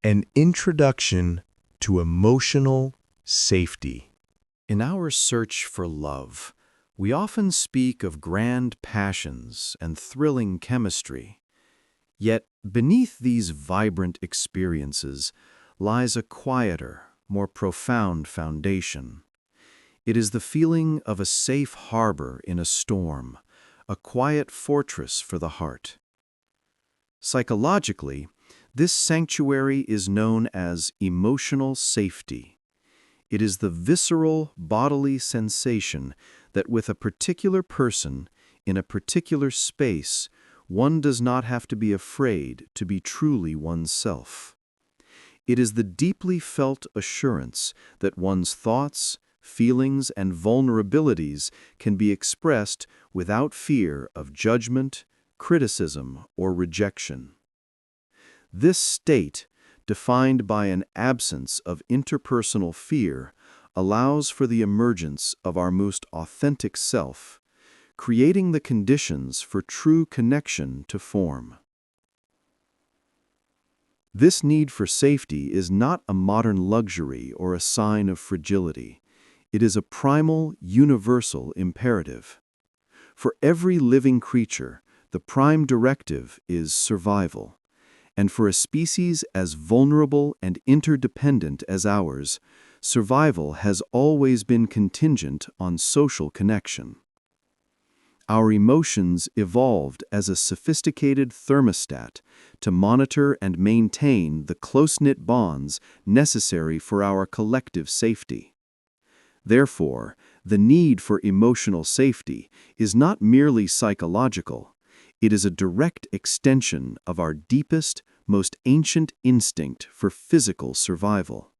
An introduction to emotional safety. In our search for love, we often speak of grand passions and thrilling chemistry. Yet, beneath these vibrant experiences lies a quieter, more profound foundation. It is the feeling of a safe harbor in a storm, a quiet fortress for the heart. Psychologically, this sanctuary is known as emotional safety. It is the visceral, bodily sensation that with a particular person, in a particular space, one does not have to be afraid to be truly oneself. It is the deeply felt assurance that one's thoughts, feelings, and vulnerabilities can be expressed without fear of judgment, criticism, or rejection. This state, defined by an absence of interpersonal fear, allows for the emergence of our most authentic self, creating the conditions for true connection to form. This need for safety is not a modern luxury or a sign of fragility. It is a primal, universal imperative. For every living creature, the prime directive is survival. And for a species as vulnerable and interdependent as ours, survival has always been contingent on social connection. Our emotions evolved as a sophisticated thermostat to monitor and maintain the close-knit bonds necessary for our collective safety. Therefore, the need for emotional safety is not merely psychological. It is a direct extension of our deepest, most ancient instinct for physical survival.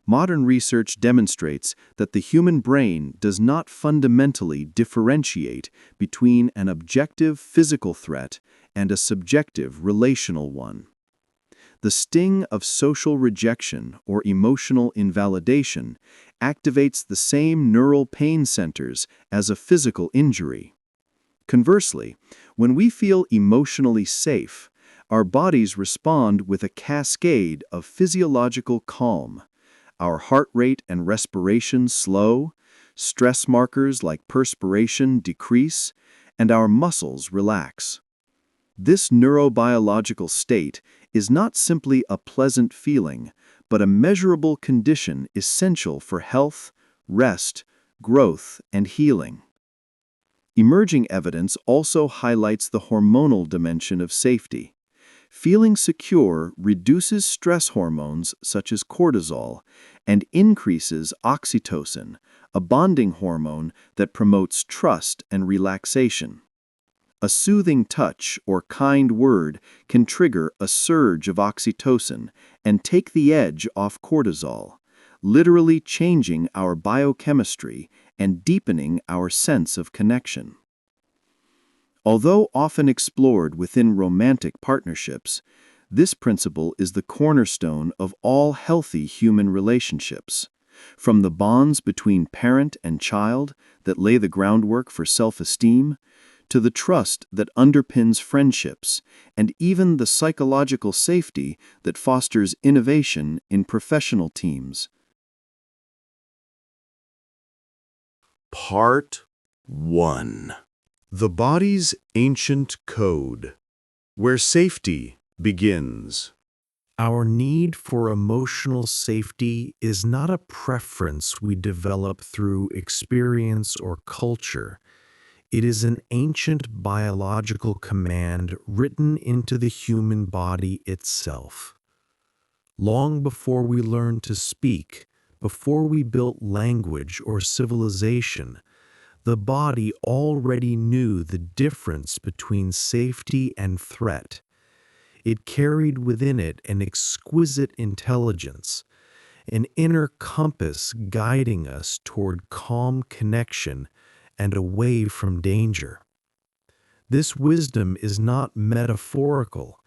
Modern research demonstrates that the human brain does not fundamentally differentiate between an objective physical threat and a subjective relational one. The sting of social rejection or emotional invalidation activates the same neural pain centers as a physical injury. Conversely, when we feel emotionally safe, our bodies respond with a cascade of physiological calm. Our heart rate and respiration slow, stress markers like perspiration decrease, and our muscles relax. This neurobiological state is not simply a pleasant feeling, but a measurable condition essential for health, rest, growth, and healing. Emerging evidence also highlights the hormonal dimension of safety. Feeling secure reduces stress hormones such as cortisol and increases oxytocin, a bonding hormone that promotes trust and relaxation. A soothing touch or kind word can trigger a surge of oxytocin and take the edge off cortisol, literally changing our biochemistry and deepening our sense of connection. Although often explored within romantic partnerships, this principle is the cornerstone of all healthy human relationships. From the bonds between parent and child that lay the groundwork for self-esteem, to the trust that underpins friendships, and even the psychological safety that fosters innovation in professional teams. Part 1. The body's ancient code, where safety begins. Our need for emotional safety is not a preference we develop through experience or culture. It is an ancient biological command written into the human body itself. Long before we learned to speak, before we built language or civilization, the body already knew the difference between safety and threat. It carried within it an exquisite intelligence, an inner compass guiding us toward calm connection and away from danger. This wisdom is not metaphorical.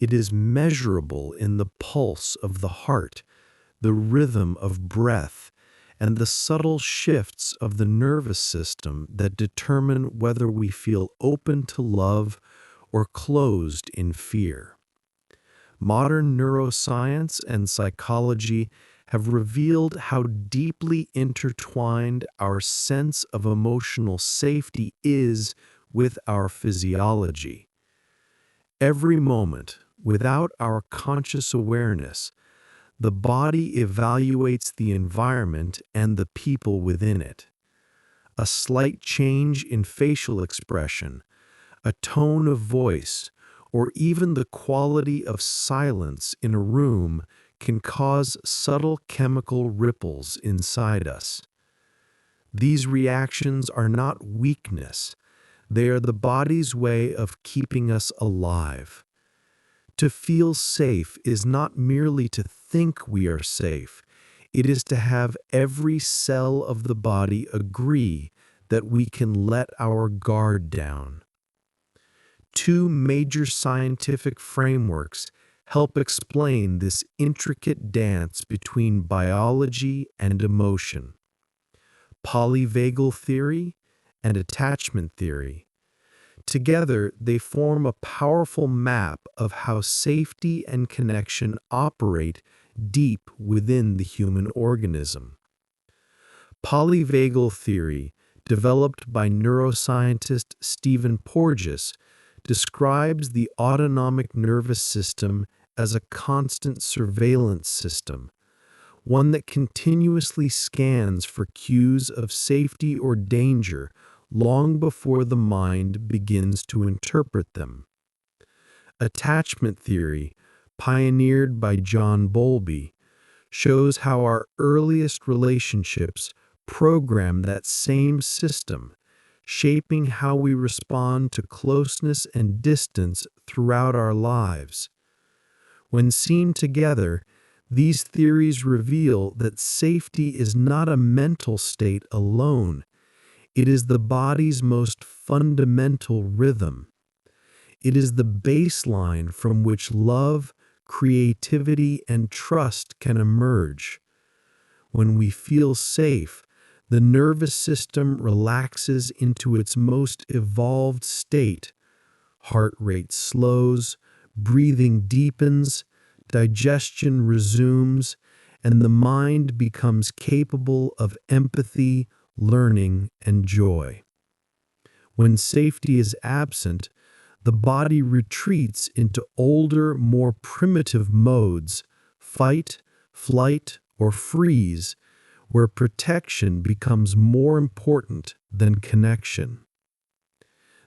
It is measurable in the pulse of the heart, the rhythm of breath, and the subtle shifts of the nervous system that determine whether we feel open to love or closed in fear. Modern neuroscience and psychology have revealed how deeply intertwined our sense of emotional safety is with our physiology. Every moment, without our conscious awareness, the body evaluates the environment and the people within it. A slight change in facial expression, a tone of voice, or even the quality of silence in a room can cause subtle chemical ripples inside us. These reactions are not weakness. They are the body's way of keeping us alive. To feel safe is not merely to think we are safe. It is to have every cell of the body agree that we can let our guard down. Two major scientific frameworks help explain this intricate dance between biology and emotion: polyvagal theory and attachment theory. Together, they form a powerful map of how safety and connection operate deep within the human organism. Polyvagal theory, developed by neuroscientist Stephen Porges, describes the autonomic nervous system as a constant surveillance system, one that continuously scans for cues of safety or danger long before the mind begins to interpret them. Attachment theory, pioneered by John Bowlby, shows how our earliest relationships program that same system, shaping how we respond to closeness and distance throughout our lives. When seen together, these theories reveal that safety is not a mental state alone. It is the body's most fundamental rhythm. It is the baseline from which love, creativity, and trust can emerge. When we feel safe, the nervous system relaxes into its most evolved state. Heart rate slows, breathing deepens, digestion resumes, and the mind becomes capable of empathy, learning, and joy. When safety is absent, the body retreats into older, more primitive modes: fight, flight, or freeze, where protection becomes more important than connection.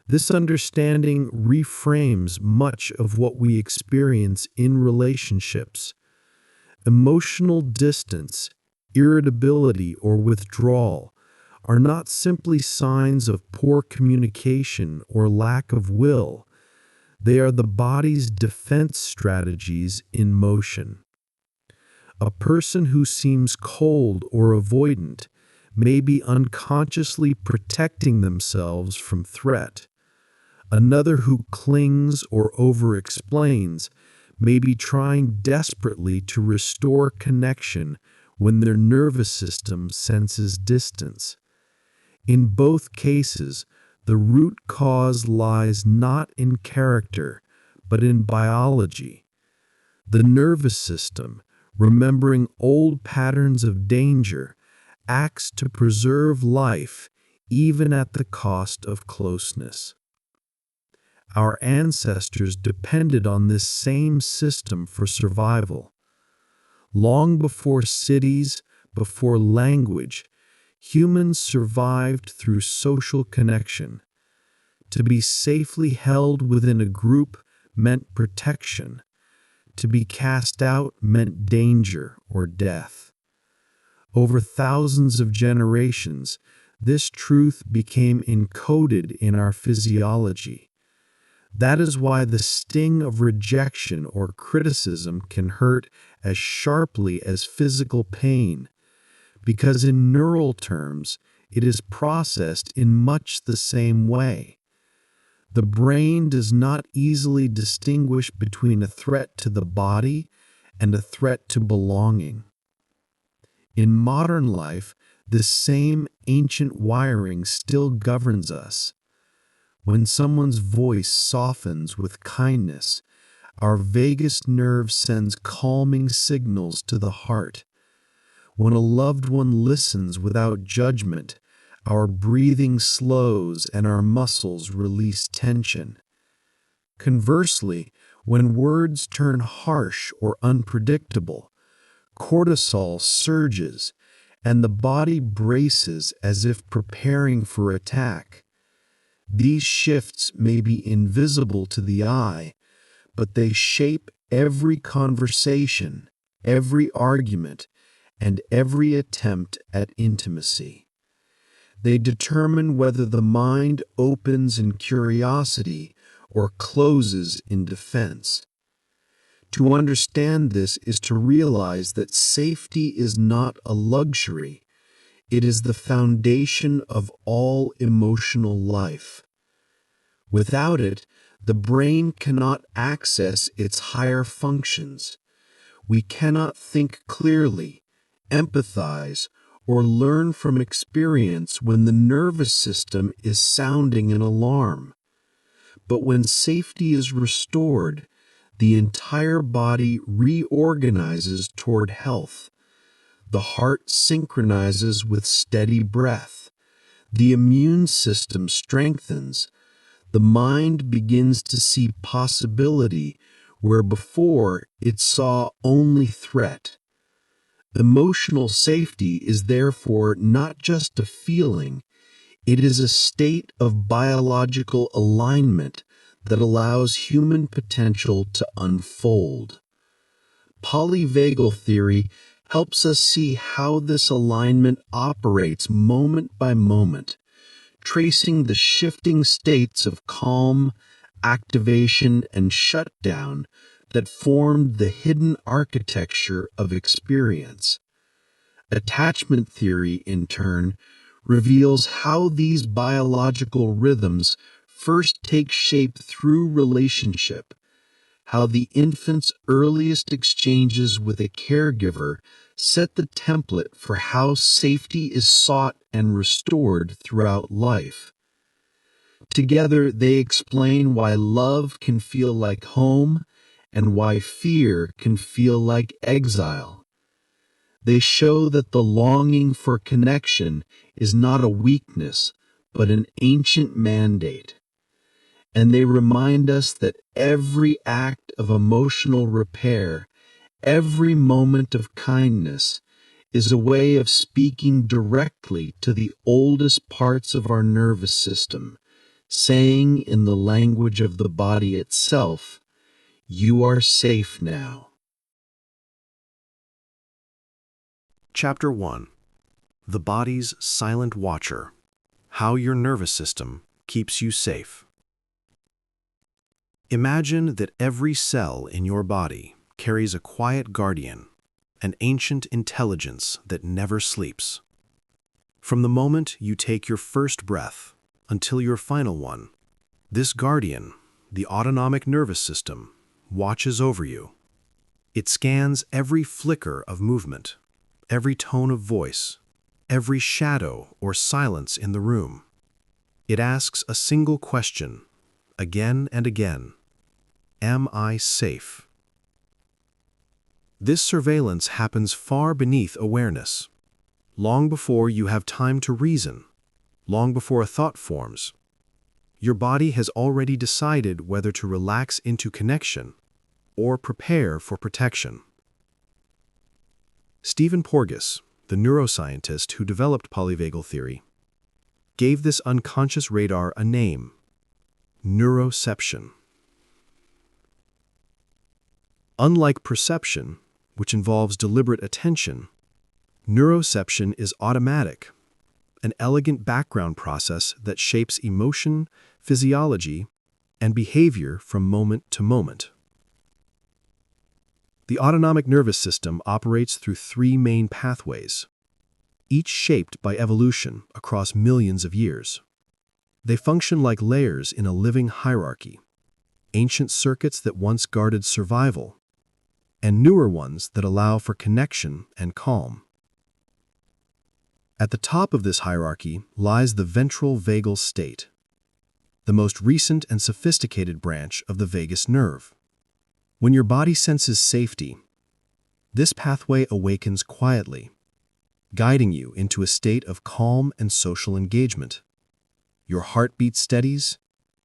This understanding reframes much of what we experience in relationships. Emotional distance, irritability, or withdrawal are not simply signs of poor communication or lack of will. They are the body's defense strategies in motion. A person who seems cold or avoidant may be unconsciously protecting themselves from threat. Another who clings or over-explains may be trying desperately to restore connection when their nervous system senses distance. In both cases, the root cause lies not in character, but in biology. The nervous system, remembering old patterns of danger, acts to preserve life even at the cost of closeness. Our ancestors depended on this same system for survival. Long before cities, before language, humans survived through social connection. To be safely held within a group meant protection. To be cast out meant danger or death. Over thousands of generations, this truth became encoded in our physiology. That is why the sting of rejection or criticism can hurt as sharply as physical pain, because in neural terms, it is processed in much the same way. The brain does not easily distinguish between a threat to the body and a threat to belonging. In modern life, this same ancient wiring still governs us. When someone's voice softens with kindness, Our vagus nerve sends calming signals to the heart. When a loved one listens without judgment, our breathing slows and our muscles release tension. Conversely, when words turn harsh or unpredictable, cortisol surges and the body braces as if preparing for attack. These shifts may be invisible to the eye, but they shape every conversation, every argument, and every attempt at intimacy. They determine whether the mind opens in curiosity or closes in defense. To understand this is to realize that safety is not a luxury. It is the foundation of all emotional life. Without it, the brain cannot access its higher functions. We cannot think clearly, empathize, or learn from experience when the nervous system is sounding an alarm. But when safety is restored, the entire body reorganizes toward health. The heart synchronizes with steady breath. The immune system strengthens. The mind begins to see possibility where before it saw only threat. Emotional safety is therefore not just a feeling, it is a state of biological alignment that allows human potential to unfold. Polyvagal theory helps us see how this alignment operates moment by moment, tracing the shifting states of calm, activation, and shutdown that formed the hidden architecture of experience. Attachment theory, in turn, reveals how these biological rhythms first take shape through relationship, how the infant's earliest exchanges with a caregiver set the template for how safety is sought and restored throughout life. Together, they explain why love can feel like home and why fear can feel like exile. They show that the longing for connection is not a weakness, but an ancient mandate. And they remind us that every act of emotional repair, every moment of kindness, is a way of speaking directly to the oldest parts of our nervous system, saying in the language of the body itself, "You are safe now." Chapter 1. The Body's Silent Watcher. How Your Nervous System Keeps You Safe. Imagine that every cell in your body carries a quiet guardian, an ancient intelligence that never sleeps. From the moment you take your first breath until your final one, this guardian, the autonomic nervous system, watches over you. It scans every flicker of movement, every tone of voice, every shadow or silence in the room. It asks a single question, again and again: am I safe? This surveillance happens far beneath awareness, long before you have time to reason, long before a thought forms. Your body has already decided whether to relax into connection or prepare for protection. Stephen Porges, the neuroscientist who developed polyvagal theory, gave this unconscious radar a name: neuroception. Unlike perception, which involves deliberate attention, neuroception is automatic, an elegant background process that shapes emotion, physiology, and behavior from moment to moment. The autonomic nervous system operates through three main pathways, each shaped by evolution across millions of years. They function like layers in a living hierarchy, ancient circuits that once guarded survival, and newer ones that allow for connection and calm. At the top of this hierarchy lies the ventral vagal state, the most recent and sophisticated branch of the vagus nerve. When your body senses safety, this pathway awakens quietly, guiding you into a state of calm and social engagement. Your heartbeat steadies,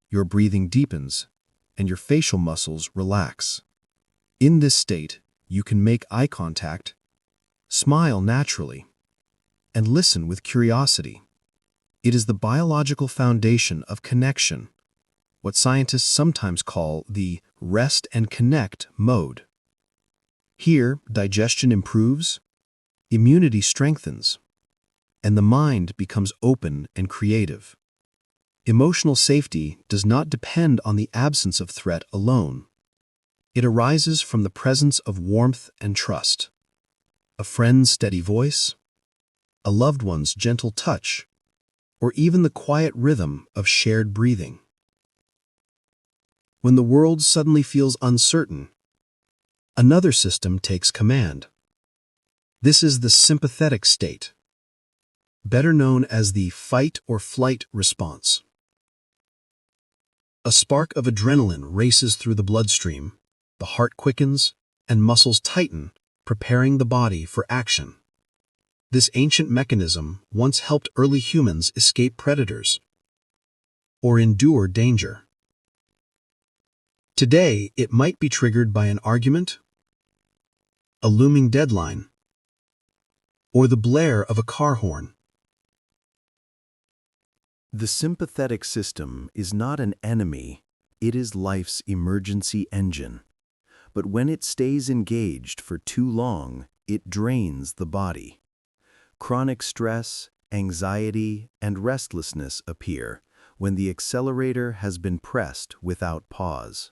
your breathing deepens, and your facial muscles relax. In this state, you can make eye contact, smile naturally, and listen with curiosity. It is the biological foundation of connection, what scientists sometimes call the rest and connect mode. Here, digestion improves, immunity strengthens, and the mind becomes open and creative. Emotional safety does not depend on the absence of threat alone. It arises from the presence of warmth and trust, a friend's steady voice, a loved one's gentle touch, or even the quiet rhythm of shared breathing. When the world suddenly feels uncertain, another system takes command. This is the sympathetic state, better known as the fight or flight response. A spark of adrenaline races through the bloodstream, the heart quickens, and muscles tighten, preparing the body for action. This ancient mechanism once helped early humans escape predators or endure danger. Today, it might be triggered by an argument, a looming deadline, or the blare of a car horn. The sympathetic system is not an enemy, it is life's emergency engine. But when it stays engaged for too long, it drains the body. Chronic stress, anxiety, and restlessness appear when the accelerator has been pressed without pause.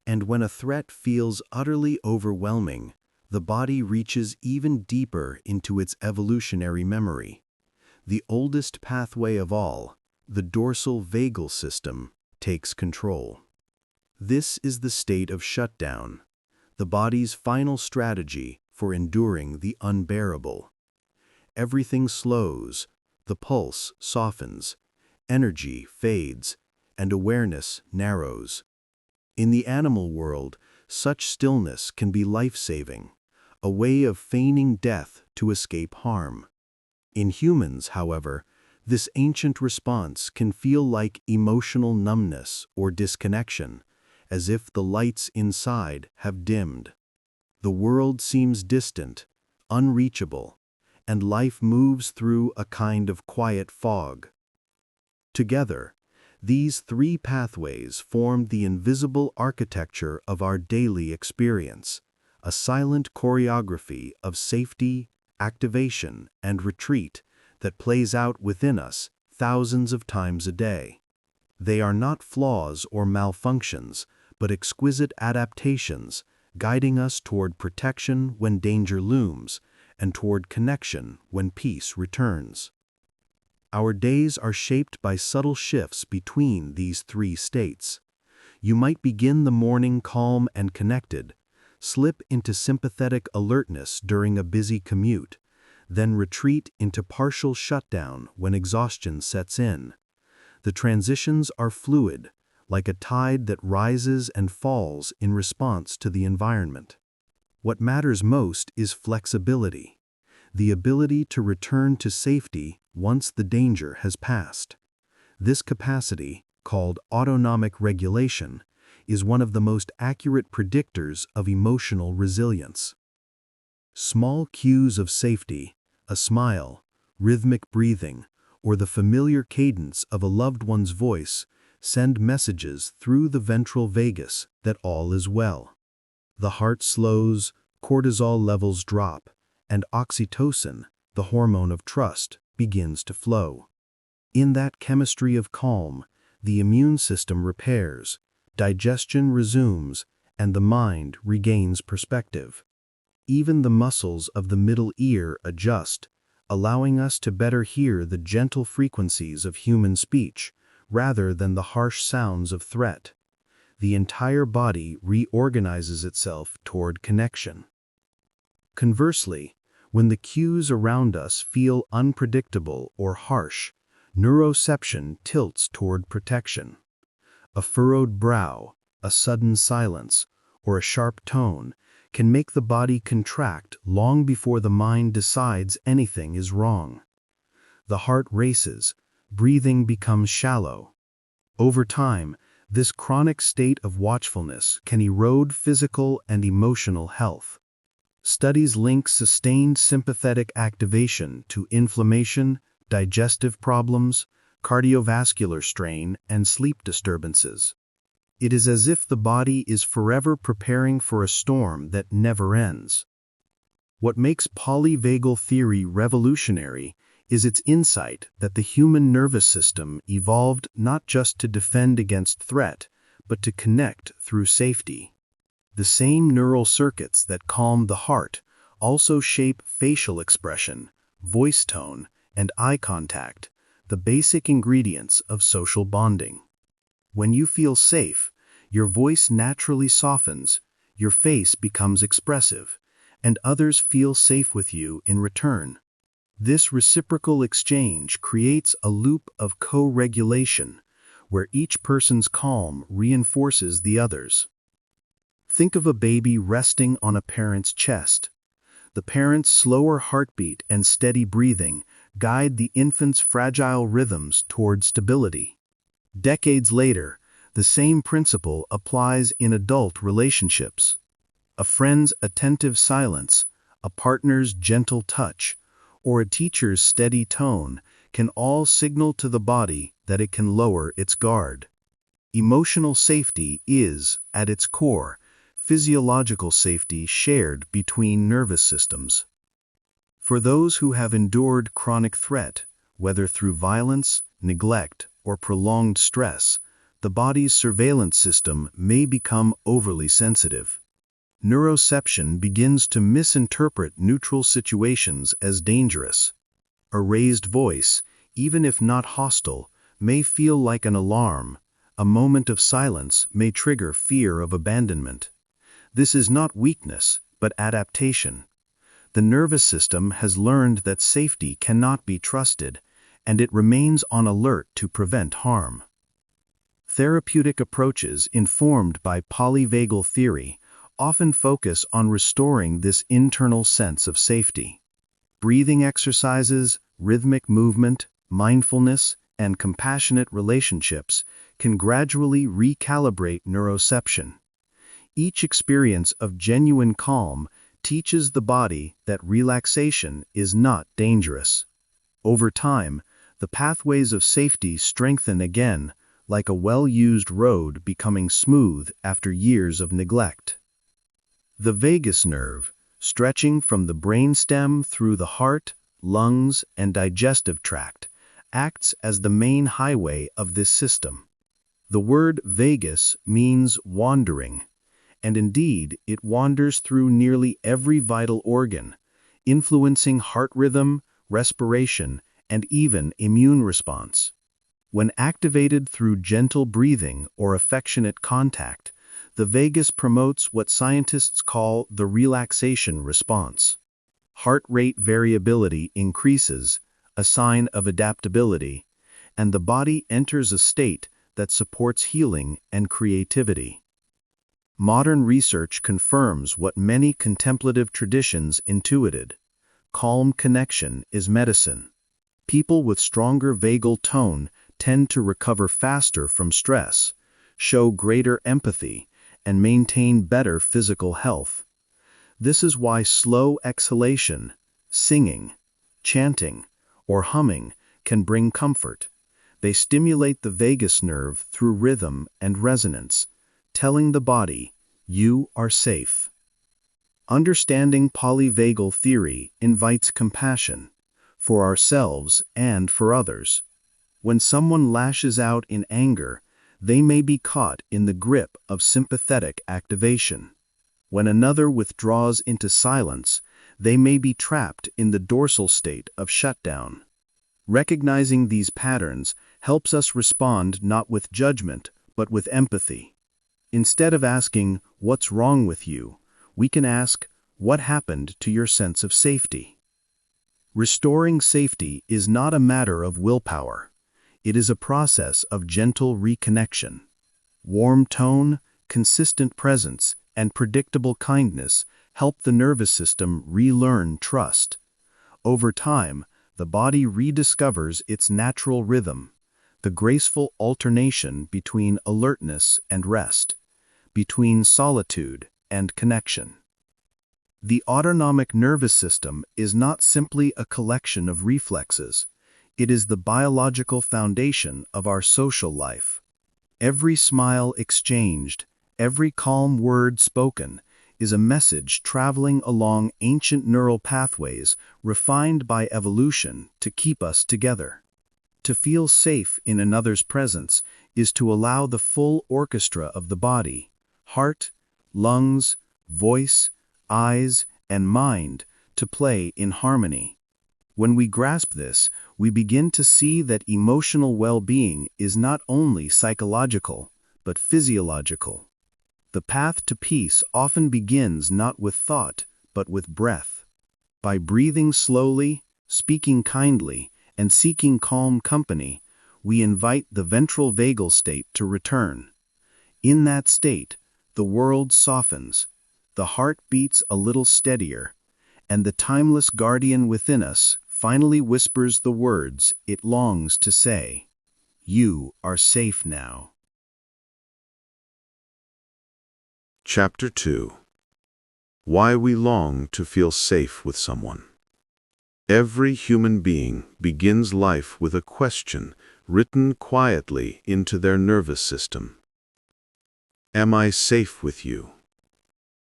And when a threat feels utterly overwhelming, the body reaches even deeper into its evolutionary memory. The oldest pathway of all, the dorsal vagal system, takes control. This is the state of shutdown, the body's final strategy for enduring the unbearable. Everything slows, the pulse softens, energy fades, and awareness narrows. In the animal world, such stillness can be life-saving, a way of feigning death to escape harm. In humans, however, this ancient response can feel like emotional numbness or disconnection, as if the lights inside have dimmed. The world seems distant, unreachable, and life moves through a kind of quiet fog. Together, these three pathways form the invisible architecture of our daily experience, a silent choreography of safety, activation, and retreat that plays out within us thousands of times a day. They are not flaws or malfunctions, but exquisite adaptations, guiding us toward protection when danger looms, and toward connection when peace returns. Our days are shaped by subtle shifts between these three states. You might begin the morning calm and connected, slip into sympathetic alertness during a busy commute, then retreat into partial shutdown when exhaustion sets in. The transitions are fluid, like a tide that rises and falls in response to the environment. What matters most is flexibility, the ability to return to safety once the danger has passed. This capacity, called autonomic regulation, is one of the most accurate predictors of emotional resilience. Small cues of safety, a smile, rhythmic breathing, or the familiar cadence of a loved one's voice send messages through the ventral vagus that all is well. The heart slows, cortisol levels drop, and oxytocin, the hormone of trust, begins to flow. In that chemistry of calm, the immune system repairs, digestion resumes, and the mind regains perspective. Even the muscles of the middle ear adjust, allowing us to better hear the gentle frequencies of human speech rather than the harsh sounds of threat. The entire body reorganizes itself toward connection. Conversely, when the cues around us feel unpredictable or harsh, neuroception tilts toward protection. A furrowed brow, a sudden silence, or a sharp tone can make the body contract long before the mind decides anything is wrong. The heart races, breathing becomes shallow. Over time, this chronic state of watchfulness can erode physical and emotional health. Studies link sustained sympathetic activation to inflammation, digestive problems, cardiovascular strain, and sleep disturbances. It is as if the body is forever preparing for a storm that never ends. What makes polyvagal theory revolutionary is its insight that the human nervous system evolved not just to defend against threat, but to connect through safety. The same neural circuits that calm the heart also shape facial expression, voice tone, and eye contact, the basic ingredients of social bonding. When you feel safe, your voice naturally softens, your face becomes expressive, and others feel safe with you in return. This reciprocal exchange creates a loop of co-regulation, where each person's calm reinforces the others. Think of a baby resting on a parent's chest. The parent's slower heartbeat and steady breathing guide the infant's fragile rhythms toward stability. Decades later, the same principle applies in adult relationships. A friend's attentive silence, a partner's gentle touch, or a teacher's steady tone can all signal to the body that it can lower its guard. Emotional safety is, at its core, physiological safety shared between nervous systems. For those who have endured chronic threat, whether through violence, neglect, or prolonged stress, the body's surveillance system may become overly sensitive. Neuroception begins to misinterpret neutral situations as dangerous. A raised voice, even if not hostile, may feel like an alarm. A moment of silence may trigger fear of abandonment. This is not weakness, but adaptation. The nervous system has learned that safety cannot be trusted, and it remains on alert to prevent harm. Therapeutic approaches informed by polyvagal theory often focus on restoring this internal sense of safety. Breathing exercises, rhythmic movement, mindfulness, and compassionate relationships can gradually recalibrate neuroception. Each experience of genuine calm teaches the body that relaxation is not dangerous. Over time, the pathways of safety strengthen again, like a well-used road becoming smooth after years of neglect. The vagus nerve, stretching from the brainstem through the heart, lungs, and digestive tract, acts as the main highway of this system. The word vagus means wandering, and indeed it wanders through nearly every vital organ, influencing heart rhythm, respiration, and even immune response. When activated through gentle breathing or affectionate contact, the vagus promotes what scientists call the relaxation response. Heart rate variability increases, a sign of adaptability, and the body enters a state that supports healing and creativity. Modern research confirms what many contemplative traditions intuited. Calm connection is medicine. People with stronger vagal tone tend to recover faster from stress, show greater empathy, and maintain better physical health. This is why slow exhalation, singing, chanting, or humming can bring comfort. They stimulate the vagus nerve through rhythm and resonance, telling the body, "You are safe." Understanding polyvagal theory invites compassion, for ourselves and for others. When someone lashes out in anger, they may be caught in the grip of sympathetic activation. When another withdraws into silence, they may be trapped in the dorsal state of shutdown. Recognizing these patterns helps us respond not with judgment, but with empathy. Instead of asking, "What's wrong with you?" we can ask, "What happened to your sense of safety?" Restoring safety is not a matter of willpower. It is a process of gentle reconnection. Warm tone, consistent presence, and predictable kindness help the nervous system relearn trust. Over time, the body rediscovers its natural rhythm, the graceful alternation between alertness and rest, between solitude and connection. The autonomic nervous system is not simply a collection of reflexes. It is the biological foundation of our social life. Every smile exchanged, every calm word spoken, is a message traveling along ancient neural pathways refined by evolution to keep us together. To feel safe in another's presence is to allow the full orchestra of the body, heart, lungs, voice, eyes, and mind to play in harmony. When we grasp this, we begin to see that emotional well-being is not only psychological, but physiological. The path to peace often begins not with thought, but with breath. By breathing slowly, speaking kindly, and seeking calm company, we invite the ventral vagal state to return. In that state, the world softens, the heart beats a little steadier, and the timeless guardian within us finally whispers the words it longs to say. You are safe now. Chapter 2. Why we long to feel safe with someone. Every human being begins life with a question written quietly into their nervous system. Am I safe with you?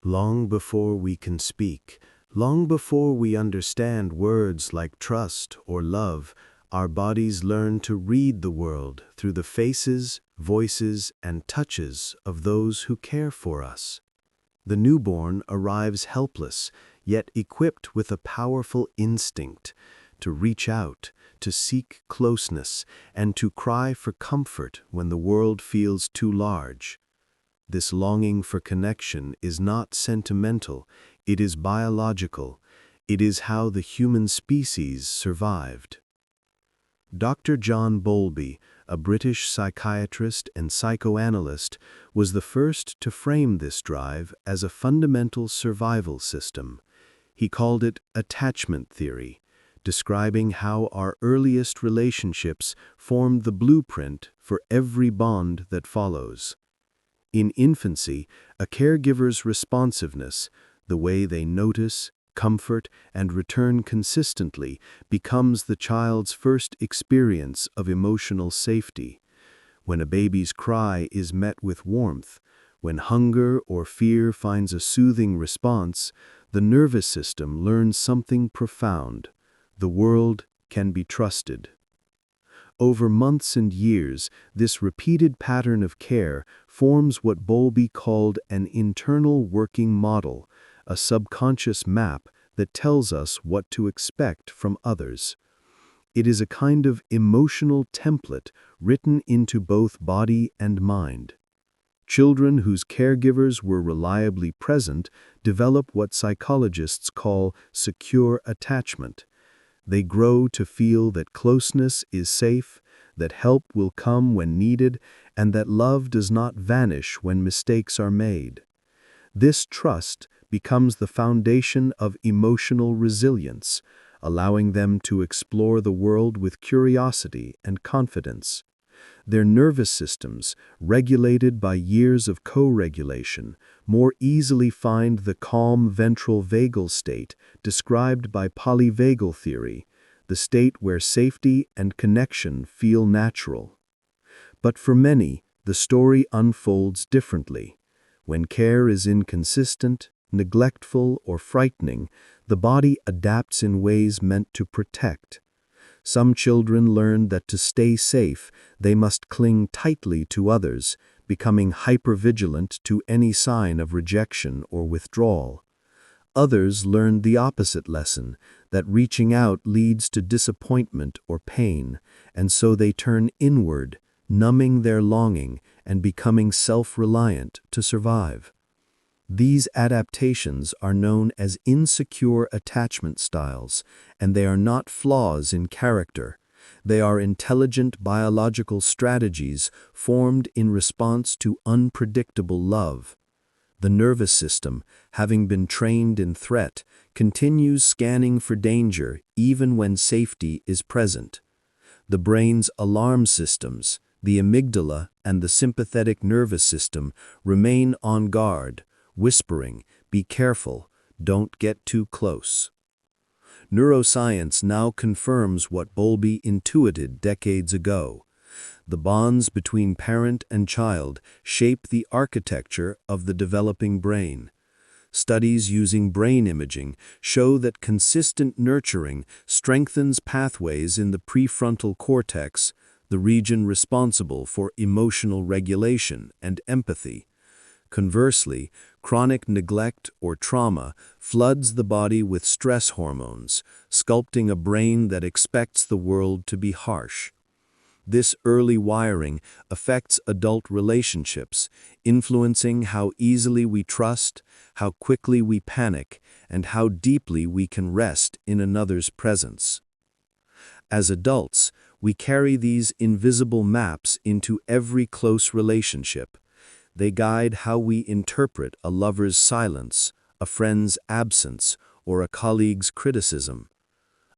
Long before we can speak, long before we understand words like trust or love, our bodies learn to read the world through the faces, voices, and touches of those who care for us. The newborn arrives helpless, yet equipped with a powerful instinct to reach out, to seek closeness, and to cry for comfort when the world feels too large. This longing for connection is not sentimental, it is biological. It is how the human species survived. Dr. John Bowlby, a British psychiatrist and psychoanalyst, was the first to frame this drive as a fundamental survival system. He called it attachment theory, describing how our earliest relationships formed the blueprint for every bond that follows. In infancy, a caregiver's responsiveness, the way they notice, comfort, and return consistently, becomes the child's first experience of emotional safety. When a baby's cry is met with warmth, when hunger or fear finds a soothing response, the nervous system learns something profound. The world can be trusted. Over months and years, this repeated pattern of care forms what Bowlby called an internal working model, a subconscious map that tells us what to expect from others. It is a kind of emotional template written into both body and mind. Children whose caregivers were reliably present develop what psychologists call secure attachment. They grow to feel that closeness is safe, that help will come when needed, and that love does not vanish when mistakes are made. This trust becomes the foundation of emotional resilience, allowing them to explore the world with curiosity and confidence. Their nervous systems, regulated by years of co-regulation, more easily find the calm ventral vagal state described by polyvagal theory, the state where safety and connection feel natural. But for many, the story unfolds differently. When care is inconsistent, neglectful, or frightening, the body adapts in ways meant to protect. Some children learn that to stay safe, they must cling tightly to others, becoming hypervigilant to any sign of rejection or withdrawal. Others learn the opposite lesson, that reaching out leads to disappointment or pain, and so they turn inward, numbing their longing and becoming self-reliant to survive. These adaptations are known as insecure attachment styles, and they are not flaws in character. They are intelligent biological strategies formed in response to unpredictable love. The nervous system, having been trained in threat, continues scanning for danger even when safety is present. The brain's alarm systems, the amygdala and the sympathetic nervous system, remain on guard, whispering, "Be careful, don't get too close." Neuroscience now confirms what Bowlby intuited decades ago. The bonds between parent and child shape the architecture of the developing brain. Studies using brain imaging show that consistent nurturing strengthens pathways in the prefrontal cortex, the region responsible for emotional regulation and empathy. Conversely, chronic neglect or trauma floods the body with stress hormones, sculpting a brain that expects the world to be harsh. This early wiring affects adult relationships, influencing how easily we trust, how quickly we panic, and how deeply we can rest in another's presence. As adults, we carry these invisible maps into every close relationship. They guide how we interpret a lover's silence, a friend's absence, or a colleague's criticism.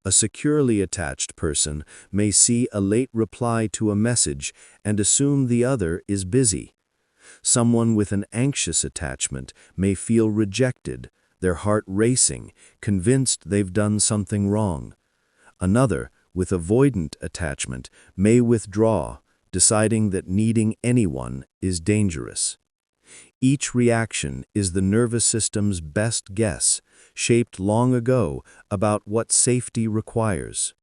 A securely attached person may see a late reply to a message and assume the other is busy. Someone with an anxious attachment may feel rejected, their heart racing, convinced they've done something wrong. Another, with avoidant attachment, may withdraw, deciding that needing anyone is dangerous. Each reaction is the nervous system's best guess, shaped long ago about what safety requires.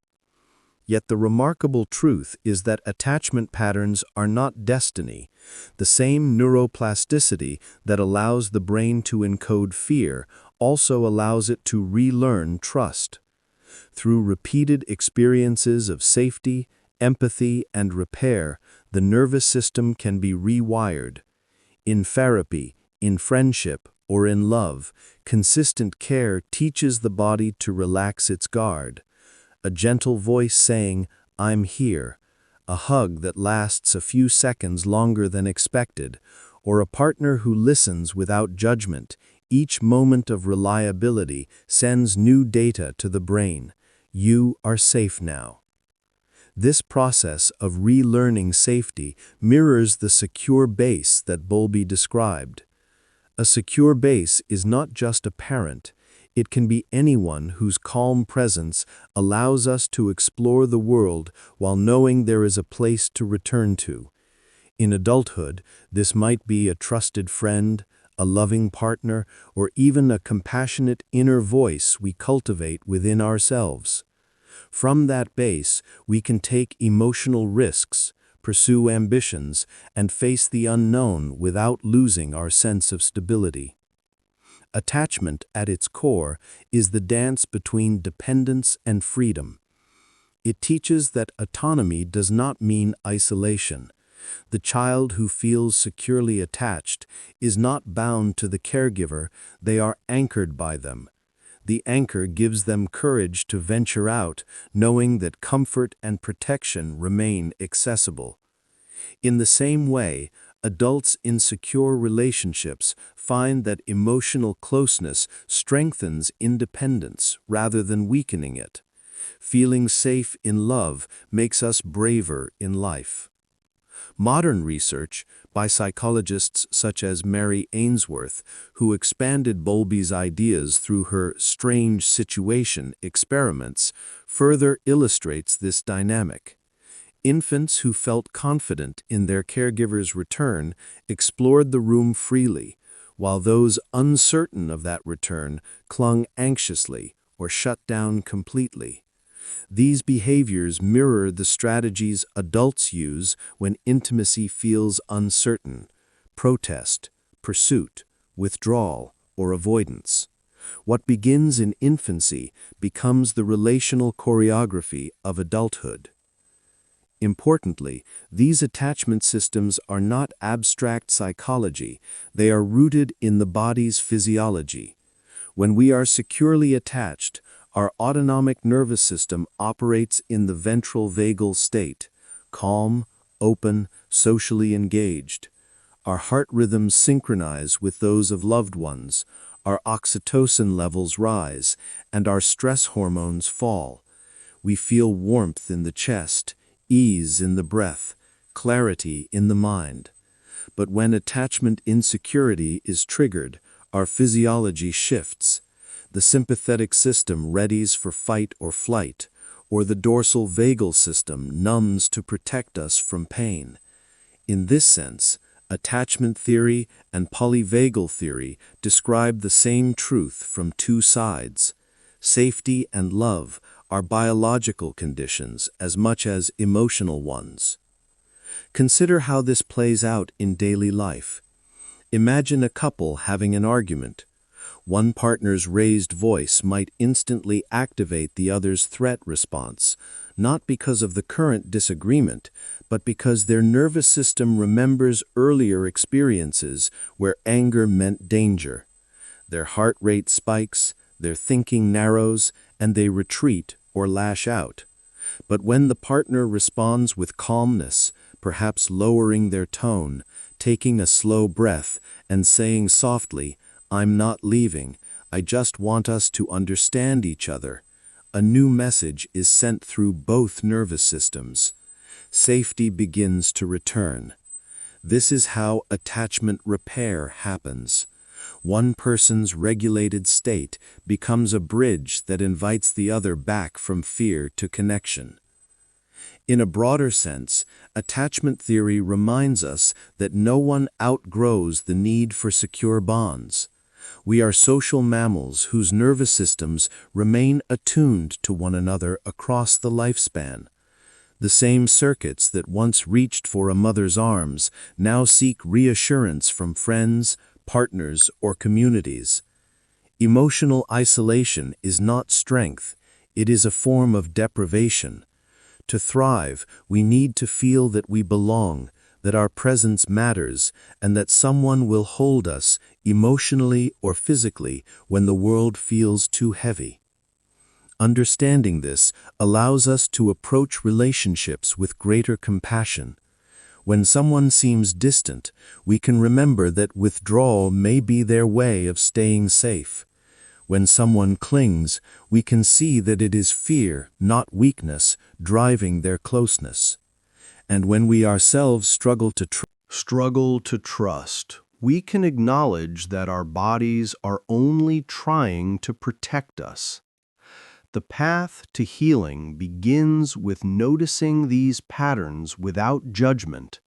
Yet the remarkable truth is that attachment patterns are not destiny. The same neuroplasticity that allows the brain to encode fear also allows it to relearn trust. Through repeated experiences of safety, empathy, and repair, the nervous system can be rewired. In therapy, in friendship, or in love, consistent care teaches the body to relax its guard. A gentle voice saying, "I'm here," a hug that lasts a few seconds longer than expected, or a partner who listens without judgment. Each moment of reliability sends new data to the brain. You are safe now. This process of relearning safety mirrors the secure base that Bowlby described. A secure base is not just a parent. It can be anyone whose calm presence allows us to explore the world while knowing there is a place to return to. In adulthood, this might be a trusted friend, a loving partner, or even a compassionate inner voice we cultivate within ourselves. From that base, we can take emotional risks, pursue ambitions, and face the unknown without losing our sense of stability. Attachment, at its core, is the dance between dependence and freedom. It teaches that autonomy does not mean isolation. The child who feels securely attached is not bound to the caregiver, they are anchored by them. The anchor gives them courage to venture out, knowing that comfort and protection remain accessible. In the same way, adults in secure relationships find that emotional closeness strengthens independence rather than weakening it. Feeling safe in love makes us braver in life. Modern research by psychologists such as Mary Ainsworth, who expanded Bowlby's ideas through her strange situation experiments, further illustrates this dynamic. Infants who felt confident in their caregiver's return explored the room freely, while those uncertain of that return clung anxiously or shut down completely. These behaviors mirror the strategies adults use when intimacy feels uncertain: protest, pursuit, withdrawal, or avoidance. What begins in infancy becomes the relational choreography of adulthood. Importantly, these attachment systems are not abstract psychology, they are rooted in the body's physiology. When we are securely attached, our autonomic nervous system operates in the ventral vagal state, calm, open, socially engaged. Our heart rhythms synchronize with those of loved ones, our oxytocin levels rise, and our stress hormones fall. We feel warmth in the chest, ease in the breath, clarity in the mind. But when attachment insecurity is triggered, our physiology shifts. The sympathetic system readies for fight or flight, or the dorsal vagal system numbs to protect us from pain. In this sense, attachment theory and polyvagal theory describe the same truth from two sides. Safety and love are biological conditions as much as emotional ones. Consider how this plays out in daily life. Imagine a couple having an argument. One partner's raised voice might instantly activate the other's threat response, not because of the current disagreement, but because their nervous system remembers earlier experiences where anger meant danger. Their heart rate spikes, their thinking narrows, and they retreat or lash out. But when the partner responds with calmness, perhaps lowering their tone, taking a slow breath, and saying softly, "I'm not leaving, I just want us to understand each other," a new message is sent through both nervous systems. Safety begins to return. This is how attachment repair happens. One person's regulated state becomes a bridge that invites the other back from fear to connection. In a broader sense, attachment theory reminds us that no one outgrows the need for secure bonds. We are social mammals whose nervous systems remain attuned to one another across the lifespan. The same circuits that once reached for a mother's arms now seek reassurance from friends, partners, or communities. Emotional isolation is not strength, it is a form of deprivation. To thrive, we need to feel that we belong, that our presence matters, and that someone will hold us, emotionally or physically, when the world feels too heavy. Understanding this allows us to approach relationships with greater compassion. When someone seems distant, we can remember that withdrawal may be their way of staying safe. When someone clings, we can see that it is fear, not weakness, driving their closeness. And when we ourselves struggle to trust, we can acknowledge that our bodies are only trying to protect us. The path to healing begins with noticing these patterns without judgment,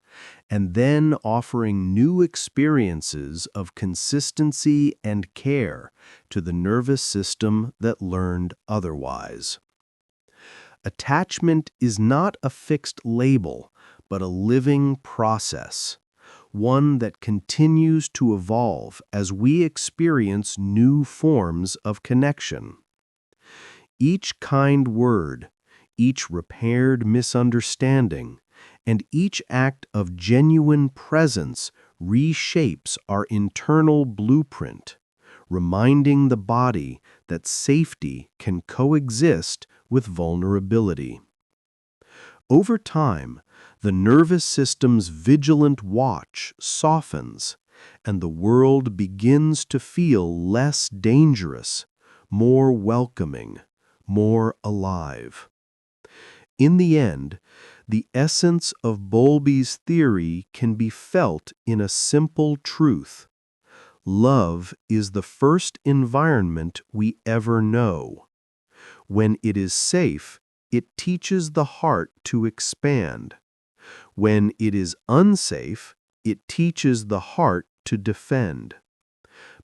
and then offering new experiences of consistency and care to the nervous system that learned otherwise. Attachment is not a fixed label, but a living process, one that continues to evolve as we experience new forms of connection. Each kind word, each repaired misunderstanding, and each act of genuine presence reshapes our internal blueprint, reminding the body that safety can coexist with vulnerability. Over time, the nervous system's vigilant watch softens, and the world begins to feel less dangerous, more welcoming, more alive. In the end, the essence of Bowlby's theory can be felt in a simple truth. Love is the first environment we ever know. When it is safe, it teaches the heart to expand. When it is unsafe, it teaches the heart to defend.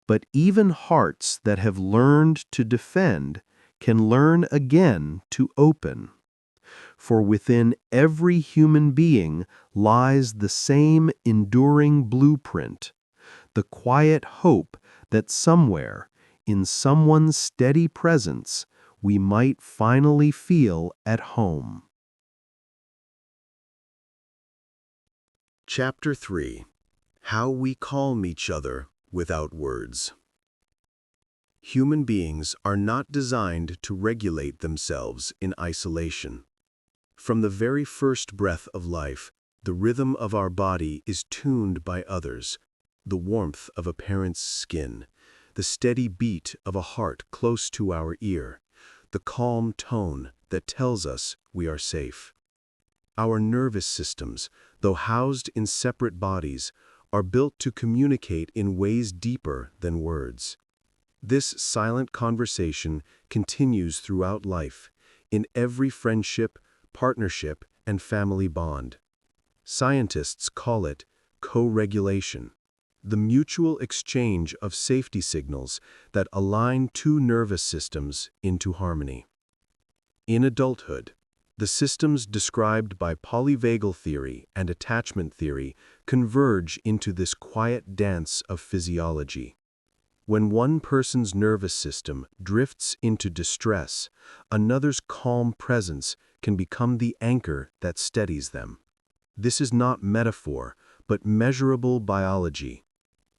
But even hearts that have learned to defend can learn again to open. For within every human being lies the same enduring blueprint, the quiet hope that somewhere, in someone's steady presence, we might finally feel at home. Chapter 3. How we calm each other without words. Human beings are not designed to regulate themselves in isolation. From the very first breath of life, The rhythm of our body is tuned by others, the warmth of a parent's skin, the steady beat of a heart close to our ear, the calm tone that tells us we are safe. Our nervous systems, though housed in separate bodies, are built to communicate in ways deeper than words. This silent conversation continues throughout life, in every friendship, partnership, and family bond. Scientists call it co-regulation, the mutual exchange of safety signals that align two nervous systems into harmony. In adulthood, the systems described by polyvagal theory and attachment theory converge into this quiet dance of physiology. When one person's nervous system drifts into distress, another's calm presence can become the anchor that steadies them. This is not metaphor, but measurable biology.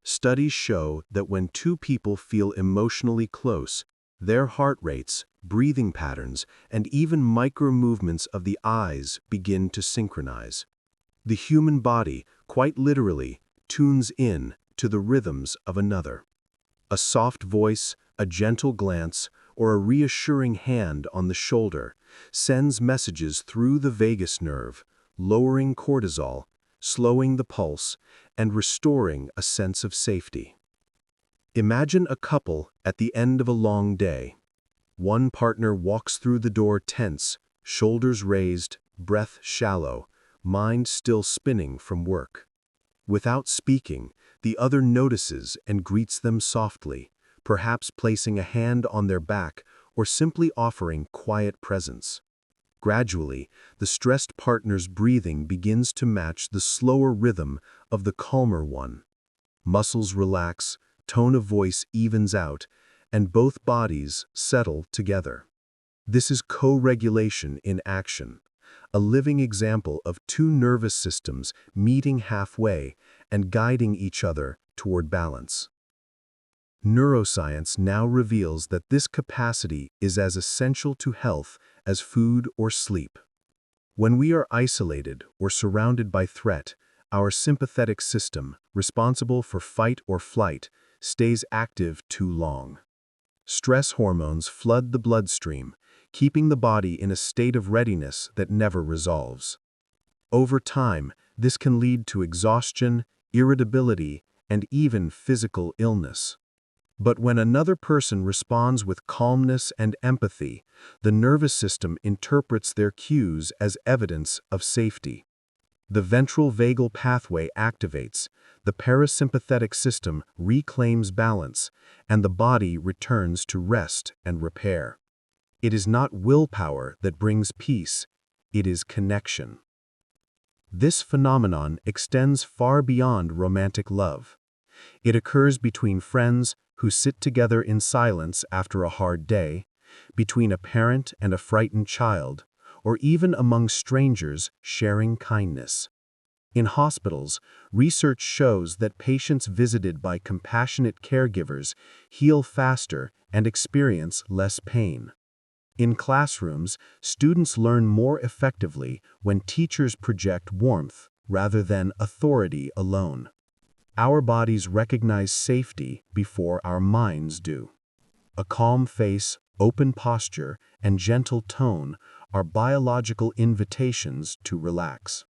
Studies show that when two people feel emotionally close, their heart rates, breathing patterns, and even micro-movements of the eyes begin to synchronize. The human body, quite literally, tunes in to the rhythms of another. A soft voice, a gentle glance, or a reassuring hand on the shoulder sends messages through the vagus nerve, lowering cortisol, slowing the pulse, and restoring a sense of safety. Imagine a couple at the end of a long day. One partner walks through the door tense, shoulders raised, breath shallow, mind still spinning from work. Without speaking, the other notices and greets them softly, perhaps placing a hand on their back or simply offering quiet presence. Gradually, the stressed partner's breathing begins to match the slower rhythm of the calmer one. Muscles relax, tone of voice evens out, and both bodies settle together. This is co-regulation in action, a living example of two nervous systems meeting halfway and guiding each other toward balance. Neuroscience now reveals that this capacity is as essential to health as food or sleep. When we are isolated or surrounded by threat, our sympathetic system, responsible for fight or flight, stays active too long. Stress hormones flood the bloodstream, keeping the body in a state of readiness that never resolves. Over time, this can lead to exhaustion, irritability, and even physical illness. But when another person responds with calmness and empathy, the nervous system interprets their cues as evidence of safety. The ventral vagal pathway activates, the parasympathetic system reclaims balance, and the body returns to rest and repair. It is not willpower that brings peace, it is connection. This phenomenon extends far beyond romantic love. It occurs between friends who sit together in silence after a hard day, between a parent and a frightened child, or even among strangers sharing kindness. In hospitals, research shows that patients visited by compassionate caregivers heal faster and experience less pain. In classrooms, students learn more effectively when teachers project warmth rather than authority alone. Our bodies recognize safety before our minds do. A calm face, open posture, and gentle tone are biological invitations to relax.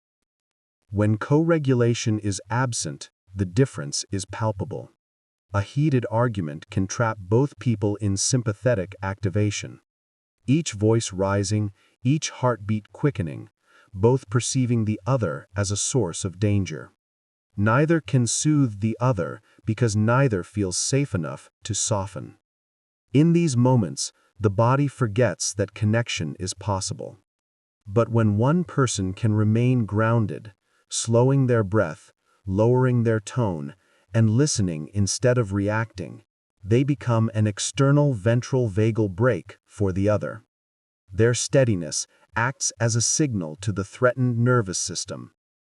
When co-regulation is absent, the difference is palpable. A heated argument can trap both people in sympathetic activation. Each voice rising, each heartbeat quickening, both perceiving the other as a source of danger. Neither can soothe the other because neither feels safe enough to soften. In these moments, the body forgets that connection is possible. But when one person can remain grounded, slowing their breath, lowering their tone, and listening instead of reacting, they become an external ventral vagal brake for the other. Their steadiness acts as a signal to the threatened nervous system.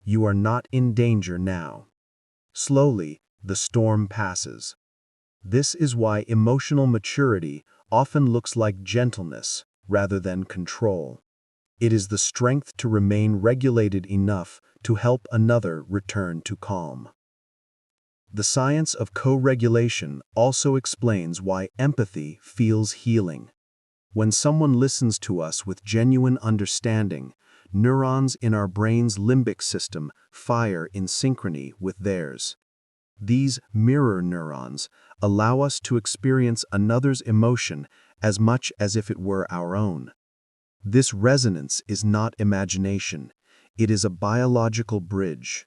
You are not in danger now. Slowly, the storm passes. This is why emotional maturity often looks like gentleness rather than control. It is the strength to remain regulated enough to help another return to calm. The science of co-regulation also explains why empathy feels healing. When someone listens to us with genuine understanding, neurons in our brain's limbic system fire in synchrony with theirs. These mirror neurons allow us to experience another's emotion as much as if it were our own. This resonance is not imagination, it is a biological bridge.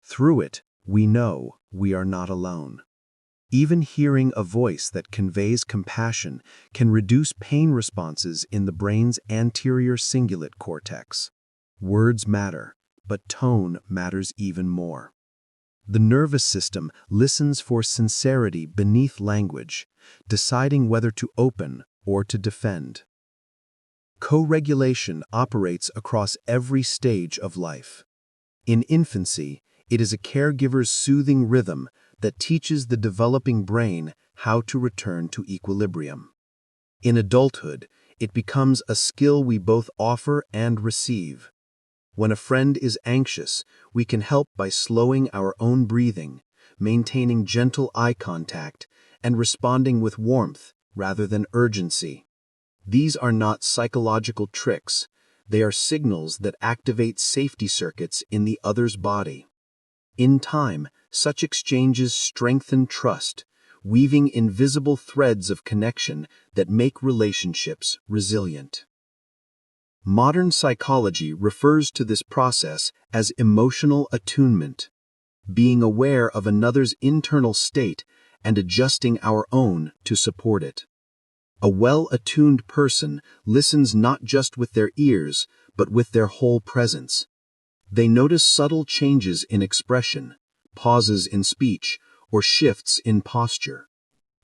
Through it, we know we are not alone. Even hearing a voice that conveys compassion can reduce pain responses in the brain's anterior cingulate cortex. Words matter, but tone matters even more. The nervous system listens for sincerity beneath language, deciding whether to open or to defend. Co-regulation operates across every stage of life. In infancy, it is a caregiver's soothing rhythm that teaches the developing brain how to return to equilibrium. In adulthood, it becomes a skill we both offer and receive. When a friend is anxious, we can help by slowing our own breathing, maintaining gentle eye contact, and responding with warmth rather than urgency. These are not psychological tricks, they are signals that activate safety circuits in the other's body. In time, such exchanges strengthen trust, weaving invisible threads of connection that make relationships resilient. Modern psychology refers to this process as emotional attunement, being aware of another's internal state and adjusting our own to support it. A well-attuned person listens not just with their ears, but with their whole presence. They notice subtle changes in expression, pauses in speech, or shifts in posture.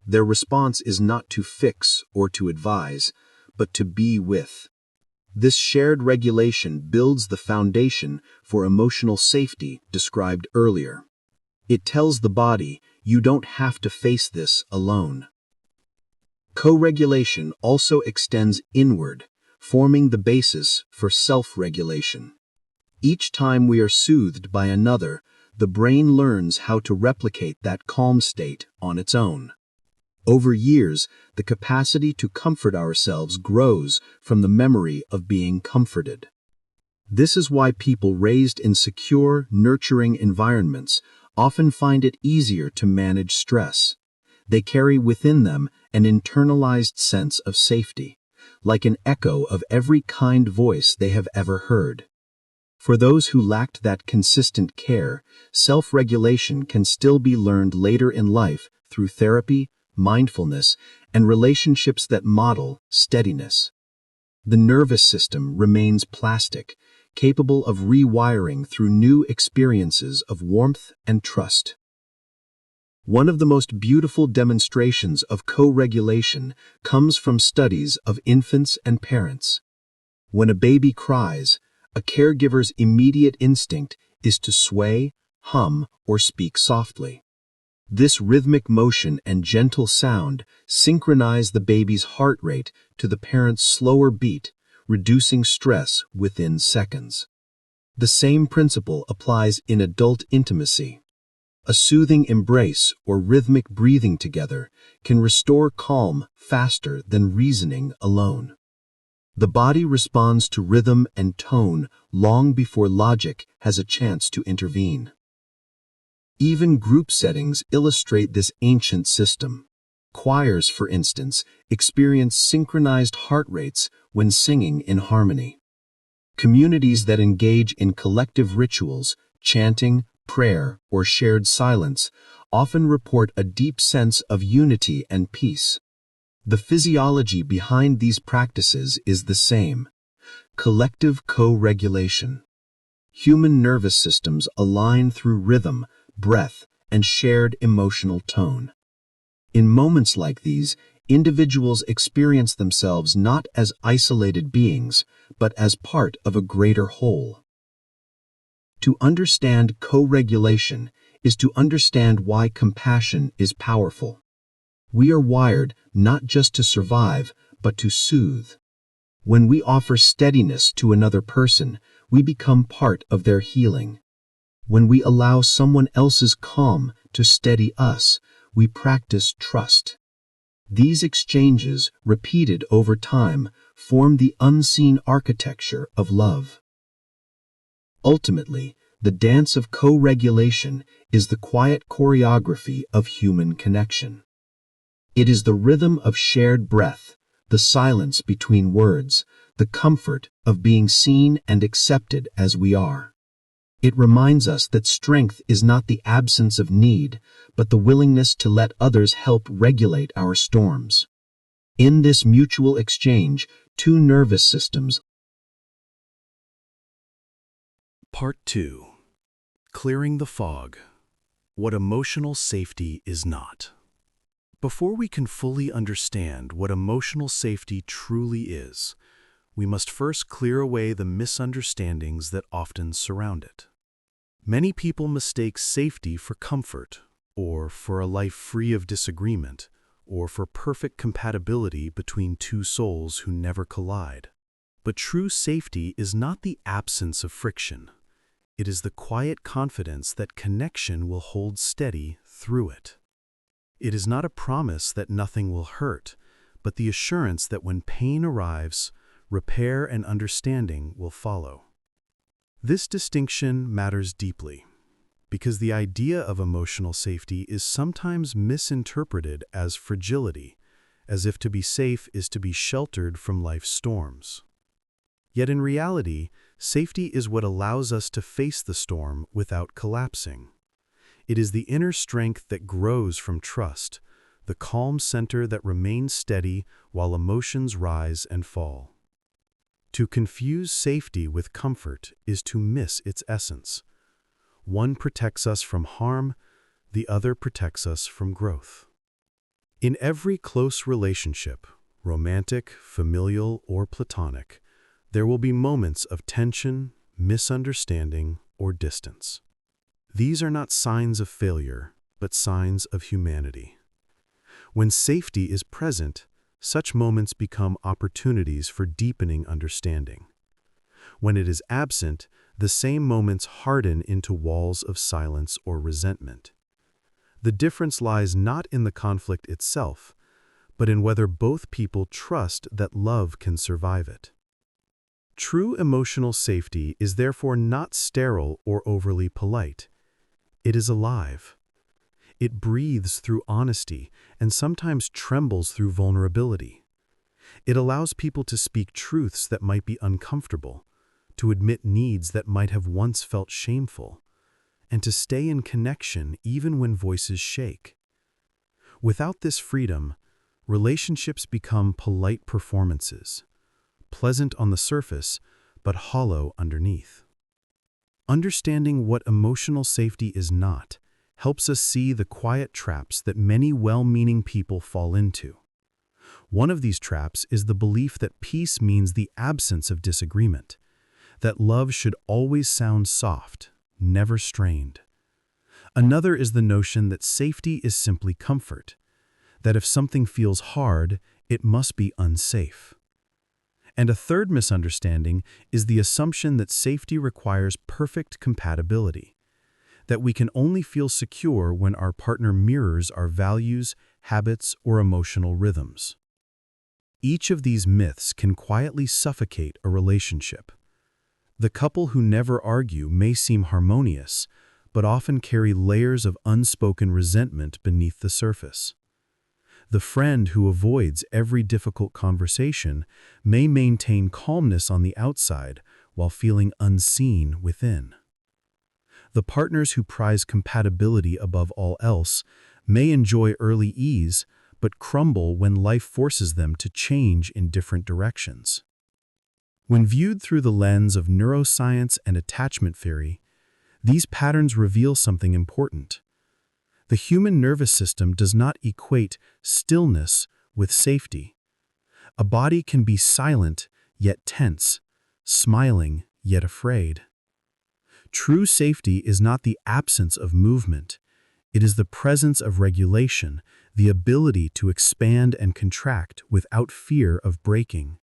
Their response is not to fix or to advise, but to be with. This shared regulation builds the foundation for emotional safety described earlier. It tells the body, you don't have to face this alone. Co-regulation also extends inward, forming the basis for self-regulation. Each time we are soothed by another, the brain learns how to replicate that calm state on its own. Over years, the capacity to comfort ourselves grows from the memory of being comforted. This is why people raised in secure, nurturing environments often find it easier to manage stress. They carry within them an internalized sense of safety, like an echo of every kind voice they have ever heard. For those who lacked that consistent care, self-regulation can still be learned later in life through therapy, mindfulness, and relationships that model steadiness. The nervous system remains plastic, capable of rewiring through new experiences of warmth and trust. One of the most beautiful demonstrations of co-regulation comes from studies of infants and parents. When a baby cries, a caregiver's immediate instinct is to sway, hum, or speak softly. This rhythmic motion and gentle sound synchronize the baby's heart rate to the parent's slower beat, reducing stress within seconds. The same principle applies in adult intimacy. A soothing embrace or rhythmic breathing together can restore calm faster than reasoning alone. The body responds to rhythm and tone long before logic has a chance to intervene. Even group settings illustrate this ancient system. Choirs, for instance, experience synchronized heart rates when singing in harmony. Communities that engage in collective rituals, chanting, prayer, or shared silence often report a deep sense of unity and peace. The physiology behind these practices is the same: collective co-regulation. Human nervous systems align through rhythm, breath, and shared emotional tone. In moments like these, individuals experience themselves not as isolated beings, but as part of a greater whole. To understand co-regulation is to understand why compassion is powerful. We are wired not just to survive, but to soothe. When we offer steadiness to another person, we become part of their healing. When we allow someone else's calm to steady us, we practice trust. These exchanges, repeated over time, form the unseen architecture of love. Ultimately, the dance of co-regulation is the quiet choreography of human connection. It is the rhythm of shared breath, the silence between words, the comfort of being seen and accepted as we are. It reminds us that strength is not the absence of need, but the willingness to let others help regulate our storms. In this mutual exchange, two nervous systems. Part 2. Clearing the fog. What emotional safety is not. Before we can fully understand what emotional safety truly is, we must first clear away the misunderstandings that often surround it. Many people mistake safety for comfort, or for a life free of disagreement, or for perfect compatibility between two souls who never collide. But true safety is not the absence of friction. It is the quiet confidence that connection will hold steady through it. It is not a promise that nothing will hurt, but the assurance that when pain arrives, repair and understanding will follow. This distinction matters deeply, because the idea of emotional safety is sometimes misinterpreted as fragility, as if to be safe is to be sheltered from life's storms. Yet in reality, safety is what allows us to face the storm without collapsing. It is the inner strength that grows from trust, the calm center that remains steady while emotions rise and fall. To confuse safety with comfort is to miss its essence. One protects us from harm, the other protects us from growth. In every close relationship, romantic, familial, or platonic, there will be moments of tension, misunderstanding, or distance. These are not signs of failure, but signs of humanity. When safety is present, such moments become opportunities for deepening understanding. When it is absent, the same moments harden into walls of silence or resentment. The difference lies not in the conflict itself, but in whether both people trust that love can survive it. True emotional safety is therefore not sterile or overly polite. It is alive. It breathes through honesty and sometimes trembles through vulnerability. It allows people to speak truths that might be uncomfortable, to admit needs that might have once felt shameful, and to stay in connection even when voices shake. Without this freedom, relationships become polite performances, pleasant on the surface, but hollow underneath. Understanding what emotional safety is not helps us see the quiet traps that many well-meaning people fall into. One of these traps is the belief that peace means the absence of disagreement, that love should always sound soft, never strained. Another is the notion that safety is simply comfort, that if something feels hard, it must be unsafe. And a third misunderstanding is the assumption that safety requires perfect compatibility, that we can only feel secure when our partner mirrors our values, habits, or emotional rhythms. Each of these myths can quietly suffocate a relationship. The couple who never argue may seem harmonious, but often carry layers of unspoken resentment beneath the surface. The friend who avoids every difficult conversation may maintain calmness on the outside while feeling unseen within. The partners who prize compatibility above all else may enjoy early ease, but crumble when life forces them to change in different directions. When viewed through the lens of neuroscience and attachment theory, these patterns reveal something important. The human nervous system does not equate stillness with safety. A body can be silent yet tense, smiling yet afraid. True safety is not the absence of movement. It is the presence of regulation, the ability to expand and contract without fear of breaking.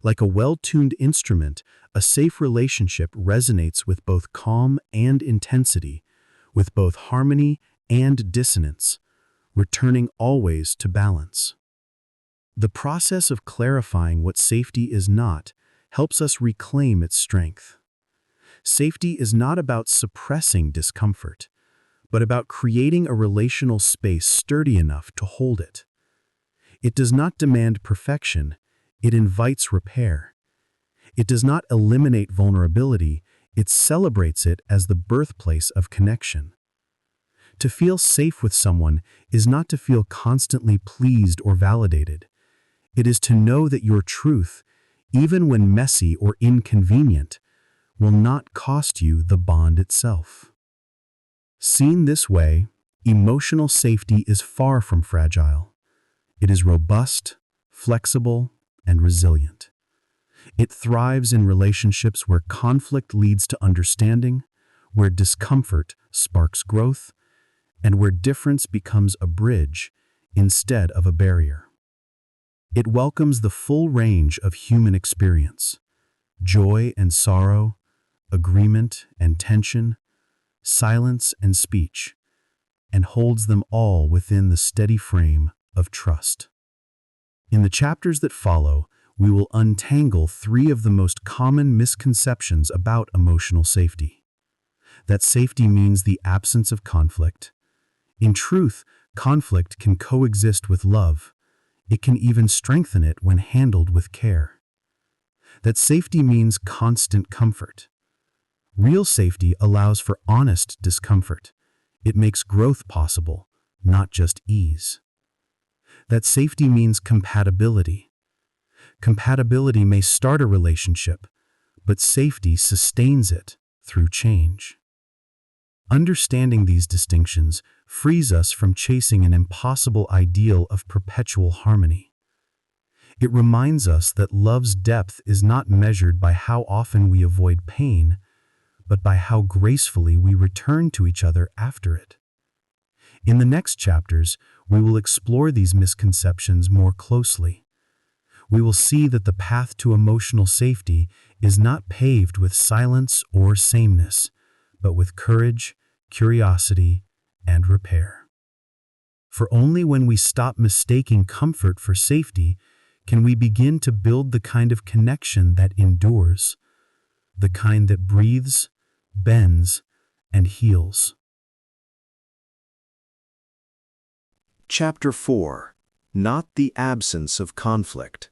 Like a well-tuned instrument, a safe relationship resonates with both calm and intensity, with both harmony and dissonance, returning always to balance. The process of clarifying what safety is not helps us reclaim its strength. Safety is not about suppressing discomfort, but about creating a relational space sturdy enough to hold it. It does not demand perfection, it invites repair. It does not eliminate vulnerability, it celebrates it as the birthplace of connection. To feel safe with someone is not to feel constantly pleased or validated. It is to know that your truth, even when messy or inconvenient, will not cost you the bond itself. Seen this way, emotional safety is far from fragile. It is robust, flexible, and resilient. It thrives in relationships where conflict leads to understanding, where discomfort sparks growth, and where difference becomes a bridge instead of a barrier. It welcomes the full range of human experience: joy and sorrow, agreement and tension, silence and speech, and holds them all within the steady frame of trust. In the chapters that follow, we will untangle 3 of the most common misconceptions about emotional safety. That safety means the absence of conflict. In truth, conflict can coexist with love. It can even strengthen it when handled with care. That safety means constant comfort. Real safety allows for honest discomfort. It makes growth possible, not just ease. That safety means compatibility. Compatibility may start a relationship, but safety sustains it through change. Understanding these distinctions frees us from chasing an impossible ideal of perpetual harmony. It reminds us that love's depth is not measured by how often we avoid pain, but by how gracefully we return to each other after it. In the next chapters, we will explore these misconceptions more closely. We will see that the path to emotional safety is not paved with silence or sameness, but with courage, curiosity, and repair. For only when we stop mistaking comfort for safety can we begin to build the kind of connection that endures, the kind that breathes, bends, and heals. Chapter 4. Not the absence of conflict.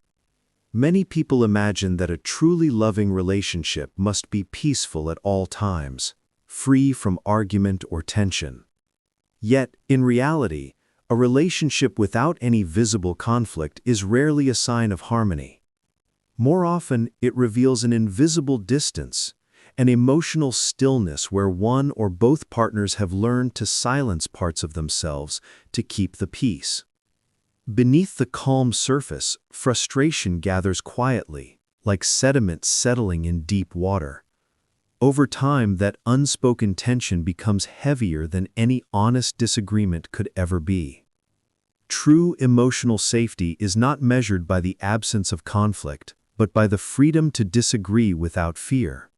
Many people imagine that a truly loving relationship must be peaceful at all times, free from argument or tension. Yet, in reality, a relationship without any visible conflict is rarely a sign of harmony. More often, it reveals an invisible distance, an emotional stillness where one or both partners have learned to silence parts of themselves to keep the peace. Beneath the calm surface, frustration gathers quietly, like sediment settling in deep water. Over time, that unspoken tension becomes heavier than any honest disagreement could ever be. True emotional safety is not measured by the absence of conflict, but by the freedom to disagree without fear.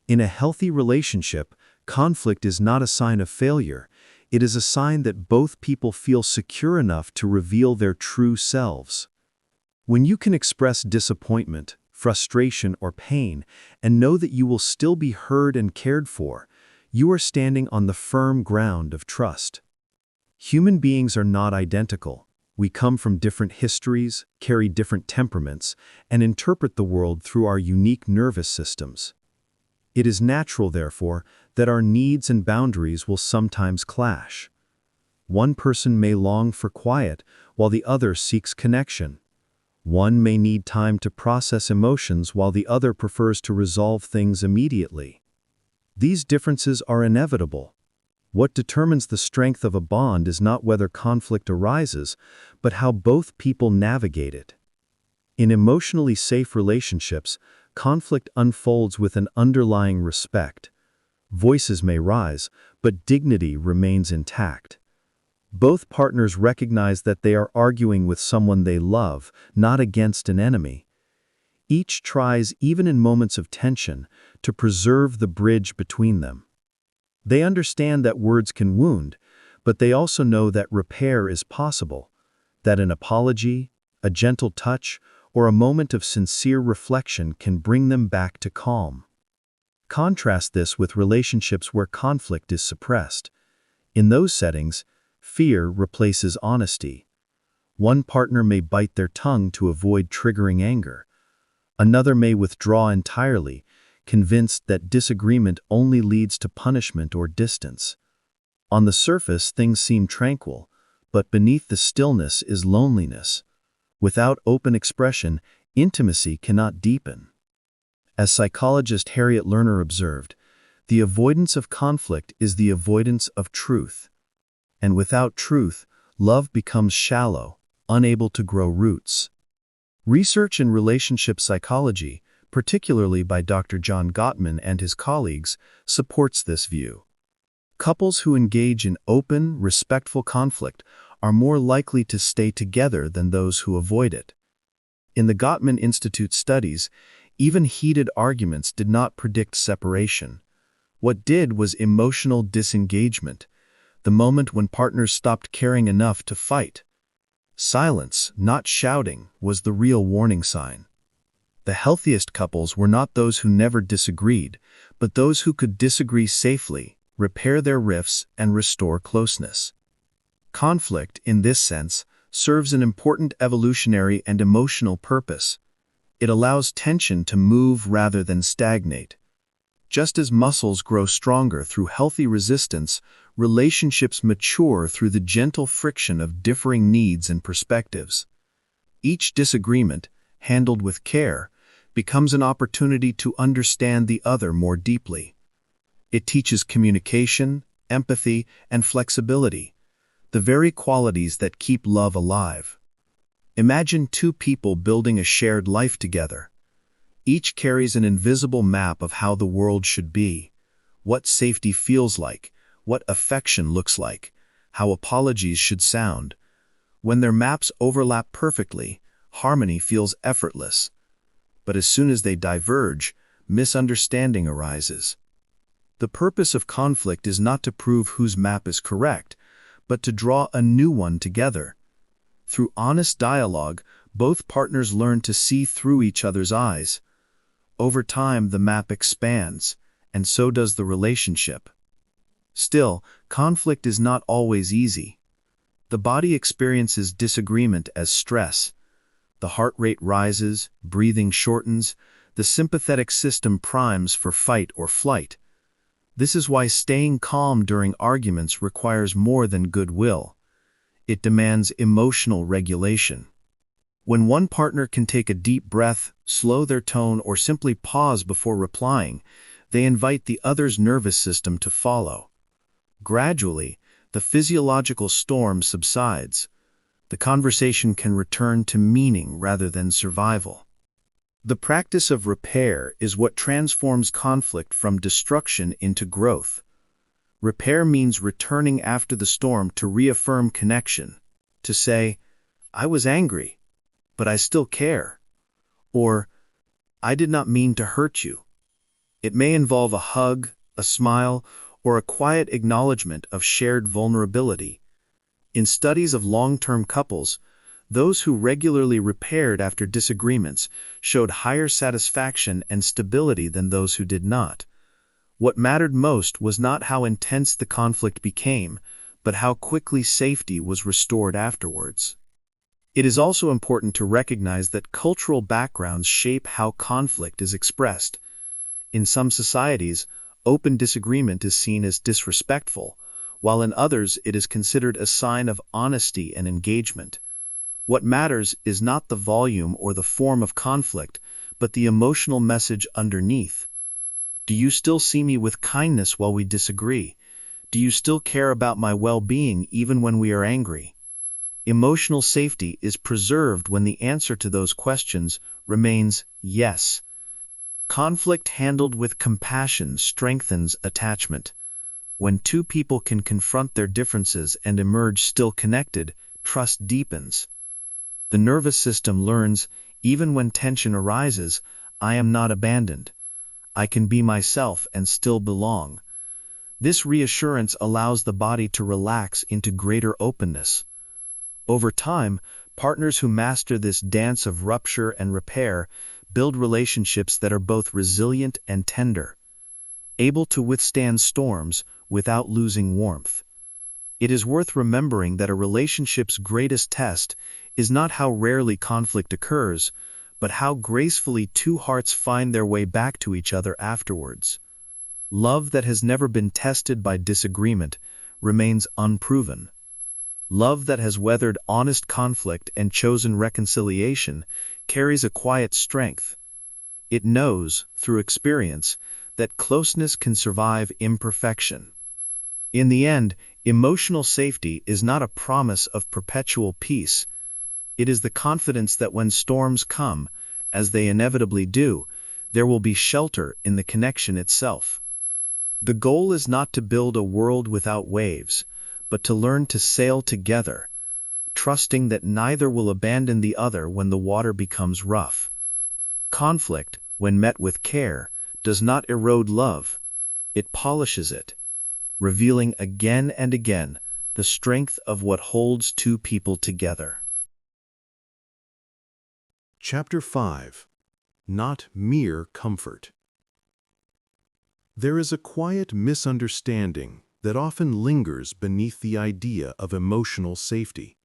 In a healthy relationship, conflict is not a sign of failure. It is a sign that both people feel secure enough to reveal their true selves. When you can express disappointment, frustration, or pain, and know that you will still be heard and cared for, you are standing on the firm ground of trust. Human beings are not identical. We come from different histories, carry different temperaments, and interpret the world through our unique nervous systems. It is natural, therefore, that our needs and boundaries will sometimes clash. One person may long for quiet, while the other seeks connection. One may need time to process emotions, while the other prefers to resolve things immediately. These differences are inevitable. What determines the strength of a bond is not whether conflict arises, but how both people navigate it. In emotionally safe relationships, conflict unfolds with an underlying respect. Voices may rise, but dignity remains intact. Both partners recognize that they are arguing with someone they love, not against an enemy. Each tries, even in moments of tension, to preserve the bridge between them. They understand that words can wound, but they also know that repair is possible, that an apology, a gentle touch, or a moment of sincere reflection can bring them back to calm. Contrast this with relationships where conflict is suppressed. In those settings, fear replaces honesty. One partner may bite their tongue to avoid triggering anger. Another may withdraw entirely, convinced that disagreement only leads to punishment or distance. On the surface, things seem tranquil, but beneath the stillness is loneliness. Without open expression, intimacy cannot deepen. As psychologist Harriet Lerner observed, the avoidance of conflict is the avoidance of truth. And without truth, love becomes shallow, unable to grow roots. Research in relationship psychology, particularly by Dr. John Gottman and his colleagues, supports this view. Couples who engage in open, respectful conflict are more likely to stay together than those who avoid it. In the Gottman Institute studies, even heated arguments did not predict separation. What did was emotional disengagement, the moment when partners stopped caring enough to fight. Silence, not shouting, was the real warning sign. The healthiest couples were not those who never disagreed, but those who could disagree safely, repair their rifts, and restore closeness. Conflict, in this sense, serves an important evolutionary and emotional purpose. It allows tension to move rather than stagnate. Just as muscles grow stronger through healthy resistance, relationships mature through the gentle friction of differing needs and perspectives. Each disagreement, handled with care, becomes an opportunity to understand the other more deeply. It teaches communication, empathy, and flexibility, the very qualities that keep love alive. Imagine two people building a shared life together. Each carries an invisible map of how the world should be, what safety feels like, what affection looks like, how apologies should sound. When their maps overlap perfectly, harmony feels effortless. But as soon as they diverge, misunderstanding arises. The purpose of conflict is not to prove whose map is correct, but to draw a new one together. Through honest dialogue, both partners learn to see through each other's eyes. Over time, the map expands, and so does the relationship. Still, conflict is not always easy. The body experiences disagreement as stress. The heart rate rises, breathing shortens, the sympathetic system primes for fight or flight. This is why staying calm during arguments requires more than goodwill. It demands emotional regulation. When one partner can take a deep breath, slow their tone, or simply pause before replying, they invite the other's nervous system to follow. Gradually, the physiological storm subsides. The conversation can return to meaning rather than survival. The practice of repair is what transforms conflict from destruction into growth. Repair means returning after the storm to reaffirm connection, to say, "I was angry, but I still care," or "I did not mean to hurt you." It may involve a hug, a smile, or a quiet acknowledgement of shared vulnerability. In studies of long-term couples, those who regularly repaired after disagreements showed higher satisfaction and stability than those who did not. What mattered most was not how intense the conflict became, but how quickly safety was restored afterwards. It is also important to recognize that cultural backgrounds shape how conflict is expressed. In some societies, open disagreement is seen as disrespectful, while in others it is considered a sign of honesty and engagement. What matters is not the volume or the form of conflict, but the emotional message underneath. Do you still see me with kindness while we disagree? Do you still care about my well-being even when we are angry? Emotional safety is preserved when the answer to those questions remains yes. Conflict handled with compassion strengthens attachment. When two people can confront their differences and emerge still connected, trust deepens. The nervous system learns, Even when tension arises, I am not abandoned. I can be myself and still belong. This reassurance allows the body to relax into greater openness. Over time, partners who master this dance of rupture and repair build relationships that are both resilient and tender, able to withstand storms without losing warmth. It is worth remembering that a relationship's greatest test is not how rarely conflict occurs, but how gracefully two hearts find their way back to each other afterwards. Love that has never been tested by disagreement remains unproven. Love that has weathered honest conflict and chosen reconciliation carries a quiet strength. It knows, through experience, that closeness can survive imperfection. In the end, emotional safety is not a promise of perpetual peace. It is the confidence that when storms come, as they inevitably do, there will be shelter in the connection itself. The goal is not to build a world without waves, but to learn to sail together, trusting that neither will abandon the other when the water becomes rough. Conflict, when met with care, does not erode love. It polishes it, revealing again and again the strength of what holds two people together. Chapter 5. Not Mere Comfort. There is a quiet misunderstanding that often lingers beneath the idea of emotional safety.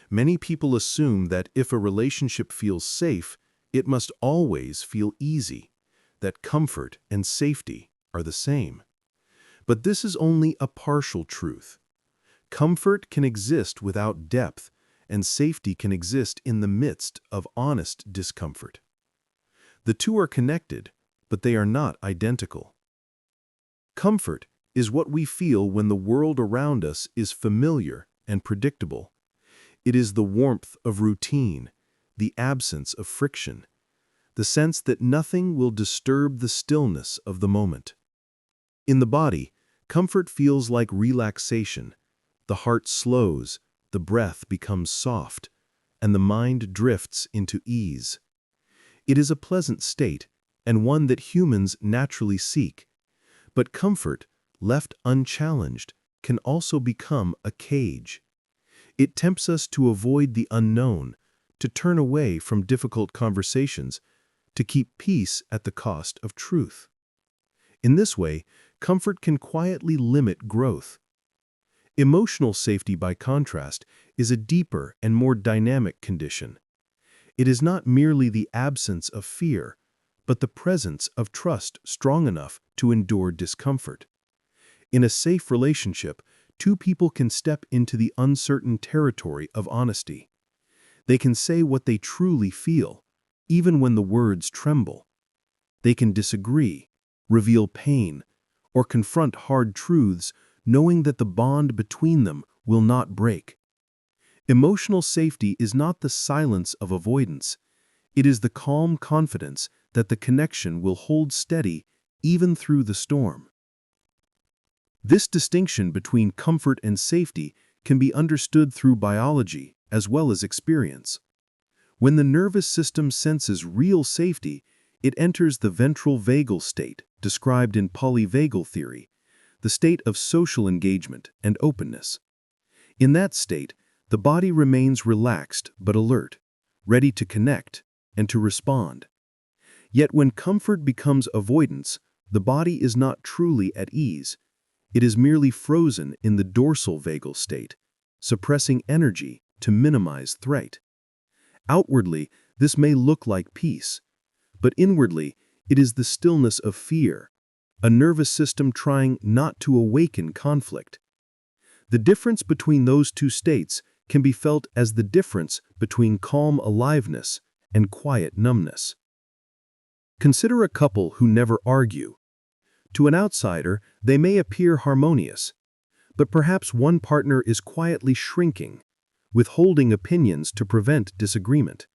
Many people assume that if a relationship feels safe, it must always feel easy, that comfort and safety are the same. But this is only a partial truth. Comfort can exist without depth, and safety can exist in the midst of honest discomfort. The two are connected, but they are not identical. Comfort is what we feel when the world around us is familiar and predictable. It is the warmth of routine, the absence of friction, the sense that nothing will disturb the stillness of the moment. In the body, comfort feels like relaxation. The heart slows, the breath becomes soft, and the mind drifts into ease. It is a pleasant state, and one that humans naturally seek. But comfort, left unchallenged, can also become a cage. It tempts us to avoid the unknown, to turn away from difficult conversations, to keep peace at the cost of truth. In this way, comfort can quietly limit growth. Emotional safety, by contrast, is a deeper and more dynamic condition. It is not merely the absence of fear, but the presence of trust strong enough to endure discomfort. In a safe relationship, two people can step into the uncertain territory of honesty. They can say what they truly feel, even when the words tremble. They can disagree, reveal pain, or confront hard truths, knowing that the bond between them will not break. Emotional safety is not the silence of avoidance. It is the calm confidence that the connection will hold steady even through the storm. This distinction between comfort and safety can be understood through biology as well as experience. When the nervous system senses real safety, it enters the ventral vagal state, described in polyvagal theory, the state of social engagement and openness. In that state, the body remains relaxed but alert, ready to connect and to respond. Yet when comfort becomes avoidance, the body is not truly at ease. It is merely frozen in the dorsal vagal state, suppressing energy to minimize threat. Outwardly, this may look like peace, but inwardly, it is the stillness of fear, a nervous system trying not to awaken conflict. The difference between those two states can be felt as the difference between calm aliveness and quiet numbness. Consider a couple who never argue. To an outsider, they may appear harmonious, but perhaps one partner is quietly shrinking, withholding opinions to prevent disagreement.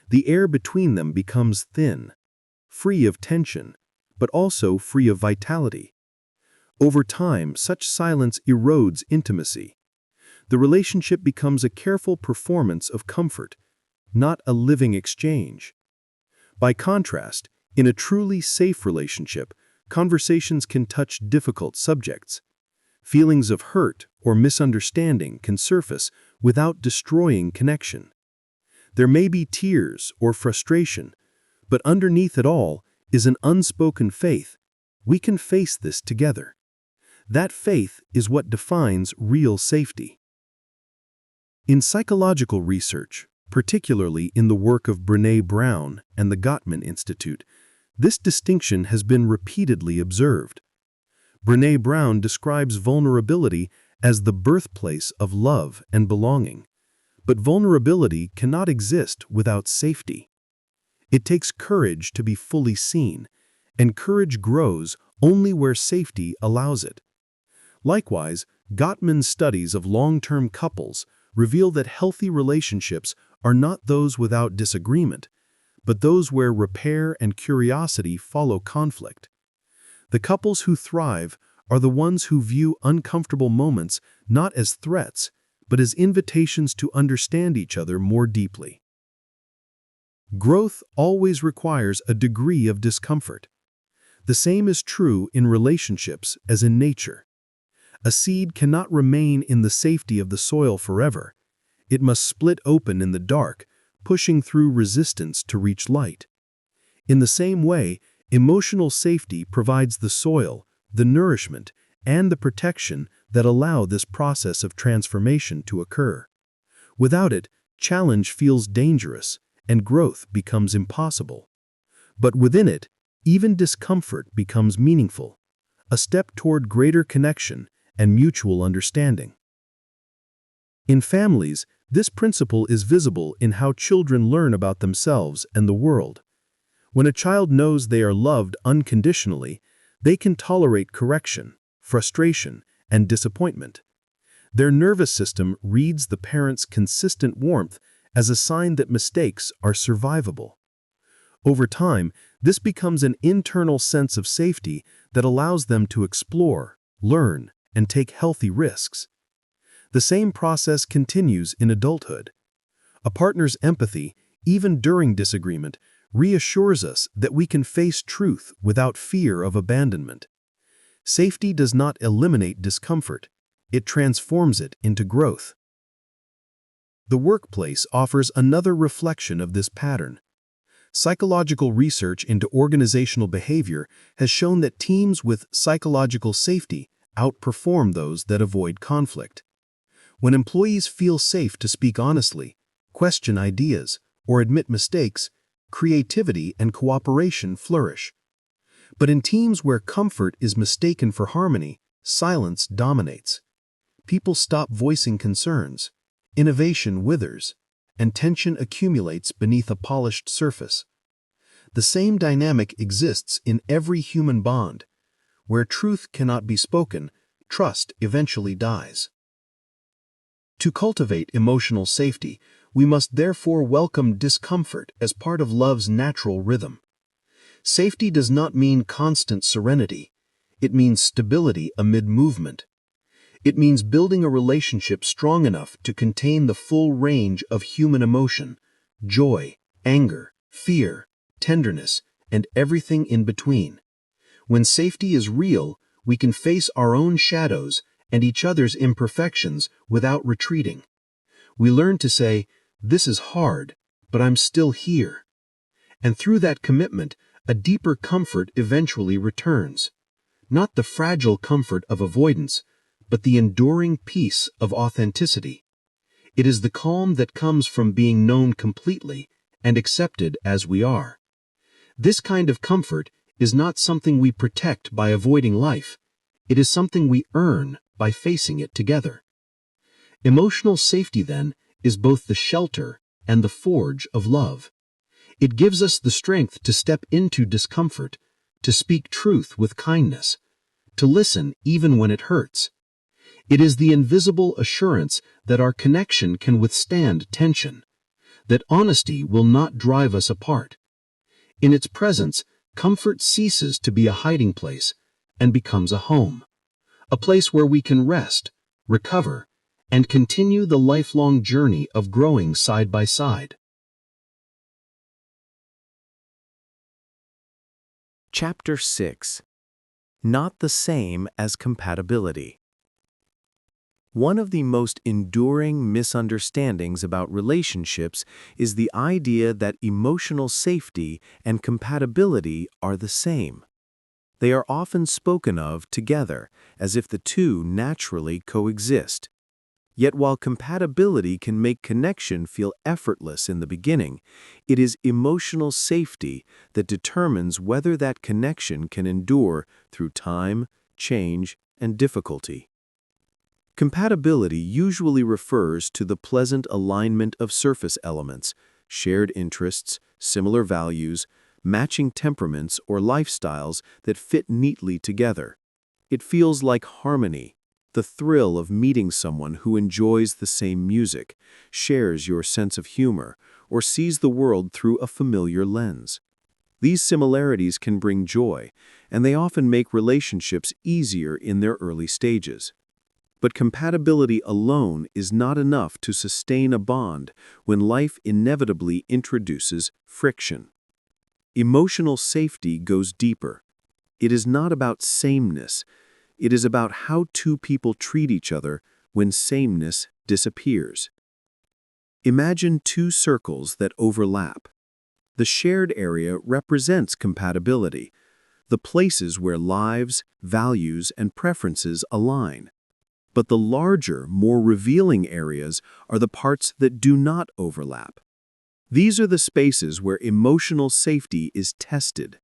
The air between them becomes thin, free of tension, but also free of vitality. Over time, such silence erodes intimacy. The relationship becomes a careful performance of comfort, not a living exchange. By contrast, in a truly safe relationship, conversations can touch difficult subjects. Feelings of hurt or misunderstanding can surface without destroying connection. There may be tears or frustration, but underneath it all is an unspoken faith. We can face this together. That faith is what defines real safety. In psychological research, particularly in the work of Brené Brown and the Gottman Institute, this distinction has been repeatedly observed. Brené Brown describes vulnerability as the birthplace of love and belonging. But vulnerability cannot exist without safety. It takes courage to be fully seen, and courage grows only where safety allows it. Likewise, Gottman's studies of long-term couples reveal that healthy relationships are not those without disagreement, but those where repair and curiosity follow conflict. The couples who thrive are the ones who view uncomfortable moments not as threats, but as invitations to understand each other more deeply. Growth always requires a degree of discomfort. The same is true in relationships as in nature. A seed cannot remain in the safety of the soil forever. It must split open in the dark, pushing through resistance to reach light. In the same way, emotional safety provides the soil, the nourishment, and the protection that allow this process of transformation to occur. Without it, challenge feels dangerous and growth becomes impossible. But within it, even discomfort becomes meaningful, a step toward greater connection and mutual understanding. In families, this principle is visible in how children learn about themselves and the world. When a child knows they are loved unconditionally, they can tolerate correction, frustration, and disappointment. Their nervous system reads the parent's consistent warmth as a sign that mistakes are survivable. Over time, this becomes an internal sense of safety that allows them to explore, learn, and take healthy risks. The same process continues in adulthood. A partner's empathy, even during disagreement, reassures us that we can face truth without fear of abandonment. Safety does not eliminate discomfort, it transforms it into growth. The workplace offers another reflection of this pattern. Psychological research into organizational behavior has shown that teams with psychological safety outperform those that avoid conflict. When employees feel safe to speak honestly, question ideas, or admit mistakes, creativity and cooperation flourish. But in teams where comfort is mistaken for harmony, silence dominates. People stop voicing concerns, innovation withers, and tension accumulates beneath a polished surface. The same dynamic exists in every human bond. Where truth cannot be spoken, trust eventually dies. To cultivate emotional safety, we must therefore welcome discomfort as part of love's natural rhythm. Safety does not mean constant serenity. It means stability amid movement. It means building a relationship strong enough to contain the full range of human emotion, joy, anger, fear, tenderness, and everything in between. When safety is real, we can face our own shadows and each other's imperfections without retreating. We learn to say, "This is hard, but I'm still here." And through that commitment, a deeper comfort eventually returns. Not the fragile comfort of avoidance, but the enduring peace of authenticity. It is the calm that comes from being known completely and accepted as we are. This kind of comfort is not something we protect by avoiding life. It is something we earn by facing it together. Emotional safety, then, is both the shelter and the forge of love. It gives us the strength to step into discomfort, to speak truth with kindness, to listen even when it hurts. It is the invisible assurance that our connection can withstand tension, that honesty will not drive us apart. In its presence, comfort ceases to be a hiding place and becomes a home, a place where we can rest, recover, and continue the lifelong journey of growing side by side. Chapter 6. Not the same as compatibility. One of the most enduring misunderstandings about relationships is the idea that emotional safety and compatibility are the same. They are often spoken of together, as if the two naturally coexist. Yet while compatibility can make connection feel effortless in the beginning, it is emotional safety that determines whether that connection can endure through time, change, and difficulty. Compatibility usually refers to the pleasant alignment of surface elements, shared interests, similar values, matching temperaments or lifestyles that fit neatly together. It feels like harmony, the thrill of meeting someone who enjoys the same music, shares your sense of humor, or sees the world through a familiar lens. These similarities can bring joy, and they often make relationships easier in their early stages. But compatibility alone is not enough to sustain a bond when life inevitably introduces friction. Emotional safety goes deeper. It is not about sameness. It is about how two people treat each other when sameness disappears. Imagine two circles that overlap. The shared area represents compatibility, the places where lives, values, and preferences align. But the larger, more revealing areas are the parts that do not overlap. These are the spaces where emotional safety is tested,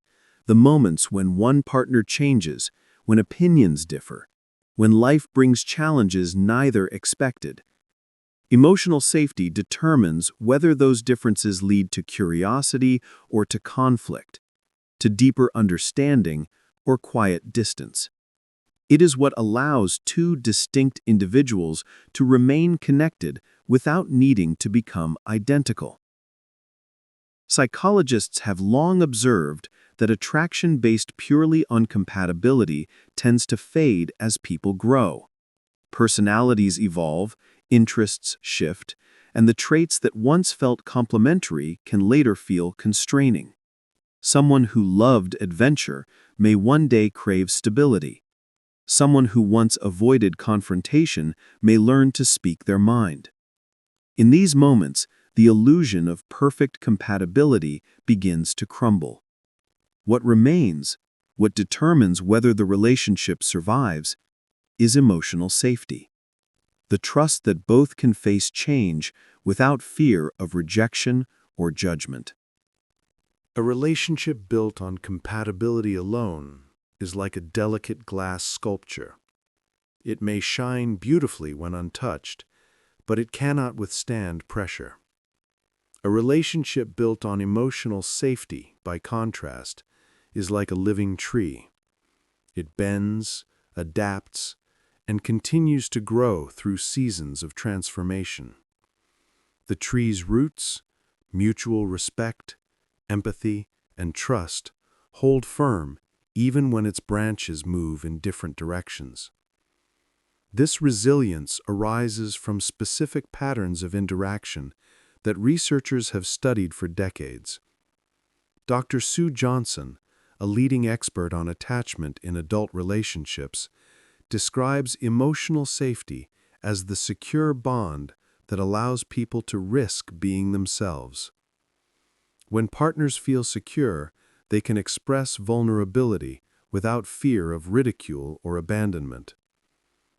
the moments when one partner changes, when opinions differ, when life brings challenges neither expected. Emotional safety determines whether those differences lead to curiosity or to conflict, to deeper understanding or quiet distance. It is what allows two distinct individuals to remain connected without needing to become identical. Psychologists have long observed that attraction based purely on compatibility tends to fade as people grow. Personalities evolve, interests shift, and the traits that once felt complementary can later feel constraining. Someone who loved adventure may one day crave stability. Someone who once avoided confrontation may learn to speak their mind. In these moments, the illusion of perfect compatibility begins to crumble. What remains, what determines whether the relationship survives, is emotional safety. The trust that both can face change without fear of rejection or judgment. A relationship built on compatibility alone is like a delicate glass sculpture. It may shine beautifully when untouched, but it cannot withstand pressure. A relationship built on emotional safety, by contrast, is like a living tree. It bends, adapts, and continues to grow through seasons of transformation. The tree's roots, mutual respect, empathy, and trust hold firm even when its branches move in different directions. This resilience arises from specific patterns of interaction that researchers have studied for decades. Dr. Sue Johnson, a leading expert on attachment in adult relationships, describes emotional safety as the secure bond that allows people to risk being themselves. When partners feel secure, they can express vulnerability without fear of ridicule or abandonment.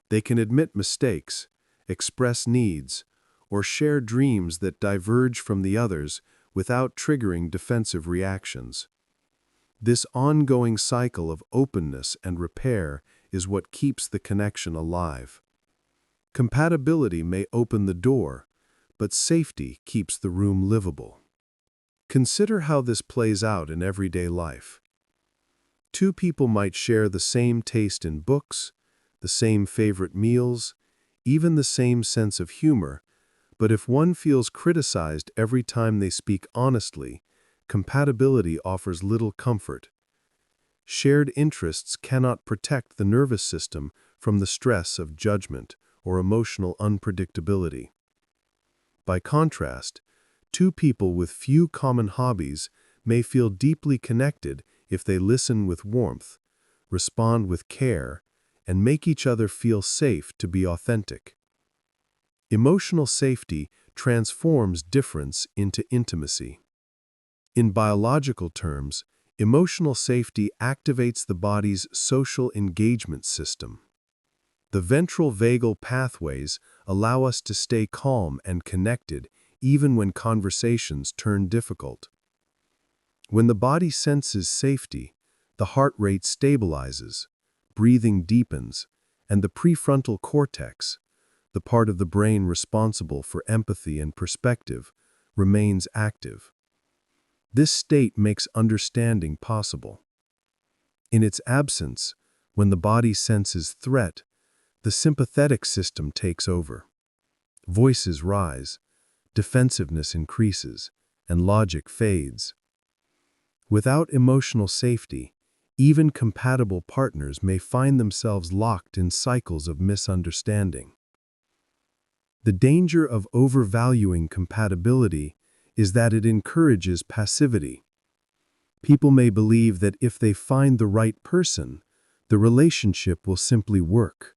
They can admit mistakes, express needs, or share dreams that diverge from the others without triggering defensive reactions. This ongoing cycle of openness and repair is what keeps the connection alive. Compatibility may open the door, but safety keeps the room livable. Consider how this plays out in everyday life. Two people might share the same taste in books, the same favorite meals, even the same sense of humor, but if one feels criticized every time they speak honestly, compatibility offers little comfort. Shared interests cannot protect the nervous system from the stress of judgment or emotional unpredictability. By contrast, two people with few common hobbies may feel deeply connected if they listen with warmth, respond with care, and make each other feel safe to be authentic. Emotional safety transforms difference into intimacy. In biological terms, emotional safety activates the body's social engagement system. The ventral vagal pathways allow us to stay calm and connected even when conversations turn difficult. When the body senses safety, the heart rate stabilizes, breathing deepens, and the prefrontal cortex, the part of the brain responsible for empathy and perspective, remains active. This state makes understanding possible. In its absence, when the body senses threat, the sympathetic system takes over. Voices rise, defensiveness increases, and logic fades. Without emotional safety, even compatible partners may find themselves locked in cycles of misunderstanding. The danger of overvaluing compatibility is that it encourages passivity. People may believe that if they find the right person, the relationship will simply work.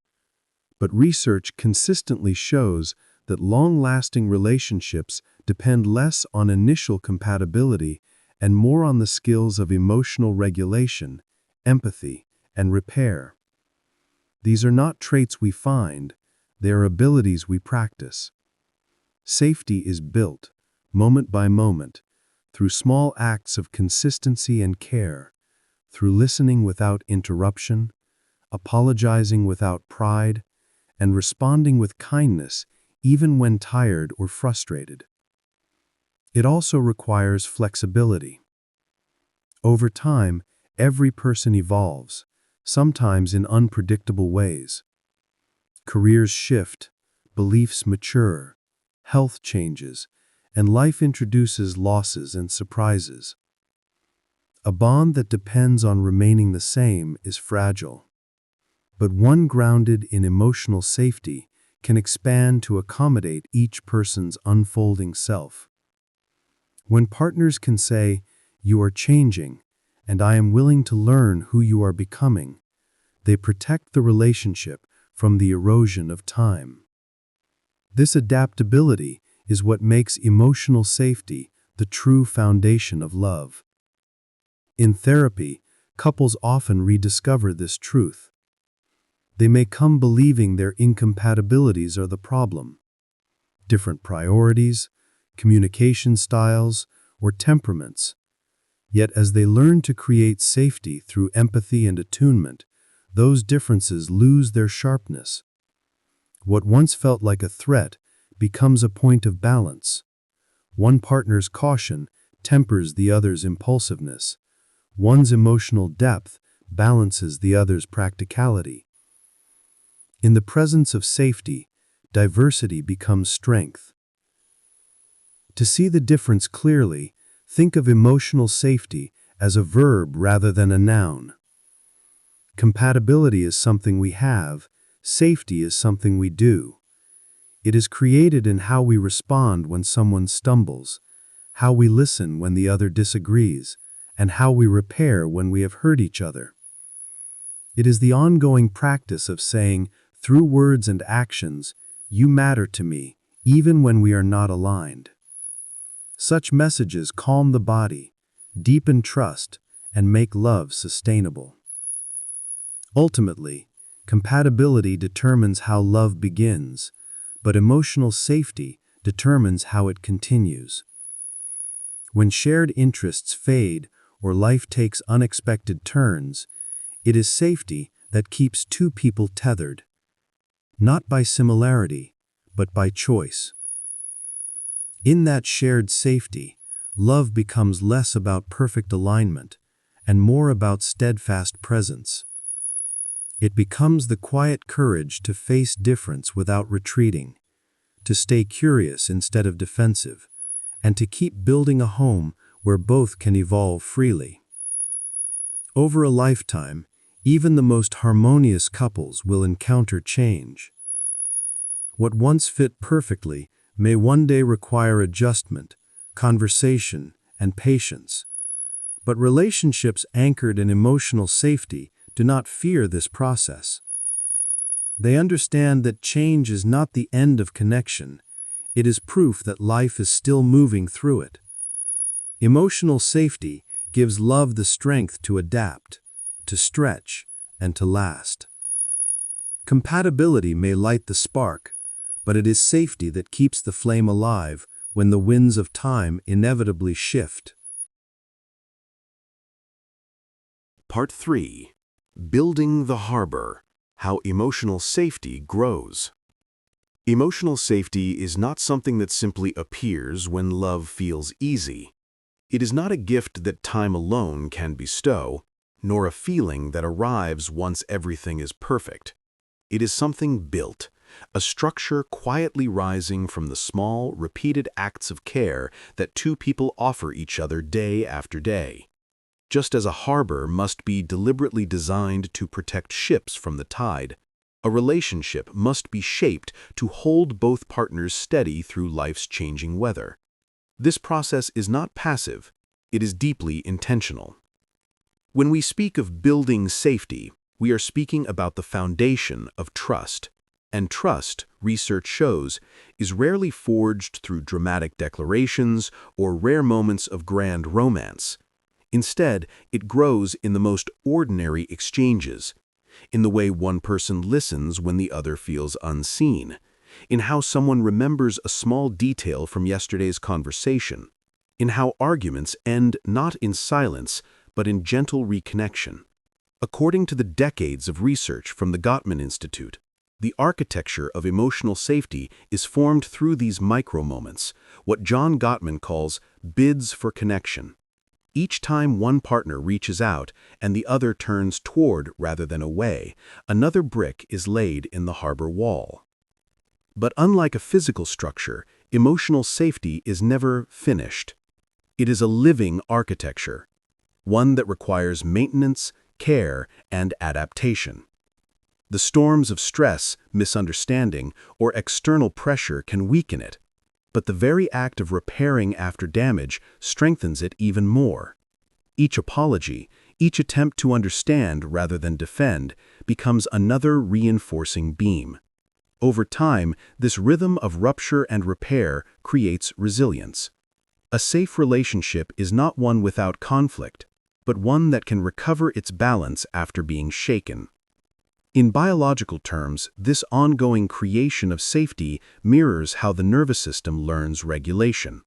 But research consistently shows that long-lasting relationships depend less on initial compatibility and more on the skills of emotional regulation, empathy, and repair. These are not traits we find, they are abilities we practice. Safety is built, moment by moment, through small acts of consistency and care, through listening without interruption, apologizing without pride, and responding with kindness even when tired or frustrated. It also requires flexibility. Over time, every person evolves, sometimes in unpredictable ways. Careers shift, beliefs mature, health changes, and life introduces losses and surprises. A bond that depends on remaining the same is fragile. But one grounded in emotional safety can expand to accommodate each person's unfolding self. When partners can say, "You are changing, and I am willing to learn who you are becoming," they protect the relationship from the erosion of time. This adaptability is what makes emotional safety the true foundation of love. In therapy, couples often rediscover this truth. They may come believing their incompatibilities are the problem. Different priorities, communication styles, or temperaments. Yet as they learn to create safety through empathy and attunement, those differences lose their sharpness. What once felt like a threat becomes a point of balance. One partner's caution tempers the other's impulsiveness. One's emotional depth balances the other's practicality. In the presence of safety, diversity becomes strength. To see the difference clearly, think of emotional safety as a verb rather than a noun. Compatibility is something we have, safety is something we do. It is created in how we respond when someone stumbles, how we listen when the other disagrees, and how we repair when we have hurt each other. It is the ongoing practice of saying, through words and actions, "You matter to me," even when we are not aligned. Such messages calm the body, deepen trust, and make love sustainable. Ultimately, compatibility determines how love begins, but emotional safety determines how it continues. When shared interests fade or life takes unexpected turns, it is safety that keeps two people tethered, not by similarity, but by choice. In that shared safety, love becomes less about perfect alignment and more about steadfast presence. It becomes the quiet courage to face difference without retreating, to stay curious instead of defensive, and to keep building a home where both can evolve freely. Over a lifetime, even the most harmonious couples will encounter change. What once fit perfectly may one day require adjustment, conversation, and patience. But relationships anchored in emotional safety do not fear this process. They understand that change is not the end of connection. It is proof that life is still moving through it. Emotional safety gives love the strength to adapt, to stretch, and to last. Compatibility may light the spark, but it is safety that keeps the flame alive when the winds of time inevitably shift. Part 3. Building the Harbor: How Emotional Safety Grows. Emotional safety is not something that simply appears when love feels easy. It is not a gift that time alone can bestow, nor a feeling that arrives once everything is perfect. It is something built, a structure quietly rising from the small, repeated acts of care that two people offer each other day after day. Just as a harbor must be deliberately designed to protect ships from the tide, a relationship must be shaped to hold both partners steady through life's changing weather. This process is not passive, it is deeply intentional. When we speak of building safety, we are speaking about the foundation of trust. And trust, research shows, is rarely forged through dramatic declarations or rare moments of grand romance. Instead, it grows in the most ordinary exchanges, in the way one person listens when the other feels unseen, in how someone remembers a small detail from yesterday's conversation, in how arguments end not in silence, but in gentle reconnection. According to the decades of research from the Gottman Institute, the architecture of emotional safety is formed through these micro-moments, what John Gottman calls bids for connection. Each time one partner reaches out and the other turns toward rather than away, another brick is laid in the harbor wall. But unlike a physical structure, emotional safety is never finished. It is a living architecture, one that requires maintenance, care, and adaptation. The storms of stress, misunderstanding, or external pressure can weaken it, but the very act of repairing after damage strengthens it even more. Each apology, each attempt to understand rather than defend, becomes another reinforcing beam. Over time, this rhythm of rupture and repair creates resilience. A safe relationship is not one without conflict, but one that can recover its balance after being shaken. In biological terms, this ongoing creation of safety mirrors how the nervous system learns regulation.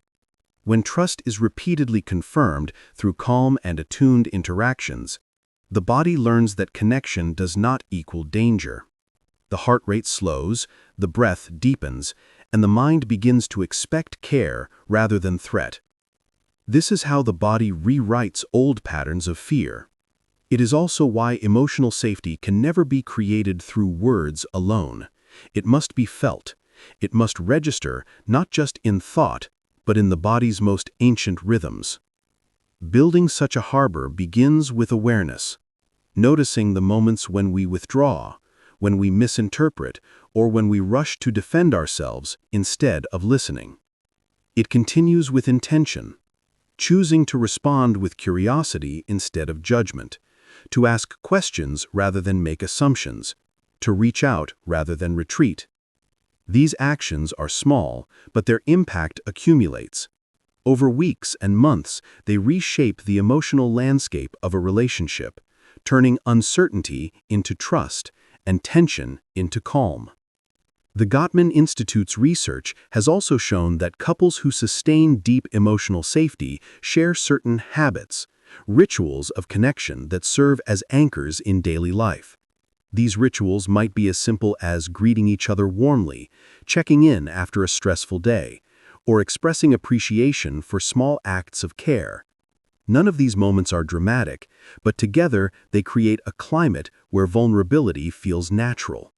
When trust is repeatedly confirmed through calm and attuned interactions, the body learns that connection does not equal danger. The heart rate slows, the breath deepens, and the mind begins to expect care rather than threat. This is how the body rewrites old patterns of fear. It is also why emotional safety can never be created through words alone. It must be felt. It must register not just in thought, but in the body's most ancient rhythms. Building such a harbor begins with awareness, noticing the moments when we withdraw, when we misinterpret, or when we rush to defend ourselves instead of listening. It continues with intention, choosing to respond with curiosity instead of judgment, to ask questions rather than make assumptions, to reach out rather than retreat. These actions are small, but their impact accumulates. Over weeks and months, they reshape the emotional landscape of a relationship, turning uncertainty into trust and tension into calm. The Gottman Institute's research has also shown that couples who sustain deep emotional safety share certain habits, rituals of connection that serve as anchors in daily life. These rituals might be as simple as greeting each other warmly, checking in after a stressful day, or expressing appreciation for small acts of care. None of these moments are dramatic, but together they create a climate where vulnerability feels natural.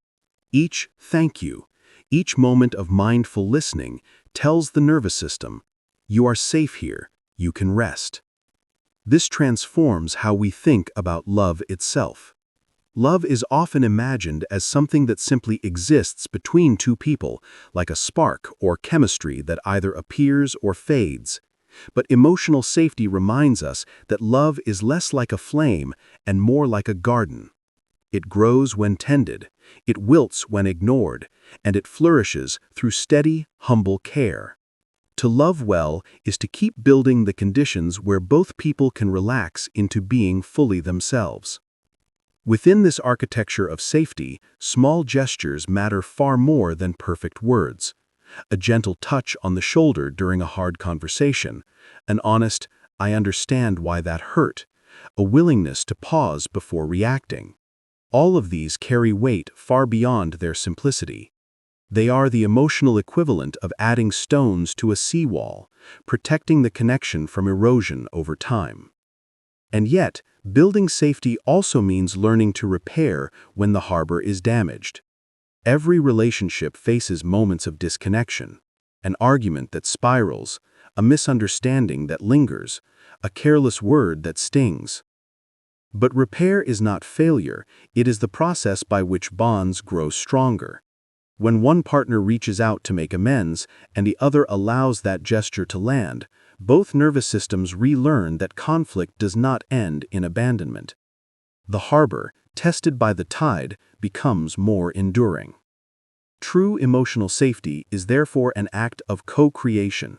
Each thank you, each moment of mindful listening tells the nervous system, "You are safe here, you can rest." This transforms how we think about love itself. Love is often imagined as something that simply exists between two people, like a spark or chemistry that either appears or fades. But emotional safety reminds us that love is less like a flame and more like a garden. It grows when tended, it wilts when ignored, and it flourishes through steady, humble care. To love well is to keep building the conditions where both people can relax into being fully themselves. Within this architecture of safety, small gestures matter far more than perfect words. A gentle touch on the shoulder during a hard conversation, an honest, "I understand why that hurt," a willingness to pause before reacting. All of these carry weight far beyond their simplicity. They are the emotional equivalent of adding stones to a seawall, protecting the connection from erosion over time. And yet, building safety also means learning to repair when the harbor is damaged. Every relationship faces moments of disconnection, an argument that spirals, a misunderstanding that lingers, a careless word that stings. But repair is not failure, it is the process by which bonds grow stronger. When one partner reaches out to make amends and the other allows that gesture to land, both nervous systems relearn that conflict does not end in abandonment. The harbor, tested by the tide, becomes more enduring. True emotional safety is therefore an act of co-creation.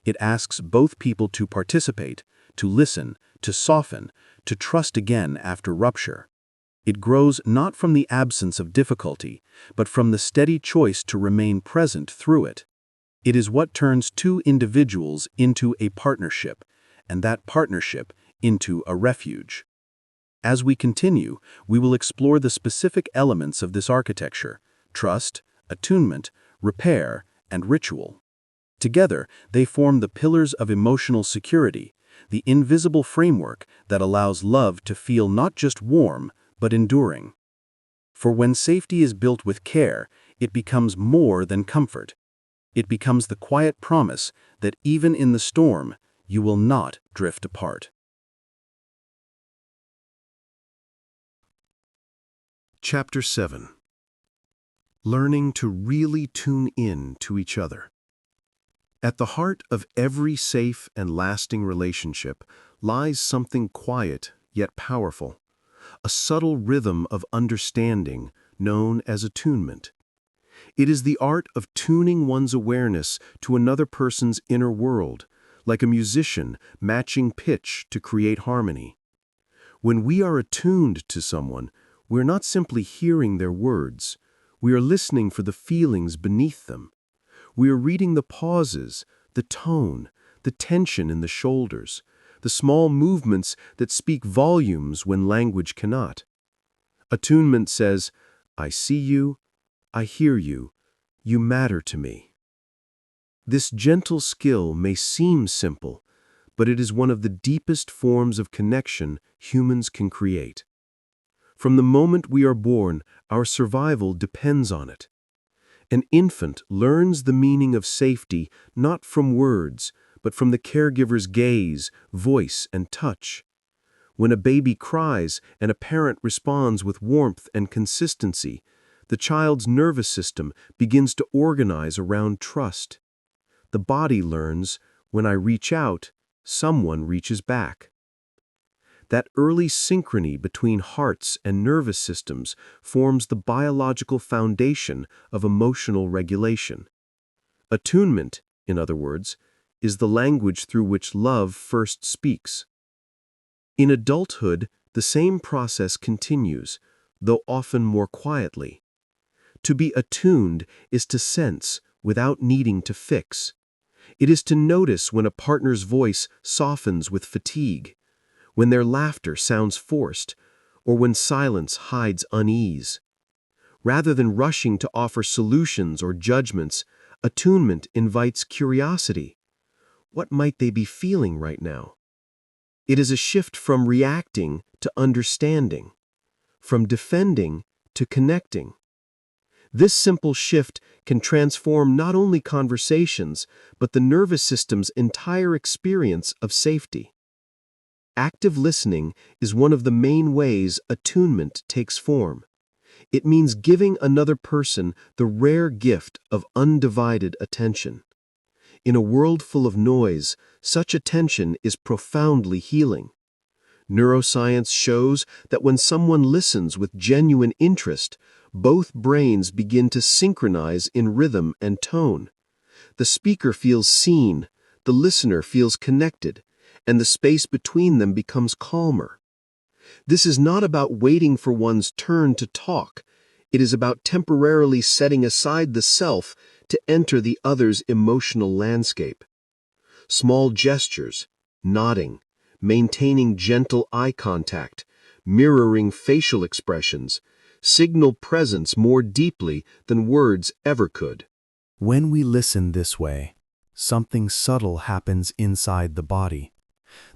It asks both people to participate, to listen, to soften, to trust again after rupture. It grows not from the absence of difficulty, but from the steady choice to remain present through it. It is what turns two individuals into a partnership, and that partnership into a refuge. As we continue, we will explore the specific elements of this architecture: trust, attunement, repair, and ritual. Together, they form the pillars of emotional security, the invisible framework that allows love to feel not just warm, but enduring. For when safety is built with care, it becomes more than comfort. It becomes the quiet promise that even in the storm, you will not drift apart. Chapter 7. Learning to really tune in to each other. At the heart of every safe and lasting relationship lies something quiet yet powerful, a subtle rhythm of understanding known as attunement. It is the art of tuning one's awareness to another person's inner world, like a musician matching pitch to create harmony. When we are attuned to someone, we're not simply hearing their words, we are listening for the feelings beneath them. We are reading the pauses, the tone, the tension in the shoulders, the small movements that speak volumes when language cannot. Attunement says, "I see you, I hear you, you matter to me." This gentle skill may seem simple, but it is one of the deepest forms of connection humans can create. From the moment we are born, our survival depends on it. An infant learns the meaning of safety not from words, but from the caregiver's gaze, voice, and touch. When a baby cries and a parent responds with warmth and consistency, the child's nervous system begins to organize around trust. The body learns, when I reach out, someone reaches back. That early synchrony between hearts and nervous systems forms the biological foundation of emotional regulation. Attunement, in other words, is the language through which love first speaks. In adulthood, the same process continues, though often more quietly. To be attuned is to sense without needing to fix. It is to notice when a partner's voice softens with fatigue, when their laughter sounds forced, or when silence hides unease. Rather than rushing to offer solutions or judgments, attunement invites curiosity. What might they be feeling right now? It is a shift from reacting to understanding, from defending to connecting. This simple shift can transform not only conversations, but the nervous system's entire experience of safety. Active listening is one of the main ways attunement takes form. It means giving another person the rare gift of undivided attention. In a world full of noise, such attention is profoundly healing. Neuroscience shows that when someone listens with genuine interest, both brains begin to synchronize in rhythm and tone. The speaker feels seen, the listener feels connected, and the space between them becomes calmer. This is not about waiting for one's turn to talk. It is about temporarily setting aside the self to enter the other's emotional landscape. Small gestures, nodding, maintaining gentle eye contact, mirroring facial expressions, signal presence more deeply than words ever could. When we listen this way, something subtle happens inside the body.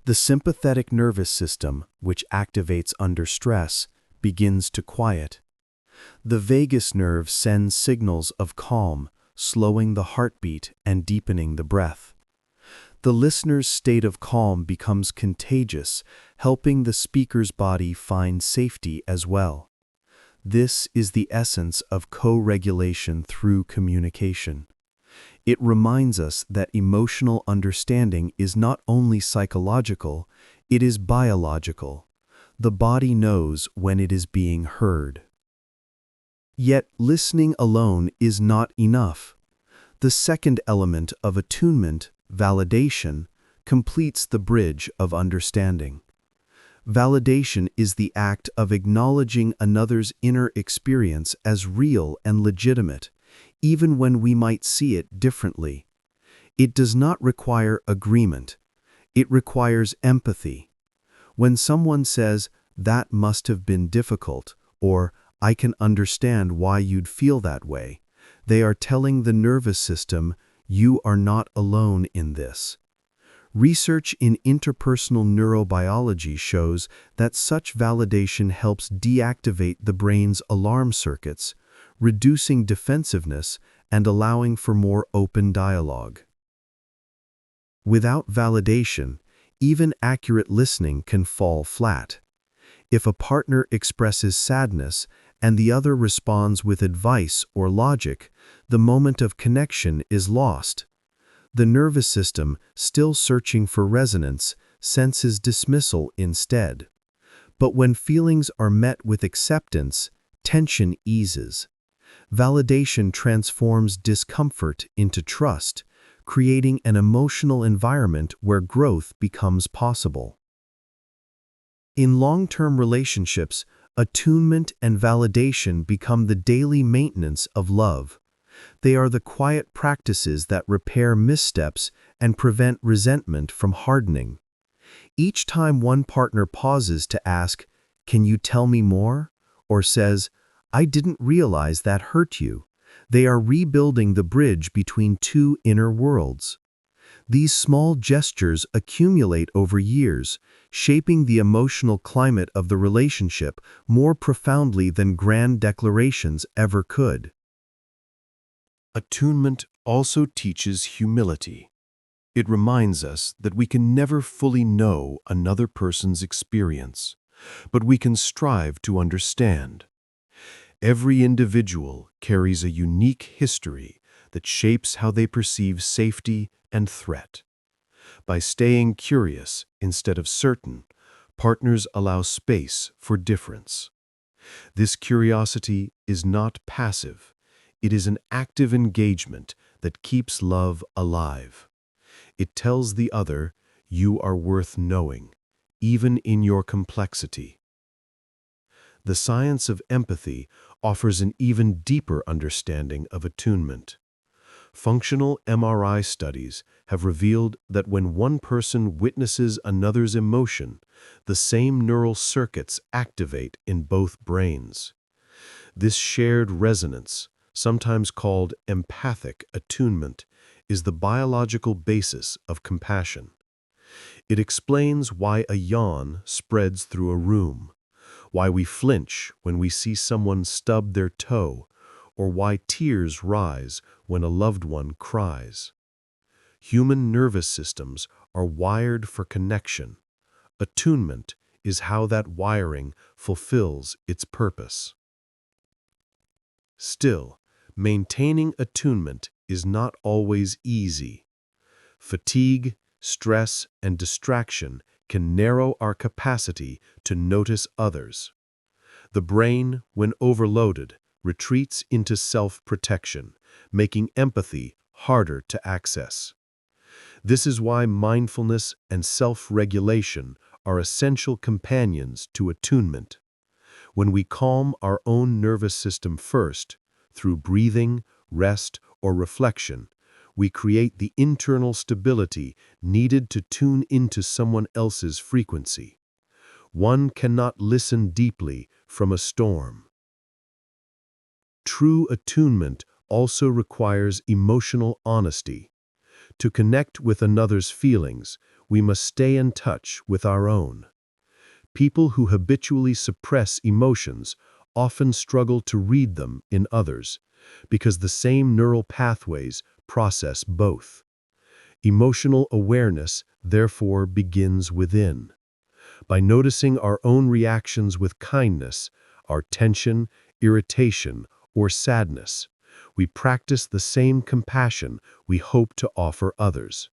The sympathetic nervous system, which activates under stress, begins to quiet. The vagus nerve sends signals of calm, slowing the heartbeat and deepening the breath. The listener's state of calm becomes contagious, helping the speaker's body find safety as well. This is the essence of co-regulation through communication. It reminds us that emotional understanding is not only psychological, it is biological. The body knows when it is being heard. Yet listening alone is not enough. The second element of attunement, validation, completes the bridge of understanding. Validation is the act of acknowledging another's inner experience as real and legitimate, even when we might see it differently. It does not require agreement. It requires empathy. When someone says, "That must have been difficult," or "I can understand why you'd feel that way," they are telling the nervous system, "You are not alone in this." Research in interpersonal neurobiology shows that such validation helps deactivate the brain's alarm circuits, reducing defensiveness and allowing for more open dialogue. Without validation, even accurate listening can fall flat. If a partner expresses sadness and the other responds with advice or logic, the moment of connection is lost. The nervous system, still searching for resonance, senses dismissal instead. But when feelings are met with acceptance, tension eases. Validation transforms discomfort into trust, creating an emotional environment where growth becomes possible. In long-term relationships, attunement and validation become the daily maintenance of love. They are the quiet practices that repair missteps and prevent resentment from hardening. Each time one partner pauses to ask, "Can you tell me more?" or says, "I didn't realize that hurt you," they are rebuilding the bridge between two inner worlds. These small gestures accumulate over years, shaping the emotional climate of the relationship more profoundly than grand declarations ever could. Attunement also teaches humility. It reminds us that we can never fully know another person's experience, but we can strive to understand. Every individual carries a unique history that shapes how they perceive safety and threat. By staying curious instead of certain, partners allow space for difference. This curiosity is not passive. It is an active engagement that keeps love alive. It tells the other, "You are worth knowing, even in your complexity." The science of empathy offers an even deeper understanding of attunement. Functional MRI studies have revealed that when one person witnesses another's emotion, the same neural circuits activate in both brains. This shared resonance, sometimes called empathic attunement, is the biological basis of compassion. It explains why a yawn spreads through a room, why we flinch when we see someone stub their toe, or why tears rise when a loved one cries. Human nervous systems are wired for connection. Attunement is how that wiring fulfills its purpose. Still, maintaining attunement is not always easy. Fatigue, stress, and distraction can narrow our capacity to notice others. The brain, when overloaded, retreats into self-protection, making empathy harder to access. This is why mindfulness and self-regulation are essential companions to attunement. When we calm our own nervous system first, through breathing, rest, or reflection, we create the internal stability needed to tune into someone else's frequency. One cannot listen deeply from a storm. True attunement also requires emotional honesty. To connect with another's feelings, we must stay in touch with our own. People who habitually suppress emotions often struggle to read them in others, because the same neural pathways process both. Emotional awareness, therefore, begins within. By noticing our own reactions with kindness, our tension, irritation, or sadness, we practice the same compassion we hope to offer others.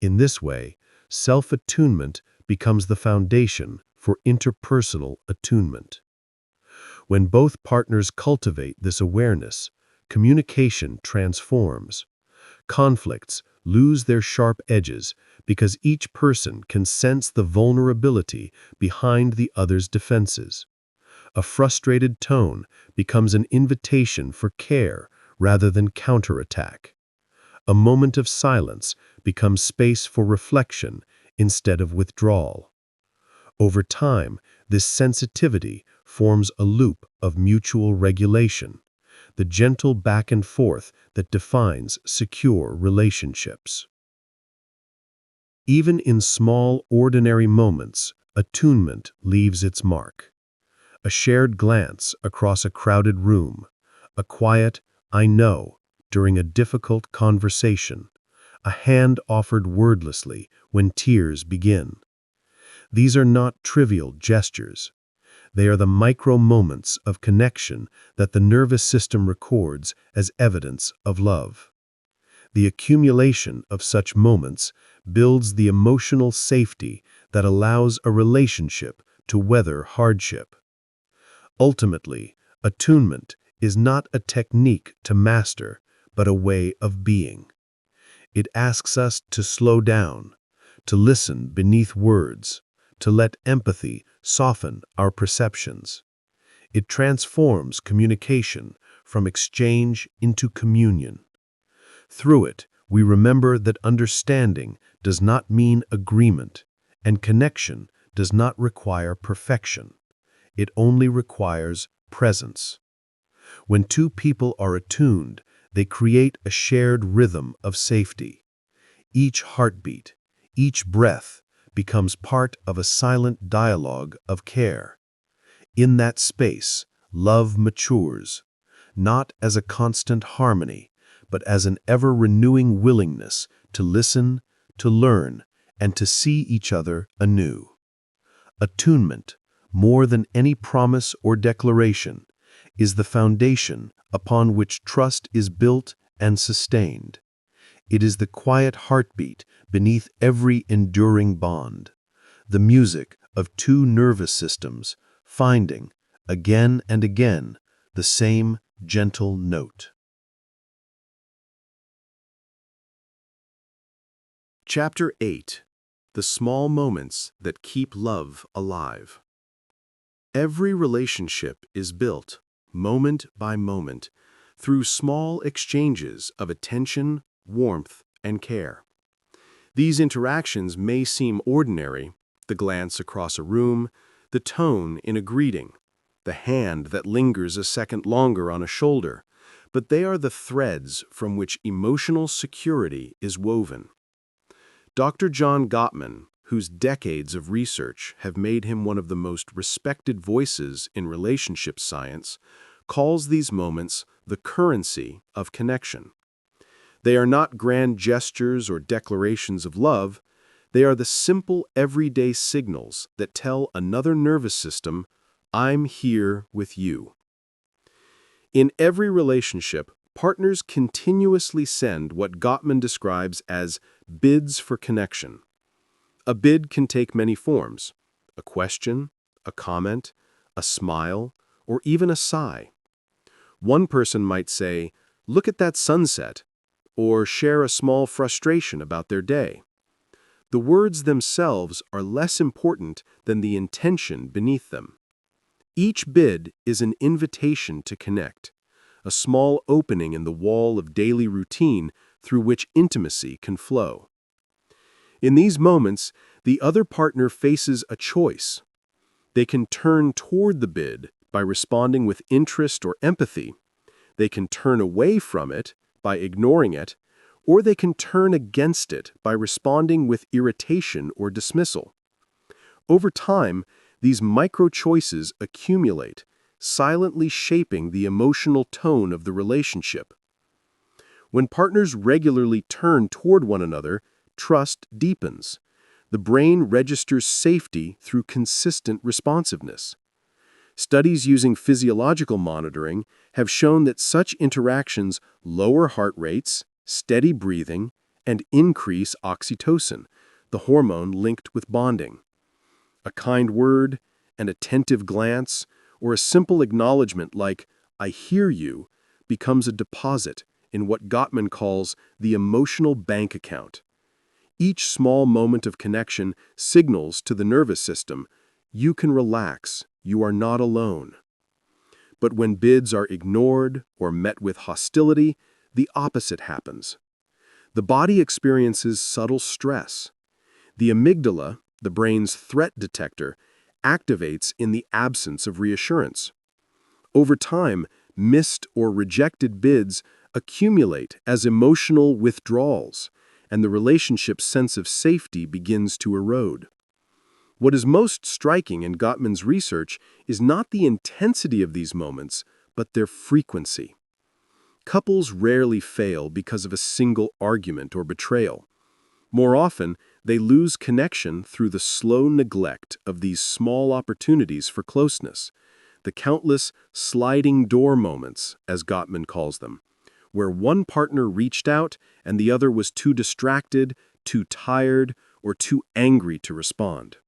In this way, self-attunement becomes the foundation for interpersonal attunement. When both partners cultivate this awareness, communication transforms. Conflicts lose their sharp edges because each person can sense the vulnerability behind the other's defenses. A frustrated tone becomes an invitation for care rather than counterattack. A moment of silence becomes space for reflection instead of withdrawal. Over time, this sensitivity forms a loop of mutual regulation, the gentle back and forth that defines secure relationships. Even in small, ordinary moments, attunement leaves its mark. A shared glance across a crowded room, a quiet "I know" during a difficult conversation, a hand offered wordlessly when tears begin. These are not trivial gestures. They are the micro moments of connection that the nervous system records as evidence of love. The accumulation of such moments builds the emotional safety that allows a relationship to weather hardship. Ultimately, attunement is not a technique to master, but a way of being. It asks us to slow down, to listen beneath words, to let empathy soften our perceptions. It transforms communication from exchange into communion. Through it, we remember that understanding does not mean agreement, and connection does not require perfection. It only requires presence. When two people are attuned, they create a shared rhythm of safety. Each heartbeat, each breath becomes part of a silent dialogue of care. In that space, love matures, not as a constant harmony, but as an ever-renewing willingness to listen, to learn, and to see each other anew. Attunement, more than any promise or declaration, is the foundation upon which trust is built and sustained. It is the quiet heartbeat beneath every enduring bond, the music of two nervous systems finding, again and again, the same gentle note. Chapter 8: The Small Moments That Keep Love Alive. Every relationship is built, moment by moment, through small exchanges of attention, warmth, and care. These interactions may seem ordinary: the glance across a room, the tone in a greeting, the hand that lingers a second longer on a shoulder, but they are the threads from which emotional security is woven. Dr. John Gottman, whose decades of research have made him one of the most respected voices in relationship science, calls these moments the currency of connection. They are not grand gestures or declarations of love. They are the simple, everyday signals that tell another nervous system, "I'm here with you." In every relationship, partners continuously send what Gottman describes as bids for connection. A bid can take many forms: a question, a comment, a smile, or even a sigh. One person might say, "Look at that sunset," or share a small frustration about their day. The words themselves are less important than the intention beneath them. Each bid is an invitation to connect, a small opening in the wall of daily routine through which intimacy can flow. In these moments, the other partner faces a choice. They can turn toward the bid by responding with interest or empathy. They can turn away from it by ignoring it, or they can turn against it by responding with irritation or dismissal. Over time, these micro-choices accumulate, silently shaping the emotional tone of the relationship. When partners regularly turn toward one another, trust deepens. The brain registers safety through consistent responsiveness. Studies using physiological monitoring have shown that such interactions lower heart rates, steady breathing, and increase oxytocin, the hormone linked with bonding. A kind word, an attentive glance, or a simple acknowledgement like, "I hear you," becomes a deposit in what Gottman calls the emotional bank account. Each small moment of connection signals to the nervous system, "You can relax, you are not alone." But when bids are ignored or met with hostility, the opposite happens. The body experiences subtle stress. The amygdala, the brain's threat detector, activates in the absence of reassurance. Over time, missed or rejected bids accumulate as emotional withdrawals, and the relationship's sense of safety begins to erode. What is most striking in Gottman's research is not the intensity of these moments, but their frequency. Couples rarely fail because of a single argument or betrayal. More often, they lose connection through the slow neglect of these small opportunities for closeness, the countless sliding door moments, as Gottman calls them, where one partner reached out and the other was too distracted, too tired, or too angry to respond.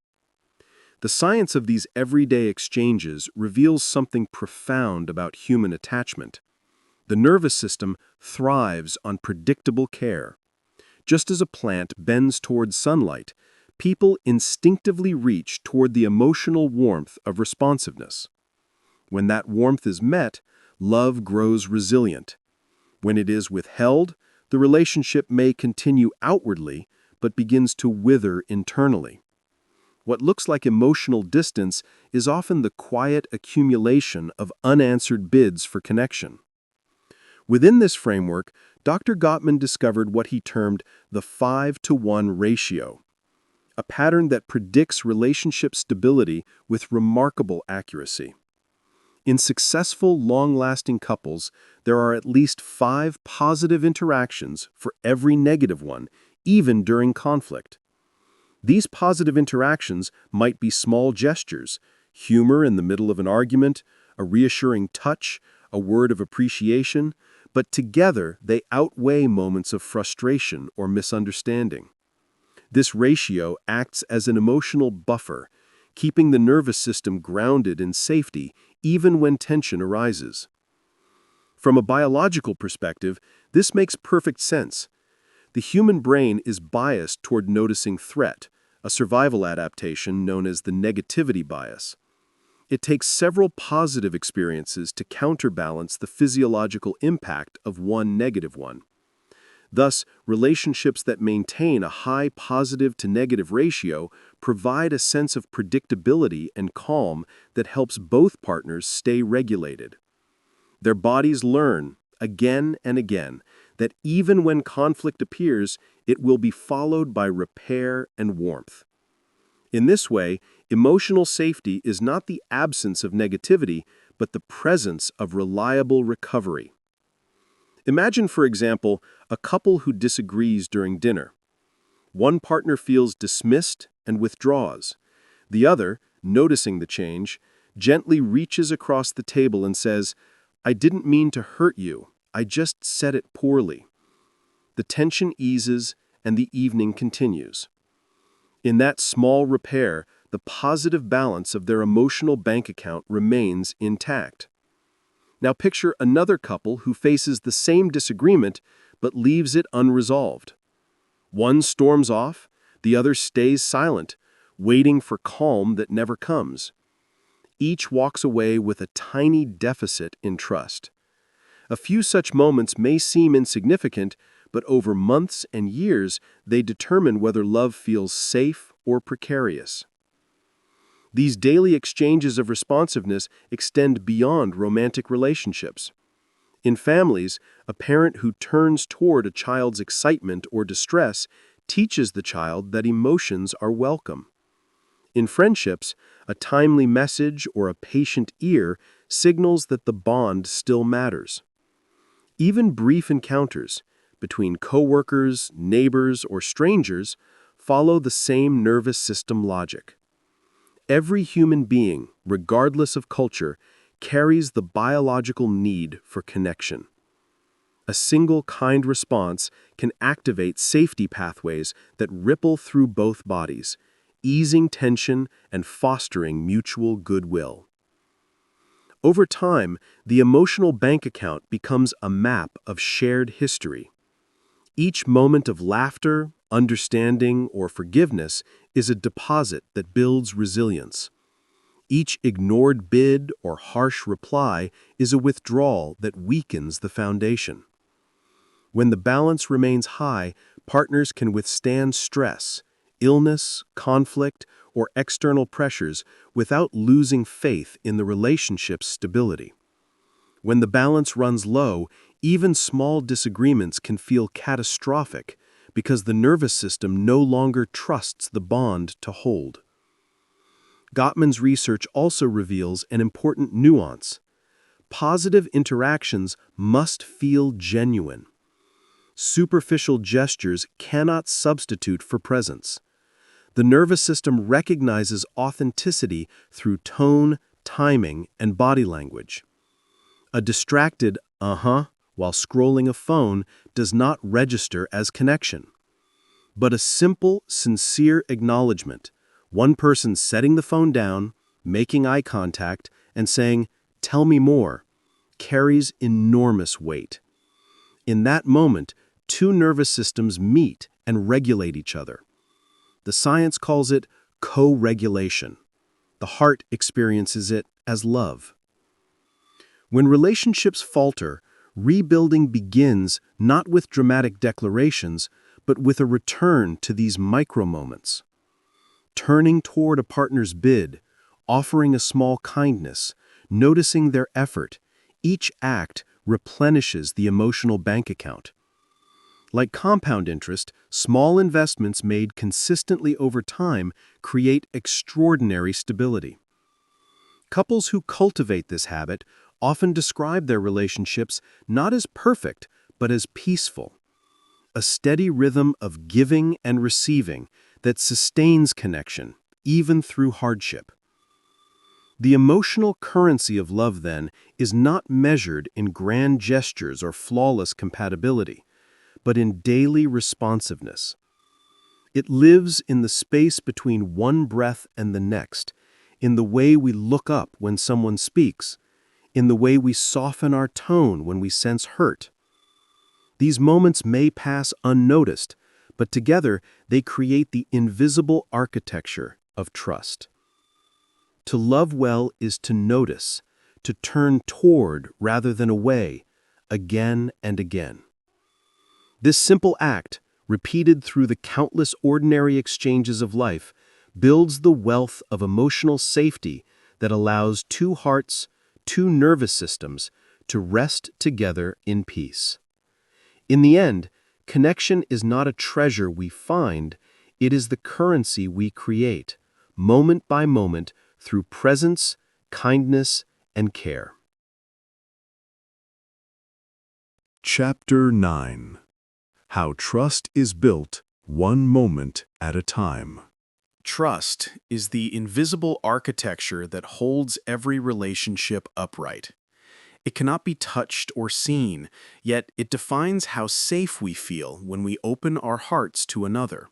The science of these everyday exchanges reveals something profound about human attachment. The nervous system thrives on predictable care. Just as a plant bends toward sunlight, people instinctively reach toward the emotional warmth of responsiveness. When that warmth is met, love grows resilient. When it is withheld, the relationship may continue outwardly, but begins to wither internally. What looks like emotional distance is often the quiet accumulation of unanswered bids for connection. Within this framework, Dr. Gottman discovered what he termed the 5-to-1 ratio, a pattern that predicts relationship stability with remarkable accuracy. In successful, long-lasting couples, there are at least 5 positive interactions for every negative one, even during conflict. These positive interactions might be small gestures, humor in the middle of an argument, a reassuring touch, a word of appreciation, but together they outweigh moments of frustration or misunderstanding. This ratio acts as an emotional buffer, keeping the nervous system grounded in safety even when tension arises. From a biological perspective, this makes perfect sense. The human brain is biased toward noticing threat, a survival adaptation known as the negativity bias. It takes several positive experiences to counterbalance the physiological impact of one negative one. Thus, relationships that maintain a high positive to negative ratio provide a sense of predictability and calm that helps both partners stay regulated. Their bodies learn, again and again, that even when conflict appears, it will be followed by repair and warmth. In this way, emotional safety is not the absence of negativity, but the presence of reliable recovery. Imagine, for example, a couple who disagrees during dinner. One partner feels dismissed and withdraws. The other, noticing the change, gently reaches across the table and says, "I didn't mean to hurt you. I just said it poorly. The tension eases and the evening continues. In that small repair, the positive balance of their emotional bank account remains intact. Now picture another couple who faces the same disagreement but leaves it unresolved. One storms off, the other stays silent, waiting for calm that never comes. Each walks away with a tiny deficit in trust. A few such moments may seem insignificant, but over months and years, they determine whether love feels safe or precarious. These daily exchanges of responsiveness extend beyond romantic relationships. In families, a parent who turns toward a child's excitement or distress teaches the child that emotions are welcome. In friendships, a timely message or a patient ear signals that the bond still matters. Even brief encounters between coworkers, neighbors, or strangers follow the same nervous system logic. Every human being, regardless of culture, carries the biological need for connection. A single kind response can activate safety pathways that ripple through both bodies, easing tension and fostering mutual goodwill. Over time, the emotional bank account becomes a map of shared history. Each moment of laughter, understanding, or forgiveness is a deposit that builds resilience. Each ignored bid or harsh reply is a withdrawal that weakens the foundation. When the balance remains high, partners can withstand stress, illness, conflict, or external pressures without losing faith in the relationship's stability. When the balance runs low, even small disagreements can feel catastrophic because the nervous system no longer trusts the bond to hold. Gottman's research also reveals an important nuance. Positive interactions must feel genuine. Superficial gestures cannot substitute for presence. The nervous system recognizes authenticity through tone, timing, and body language. A distracted while scrolling a phone does not register as connection. But a simple, sincere acknowledgement, one person setting the phone down, making eye contact, and saying, "Tell me more," carries enormous weight. In that moment, two nervous systems meet and regulate each other. The science calls it co-regulation. The heart experiences it as love. When relationships falter, rebuilding begins not with dramatic declarations, but with a return to these micro-moments. Turning toward a partner's bid, offering a small kindness, noticing their effort, each act replenishes the emotional bank account. Like compound interest, small investments made consistently over time create extraordinary stability. Couples who cultivate this habit often describe their relationships not as perfect, but as peaceful. A steady rhythm of giving and receiving that sustains connection, even through hardship. The emotional currency of love, then, is not measured in grand gestures or flawless compatibility, but in daily responsiveness. It lives in the space between one breath and the next, in the way we look up when someone speaks, in the way we soften our tone when we sense hurt. These moments may pass unnoticed, but together they create the invisible architecture of trust. To love well is to notice, to turn toward rather than away, again and again. This simple act, repeated through the countless ordinary exchanges of life, builds the wealth of emotional safety that allows two hearts, two nervous systems, to rest together in peace. In the end, connection is not a treasure we find, it is the currency we create, moment by moment, through presence, kindness, and care. Chapter 9. How Trust is Built One Moment at a Time. Trust is the invisible architecture that holds every relationship upright. It cannot be touched or seen, yet it defines how safe we feel when we open our hearts to another.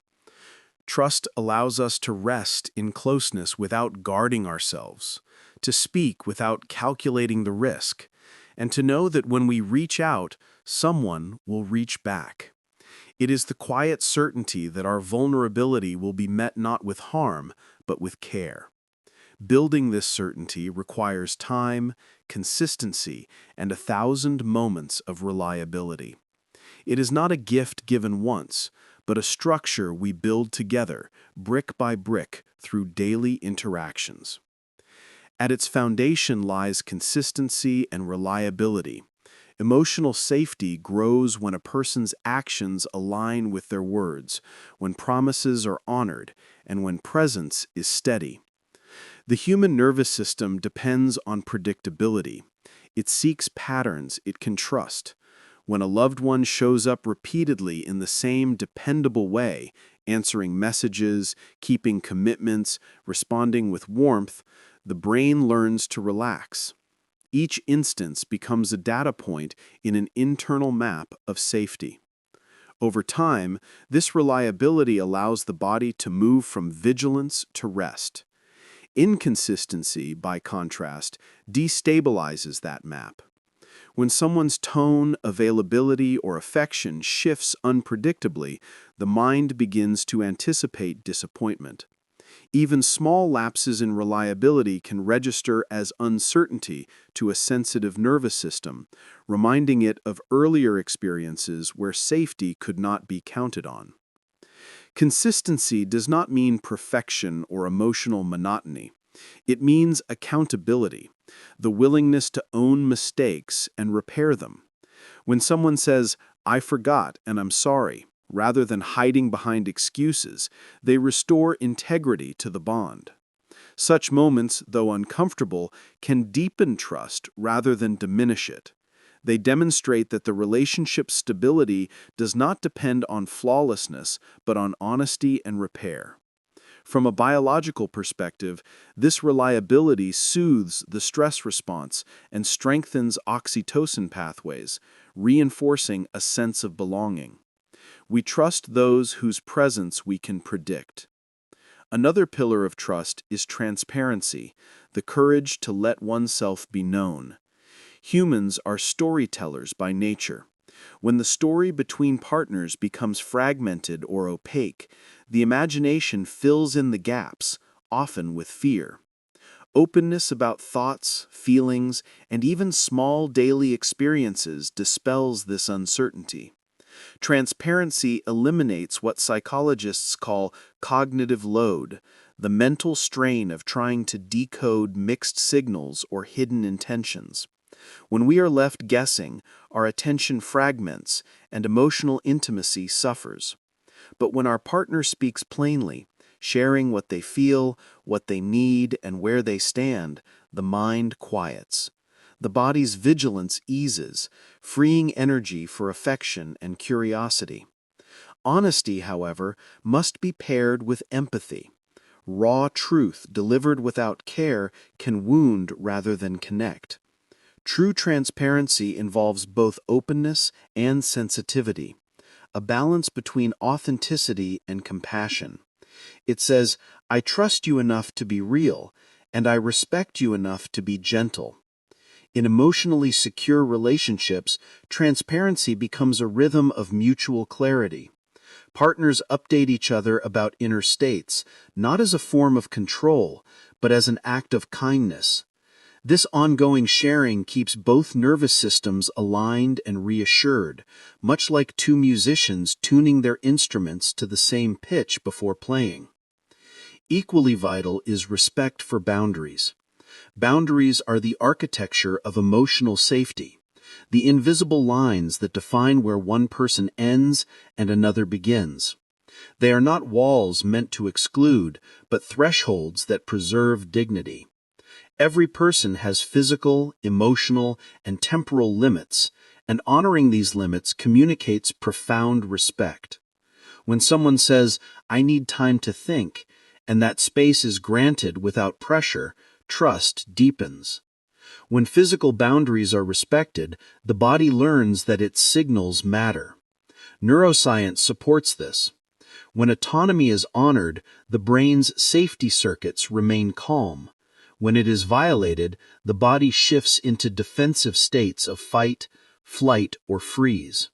Trust allows us to rest in closeness without guarding ourselves, to speak without calculating the risk, and to know that when we reach out, someone will reach back. It is the quiet certainty that our vulnerability will be met not with harm, but with care. Building this certainty requires time, consistency, and 1,000 moments of reliability. It is not a gift given once, but a structure we build together, brick by brick, through daily interactions. At its foundation lies consistency and reliability. Emotional safety grows when a person's actions align with their words, when promises are honored, and when presence is steady. The human nervous system depends on predictability. It seeks patterns it can trust. When a loved one shows up repeatedly in the same dependable way, answering messages, keeping commitments, responding with warmth, the brain learns to relax. Each instance becomes a data point in an internal map of safety. Over time, this reliability allows the body to move from vigilance to rest. Inconsistency, by contrast, destabilizes that map. When someone's tone, availability, or affection shifts unpredictably, the mind begins to anticipate disappointment. Even small lapses in reliability can register as uncertainty to a sensitive nervous system, reminding it of earlier experiences where safety could not be counted on. Consistency does not mean perfection or emotional monotony. It means accountability, the willingness to own mistakes and repair them. When someone says, "I forgot and I'm sorry," rather than hiding behind excuses, they restore integrity to the bond. Such moments, though uncomfortable, can deepen trust rather than diminish it. They demonstrate that the relationship's stability does not depend on flawlessness, but on honesty and repair. From a biological perspective, this reliability soothes the stress response and strengthens oxytocin pathways, reinforcing a sense of belonging. We trust those whose presence we can predict. Another pillar of trust is transparency, the courage to let oneself be known. Humans are storytellers by nature. When the story between partners becomes fragmented or opaque, the imagination fills in the gaps, often with fear. Openness about thoughts, feelings, and even small daily experiences dispels this uncertainty. Transparency eliminates what psychologists call cognitive load, the mental strain of trying to decode mixed signals or hidden intentions. When we are left guessing, our attention fragments and emotional intimacy suffers. But when our partner speaks plainly, sharing what they feel, what they need, and where they stand, the mind quiets. The body's vigilance eases, freeing energy for affection and curiosity. Honesty, however, must be paired with empathy. Raw truth delivered without care can wound rather than connect. True transparency involves both openness and sensitivity, a balance between authenticity and compassion. It says, "I trust you enough to be real, and I respect you enough to be gentle." In emotionally secure relationships, transparency becomes a rhythm of mutual clarity. Partners update each other about inner states, not as a form of control, but as an act of kindness. This ongoing sharing keeps both nervous systems aligned and reassured, much like two musicians tuning their instruments to the same pitch before playing. Equally vital is respect for boundaries. Boundaries are the architecture of emotional safety, the invisible lines that define where one person ends and another begins. They are not walls meant to exclude, but thresholds that preserve dignity. Every person has physical, emotional, and temporal limits, and honoring these limits communicates profound respect. When someone says, "I need time to think," and that space is granted without pressure, trust deepens. When physical boundaries are respected, the body learns that its signals matter. Neuroscience supports this. When autonomy is honored, the brain's safety circuits remain calm. When it is violated, the body shifts into defensive states of fight, flight, or freeze.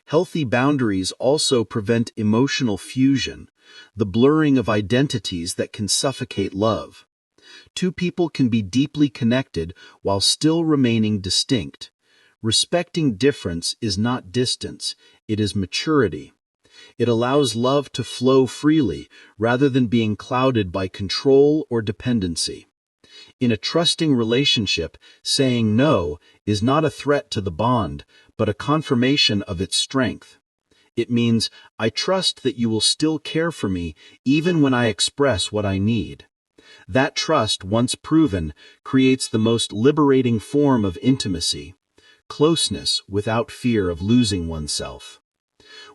Healthy boundaries also prevent emotional fusion, the blurring of identities that can suffocate love. Two people can be deeply connected while still remaining distinct. Respecting difference is not distance, it is maturity. It allows love to flow freely rather than being clouded by control or dependency. In a trusting relationship, saying no is not a threat to the bond, but a confirmation of its strength. It means, I trust that you will still care for me even when I express what I need. That trust, once proven, creates the most liberating form of intimacy, closeness without fear of losing oneself.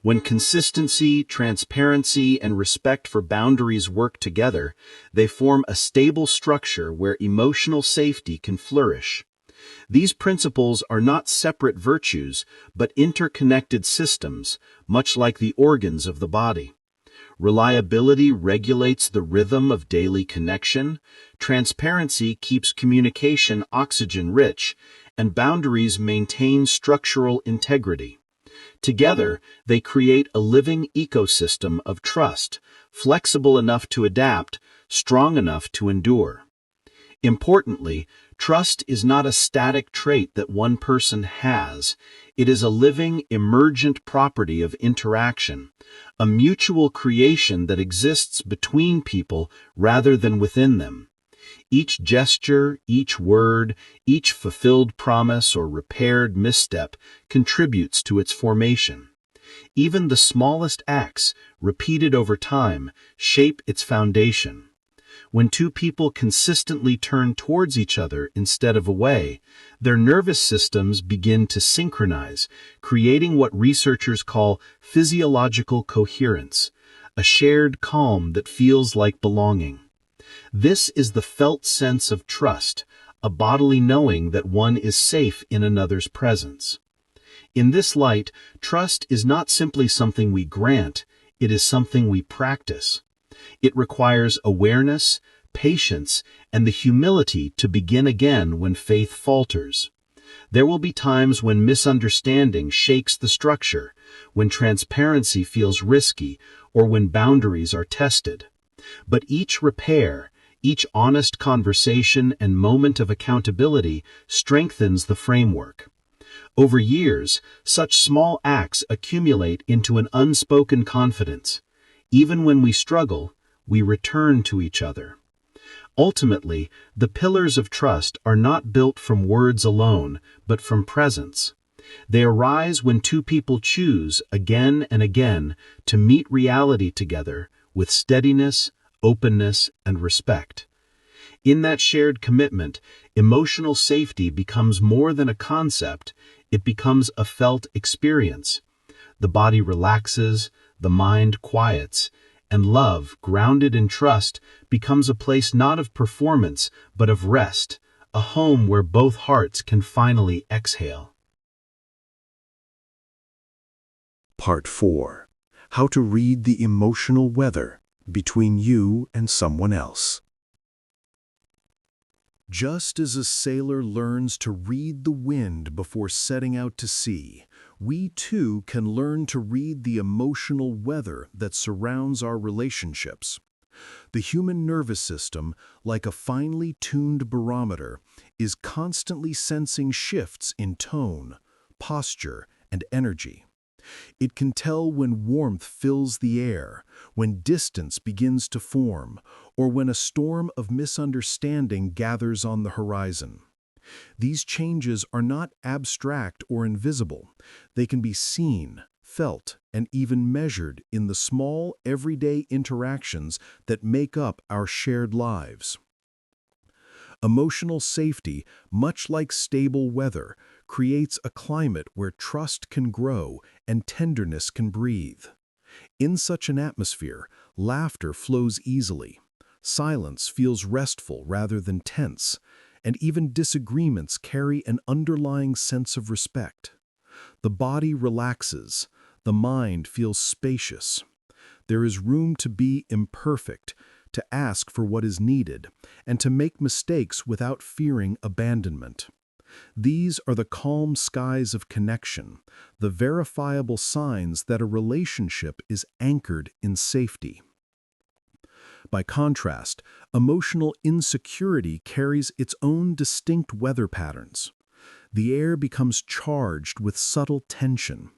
When consistency, transparency, and respect for boundaries work together, they form a stable structure where emotional safety can flourish. These principles are not separate virtues, but interconnected systems, much like the organs of the body. Reliability regulates the rhythm of daily connection, transparency keeps communication oxygen-rich, and boundaries maintain structural integrity. Together, they create a living ecosystem of trust, flexible enough to adapt, strong enough to endure. Importantly, trust is not a static trait that one person has. It is a living, emergent property of interaction, a mutual creation that exists between people rather than within them. Each gesture, each word, each fulfilled promise or repaired misstep contributes to its formation. Even the smallest acts, repeated over time, shape its foundation. When two people consistently turn towards each other instead of away, their nervous systems begin to synchronize, creating what researchers call physiological coherence, a shared calm that feels like belonging. This is the felt sense of trust, a bodily knowing that one is safe in another's presence. In this light, trust is not simply something we grant, it is something we practice. It requires awareness, patience, and the humility to begin again when faith falters. There will be times when misunderstanding shakes the structure, when transparency feels risky, or when boundaries are tested. But each repair, each honest conversation and moment of accountability strengthens the framework. Over years, such small acts accumulate into an unspoken confidence. Even when we struggle, we return to each other. Ultimately, the pillars of trust are not built from words alone, but from presence. They arise when two people choose, again and again, to meet reality together with steadiness, openness, and respect. In that shared commitment, emotional safety becomes more than a concept, it becomes a felt experience. The body relaxes, the mind quiets, and love, grounded in trust, becomes a place not of performance, but of rest, a home where both hearts can finally exhale. Part 4. How to read the emotional weather between you and someone else. Just as a sailor learns to read the wind before setting out to sea, we too can learn to read the emotional weather that surrounds our relationships. The human nervous system, like a finely tuned barometer, is constantly sensing shifts in tone, posture, and energy. It can tell when warmth fills the air, when distance begins to form, or when a storm of misunderstanding gathers on the horizon. These changes are not abstract or invisible. They can be seen, felt, and even measured in the small, everyday interactions that make up our shared lives. Emotional safety, much like stable weather, creates a climate where trust can grow and tenderness can breathe. In such an atmosphere, laughter flows easily. Silence feels restful rather than tense, and even disagreements carry an underlying sense of respect. The body relaxes, the mind feels spacious. There is room to be imperfect, to ask for what is needed, and to make mistakes without fearing abandonment. These are the calm skies of connection, the verifiable signs that a relationship is anchored in safety. By contrast, emotional insecurity carries its own distinct weather patterns. The air becomes charged with subtle tension.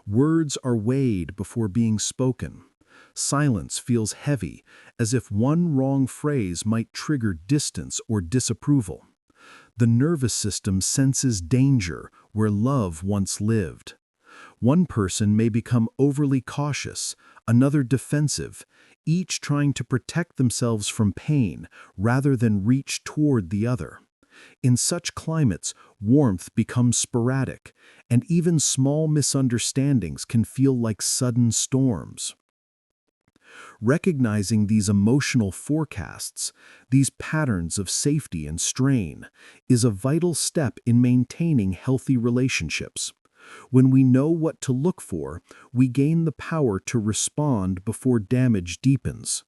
Words are weighed before being spoken. Silence feels heavy, as if one wrong phrase might trigger distance or disapproval. The nervous system senses danger where love once lived. One person may become overly cautious, another defensive, each trying to protect themselves from pain rather than reach toward the other. In such climates, warmth becomes sporadic, and even small misunderstandings can feel like sudden storms. Recognizing these emotional forecasts, these patterns of safety and strain, is a vital step in maintaining healthy relationships. When we know what to look for, we gain the power to respond before damage deepens.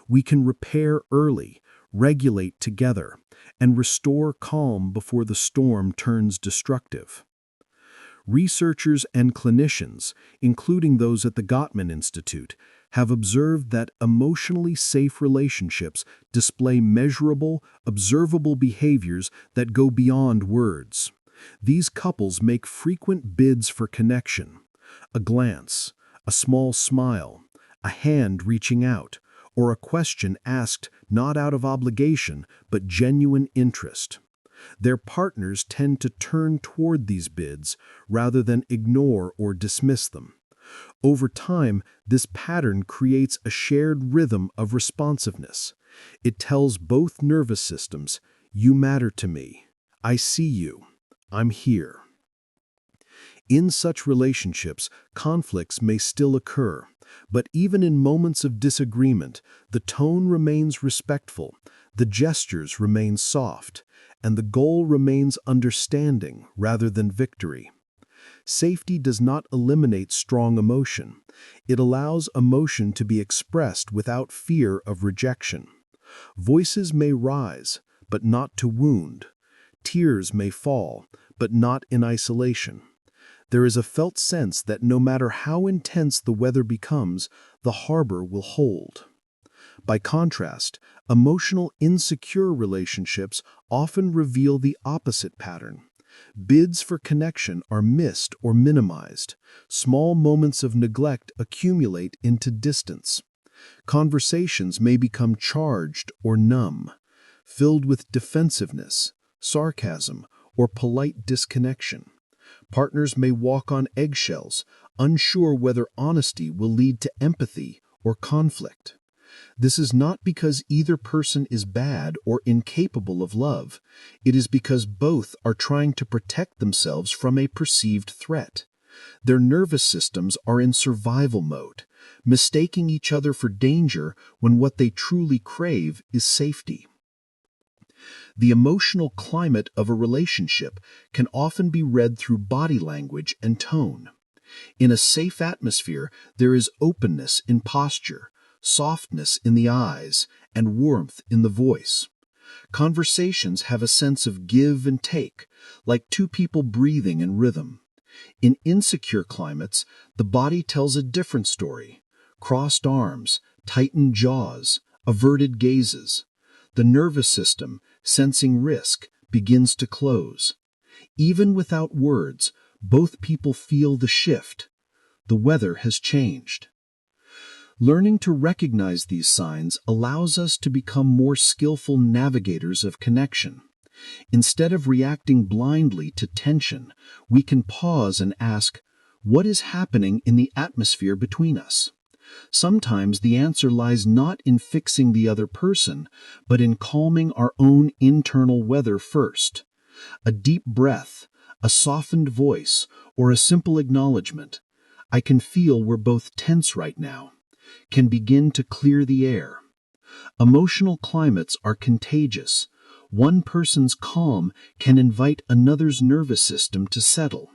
We can repair early, regulate together, and restore calm before the storm turns destructive. Researchers and clinicians, including those at the Gottman Institute, have observed that emotionally safe relationships display measurable, observable behaviors that go beyond words. These couples make frequent bids for connection. A glance, a small smile, a hand reaching out, or a question asked not out of obligation but genuine interest. Their partners tend to turn toward these bids rather than ignore or dismiss them. Over time, this pattern creates a shared rhythm of responsiveness. It tells both nervous systems, "You matter to me. I see you. I'm here." In such relationships, conflicts may still occur, but even in moments of disagreement, the tone remains respectful, the gestures remain soft, and the goal remains understanding rather than victory. Safety does not eliminate strong emotion. It allows emotion to be expressed without fear of rejection. Voices may rise, but not to wound. Tears may fall, but not in isolation. There is a felt sense that no matter how intense the weather becomes, the harbor will hold. By contrast, emotional insecure relationships often reveal the opposite pattern. Bids for connection are missed or minimized. Small moments of neglect accumulate into distance. Conversations may become charged or numb, filled with defensiveness, sarcasm, or polite disconnection. Partners may walk on eggshells, unsure whether honesty will lead to empathy or conflict. This is not because either person is bad or incapable of love. It is because both are trying to protect themselves from a perceived threat. Their nervous systems are in survival mode, mistaking each other for danger when what they truly crave is safety. The emotional climate of a relationship can often be read through body language and tone. In a safe atmosphere, there is openness in posture, softness in the eyes, and warmth in the voice. Conversations have a sense of give and take, like two people breathing in rhythm. In insecure climates, the body tells a different story. Crossed arms, tightened jaws, averted gazes. The nervous system, sensing risk, begins to close. Even without words, both people feel the shift. The weather has changed. Learning to recognize these signs allows us to become more skillful navigators of connection. Instead of reacting blindly to tension, we can pause and ask, what is happening in the atmosphere between us? Sometimes the answer lies not in fixing the other person, but in calming our own internal weather first. A deep breath, a softened voice, or a simple acknowledgement, "I can feel we're both tense right now," can begin to clear the air. Emotional climates are contagious. One person's calm can invite another's nervous system to settle.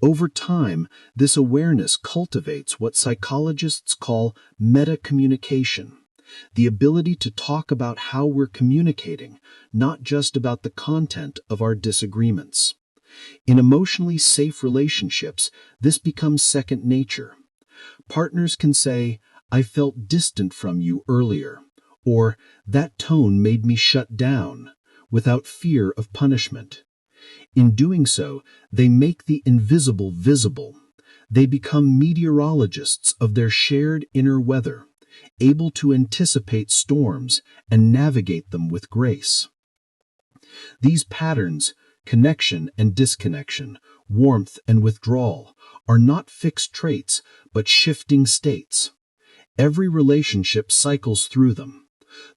Over time, this awareness cultivates what psychologists call meta-communication, the ability to talk about how we're communicating, not just about the content of our disagreements. In emotionally safe relationships, this becomes second nature. Partners can say, "I felt distant from you earlier," or "that tone made me shut down," without fear of punishment. In doing so, they make the invisible visible. They become meteorologists of their shared inner weather, able to anticipate storms and navigate them with grace. These patterns, connection and disconnection, warmth and withdrawal, are not fixed traits, but shifting states. Every relationship cycles through them.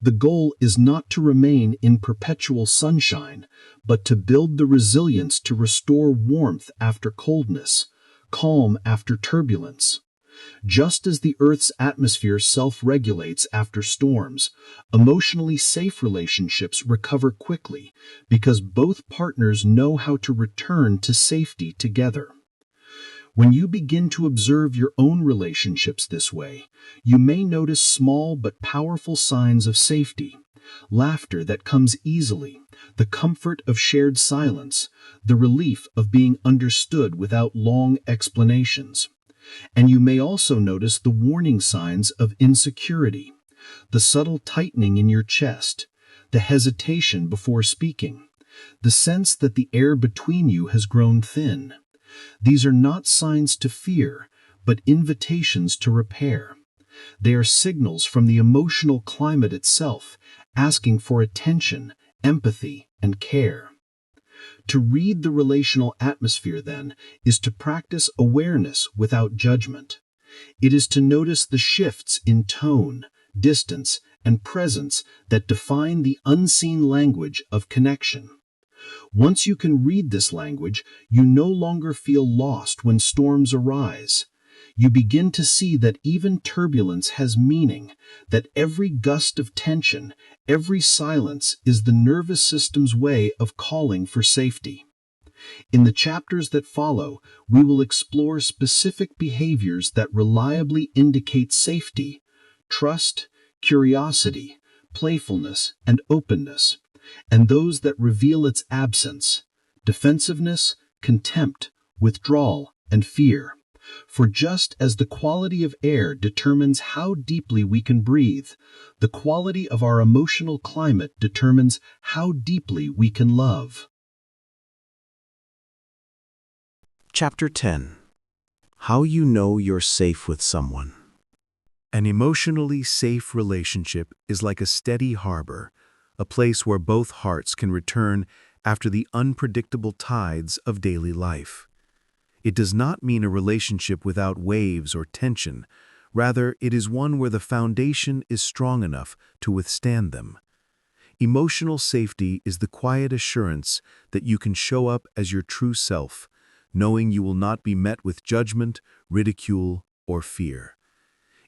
The goal is not to remain in perpetual sunshine, but to build the resilience to restore warmth after coldness, calm after turbulence. Just as the Earth's atmosphere self-regulates after storms, emotionally safe relationships recover quickly because both partners know how to return to safety together. When you begin to observe your own relationships this way, you may notice small but powerful signs of safety: laughter that comes easily, the comfort of shared silence, the relief of being understood without long explanations. And you may also notice the warning signs of insecurity: the subtle tightening in your chest, the hesitation before speaking, the sense that the air between you has grown thin. These are not signs to fear, but invitations to repair. They are signals from the emotional climate itself, asking for attention, empathy, and care. To read the relational atmosphere, then, is to practice awareness without judgment. It is to notice the shifts in tone, distance, and presence that define the unseen language of connection. Once you can read this language, you no longer feel lost when storms arise. You begin to see that even turbulence has meaning, that every gust of tension, every silence is the nervous system's way of calling for safety. In the chapters that follow, we will explore specific behaviors that reliably indicate safety: trust, curiosity, playfulness, and openness, and those that reveal its absence: defensiveness, contempt, withdrawal, and fear. For just as the quality of air determines how deeply we can breathe, the quality of our emotional climate determines how deeply we can love. Chapter 10. How you know you're safe with someone. An emotionally safe relationship is like a steady harbor, a place where both hearts can return after the unpredictable tides of daily life. It does not mean a relationship without waves or tension. Rather, it is one where the foundation is strong enough to withstand them. Emotional safety is the quiet assurance that you can show up as your true self, knowing you will not be met with judgment, ridicule, or fear.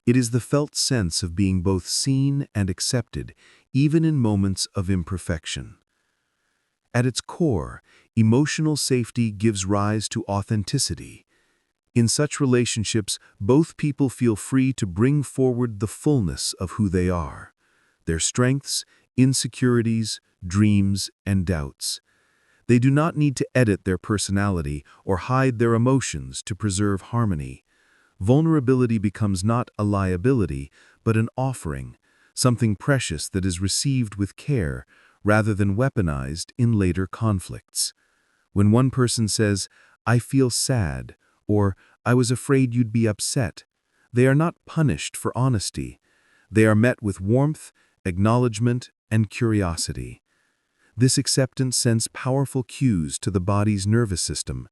It is the felt sense of being both seen and accepted, even in moments of imperfection. At its core, emotional safety gives rise to authenticity. In such relationships, both people feel free to bring forward the fullness of who they are, their strengths, insecurities, dreams, and doubts. They do not need to edit their personality or hide their emotions to preserve harmony. Vulnerability becomes not a liability, but an offering, something precious that is received with care rather than weaponized in later conflicts. When one person says, "I feel sad," or "I was afraid you'd be upset," they are not punished for honesty. They are met with warmth, acknowledgement, and curiosity. This acceptance sends powerful cues to the body's nervous system.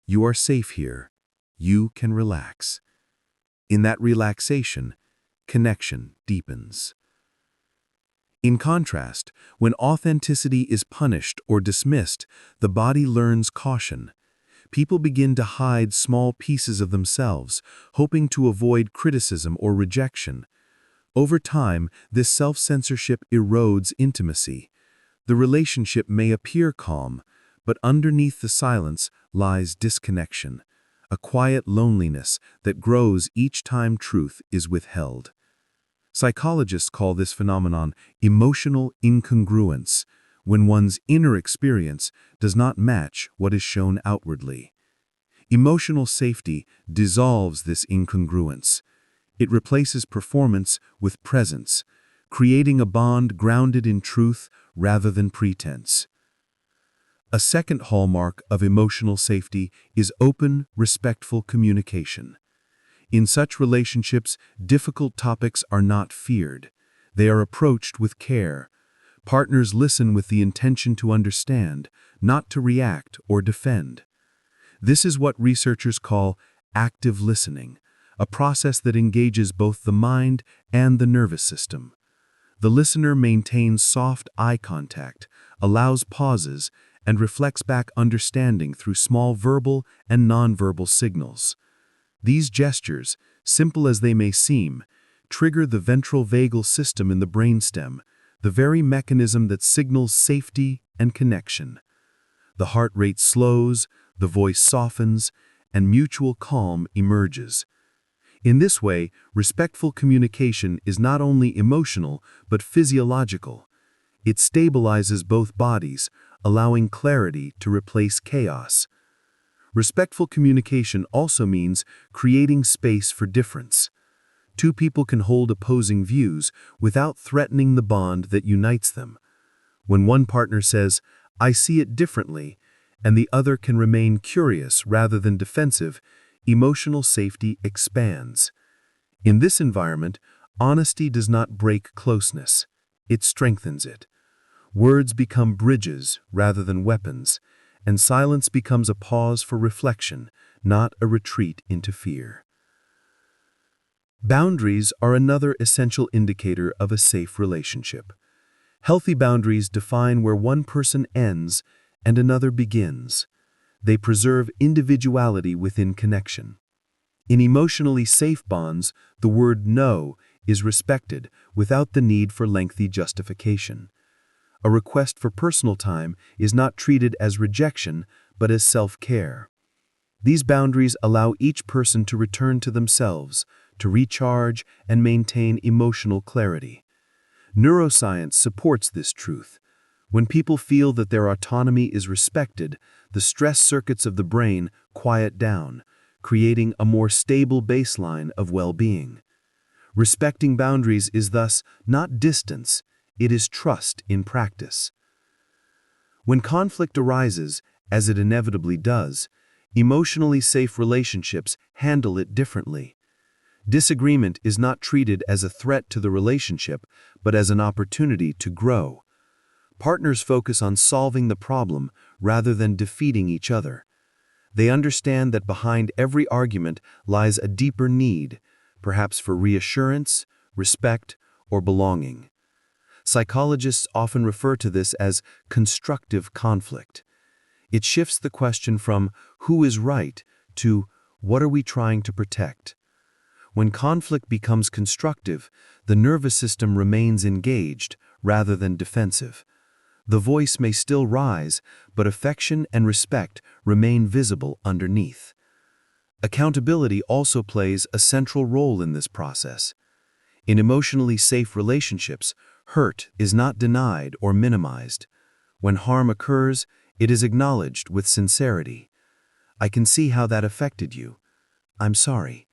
You are safe here. You can relax. In that relaxation, connection deepens. In contrast, when authenticity is punished or dismissed, the body learns caution. People begin to hide small pieces of themselves, hoping to avoid criticism or rejection. Over time, this self-censorship erodes intimacy. The relationship may appear calm, but underneath the silence lies disconnection, a quiet loneliness that grows each time truth is withheld. Psychologists call this phenomenon emotional incongruence, when one's inner experience does not match what is shown outwardly. Emotional safety dissolves this incongruence. It replaces performance with presence, creating a bond grounded in truth rather than pretense. A second hallmark of emotional safety is open, respectful communication. In such relationships, difficult topics are not feared. They are approached with care. Partners listen with the intention to understand, not to react or defend. This is what researchers call active listening, a process that engages both the mind and the nervous system. The listener maintains soft eye contact, allows pauses, and reflects back understanding through small verbal and nonverbal signals. These gestures, simple as they may seem, trigger the ventral vagal system in the brainstem, the very mechanism that signals safety and connection. The heart rate slows, the voice softens, and mutual calm emerges. In this way, respectful communication is not only emotional but physiological. It stabilizes both bodies, allowing clarity to replace chaos. Respectful communication also means creating space for difference. Two people can hold opposing views without threatening the bond that unites them. When one partner says, "I see it differently," and the other can remain curious rather than defensive, emotional safety expands. In this environment, honesty does not break closeness. It strengthens it. Words become bridges rather than weapons, and silence becomes a pause for reflection, not a retreat into fear. Boundaries are another essential indicator of a safe relationship. Healthy boundaries define where one person ends and another begins. They preserve individuality within connection. In emotionally safe bonds, the word no is respected without the need for lengthy justification. A request for personal time is not treated as rejection, but as self-care. These boundaries allow each person to return to themselves, to recharge and maintain emotional clarity. Neuroscience supports this truth. When people feel that their autonomy is respected, the stress circuits of the brain quiet down, creating a more stable baseline of well-being. Respecting boundaries is thus not distance, it is trust in practice. When conflict arises, as it inevitably does, emotionally safe relationships handle it differently. Disagreement is not treated as a threat to the relationship, but as an opportunity to grow. Partners focus on solving the problem rather than defeating each other. They understand that behind every argument lies a deeper need, perhaps for reassurance, respect, or belonging. Psychologists often refer to this as constructive conflict. It shifts the question from who is right to what are we trying to protect. When conflict becomes constructive, the nervous system remains engaged rather than defensive. The voice may still rise, but affection and respect remain visible underneath. Accountability also plays a central role in this process. In emotionally safe relationships, hurt is not denied or minimized. When harm occurs, it is acknowledged with sincerity. "I can see how that affected you. I'm sorry."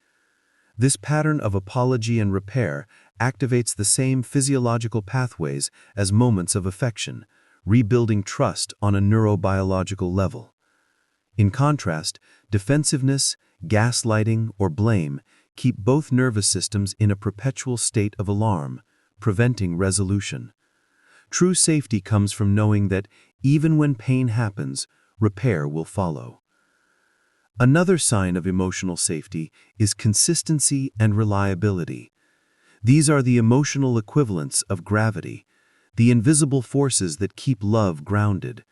This pattern of apology and repair activates the same physiological pathways as moments of affection, rebuilding trust on a neurobiological level. In contrast, defensiveness, gaslighting, or blame keep both nervous systems in a perpetual state of alarm, preventing resolution. True safety comes from knowing that even when pain happens, repair will follow. Another sign of emotional safety is consistency and reliability. These are the emotional equivalents of gravity, the invisible forces that keep love grounded.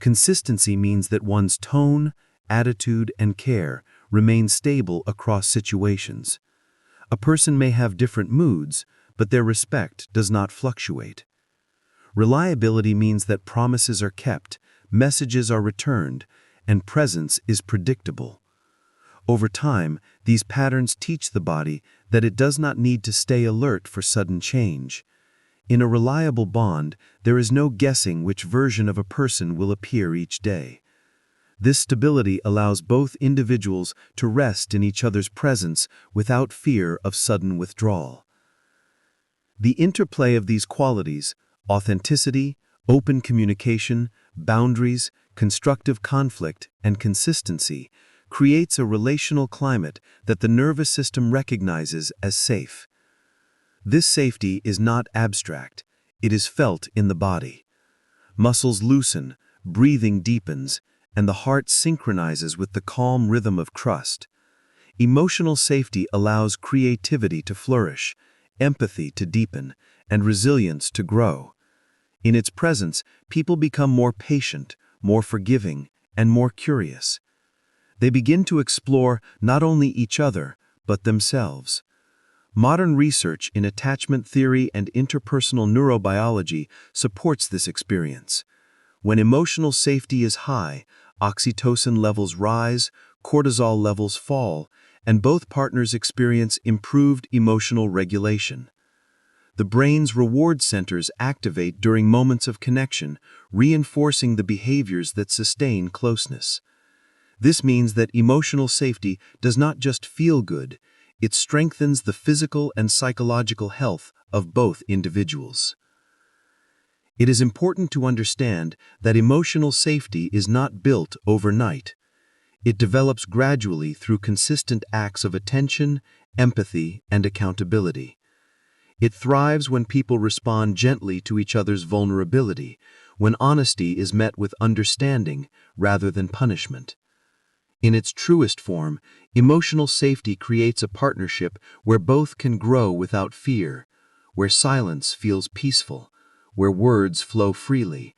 Consistency means that one's tone, attitude, and care remain stable across situations. A person may have different moods, but their respect does not fluctuate. Reliability means that promises are kept, messages are returned, and presence is predictable. Over time, these patterns teach the body that it does not need to stay alert for sudden change. In a reliable bond, there is no guessing which version of a person will appear each day. This stability allows both individuals to rest in each other's presence without fear of sudden withdrawal. The interplay of these qualities, authenticity, open communication, boundaries, constructive conflict, and consistency, creates a relational climate that the nervous system recognizes as safe. This safety is not abstract, it is felt in the body. Muscles loosen, breathing deepens, and the heart synchronizes with the calm rhythm of trust. Emotional safety allows creativity to flourish, empathy to deepen, and resilience to grow. In its presence, people become more patient, more forgiving, and more curious. They begin to explore not only each other, but themselves. Modern research in attachment theory and interpersonal neurobiology supports this experience. When emotional safety is high, oxytocin levels rise, cortisol levels fall, and both partners experience improved emotional regulation. The brain's reward centers activate during moments of connection, reinforcing the behaviors that sustain closeness. This means that emotional safety does not just feel good, it strengthens the physical and psychological health of both individuals. It is important to understand that emotional safety is not built overnight. It develops gradually through consistent acts of attention, empathy, and accountability. It thrives when people respond gently to each other's vulnerability, when honesty is met with understanding rather than punishment. In its truest form, emotional safety creates a partnership where both can grow without fear, where silence feels peaceful, where words flow freely,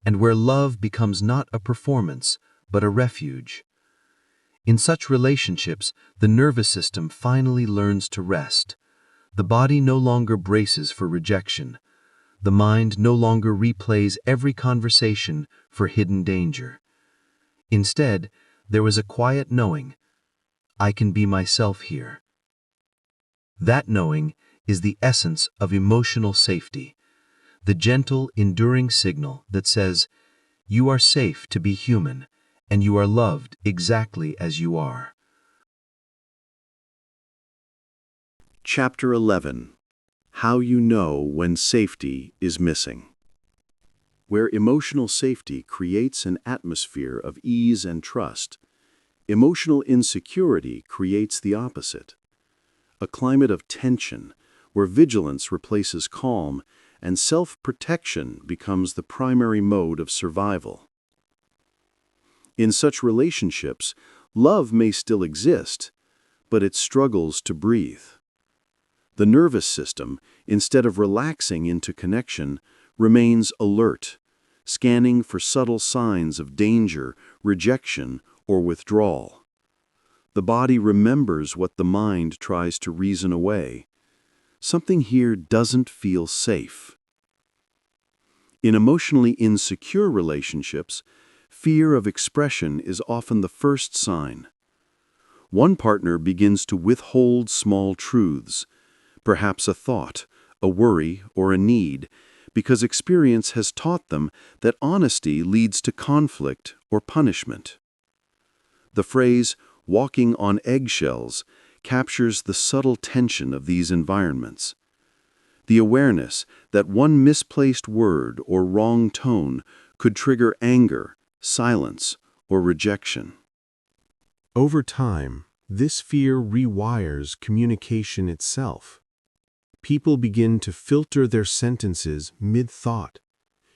and where love becomes not a performance, but a refuge. In such relationships, the nervous system finally learns to rest. The body no longer braces for rejection. The mind no longer replays every conversation for hidden danger. Instead, there is a quiet knowing, I can be myself here. That knowing is the essence of emotional safety, the gentle, enduring signal that says, you are safe to be human, and you are loved exactly as you are. Chapter 11. How you know when safety is missing. Where emotional safety creates an atmosphere of ease and trust, emotional insecurity creates the opposite. A climate of tension, where vigilance replaces calm and self-protection becomes the primary mode of survival. In such relationships, love may still exist, but it struggles to breathe. The nervous system, instead of relaxing into connection, remains alert, scanning for subtle signs of danger, rejection, or withdrawal. The body remembers what the mind tries to reason away. Something here doesn't feel safe. In emotionally insecure relationships, fear of expression is often the first sign. One partner begins to withhold small truths, perhaps a thought, a worry, or a need, because experience has taught them that honesty leads to conflict or punishment. The phrase, walking on eggshells, captures the subtle tension of these environments. The awareness that one misplaced word or wrong tone could trigger anger, silence, or rejection. Over time, this fear rewires communication itself. People begin to filter their sentences mid-thought,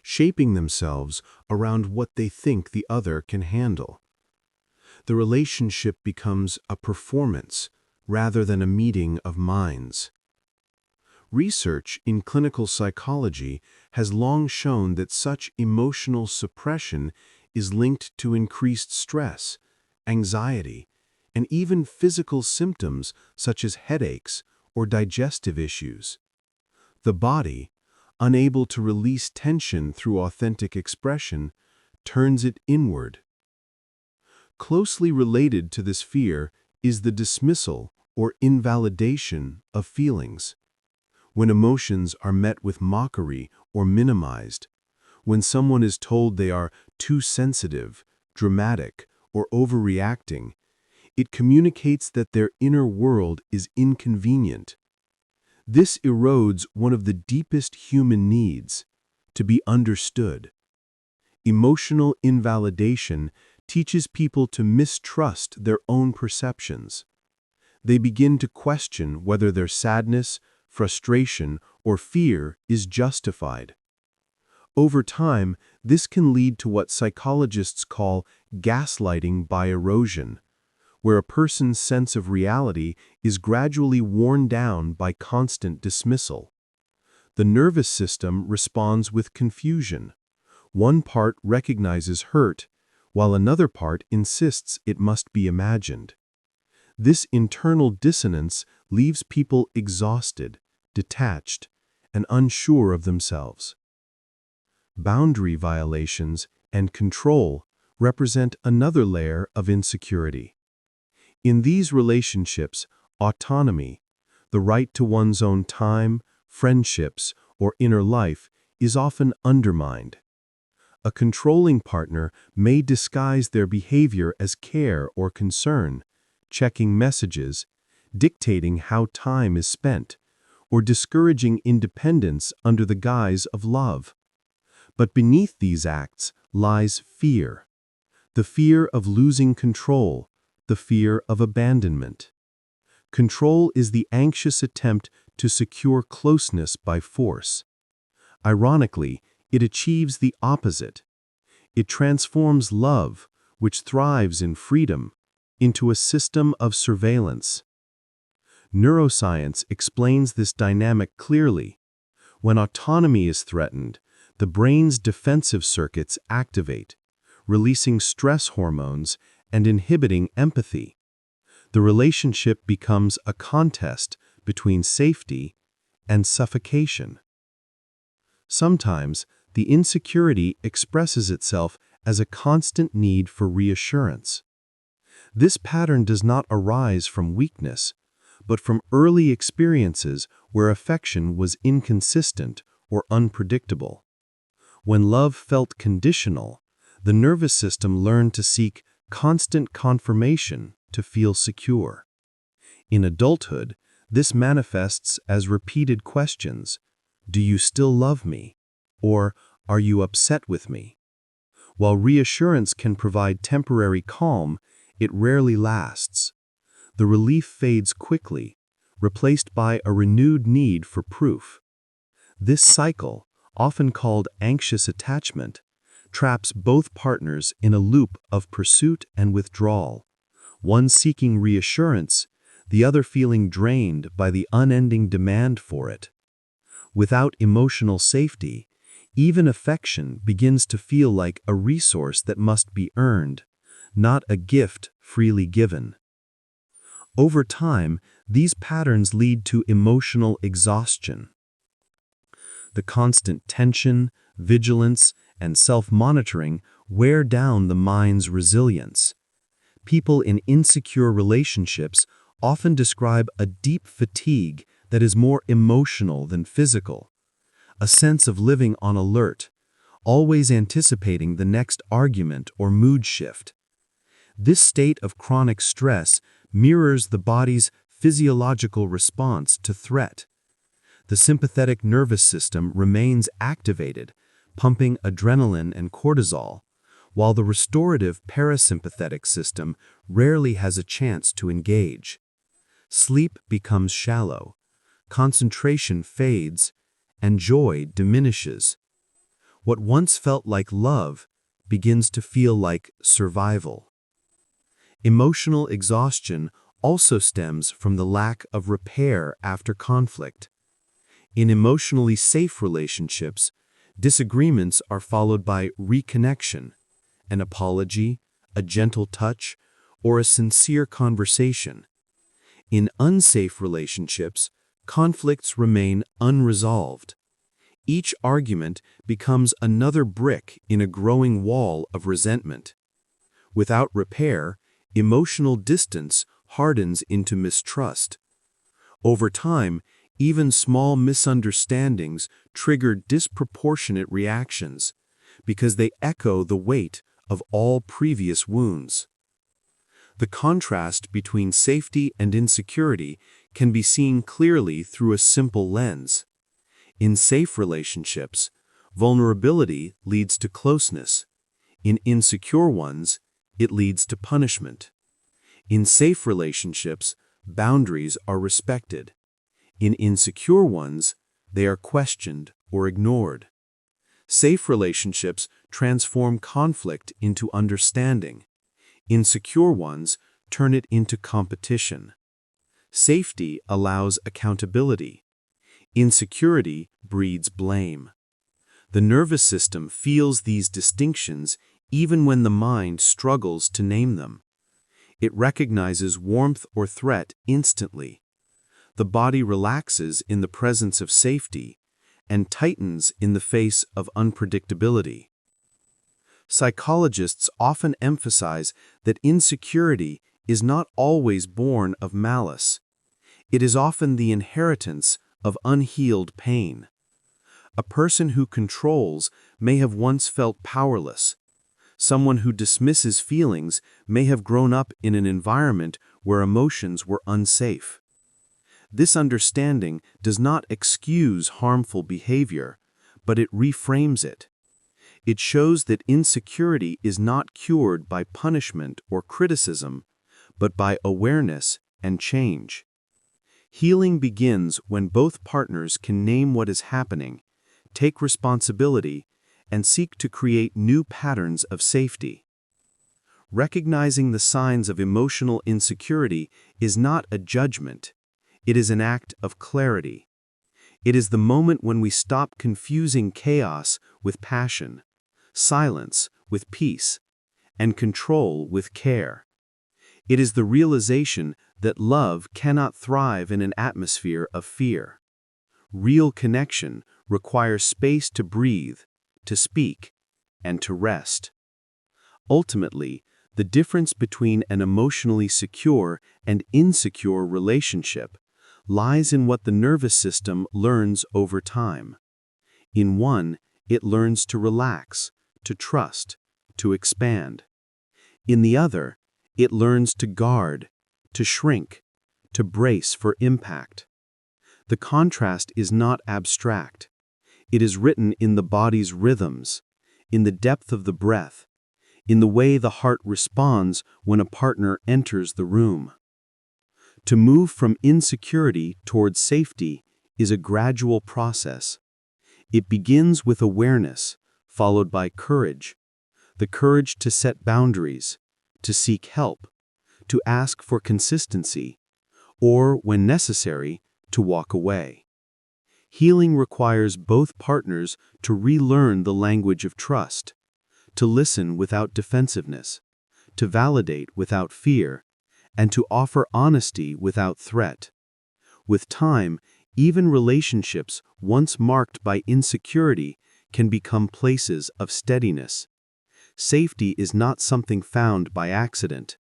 shaping themselves around what they think the other can handle. The relationship becomes a performance rather than a meeting of minds. Research in clinical psychology has long shown that such emotional suppression is linked to increased stress, anxiety, and even physical symptoms such as headaches or digestive issues. The body, unable to release tension through authentic expression, turns it inward. Closely related to this fear is the dismissal or invalidation of feelings. When emotions are met with mockery or minimized, when someone is told they are too sensitive, dramatic, or overreacting, it communicates that their inner world is inconvenient. This erodes one of the deepest human needs, to be understood. Emotional invalidation teaches people to mistrust their own perceptions. They begin to question whether their sadness, frustration, or fear is justified. Over time, this can lead to what psychologists call gaslighting by erosion, where a person's sense of reality is gradually worn down by constant dismissal. The nervous system responds with confusion. One part recognizes hurt, while another part insists it must be imagined. This internal dissonance leaves people exhausted, detached, and unsure of themselves. Boundary violations and control represent another layer of insecurity. In these relationships, autonomy, the right to one's own time, friendships, or inner life, is often undermined. A controlling partner may disguise their behavior as care or concern, checking messages, dictating how time is spent, or discouraging independence under the guise of love. But beneath these acts lies fear. The fear of losing control, the fear of abandonment. Control is the anxious attempt to secure closeness by force. Ironically, it achieves the opposite. It transforms love, which thrives in freedom, into a system of surveillance. Neuroscience explains this dynamic clearly. When autonomy is threatened, the brain's defensive circuits activate, releasing stress hormones and inhibiting empathy. The relationship becomes a contest between safety and suffocation. Sometimes, the insecurity expresses itself as a constant need for reassurance. This pattern does not arise from weakness, but from early experiences where affection was inconsistent or unpredictable. When love felt conditional, the nervous system learned to seek constant confirmation to feel secure. In adulthood, this manifests as repeated questions: "Do you still love me?" or "Are you upset with me?" While reassurance can provide temporary calm, it rarely lasts. The relief fades quickly, replaced by a renewed need for proof. This cycle, often called anxious attachment, traps both partners in a loop of pursuit and withdrawal, one seeking reassurance, the other feeling drained by the unending demand for it. Without emotional safety, even affection begins to feel like a resource that must be earned, not a gift freely given. Over time, these patterns lead to emotional exhaustion. The constant tension, vigilance, and self-monitoring wear down the mind's resilience. People in insecure relationships often describe a deep fatigue that is more emotional than physical, a sense of living on alert, always anticipating the next argument or mood shift. This state of chronic stress mirrors the body's physiological response to threat. The sympathetic nervous system remains activated, pumping adrenaline and cortisol, while the restorative parasympathetic system rarely has a chance to engage. Sleep becomes shallow, concentration fades, and joy diminishes. What once felt like love begins to feel like survival. Emotional exhaustion also stems from the lack of repair after conflict. In emotionally safe relationships, disagreements are followed by reconnection, an apology, a gentle touch, or a sincere conversation. In unsafe relationships, conflicts remain unresolved. Each argument becomes another brick in a growing wall of resentment. Without repair, emotional distance hardens into mistrust. Over time, even small misunderstandings trigger disproportionate reactions because they echo the weight of all previous wounds. The contrast between safety and insecurity can be seen clearly through a simple lens. In safe relationships, vulnerability leads to closeness. In insecure ones, it leads to punishment. In safe relationships, boundaries are respected. In insecure ones, they are questioned or ignored. Safe relationships transform conflict into understanding. Insecure ones turn it into competition. Safety allows accountability. Insecurity breeds blame. The nervous system feels these distinctions even when the mind struggles to name them. It recognizes warmth or threat instantly. The body relaxes in the presence of safety and tightens in the face of unpredictability. Psychologists often emphasize that insecurity is not always born of malice. It is often the inheritance of unhealed pain. A person who controls may have once felt powerless. Someone who dismisses feelings may have grown up in an environment where emotions were unsafe. This understanding does not excuse harmful behavior, but it reframes it. It shows that insecurity is not cured by punishment or criticism, but by awareness and change. Healing begins when both partners can name what is happening, take responsibility, and seek to create new patterns of safety. Recognizing the signs of emotional insecurity is not a judgment. It is an act of clarity. It is the moment when we stop confusing chaos with passion, silence with peace, and control with care. It is the realization that love cannot thrive in an atmosphere of fear. Real connection requires space to breathe, to speak, and to rest. Ultimately, the difference between an emotionally secure and insecure relationship lies in what the nervous system learns over time. In one, it learns to relax, to trust, to expand. In the other, it learns to guard, to shrink, to brace for impact. The contrast is not abstract. It is written in the body's rhythms, in the depth of the breath, in the way the heart responds when a partner enters the room. To move from insecurity towards safety is a gradual process. It begins with awareness, followed by courage. The courage to set boundaries, to seek help, to ask for consistency, or, when necessary, to walk away. Healing requires both partners to relearn the language of trust, to listen without defensiveness, to validate without fear, and to offer honesty without threat. With time, even relationships once marked by insecurity can become places of steadiness. Safety is not something found by accident.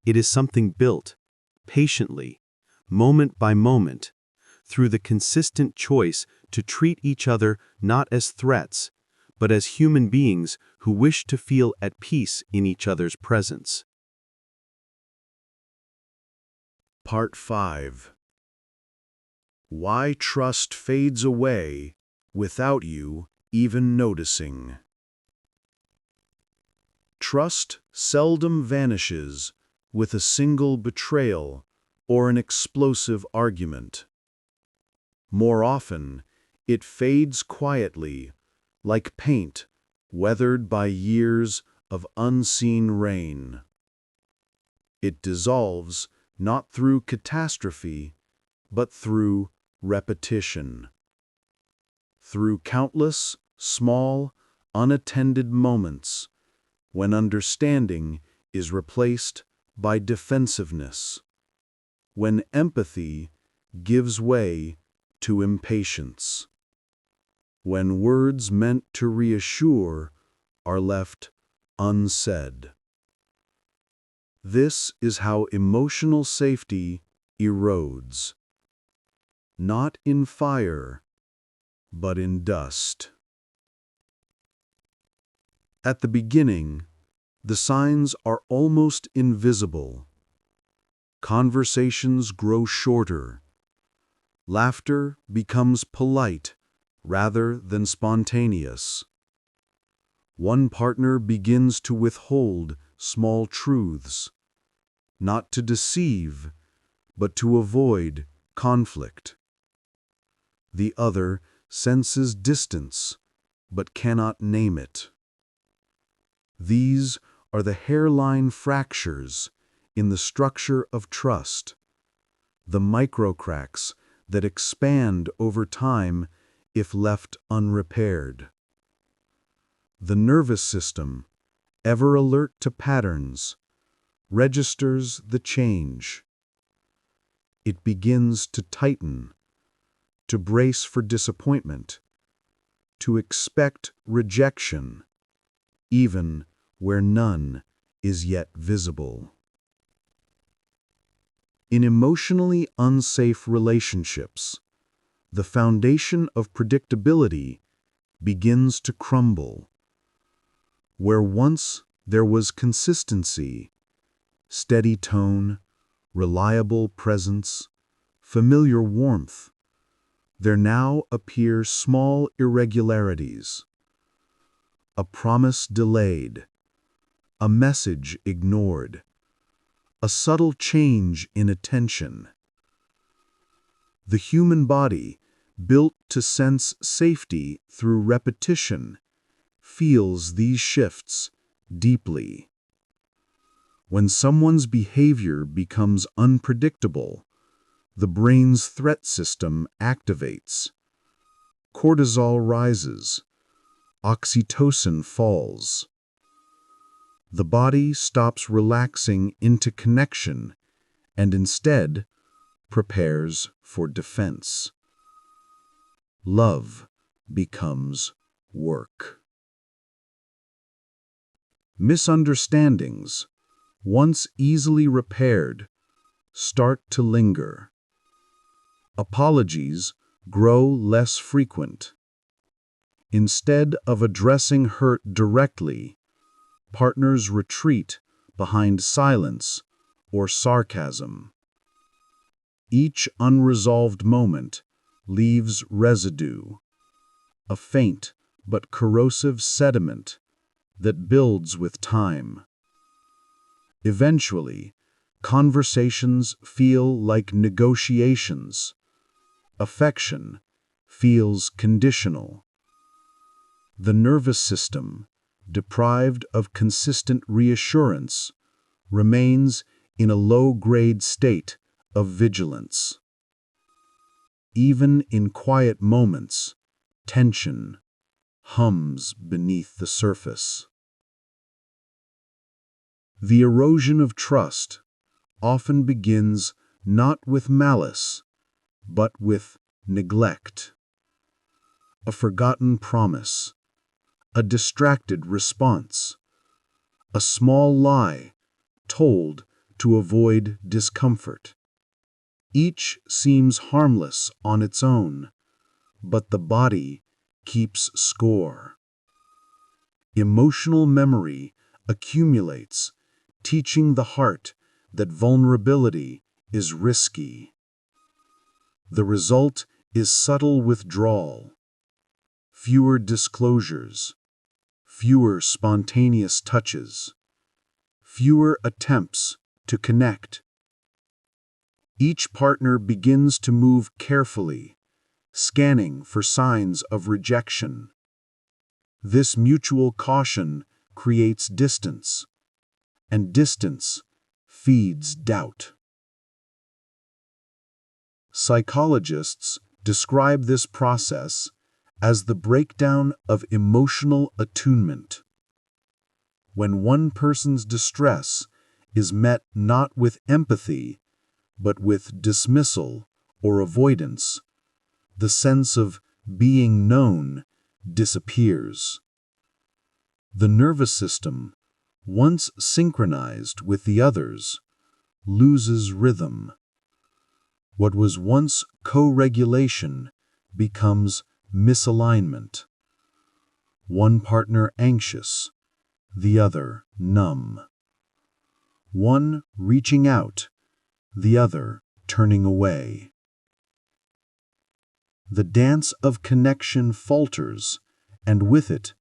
It is something built, patiently, moment by moment, through the consistent choice to treat each other not as threats, but as human beings who wish to feel at peace in each other's presence. Part 5. Why trust fades away without you even noticing. Trust seldom vanishes with a single betrayal or an explosive argument. More often, it fades quietly, like paint weathered by years of unseen rain. It dissolves not through catastrophe, but through repetition. Through countless, small, unattended moments when understanding is replaced by defensiveness, when empathy gives way to impatience. when words meant to reassure are left unsaid. This is how emotional safety erodes, not in fire, but in dust. At the beginning, the signs are almost invisible. Conversations grow shorter. Laughter becomes polite rather than spontaneous. One partner begins to withhold small truths, not to deceive, but to avoid conflict. The other senses distance, but cannot name it. These are the hairline fractures in the structure of trust, the microcracks that expand over time if left unrepaired. The nervous system, ever alert to patterns, registers the change. It begins to tighten, to brace for disappointment, to expect rejection, even where none is yet visible. In emotionally unsafe relationships, the foundation of predictability begins to crumble. Where once there was consistency, steady tone, reliable presence, familiar warmth, there now appear small irregularities. A promise delayed, a message ignored, a subtle change in attention. The human body, built to sense safety through repetition, feels these shifts deeply. When someone's behavior becomes unpredictable, the brain's threat system activates. Cortisol rises, oxytocin falls. The body stops relaxing into connection and instead prepares for defense. Love becomes work. Misunderstandings, once easily repaired, start to linger. Apologies grow less frequent. Instead of addressing hurt directly, partners retreat behind silence or sarcasm. Each unresolved moment leaves residue, a faint but corrosive sediment that builds with time. Eventually, conversations feel like negotiations. Affection feels conditional. The nervous system, deprived of consistent reassurance, remains in a low-grade state of vigilance. Even in quiet moments, tension hums beneath the surface. The erosion of trust often begins not with malice, but with neglect. A forgotten promise, a distracted response, a small lie told to avoid discomfort. Each seems harmless on its own, but the body keeps score. Emotional memory accumulates, teaching the heart that vulnerability is risky. The result is subtle withdrawal, fewer disclosures, fewer spontaneous touches, fewer attempts to connect. Each partner begins to move carefully, scanning for signs of rejection. This mutual caution creates distance, and distance feeds doubt. Psychologists describe this process as the breakdown of emotional attunement. When one person's distress is met not with empathy, but with dismissal or avoidance, the sense of being known disappears. The nervous system, once synchronized with the others, loses rhythm. What was once co-regulation becomes misalignment. One partner anxious, the other numb. One reaching out, the other turning away. The dance of connection falters, and with it,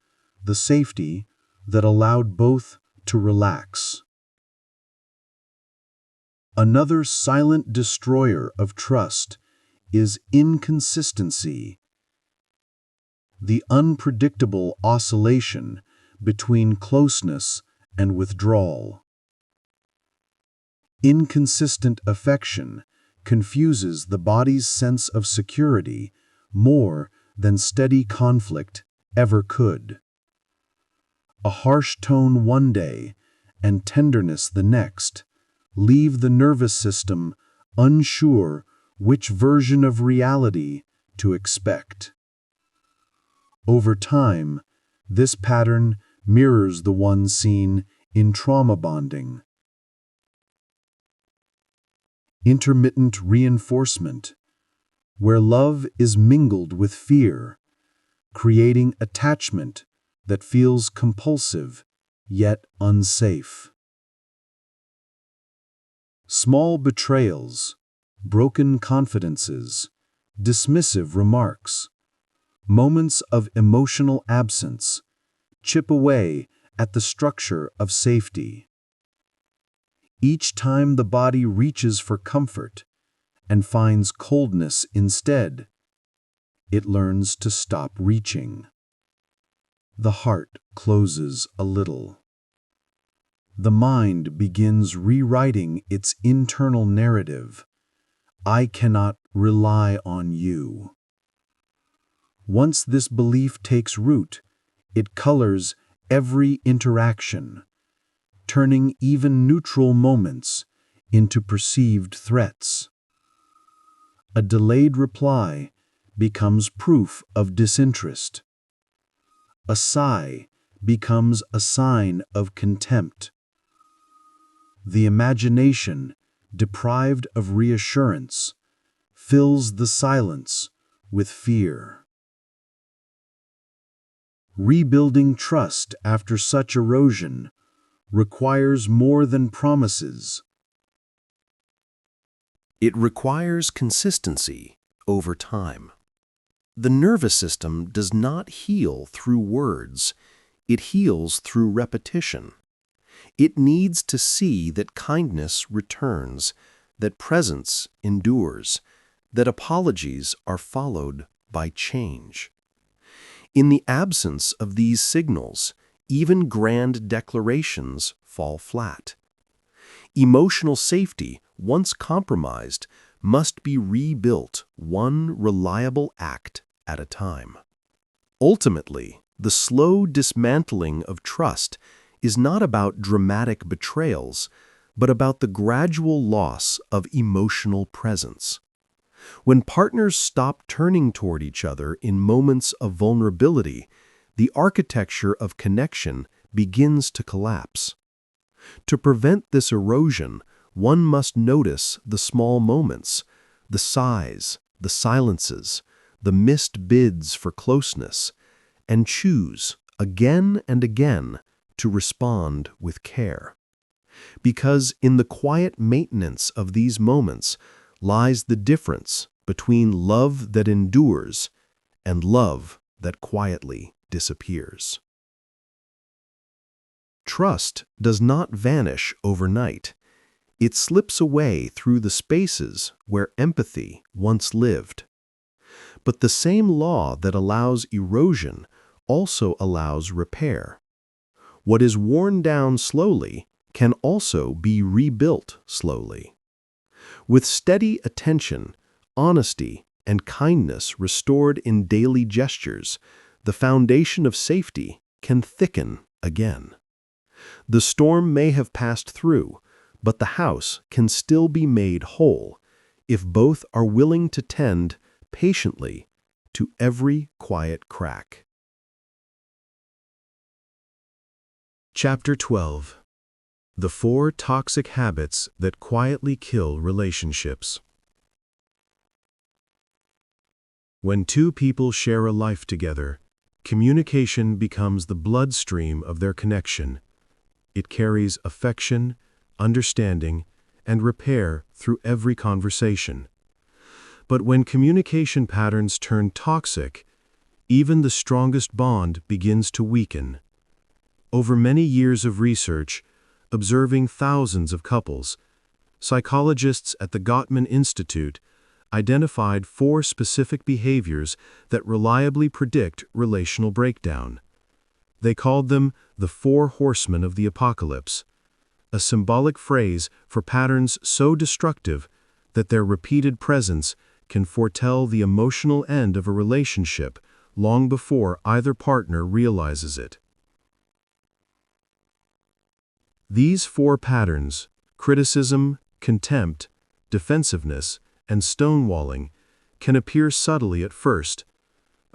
the safety that allowed both to relax. Another silent destroyer of trust is inconsistency, the unpredictable oscillation between closeness and withdrawal. Inconsistent affection confuses the body's sense of security more than steady conflict ever could. A harsh tone one day and tenderness the next leave the nervous system unsure which version of reality to expect. Over time, this pattern mirrors the one seen in trauma bonding. Intermittent reinforcement, where love is mingled with fear, creating attachment that feels compulsive yet unsafe. Small betrayals, broken confidences, dismissive remarks, moments of emotional absence chip away at the structure of safety. Each time the body reaches for comfort and finds coldness instead, it learns to stop reaching. The heart closes a little. The mind begins rewriting its internal narrative. I cannot rely on you. Once this belief takes root, it colors every interaction, turning even neutral moments into perceived threats. A delayed reply becomes proof of disinterest. A sigh becomes a sign of contempt. The imagination, deprived of reassurance, fills the silence with fear. Rebuilding trust after such erosion requires more than promises. It requires consistency over time. The nervous system does not heal through words. It heals through repetition. It needs to see that kindness returns, that presence endures, that apologies are followed by change. In the absence of these signals, even grand declarations fall flat. Emotional safety, once compromised, must be rebuilt one reliable act at a time. Ultimately, the slow dismantling of trust is not about dramatic betrayals, but about the gradual loss of emotional presence. When partners stop turning toward each other in moments of vulnerability, the architecture of connection begins to collapse. To prevent this erosion, one must notice the small moments, the sighs, the silences, the missed bids for closeness, and choose, again and again, to respond with care. Because in the quiet maintenance of these moments lies the difference between love that endures and love that quietly disappears. Trust does not vanish overnight. It slips away through the spaces where empathy once lived. But the same law that allows erosion also allows repair. What is worn down slowly can also be rebuilt slowly. With steady attention, honesty, and kindness restored in daily gestures, the foundation of safety can thicken again. The storm may have passed through, but the house can still be made whole if both are willing to tend patiently to every quiet crack. Chapter 12. The 4 Toxic Habits That Quietly Kill Relationships. When 2 people share a life together, communication becomes the bloodstream of their connection. It carries affection, understanding, and repair through every conversation. But when communication patterns turn toxic, even the strongest bond begins to weaken. Over many years of research, observing thousands of couples, psychologists at the Gottman Institute identified 4 specific behaviors that reliably predict relational breakdown. They called them the 4 horsemen of the apocalypse, a symbolic phrase for patterns so destructive that their repeated presence can foretell the emotional end of a relationship long before either partner realizes it. These 4 patterns, criticism, contempt, defensiveness, and stonewalling, can appear subtly at first.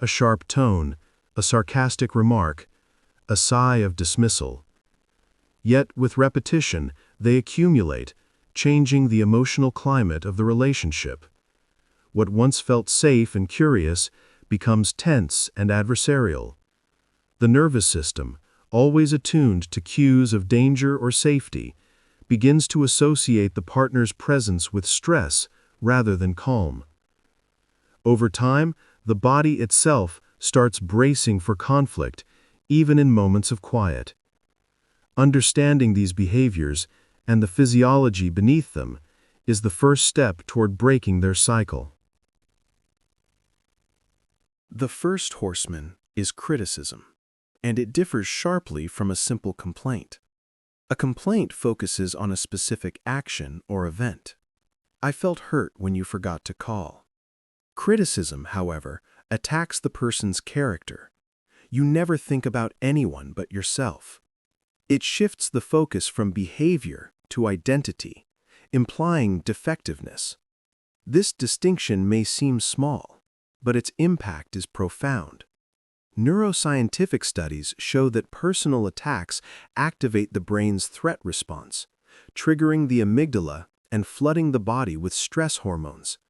A sharp tone, a sarcastic remark, a sigh of dismissal. Yet, with repetition, they accumulate, changing the emotional climate of the relationship. What once felt safe and curious becomes tense and adversarial. The nervous system, always attuned to cues of danger or safety, begins to associate the partner's presence with stress rather than calm. Over time, the body itself starts bracing for conflict, even in moments of quiet. Understanding these behaviors and the physiology beneath them is the first step toward breaking their cycle. The first horseman is criticism, and it differs sharply from a simple complaint. A complaint focuses on a specific action or event. I felt hurt when you forgot to call. Criticism, however, attacks the person's character. You never think about anyone but yourself. It shifts the focus from behavior to identity, implying defectiveness. This distinction may seem small, but its impact is profound. Neuroscientific studies show that personal attacks activate the brain's threat response, triggering the amygdala and flooding the body with stress hormones.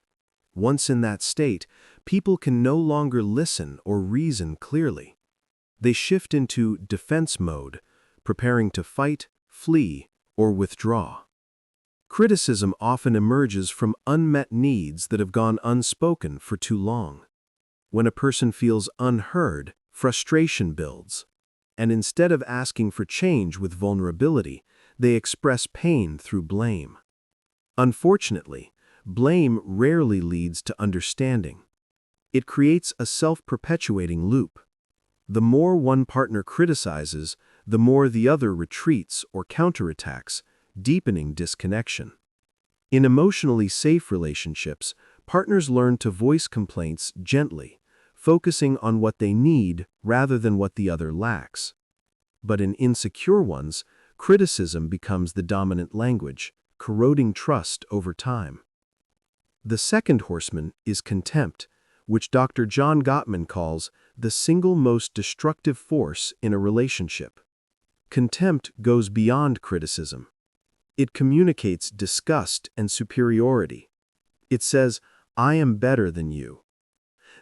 Once in that state, people can no longer listen or reason clearly. They shift into defense mode, preparing to fight, flee, or withdraw. Criticism often emerges from unmet needs that have gone unspoken for too long. When a person feels unheard, frustration builds, and instead of asking for change with vulnerability, they express pain through blame. Unfortunately, blame rarely leads to understanding. It creates a self-perpetuating loop. The more one partner criticizes, the more the other retreats or counterattacks, deepening disconnection. In emotionally safe relationships, partners learn to voice complaints gently, focusing on what they need rather than what the other lacks. But in insecure ones, criticism becomes the dominant language, corroding trust over time. The second horseman is contempt, which Dr. John Gottman calls the single most destructive force in a relationship. Contempt goes beyond criticism. It communicates disgust and superiority. It says, "I am better than you."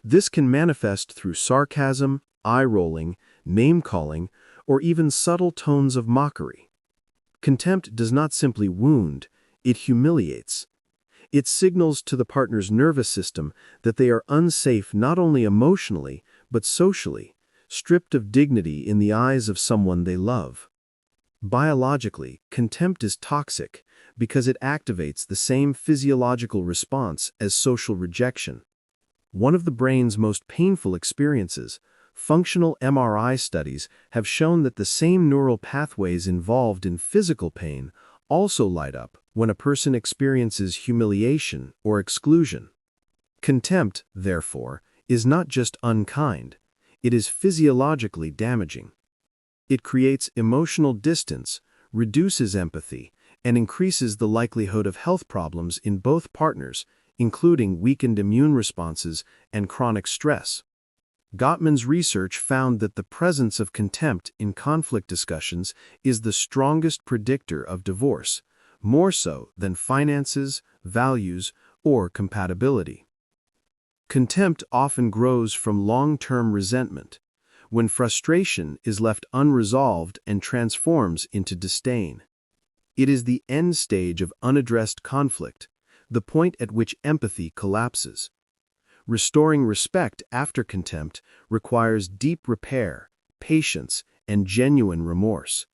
This can manifest through sarcasm, eye-rolling, name-calling, or even subtle tones of mockery. Contempt does not simply wound, it humiliates. It signals to the partner's nervous system that they are unsafe not only emotionally, but socially, stripped of dignity in the eyes of someone they love. Biologically, contempt is toxic because it activates the same physiological response as social rejection. One of the brain's most painful experiences, functional MRI studies have shown that the same neural pathways involved in physical pain also light up when a person experiences humiliation or exclusion. Contempt, therefore, is not just unkind, it is physiologically damaging. It creates emotional distance, reduces empathy, and increases the likelihood of health problems in both partners, including weakened immune responses and chronic stress. Gottman's research found that the presence of contempt in conflict discussions is the strongest predictor of divorce, more so than finances, values, or compatibility. Contempt often grows from long-term resentment, when frustration is left unresolved and transforms into disdain. It is the end stage of unaddressed conflict, the point at which empathy collapses. Restoring respect after contempt requires deep repair, patience, and genuine remorse.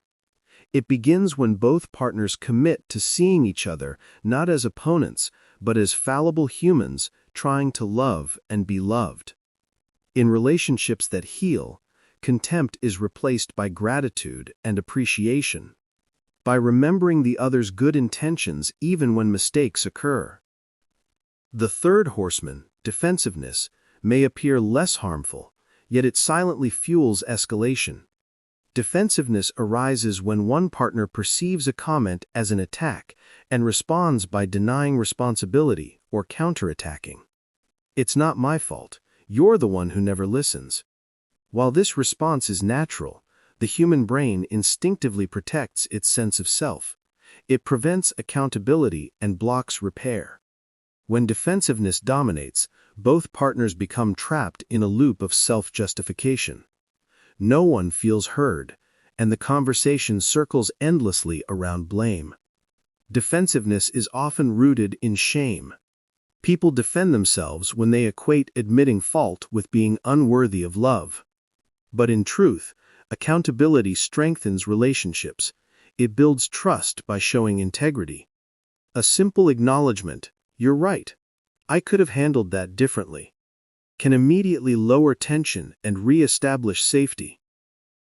It begins when both partners commit to seeing each other not as opponents, but as fallible humans trying to love and be loved. In relationships that heal, contempt is replaced by gratitude and appreciation, by remembering the other's good intentions even when mistakes occur. The third horseman, defensiveness, may appear less harmful, yet it silently fuels escalation. Defensiveness arises when one partner perceives a comment as an attack and responds by denying responsibility or counterattacking. "It's not my fault. You're the one who never listens." While this response is natural, the human brain instinctively protects its sense of self. It prevents accountability and blocks repair. When defensiveness dominates, both partners become trapped in a loop of self-justification. No one feels heard, and the conversation circles endlessly around blame. Defensiveness is often rooted in shame. People defend themselves when they equate admitting fault with being unworthy of love. But in truth, accountability strengthens relationships. It builds trust by showing integrity. A simple acknowledgement, "You're right. I could have handled that differently," can immediately lower tension and re-establish safety.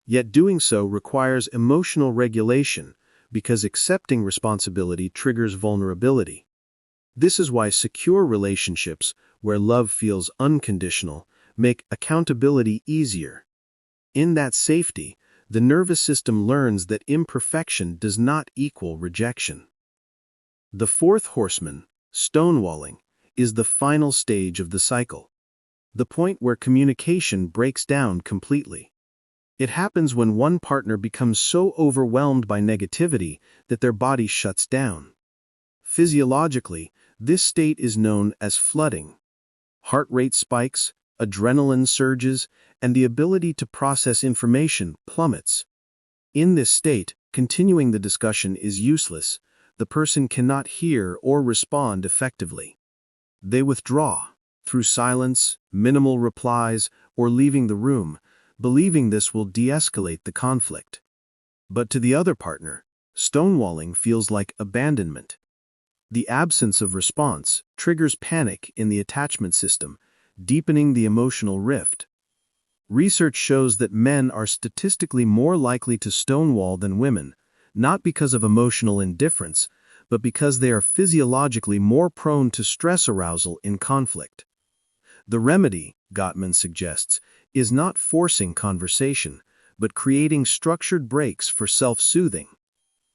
Yet doing so requires emotional regulation because accepting responsibility triggers vulnerability. This is why secure relationships, where love feels unconditional, make accountability easier. In that safety, the nervous system learns that imperfection does not equal rejection. The fourth horseman, stonewalling, is the final stage of the cycle, the point where communication breaks down completely. It happens when one partner becomes so overwhelmed by negativity that their body shuts down. Physiologically, this state is known as flooding. Heart rate spikes, adrenaline surges, and the ability to process information plummets. In this state, continuing the discussion is useless. The person cannot hear or respond effectively. They withdraw, through silence, minimal replies, or leaving the room, believing this will de-escalate the conflict. But to the other partner, stonewalling feels like abandonment. The absence of response triggers panic in the attachment system, deepening the emotional rift. Research shows that men are statistically more likely to stonewall than women, not because of emotional indifference, but because they are physiologically more prone to stress arousal in conflict. The remedy, Gottman suggests, is not forcing conversation, but creating structured breaks for self-soothing.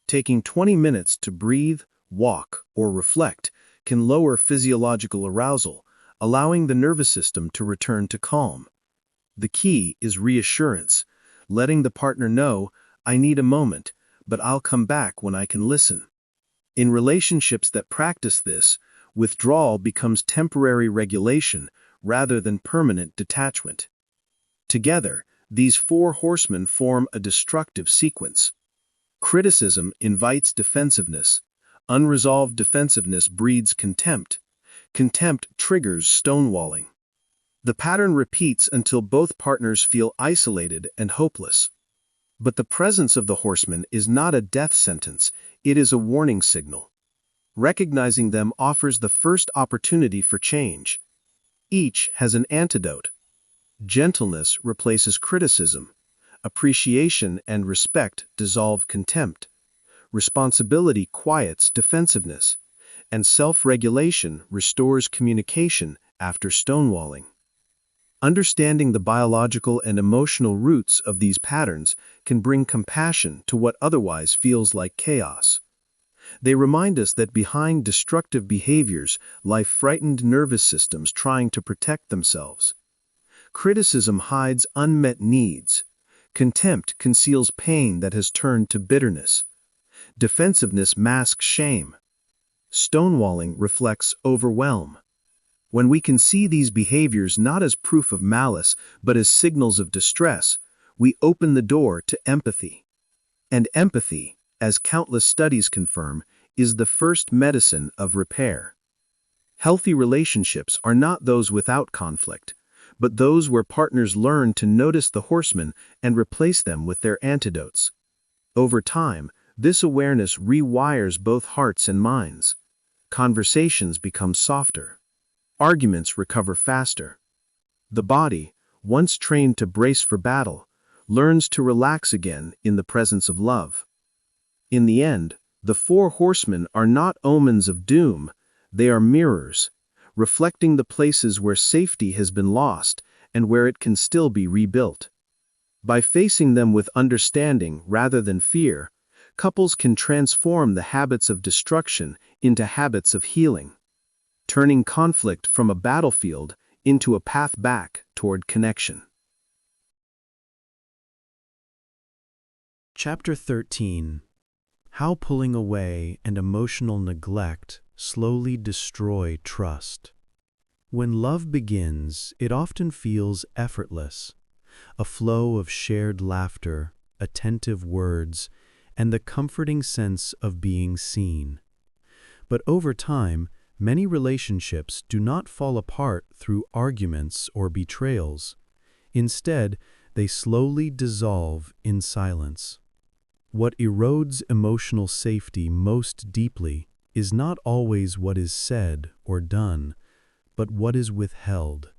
Taking 20 minutes to breathe, walk, or reflect can lower physiological arousal, allowing the nervous system to return to calm. The key is reassurance, letting the partner know, "I need a moment, but I'll come back when I can listen." In relationships that practice this, withdrawal becomes temporary regulation rather than permanent detachment. Together, these four horsemen form a destructive sequence. Criticism invites defensiveness. Unresolved defensiveness breeds contempt. Contempt triggers stonewalling. The pattern repeats until both partners feel isolated and hopeless. But the presence of the horseman is not a death sentence, it is a warning signal. Recognizing them offers the first opportunity for change. Each has an antidote. Gentleness replaces criticism. Appreciation and respect dissolve contempt. Responsibility quiets defensiveness. And self-regulation restores communication after stonewalling. Understanding the biological and emotional roots of these patterns can bring compassion to what otherwise feels like chaos. They remind us that behind destructive behaviors lie frightened nervous systems trying to protect themselves. Criticism hides unmet needs. Contempt conceals pain that has turned to bitterness. Defensiveness masks shame. Stonewalling reflects overwhelm. When we can see these behaviors not as proof of malice, but as signals of distress, we open the door to empathy. And empathy, as countless studies confirm, is the first medicine of repair. Healthy relationships are not those without conflict, but those where partners learn to notice the horsemen and replace them with their antidotes. Over time, this awareness rewires both hearts and minds. Conversations become softer. Arguments recover faster. The body, once trained to brace for battle, learns to relax again in the presence of love. In the end, the four horsemen are not omens of doom, they are mirrors, reflecting the places where safety has been lost and where it can still be rebuilt. By facing them with understanding rather than fear, couples can transform the habits of destruction into habits of healing, turning conflict from a battlefield into a path back toward connection. Chapter 13. How pulling away and emotional neglect slowly destroy trust. When love begins, it often feels effortless, a flow of shared laughter, attentive words, and the comforting sense of being seen. But over time, many relationships do not fall apart through arguments or betrayals. Instead, they slowly dissolve in silence. What erodes emotional safety most deeply is not always what is said or done, but what is withheld.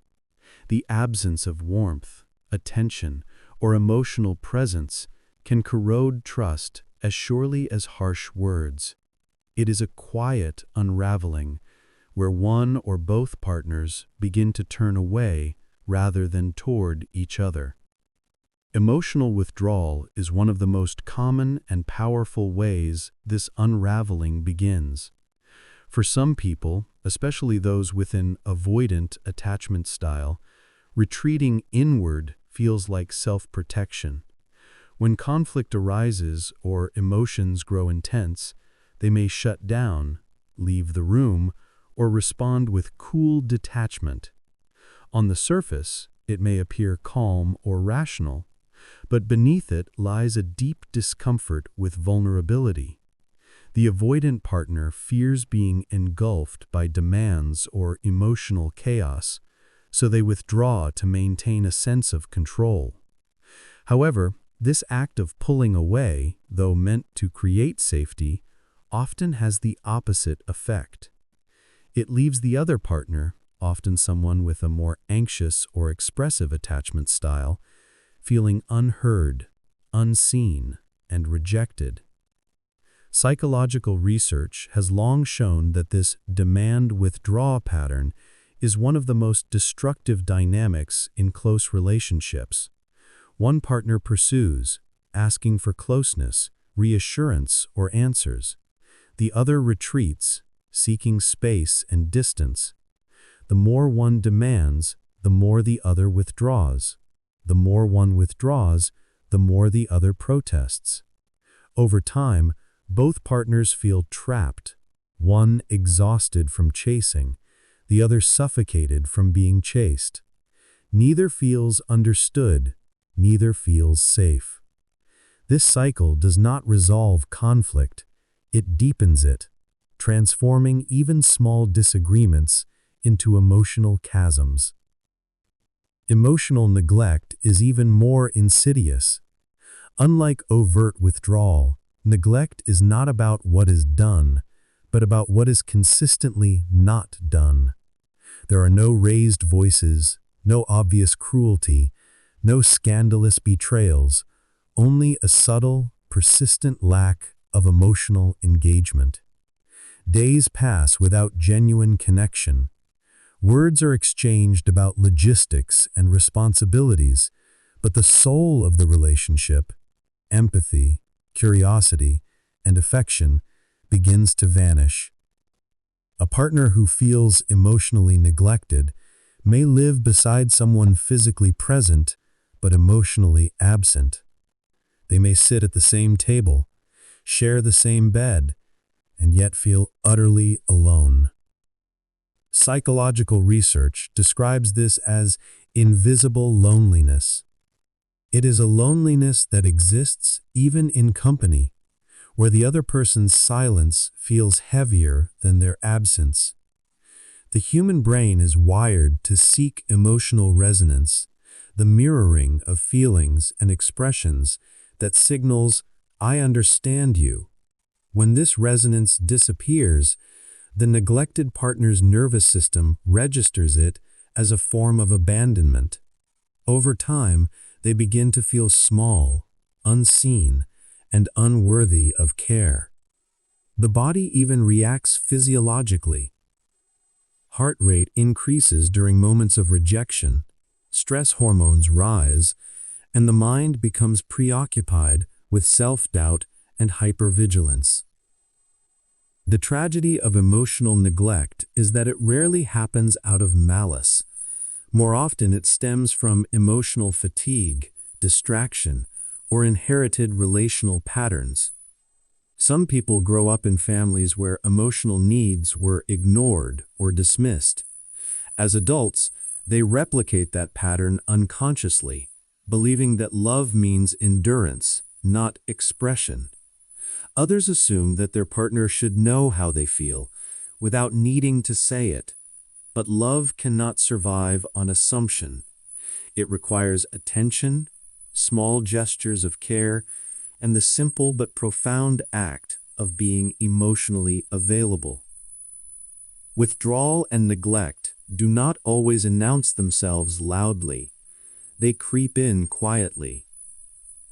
The absence of warmth, attention, or emotional presence can corrode trust as surely as harsh words. It is a quiet unraveling, where one or both partners begin to turn away rather than toward each other. Emotional withdrawal is one of the most common and powerful ways this unraveling begins. For some people, especially those with an avoidant attachment style, retreating inward feels like self-protection. When conflict arises or emotions grow intense, they may shut down, leave the room, or respond with cool detachment. On the surface, it may appear calm or rational, but beneath it lies a deep discomfort with vulnerability. The avoidant partner fears being engulfed by demands or emotional chaos, so they withdraw to maintain a sense of control. However, this act of pulling away, though meant to create safety, often has the opposite effect. It leaves the other partner, often someone with a more anxious or expressive attachment style, feeling unheard, unseen, and rejected. Psychological research has long shown that this demand-withdraw pattern is one of the most destructive dynamics in close relationships. One partner pursues, asking for closeness, reassurance, or answers. The other retreats, seeking space and distance. The more one demands, the more the other withdraws. The more one withdraws, the more the other protests. Over time, both partners feel trapped, one exhausted from chasing, the other suffocated from being chased. Neither feels understood, neither feels safe. This cycle does not resolve conflict, it deepens it, transforming even small disagreements into emotional chasms. Emotional neglect is even more insidious. Unlike overt withdrawal, neglect is not about what is done, but about what is consistently not done. There are no raised voices, no obvious cruelty, no scandalous betrayals, only a subtle, persistent lack of emotional engagement. Days pass without genuine connection. Words are exchanged about logistics and responsibilities, but the soul of the relationship, empathy, curiosity, and affection, begins to vanish. A partner who feels emotionally neglected may live beside someone physically present but emotionally absent. They may sit at the same table, share the same bed, and yet feel utterly alone. Psychological research describes this as invisible loneliness. It is a loneliness that exists even in company, where the other person's silence feels heavier than their absence. The human brain is wired to seek emotional resonance, the mirroring of feelings and expressions that signals, "I understand you." When this resonance disappears, the neglected partner's nervous system registers it as a form of abandonment. Over time, they begin to feel small, unseen, and unworthy of care. The body even reacts physiologically. Heart rate increases during moments of rejection, stress hormones rise, and the mind becomes preoccupied with self-doubt and hypervigilance. The tragedy of emotional neglect is that it rarely happens out of malice. More often it stems from emotional fatigue, distraction, or inherited relational patterns. Some people grow up in families where emotional needs were ignored or dismissed. As adults, they replicate that pattern unconsciously, believing that love means endurance, not expression. Others assume that their partner should know how they feel, without needing to say it. But love cannot survive on assumption. It requires attention, small gestures of care, and the simple but profound act of being emotionally available. Withdrawal and neglect do not always announce themselves loudly. They creep in quietly,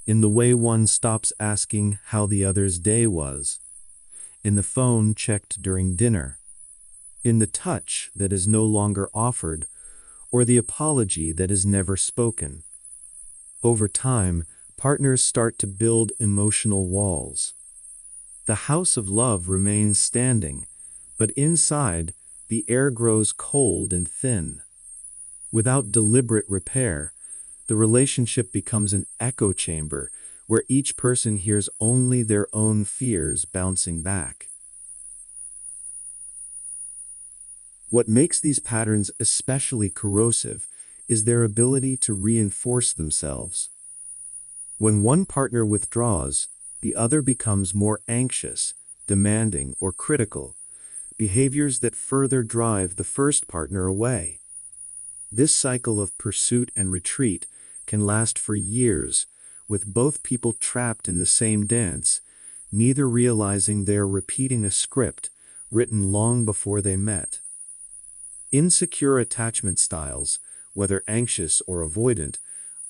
in the way one stops asking how the other's day was, in the phone checked during dinner, in the touch that is no longer offered, or the apology that is never spoken. Over time, partners start to build emotional walls. The house of love remains standing, but inside, the air grows cold and thin. Without deliberate repair, the relationship becomes an echo chamber where each person hears only their own fears bouncing back. What makes these patterns especially corrosive is their ability to reinforce themselves. When one partner withdraws, the other becomes more anxious, demanding, or critical, behaviors that further drive the first partner away. This cycle of pursuit and retreat can last for years, with both people trapped in the same dance, neither realizing they are repeating a script written long before they met. Insecure attachment styles, whether anxious or avoidant,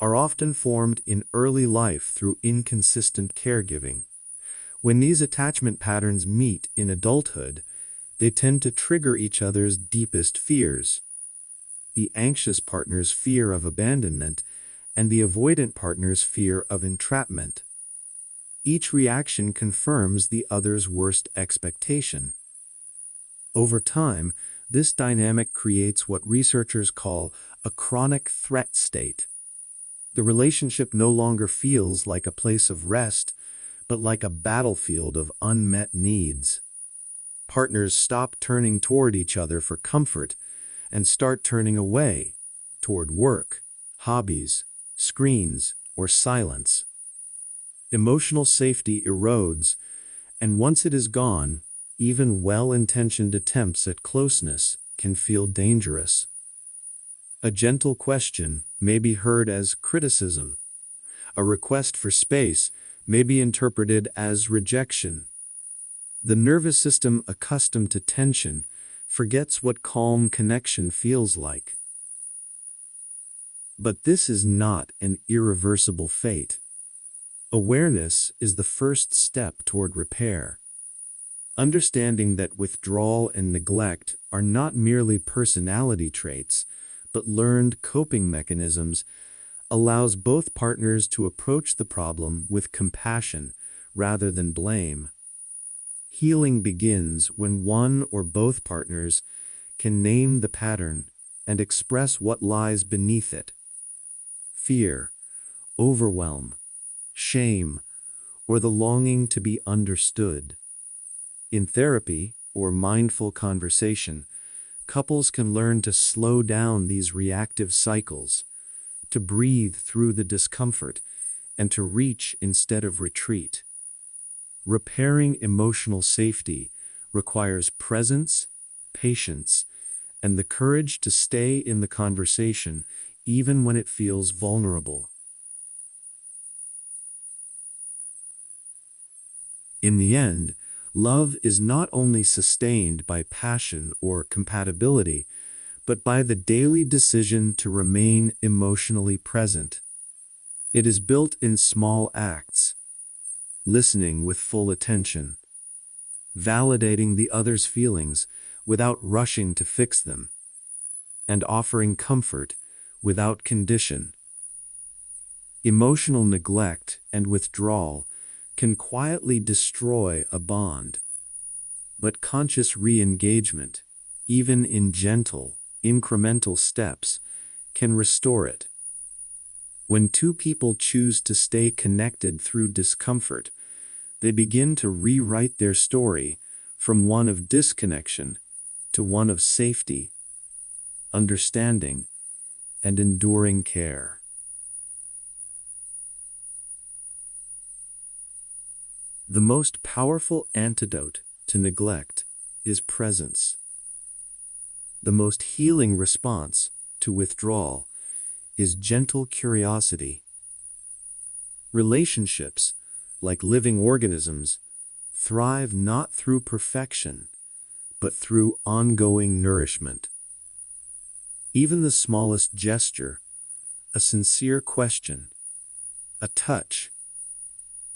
are often formed in early life through inconsistent caregiving. When these attachment patterns meet in adulthood, they tend to trigger each other's deepest fears. The anxious partner's fear of abandonment and the avoidant partner's fear of entrapment. Each reaction confirms the other's worst expectation. Over time, this dynamic creates what researchers call a chronic threat state. The relationship no longer feels like a place of rest, but like a battlefield of unmet needs. Partners stop turning toward each other for comfort and start turning away toward work, hobbies, screens, or silence. Emotional safety erodes, and once it is gone, even well-intentioned attempts at closeness can feel dangerous. A gentle question may be heard as criticism. A request for space may be interpreted as rejection. The nervous system accustomed to tension forgets what calm connection feels like. But this is not an irreversible fate. Awareness is the first step toward repair. Understanding that withdrawal and neglect are not merely personality traits, but learned coping mechanisms, allows both partners to approach the problem with compassion rather than blame. Healing begins when one or both partners can name the pattern and express what lies beneath it. Fear, overwhelm, shame, or the longing to be understood. In therapy or mindful conversation, couples can learn to slow down these reactive cycles, to breathe through the discomfort, and to reach instead of retreat. Repairing emotional safety requires presence, patience, and the courage to stay in the conversation even when it feels vulnerable. In the end, love is not only sustained by passion or compatibility, but by the daily decision to remain emotionally present. It is built in small acts, listening with full attention, validating the other's feelings without rushing to fix them, and offering comfort without condition. Emotional neglect and withdrawal can quietly destroy a bond, but conscious re-engagement, even in gentle, incremental steps, can restore it. When two people choose to stay connected through discomfort, they begin to rewrite their story from one of disconnection to one of safety, understanding, and enduring care. The most powerful antidote to neglect is presence. The most healing response to withdrawal is gentle curiosity. Relationships, like living organisms, thrive not through perfection, but through ongoing nourishment. Even the smallest gesture, a sincere question, a touch,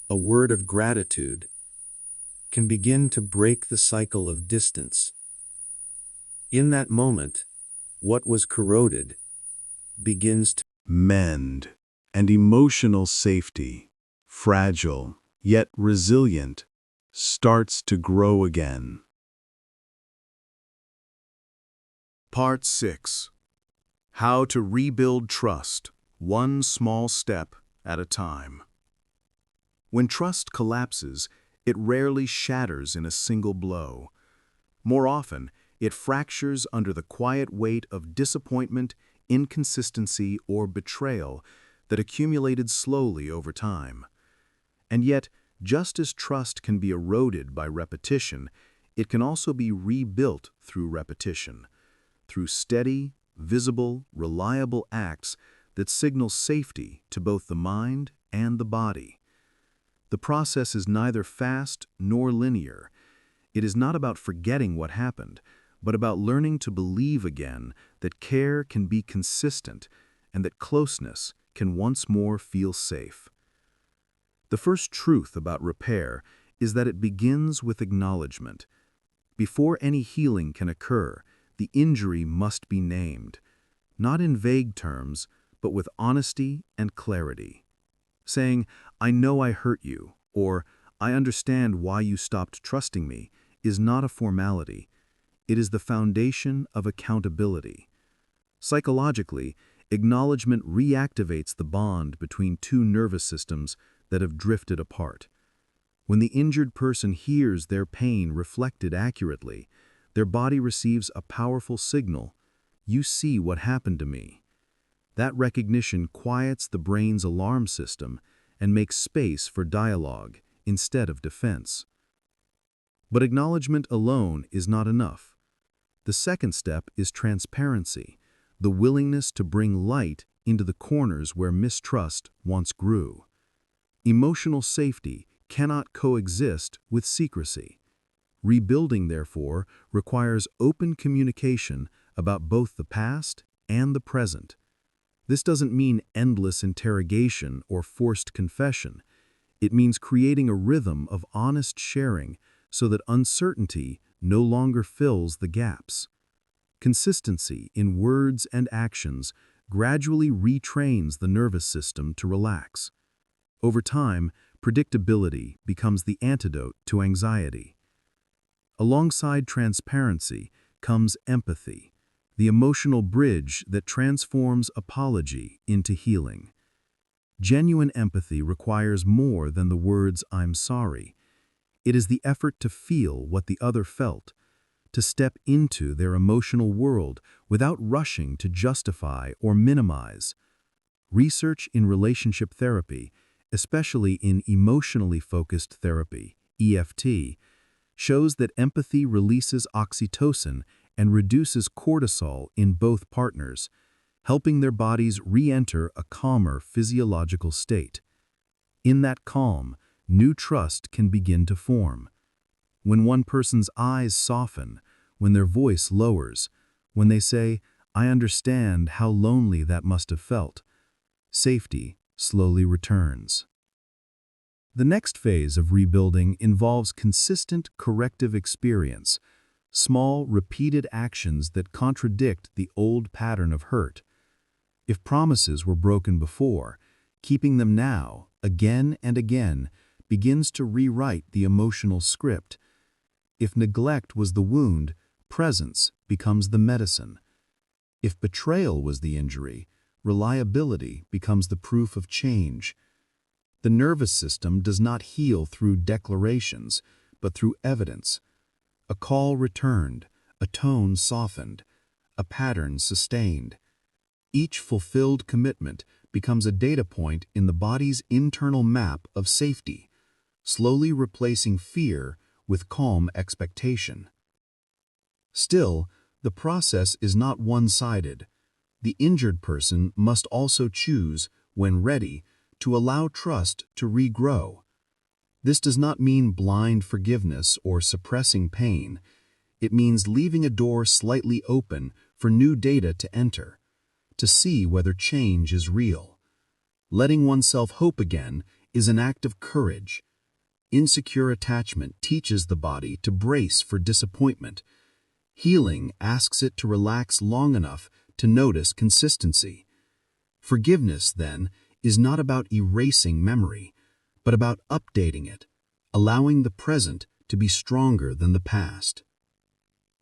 a word of gratitude, can begin to break the cycle of distance. In that moment, what was corroded begins to Mend, and emotional safety, fragile yet resilient, starts to grow again. Part 6. How to rebuild trust, one small step at a time. When trust collapses, it rarely shatters in a single blow. More often, it fractures under the quiet weight of disappointment, inconsistency, or betrayal that accumulated slowly over time. And yet, just as trust can be eroded by repetition, it can also be rebuilt through repetition, through steady, visible, reliable acts that signal safety to both the mind and the body. The process is neither fast nor linear. It is not about forgetting what happened, but about learning to believe again that care can be consistent and that closeness can once more feel safe. The first truth about repair is that it begins with acknowledgement. Before any healing can occur, the injury must be named, not in vague terms, but with honesty and clarity. Saying, "I know I hurt you," or "I understand why you stopped trusting me," is not a formality. It is the foundation of accountability. Psychologically, acknowledgement reactivates the bond between two nervous systems that have drifted apart. When the injured person hears their pain reflected accurately, their body receives a powerful signal: "You see what happened to me." That recognition quiets the brain's alarm system and makes space for dialogue instead of defense. But acknowledgement alone is not enough. The second step is transparency, the willingness to bring light into the corners where mistrust once grew. Emotional safety cannot coexist with secrecy. Rebuilding, therefore, requires open communication about both the past and the present. This doesn't mean endless interrogation or forced confession. It means creating a rhythm of honest sharing so that uncertainty no longer fills the gaps. Consistency in words and actions gradually retrains the nervous system to relax. Over time, predictability becomes the antidote to anxiety. Alongside transparency comes empathy, the emotional bridge that transforms apology into healing. Genuine empathy requires more than the words "I'm sorry." It is the effort to feel what the other felt, to step into their emotional world without rushing to justify or minimize. Research in relationship therapy, especially in emotionally focused therapy, EFT, shows that empathy releases oxytocin and reduces cortisol in both partners, helping their bodies re-enter a calmer physiological state. In that calm, new trust can begin to form. When one person's eyes soften, when their voice lowers, when they say, "I understand how lonely that must have felt," safety slowly returns. The next phase of rebuilding involves consistent corrective experience, small, repeated actions that contradict the old pattern of hurt. If promises were broken before, keeping them now, again and again, begins to rewrite the emotional script. If neglect was the wound, presence becomes the medicine. If betrayal was the injury, reliability becomes the proof of change. The nervous system does not heal through declarations, but through evidence. A call returned, a tone softened, a pattern sustained. Each fulfilled commitment becomes a data point in the body's internal map of safety, slowly replacing fear with calm expectation. Still, the process is not one-sided. The injured person must also choose, when ready, to allow trust to regrow. This does not mean blind forgiveness or suppressing pain. It means leaving a door slightly open for new data to enter, to see whether change is real. Letting oneself hope again is an act of courage. Insecure attachment teaches the body to brace for disappointment. Healing asks it to relax long enough to notice consistency. Forgiveness, then, is not about erasing memory, but about updating it, allowing the present to be stronger than the past.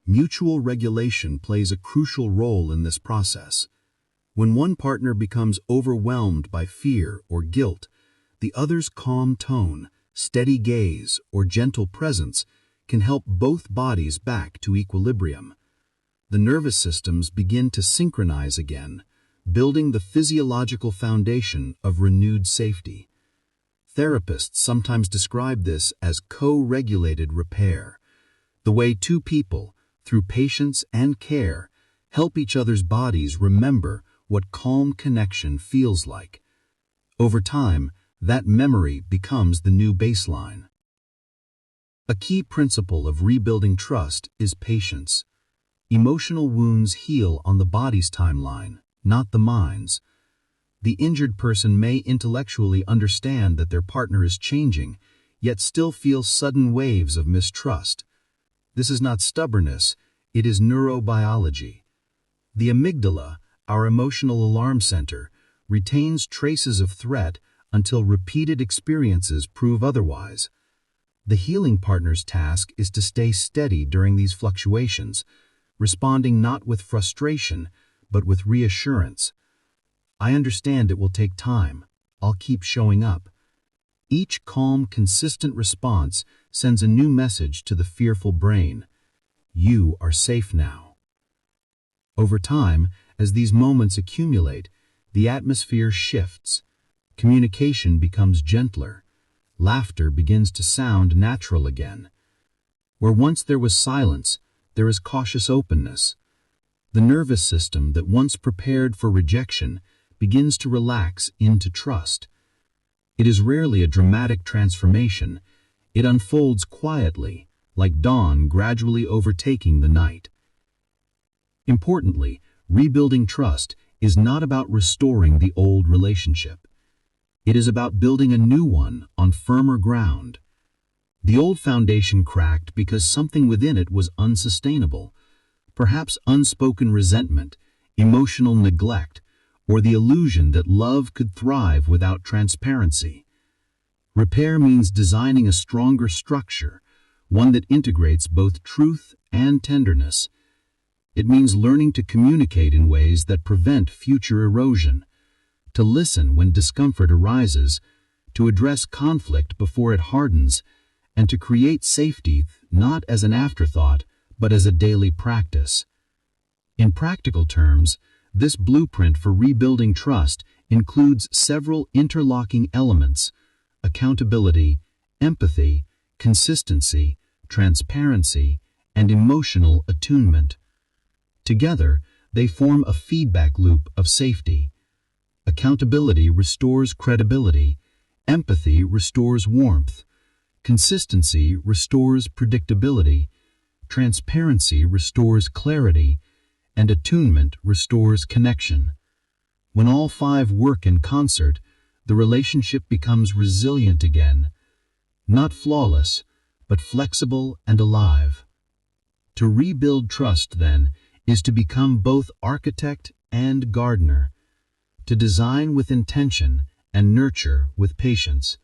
Mutual regulation plays a crucial role in this process. When one partner becomes overwhelmed by fear or guilt, the other's calm tone, steady gaze, or gentle presence can help both bodies back to equilibrium. The nervous systems begin to synchronize again, building the physiological foundation of renewed safety. Therapists sometimes describe this as co-regulated repair, the way two people, through patience and care, help each other's bodies remember what calm connection feels like. Over time, that memory becomes the new baseline. A key principle of rebuilding trust is patience. Emotional wounds heal on the body's timeline, not the mind's. The injured person may intellectually understand that their partner is changing, yet still feel sudden waves of mistrust. This is not stubbornness, it is neurobiology. The amygdala, our emotional alarm center, retains traces of threat until repeated experiences prove otherwise. The healing partner's task is to stay steady during these fluctuations, responding not with frustration, but with reassurance. "I understand it will take time. I'll keep showing up." Each calm, consistent response sends a new message to the fearful brain. You are safe now. Over time, as these moments accumulate, the atmosphere shifts. Communication becomes gentler. Laughter begins to sound natural again. Where once there was silence, there is cautious openness. The nervous system that once prepared for rejection begins to relax into trust. It is rarely a dramatic transformation. It unfolds quietly, like dawn gradually overtaking the night. Importantly, rebuilding trust is not about restoring the old relationship. It is about building a new one on firmer ground. The old foundation cracked because something within it was unsustainable, perhaps unspoken resentment, emotional neglect, or the illusion that love could thrive without transparency. Repair means designing a stronger structure, one that integrates both truth and tenderness. It means learning to communicate in ways that prevent future erosion, to listen when discomfort arises, to address conflict before it hardens, and to create safety not as an afterthought, but as a daily practice. In practical terms, this blueprint for rebuilding trust includes several interlocking elements: accountability, empathy, consistency, transparency, and emotional attunement. Together, they form a feedback loop of safety. Accountability restores credibility, empathy restores warmth, consistency restores predictability, transparency restores clarity, and attunement restores connection. When all five work in concert, the relationship becomes resilient again, not flawless, but flexible and alive. To rebuild trust, then, is to become both architect and gardener, to design with intention and nurture with patience.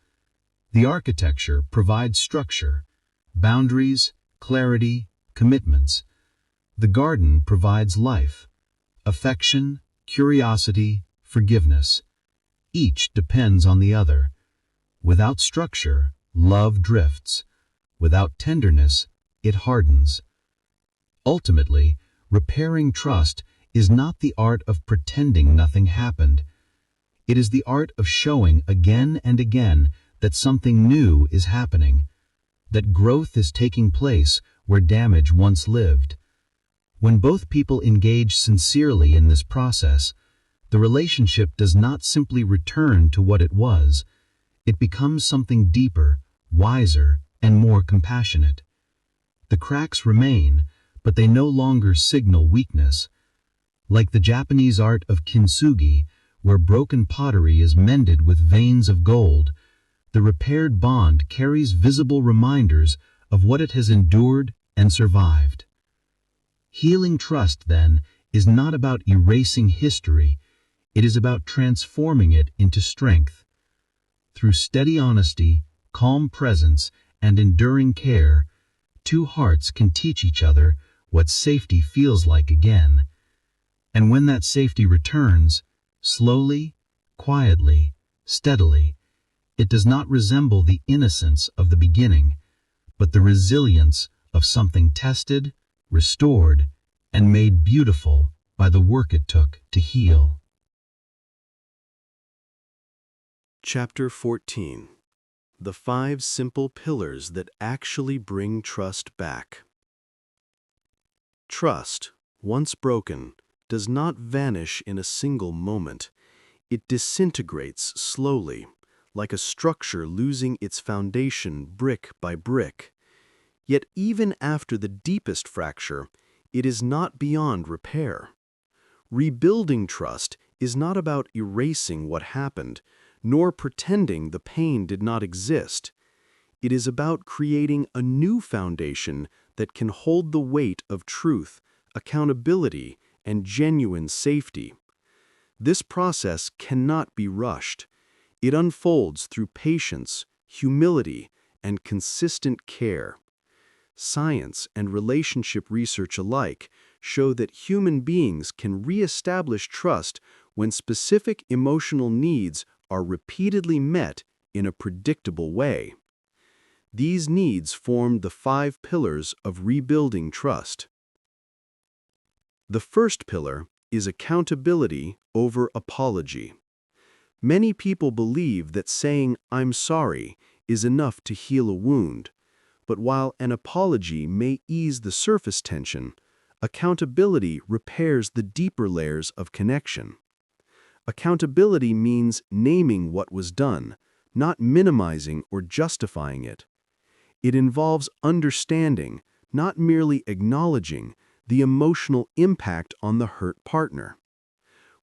The architecture provides structure, boundaries, clarity, commitments. The garden provides life, affection, curiosity, forgiveness. Each depends on the other. Without structure, love drifts. Without tenderness, it hardens. Ultimately, repairing trust is not the art of pretending nothing happened. It is the art of showing again and again that something new is happening, that growth is taking place where damage once lived. When both people engage sincerely in this process, the relationship does not simply return to what it was. It becomes something deeper, wiser, and more compassionate. The cracks remain, but they no longer signal weakness. Like the Japanese art of kintsugi, where broken pottery is mended with veins of gold, the repaired bond carries visible reminders of what it has endured and survived. Healing trust, then, is not about erasing history. It is about transforming it into strength. Through steady honesty, calm presence, and enduring care, two hearts can teach each other what safety feels like again. And when that safety returns, slowly, quietly, steadily, it does not resemble the innocence of the beginning, but the resilience of something tested, restored, and made beautiful by the work it took to heal. Chapter 14. The 5 Simple Pillars That Actually Bring Trust Back. Trust, once broken, does not vanish in a single moment. It disintegrates slowly, like a structure losing its foundation brick by brick. Yet even after the deepest fracture, it is not beyond repair. Rebuilding trust is not about erasing what happened, nor pretending the pain did not exist. It is about creating a new foundation that can hold the weight of truth, accountability, and genuine safety. This process cannot be rushed. It unfolds through patience, humility, and consistent care. Science and relationship research alike show that human beings can reestablish trust when specific emotional needs are repeatedly met in a predictable way. These needs form the 5 pillars of rebuilding trust. The first pillar is accountability over apology. Many people believe that saying "I'm sorry" is enough to heal a wound, but while an apology may ease the surface tension, accountability repairs the deeper layers of connection. Accountability means naming what was done, not minimizing or justifying it. It involves understanding, not merely acknowledging, the emotional impact on the hurt partner.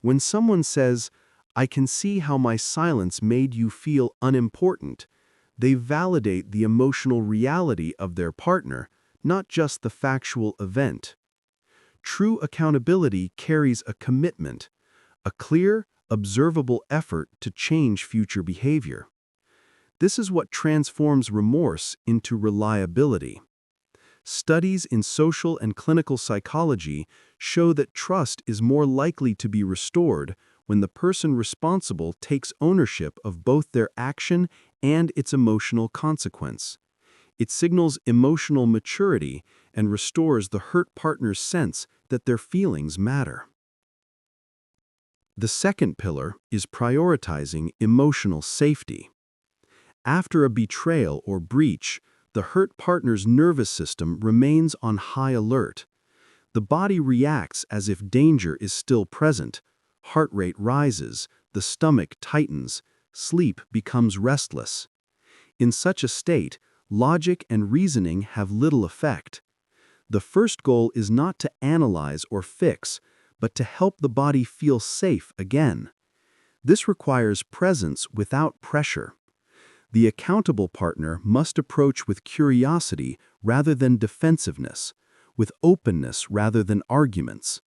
When someone says, "I can see how my silence made you feel unimportant," they validate the emotional reality of their partner, not just the factual event. True accountability carries a commitment, a clear, observable effort to change future behavior. This is what transforms remorse into reliability. Studies in social and clinical psychology show that trust is more likely to be restored when the person responsible takes ownership of both their action and its emotional consequence. It signals emotional maturity and restores the hurt partner's sense that their feelings matter. The second pillar is prioritizing emotional safety. After a betrayal or breach, the hurt partner's nervous system remains on high alert. The body reacts as if danger is still present. Heart rate rises, the stomach tightens, sleep becomes restless. In such a state, logic and reasoning have little effect. The first goal is not to analyze or fix, but to help the body feel safe again. This requires presence without pressure. The accountable partner must approach with curiosity rather than defensiveness, with openness rather than arguments.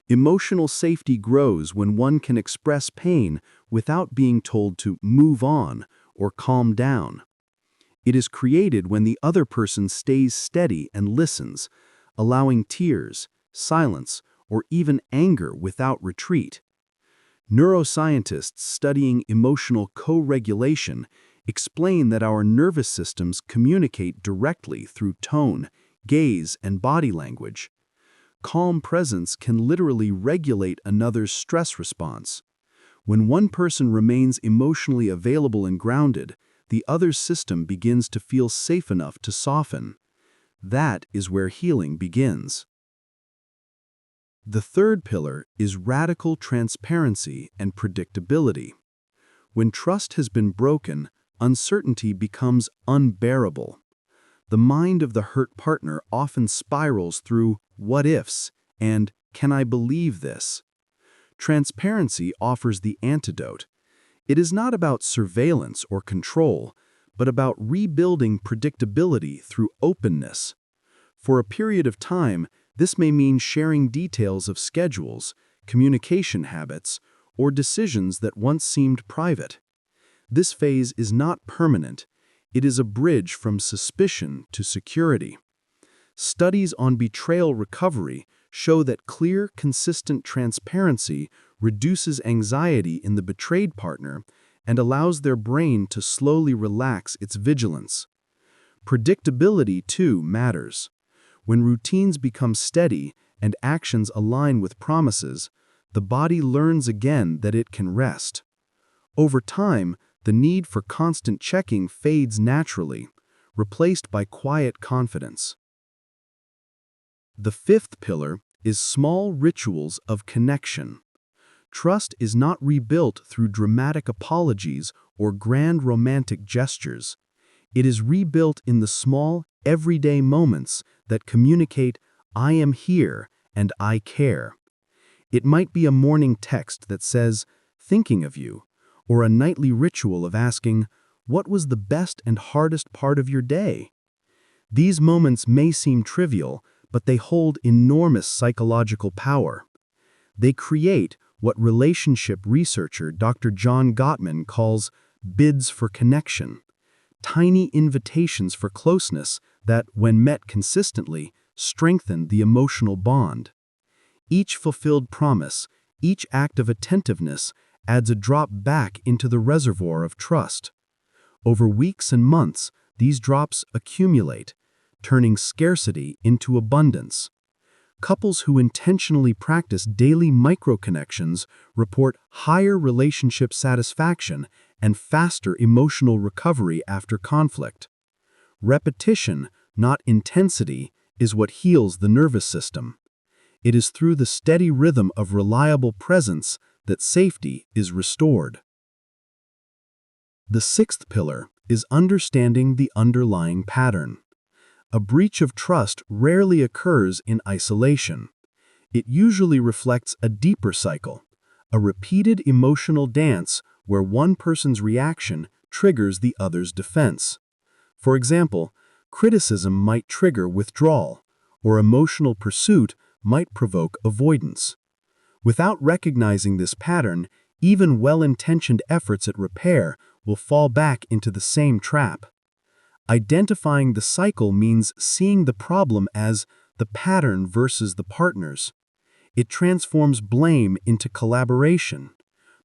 Emotional safety grows when one can express pain without being told to move on or calm down. It is created when the other person stays steady and listens, allowing tears, silence, or even anger without retreat. Neuroscientists studying emotional co-regulation explain that our nervous systems communicate directly through tone, gaze, and body language. Calm presence can literally regulate another's stress response. When one person remains emotionally available and grounded, the other's system begins to feel safe enough to soften. That is where healing begins. The third pillar is radical transparency and predictability. When trust has been broken, uncertainty becomes unbearable. The mind of the hurt partner often spirals through what-ifs and "can I believe this?" Transparency offers the antidote. It is not about surveillance or control, but about rebuilding predictability through openness. For a period of time, this may mean sharing details of schedules, communication habits, or decisions that once seemed private. This phase is not permanent. It is a bridge from suspicion to security. Studies on betrayal recovery show that clear, consistent transparency reduces anxiety in the betrayed partner and allows their brain to slowly relax its vigilance. Predictability, too, matters. When routines become steady and actions align with promises, the body learns again that it can rest. Over time, the need for constant checking fades naturally, replaced by quiet confidence. The fifth pillar is small rituals of connection. Trust is not rebuilt through dramatic apologies or grand romantic gestures. It is rebuilt in the small, everyday moments that communicate, "I am here and I care." It might be a morning text that says, "thinking of you," or a nightly ritual of asking, "what was the best and hardest part of your day?" These moments may seem trivial, but they hold enormous psychological power. They create what relationship researcher Dr. John Gottman calls bids for connection, tiny invitations for closeness that, when met consistently, strengthen the emotional bond. Each fulfilled promise, each act of attentiveness adds a drop back into the reservoir of trust. Over weeks and months, these drops accumulate, turning scarcity into abundance. Couples who intentionally practice daily microconnections report higher relationship satisfaction and faster emotional recovery after conflict. Repetition, not intensity, is what heals the nervous system. It is through the steady rhythm of reliable presence that safety is restored. The sixth pillar is understanding the underlying pattern. A breach of trust rarely occurs in isolation. It usually reflects a deeper cycle, a repeated emotional dance where one person's reaction triggers the other's defense. For example, criticism might trigger withdrawal, or emotional pursuit might provoke avoidance. Without recognizing this pattern, even well-intentioned efforts at repair will fall back into the same trap. Identifying the cycle means seeing the problem as the pattern versus the partners. It transforms blame into collaboration.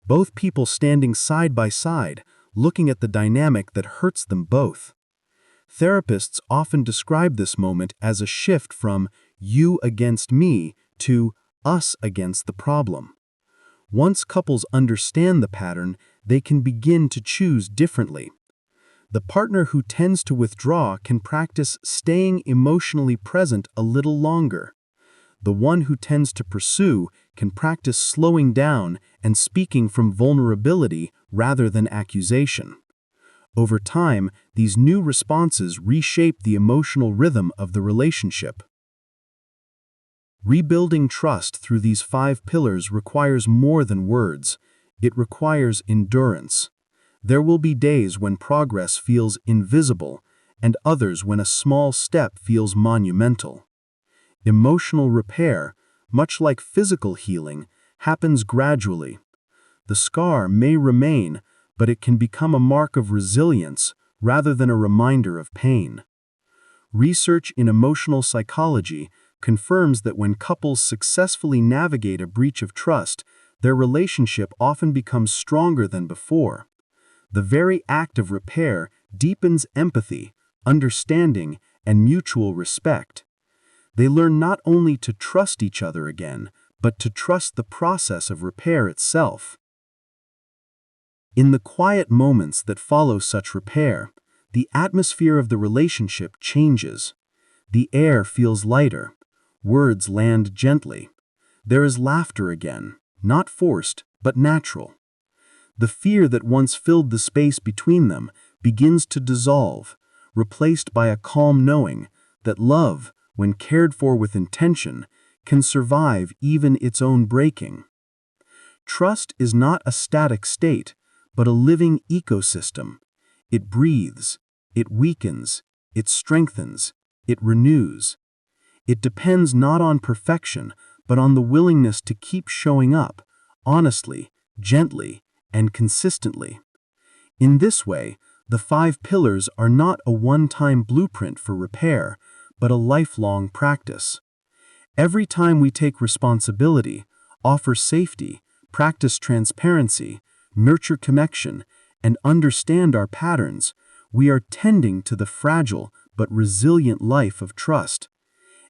Both people standing side by side, looking at the dynamic that hurts them both. Therapists often describe this moment as a shift from you against me to us against the problem. Once couples understand the pattern, they can begin to choose differently. The partner who tends to withdraw can practice staying emotionally present a little longer. The one who tends to pursue can practice slowing down and speaking from vulnerability rather than accusation. Over time, these new responses reshape the emotional rhythm of the relationship. Rebuilding trust through these 5 pillars requires more than words. It requires endurance. There will be days when progress feels invisible, and others when a small step feels monumental. Emotional repair, much like physical healing, happens gradually. The scar may remain, but it can become a mark of resilience rather than a reminder of pain. Research in emotional psychology confirms that when couples successfully navigate a breach of trust, their relationship often becomes stronger than before. The very act of repair deepens empathy, understanding, and mutual respect. They learn not only to trust each other again, but to trust the process of repair itself. In the quiet moments that follow such repair, the atmosphere of the relationship changes. The air feels lighter. Words land gently. There is laughter again, not forced, but natural. The fear that once filled the space between them begins to dissolve, replaced by a calm knowing that love, when cared for with intention, can survive even its own breaking. Trust is not a static state, but a living ecosystem. It breathes, it weakens, it strengthens, it renews. It depends not on perfection, but on the willingness to keep showing up, honestly, gently, and consistently. In this way, the 5 pillars are not a one-time blueprint for repair, but a lifelong practice. Every time we take responsibility, offer safety, practice transparency, nurture connection, and understand our patterns, we are tending to the fragile but resilient life of trust.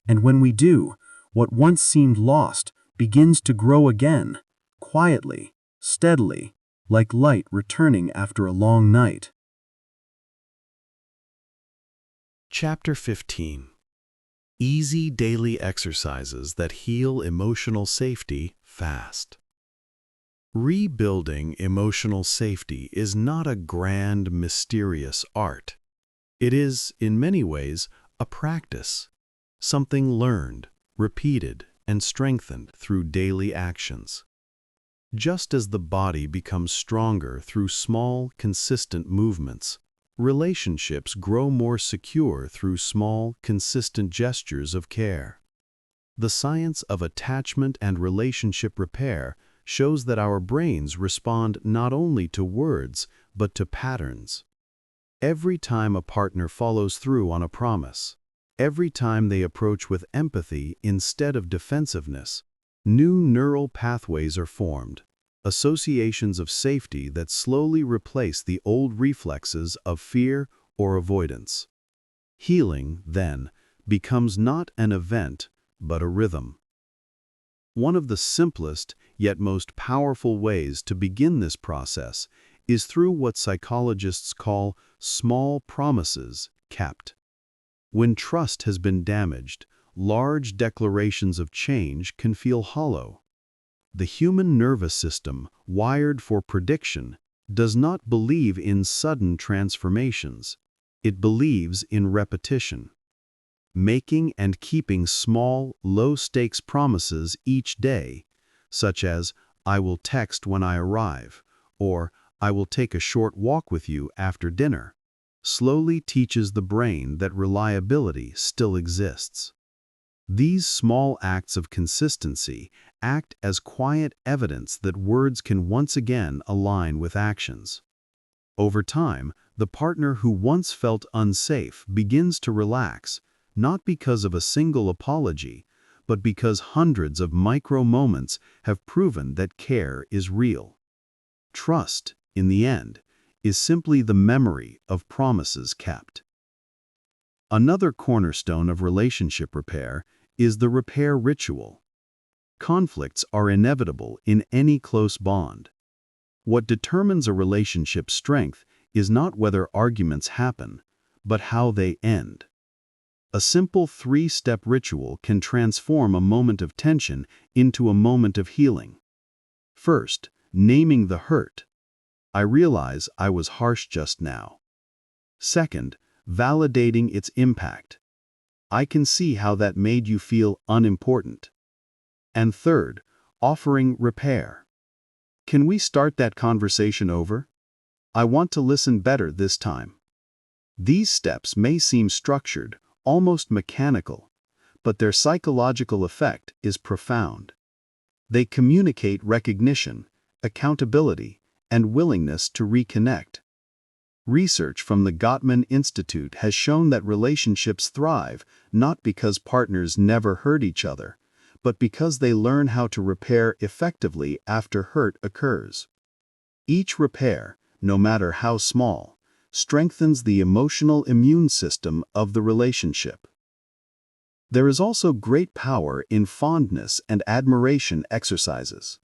And when we do, what once seemed lost begins to grow again, quietly, steadily, like light returning after a long night. Chapter 15. Easy daily exercises that heal emotional safety fast. Rebuilding emotional safety is not a grand, mysterious art. It is, in many ways, a practice, something learned, repeated, and strengthened through daily actions. Just as the body becomes stronger through small, consistent movements, relationships grow more secure through small, consistent gestures of care. The science of attachment and relationship repair shows that our brains respond not only to words, but to patterns. Every time a partner follows through on a promise, every time they approach with empathy instead of defensiveness, new neural pathways are formed, associations of safety that slowly replace the old reflexes of fear or avoidance. Healing, then, becomes not an event, but a rhythm. One of the simplest yet most powerful ways to begin this process is through what psychologists call small promises kept. When trust has been damaged, large declarations of change can feel hollow. The human nervous system, wired for prediction, does not believe in sudden transformations. It believes in repetition. Making and keeping small, low-stakes promises each day, such as, "I will text when I arrive," or "I will take a short walk with you after dinner," slowly teaches the brain that reliability still exists. These small acts of consistency act as quiet evidence that words can once again align with actions. Over time, The partner who once felt unsafe begins to relax, not because of a single apology, but because hundreds of micro moments have proven that care is real. Trust, in the end, is simply the memory of promises kept. Another cornerstone of relationship repair is the repair ritual. Conflicts are inevitable in any close bond. What determines a relationship's strength is not whether arguments happen, but how they end. A simple 3-step ritual can transform a moment of tension into a moment of healing. First, naming the hurt. I realize I was harsh just now. Second, validating its impact. I can see how that made you feel unimportant. And third, offering repair. Can we start that conversation over? I want to listen better this time. These steps may seem structured, almost mechanical, but their psychological effect is profound. They communicate recognition, accountability, and willingness to reconnect. Research from the Gottman Institute has shown that relationships thrive not because partners never hurt each other, but because they learn how to repair effectively after hurt occurs. Each repair, no matter how small, strengthens the emotional immune system of the relationship. There is also great power in fondness and admiration exercises.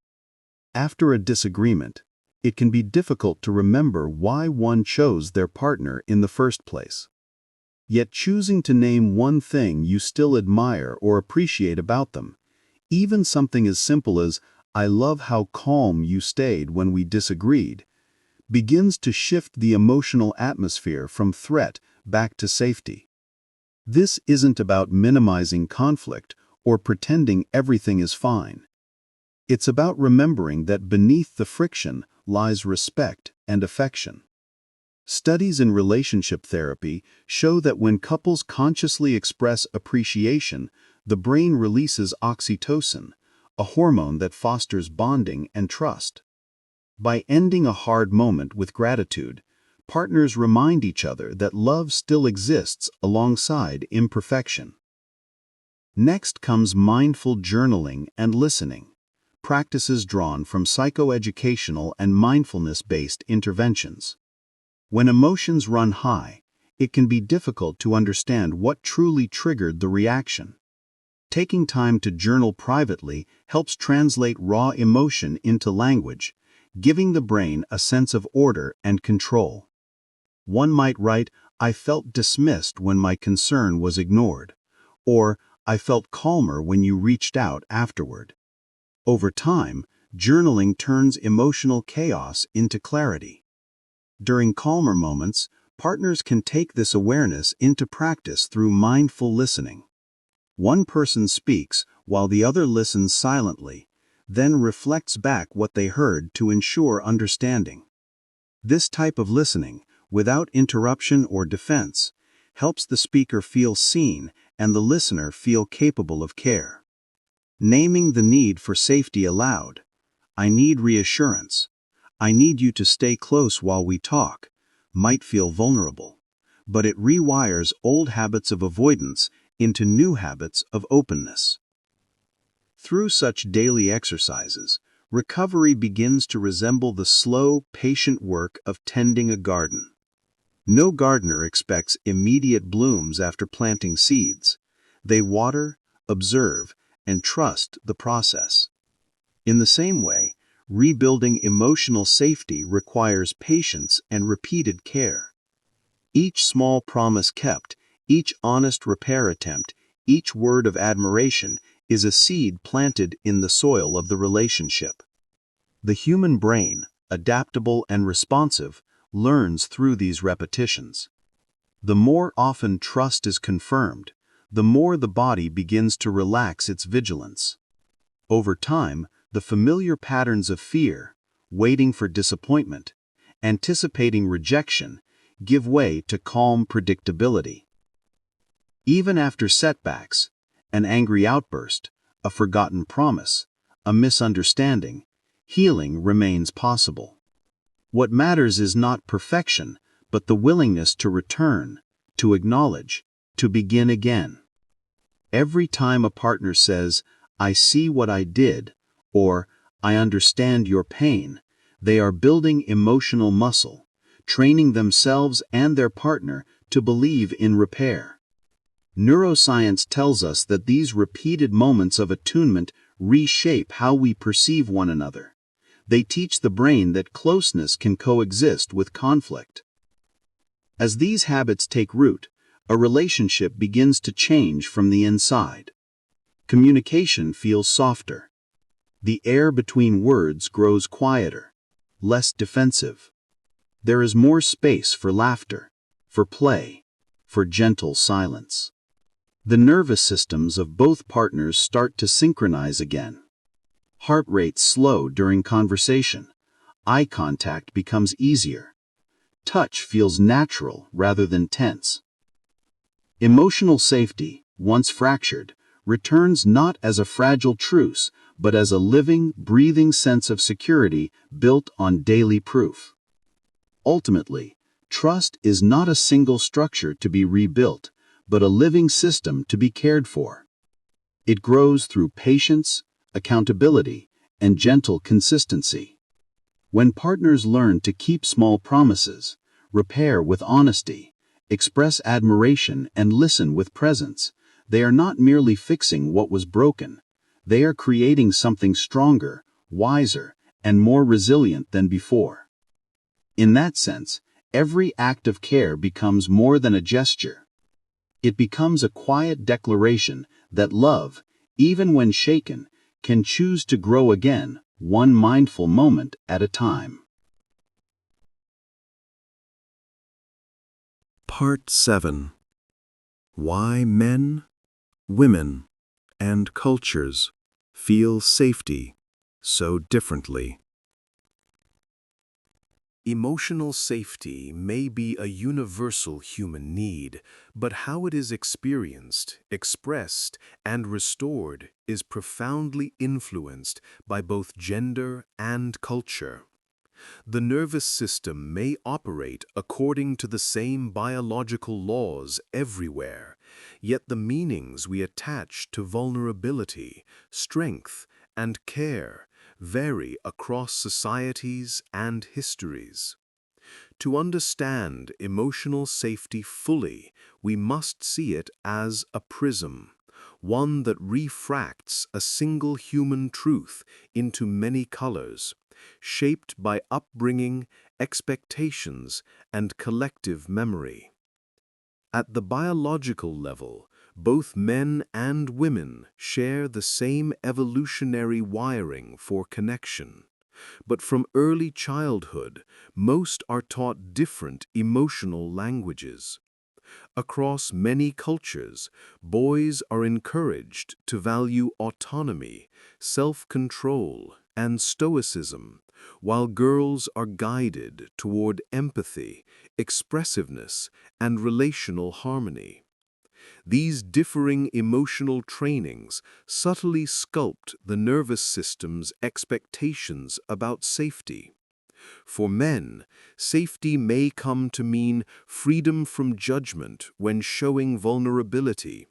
After a disagreement, it can be difficult to remember why one chose their partner in the first place. Yet choosing to name one thing you still admire or appreciate about them, even something as simple as, "I love how calm you stayed when we disagreed," begins to shift the emotional atmosphere from threat back to safety. This isn't about minimizing conflict or pretending everything is fine. It's about remembering that beneath the friction lies respect and affection. Studies in relationship therapy show that when couples consciously express appreciation, the brain releases oxytocin, a hormone that fosters bonding and trust. By ending a hard moment with gratitude, partners remind each other that love still exists alongside imperfection. Next comes mindful journaling and listening, practices drawn from psychoeducational and mindfulness-based interventions. When emotions run high, it can be difficult to understand what truly triggered the reaction. Taking time to journal privately helps translate raw emotion into language, giving the brain a sense of order and control. One might write, "I felt dismissed when my concern was ignored," or "I felt calmer when you reached out afterward." Over time, journaling turns emotional chaos into clarity. During calmer moments, partners can take this awareness into practice through mindful listening. One person speaks while the other listens silently, then reflects back what they heard to ensure understanding. This type of listening, without interruption or defense, helps the speaker feel seen and the listener feel capable of care. Naming the need for safety aloud. "I need reassurance. I need you to stay close while we talk," might feel vulnerable, but it rewires old habits of avoidance into new habits of openness. Through such daily exercises, recovery begins to resemble the slow, patient work of tending a garden. No gardener expects immediate blooms after planting seeds. They water, observe, and trust the process. In the same way, rebuilding emotional safety requires patience and repeated care. Each small promise kept, each honest repair attempt, each word of admiration is a seed planted in the soil of the relationship. The human brain, adaptable and responsive, learns through these repetitions. The more often trust is confirmed, the more the body begins to relax its vigilance. Over time, the familiar patterns of fear, waiting for disappointment, anticipating rejection, give way to calm predictability. Even after setbacks, an angry outburst, a forgotten promise, a misunderstanding, healing remains possible. What matters is not perfection, but the willingness to return, to acknowledge, to begin again. Every time a partner says, "I see what I did," or "I understand your pain," they are building emotional muscle, training themselves and their partner to believe in repair. Neuroscience tells us that these repeated moments of attunement reshape how we perceive one another. They teach the brain that closeness can coexist with conflict. As these habits take root, a relationship begins to change from the inside. Communication feels softer. The air between words grows quieter, less defensive. There is more space for laughter, for play, for gentle silence. The nervous systems of both partners start to synchronize again. Heart rates slow during conversation. Eye contact becomes easier. Touch feels natural rather than tense. Emotional safety, once fractured, returns not as a fragile truce, but as a living, breathing sense of security built on daily proof. Ultimately, trust is not a single structure to be rebuilt, but a living system to be cared for. It grows through patience, accountability, and gentle consistency. When partners learn to keep small promises, repair with honesty, express admiration, and listen with presence, they are not merely fixing what was broken. They are creating something stronger, wiser, and more resilient than before. In that sense, every act of care becomes more than a gesture. It becomes a quiet declaration that love, even when shaken, can choose to grow again, one mindful moment at a time. Part 7. Why men, women, and cultures feel safety so differently. Emotional safety may be a universal human need, but how it is experienced, expressed, and restored is profoundly influenced by both gender and culture. The nervous system may operate according to the same biological laws everywhere, yet the meanings we attach to vulnerability, strength, and care vary across societies and histories. To understand emotional safety fully, we must see it as a prism, one that refracts a single human truth into many colors, shaped by upbringing, expectations, and collective memory. At the biological level, both men and women share the same evolutionary wiring for connection. But from early childhood, most are taught different emotional languages. Across many cultures, boys are encouraged to value autonomy, self-control, and stoicism, while girls are guided toward empathy, expressiveness, and relational harmony. These differing emotional trainings subtly sculpt the nervous system's expectations about safety. For men, safety may come to mean freedom from judgment when showing vulnerability.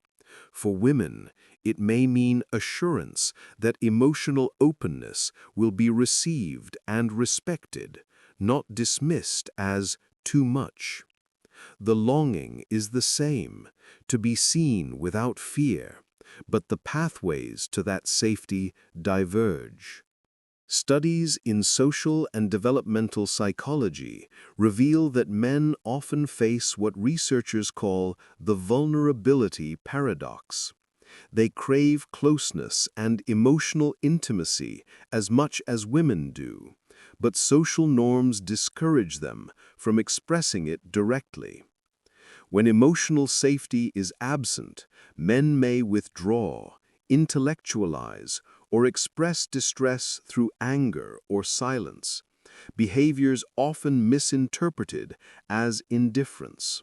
For women, it may mean assurance that emotional openness will be received and respected, not dismissed as too much. The longing is the same, to be seen without fear, but the pathways to that safety diverge. Studies in social and developmental psychology reveal that men often face what researchers call the vulnerability paradox. They crave closeness and emotional intimacy as much as women do, but social norms discourage them from expressing it directly. When emotional safety is absent, men may withdraw, intellectualize, or express distress through anger or silence, behaviors often misinterpreted as indifference.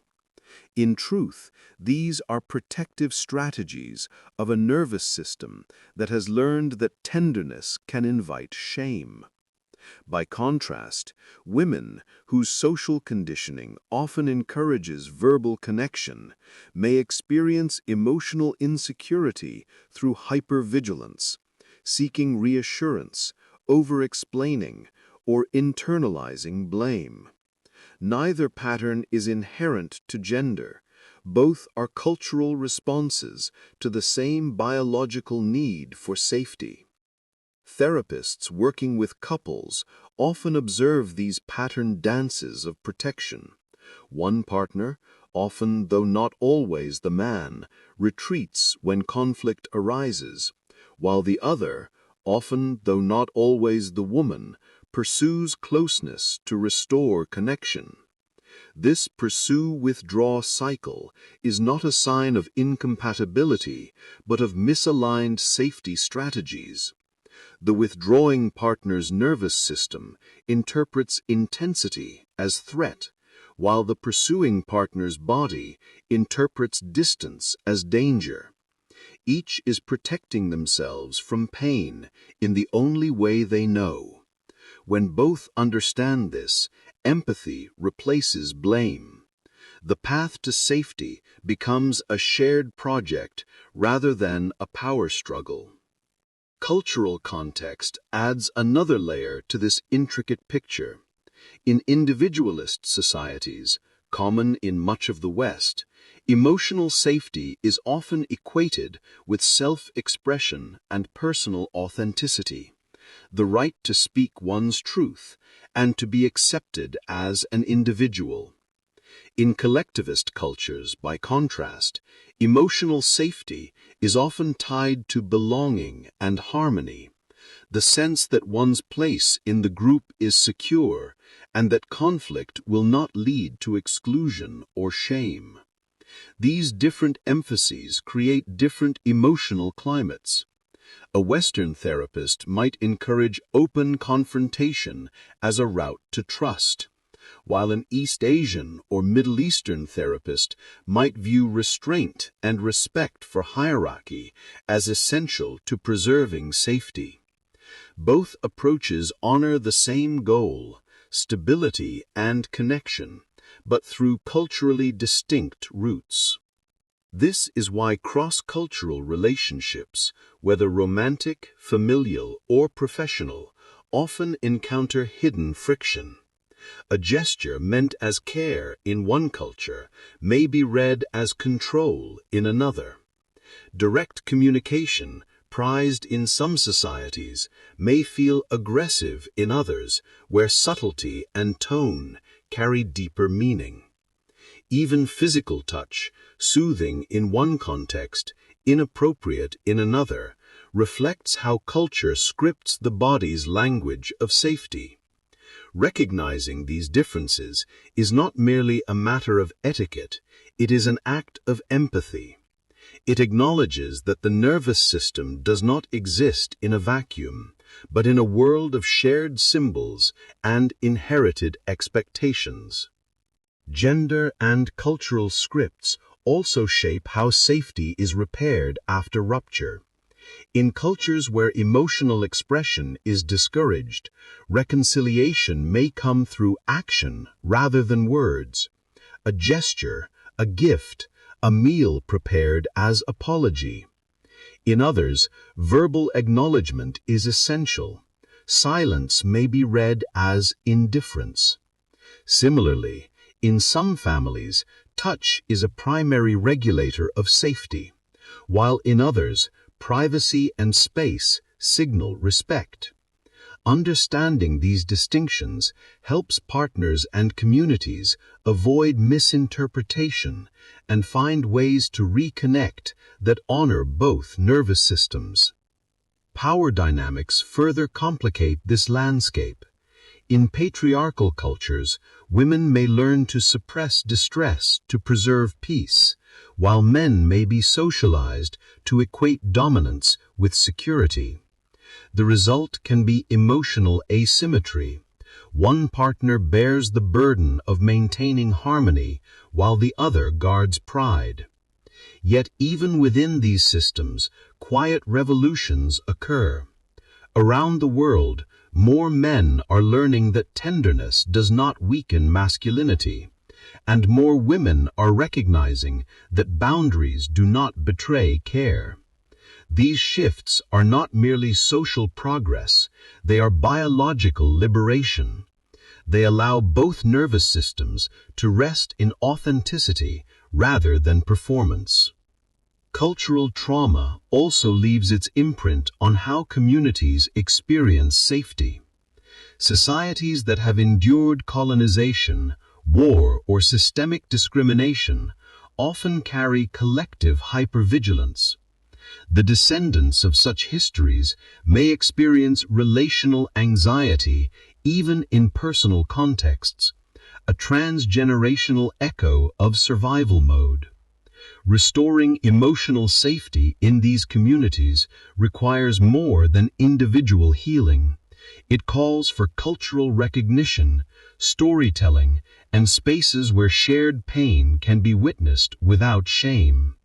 In truth, these are protective strategies of a nervous system that has learned that tenderness can invite shame. By contrast, women, whose social conditioning often encourages verbal connection, may experience emotional insecurity through hypervigilance, seeking reassurance, over-explaining, or internalizing blame. Neither pattern is inherent to gender. Both are cultural responses to the same biological need for safety. Therapists working with couples often observe these pattern dances of protection. One partner, often though not always the man, retreats when conflict arises, while the other, often though not always the woman, pursues closeness to restore connection. This pursue-withdraw cycle is not a sign of incompatibility, but of misaligned safety strategies. The withdrawing partner's nervous system interprets intensity as threat, while the pursuing partner's body interprets distance as danger. Each is protecting themselves from pain in the only way they know. When both understand this, empathy replaces blame. The path to safety becomes a shared project rather than a power struggle. Cultural context adds another layer to this intricate picture. In individualist societies, common in much of the West, emotional safety is often equated with self-expression and personal authenticity, the right to speak one's truth and to be accepted as an individual. In collectivist cultures, by contrast, emotional safety is often tied to belonging and harmony, the sense that one's place in the group is secure and that conflict will not lead to exclusion or shame. These different emphases create different emotional climates. A Western therapist might encourage open confrontation as a route to trust, while an East Asian or Middle Eastern therapist might view restraint and respect for hierarchy as essential to preserving safety. Both approaches honor the same goal, stability and connection, but through culturally distinct routes. This is why cross-cultural relationships, whether romantic, familial, or professional, often encounter hidden friction. A gesture meant as care in one culture may be read as control in another. Direct communication, prized in some societies, may feel aggressive in others, where subtlety and tone carry deeper meaning. Even physical touch, soothing in one context, inappropriate in another, reflects how culture scripts the body's language of safety. Recognizing these differences is not merely a matter of etiquette, it is an act of empathy. It acknowledges that the nervous system does not exist in a vacuum, but in a world of shared symbols and inherited expectations. Gender and cultural scripts also shape how safety is repaired after rupture. In cultures where emotional expression is discouraged, reconciliation may come through action rather than words. A gesture, a gift, a meal prepared as apology. In others, verbal acknowledgement is essential. Silence may be read as indifference. Similarly, in some families, touch is a primary regulator of safety, while in others, privacy and space signal respect. Understanding these distinctions helps partners and communities avoid misinterpretation and find ways to reconnect that honor both nervous systems. Power dynamics further complicate this landscape. In patriarchal cultures, women may learn to suppress distress to preserve peace, while men may be socialized to equate dominance with security. The result can be emotional asymmetry. One partner bears the burden of maintaining harmony, while the other guards pride. Yet even within these systems, quiet revolutions occur. Around the world, more men are learning that tenderness does not weaken masculinity, and more women are recognizing that boundaries do not betray care. These shifts are not merely social progress, they are biological liberation. They allow both nervous systems to rest in authenticity rather than performance. Cultural trauma also leaves its imprint on how communities experience safety. Societies that have endured colonization, war, or systemic discrimination often carry collective hypervigilance. The descendants of such histories may experience relational anxiety even in personal contexts, a transgenerational echo of survival mode. Restoring emotional safety in these communities requires more than individual healing. It calls for cultural recognition, storytelling, and spaces where shared pain can be witnessed without shame.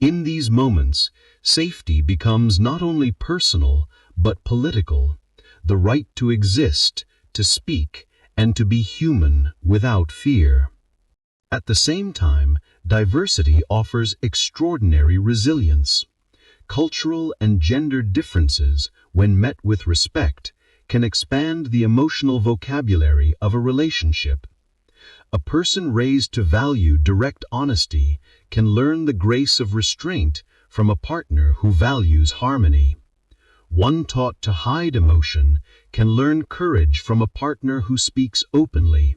In these moments, safety becomes not only personal, but political. The right to exist, to speak, and to be human without fear. At the same time, diversity offers extraordinary resilience. Cultural and gender differences, when met with respect, can expand the emotional vocabulary of a relationship. A person raised to value direct honesty can learn the grace of restraint from a partner who values harmony. One taught to hide emotion can learn courage from a partner who speaks openly.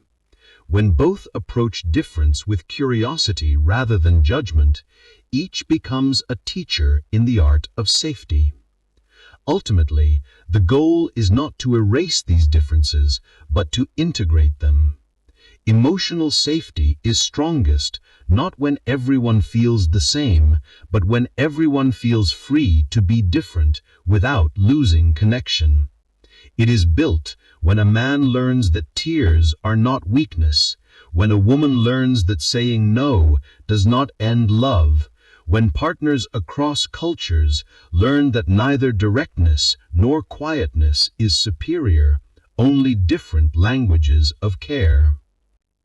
When both approach difference with curiosity rather than judgment, each becomes a teacher in the art of safety. Ultimately, the goal is not to erase these differences, but to integrate them. Emotional safety is strongest not when everyone feels the same, but when everyone feels free to be different without losing connection. It is built when a man learns that tears are not weakness, when a woman learns that saying no does not end love, when partners across cultures learn that neither directness nor quietness is superior, only different languages of care.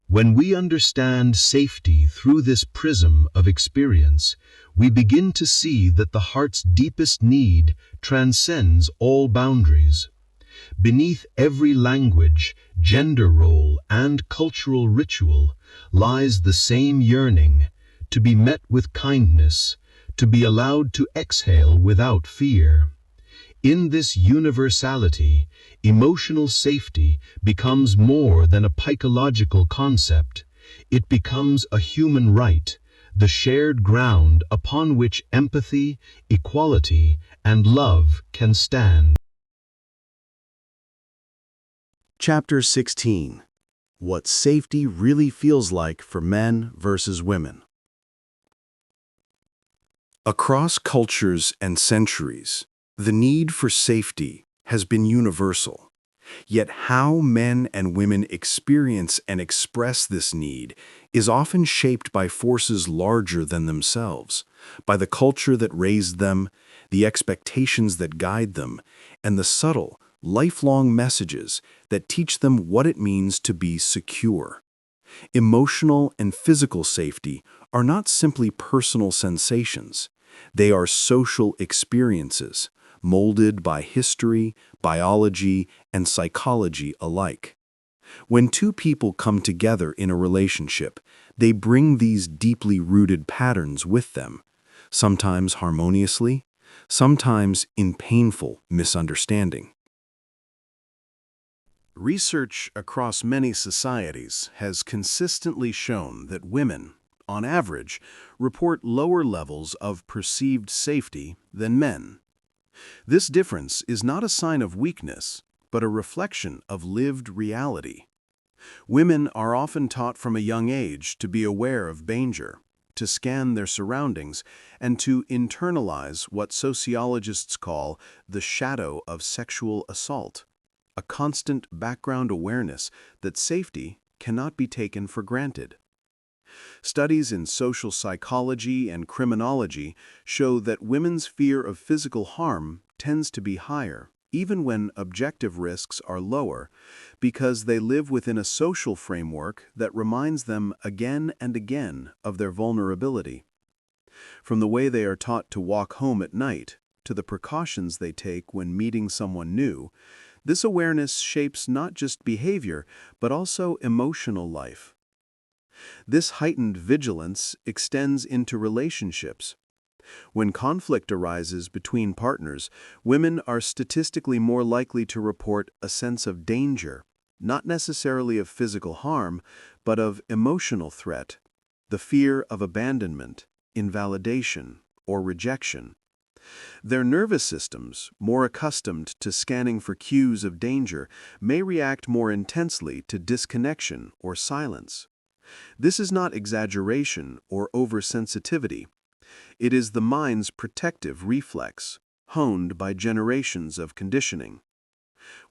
When we understand safety through this prism of experience, we begin to see that the heart's deepest need transcends all boundaries. Beneath every language, gender role, and cultural ritual lies the same yearning, to be met with kindness, to be allowed to exhale without fear. In this universality, emotional safety becomes more than a psychological concept. It becomes a human right, the shared ground upon which empathy, equality, and love can stand. Chapter 16. What safety really feels like for men versus women. Across cultures and centuries, the need for safety has been universal. Yet how men and women experience and express this need is often shaped by forces larger than themselves, by the culture that raised them, the expectations that guide them, and the subtle, lifelong messages that teach them what it means to be secure. Emotional and physical safety are not simply personal sensations. They are social experiences, molded by history, biology, and psychology alike. When two people come together in a relationship, they bring these deeply rooted patterns with them, sometimes harmoniously, sometimes in painful misunderstanding. Research across many societies has consistently shown that women, on average, report lower levels of perceived safety than men. This difference is not a sign of weakness, but a reflection of lived reality. Women are often taught from a young age to be aware of danger, to scan their surroundings, and to internalize what sociologists call the shadow of sexual assault, a constant background awareness that safety cannot be taken for granted. Studies in social psychology and criminology show that women's fear of physical harm tends to be higher, even when objective risks are lower, because they live within a social framework that reminds them again and again of their vulnerability. From the way they are taught to walk home at night, to the precautions they take when meeting someone new, this awareness shapes not just behavior, but also emotional life. This heightened vigilance extends into relationships. When conflict arises between partners, women are statistically more likely to report a sense of danger, not necessarily of physical harm, but of emotional threat, the fear of abandonment, invalidation, or rejection. Their nervous systems, more accustomed to scanning for cues of danger, may react more intensely to disconnection or silence. This is not exaggeration or oversensitivity. It is the mind's protective reflex, honed by generations of conditioning.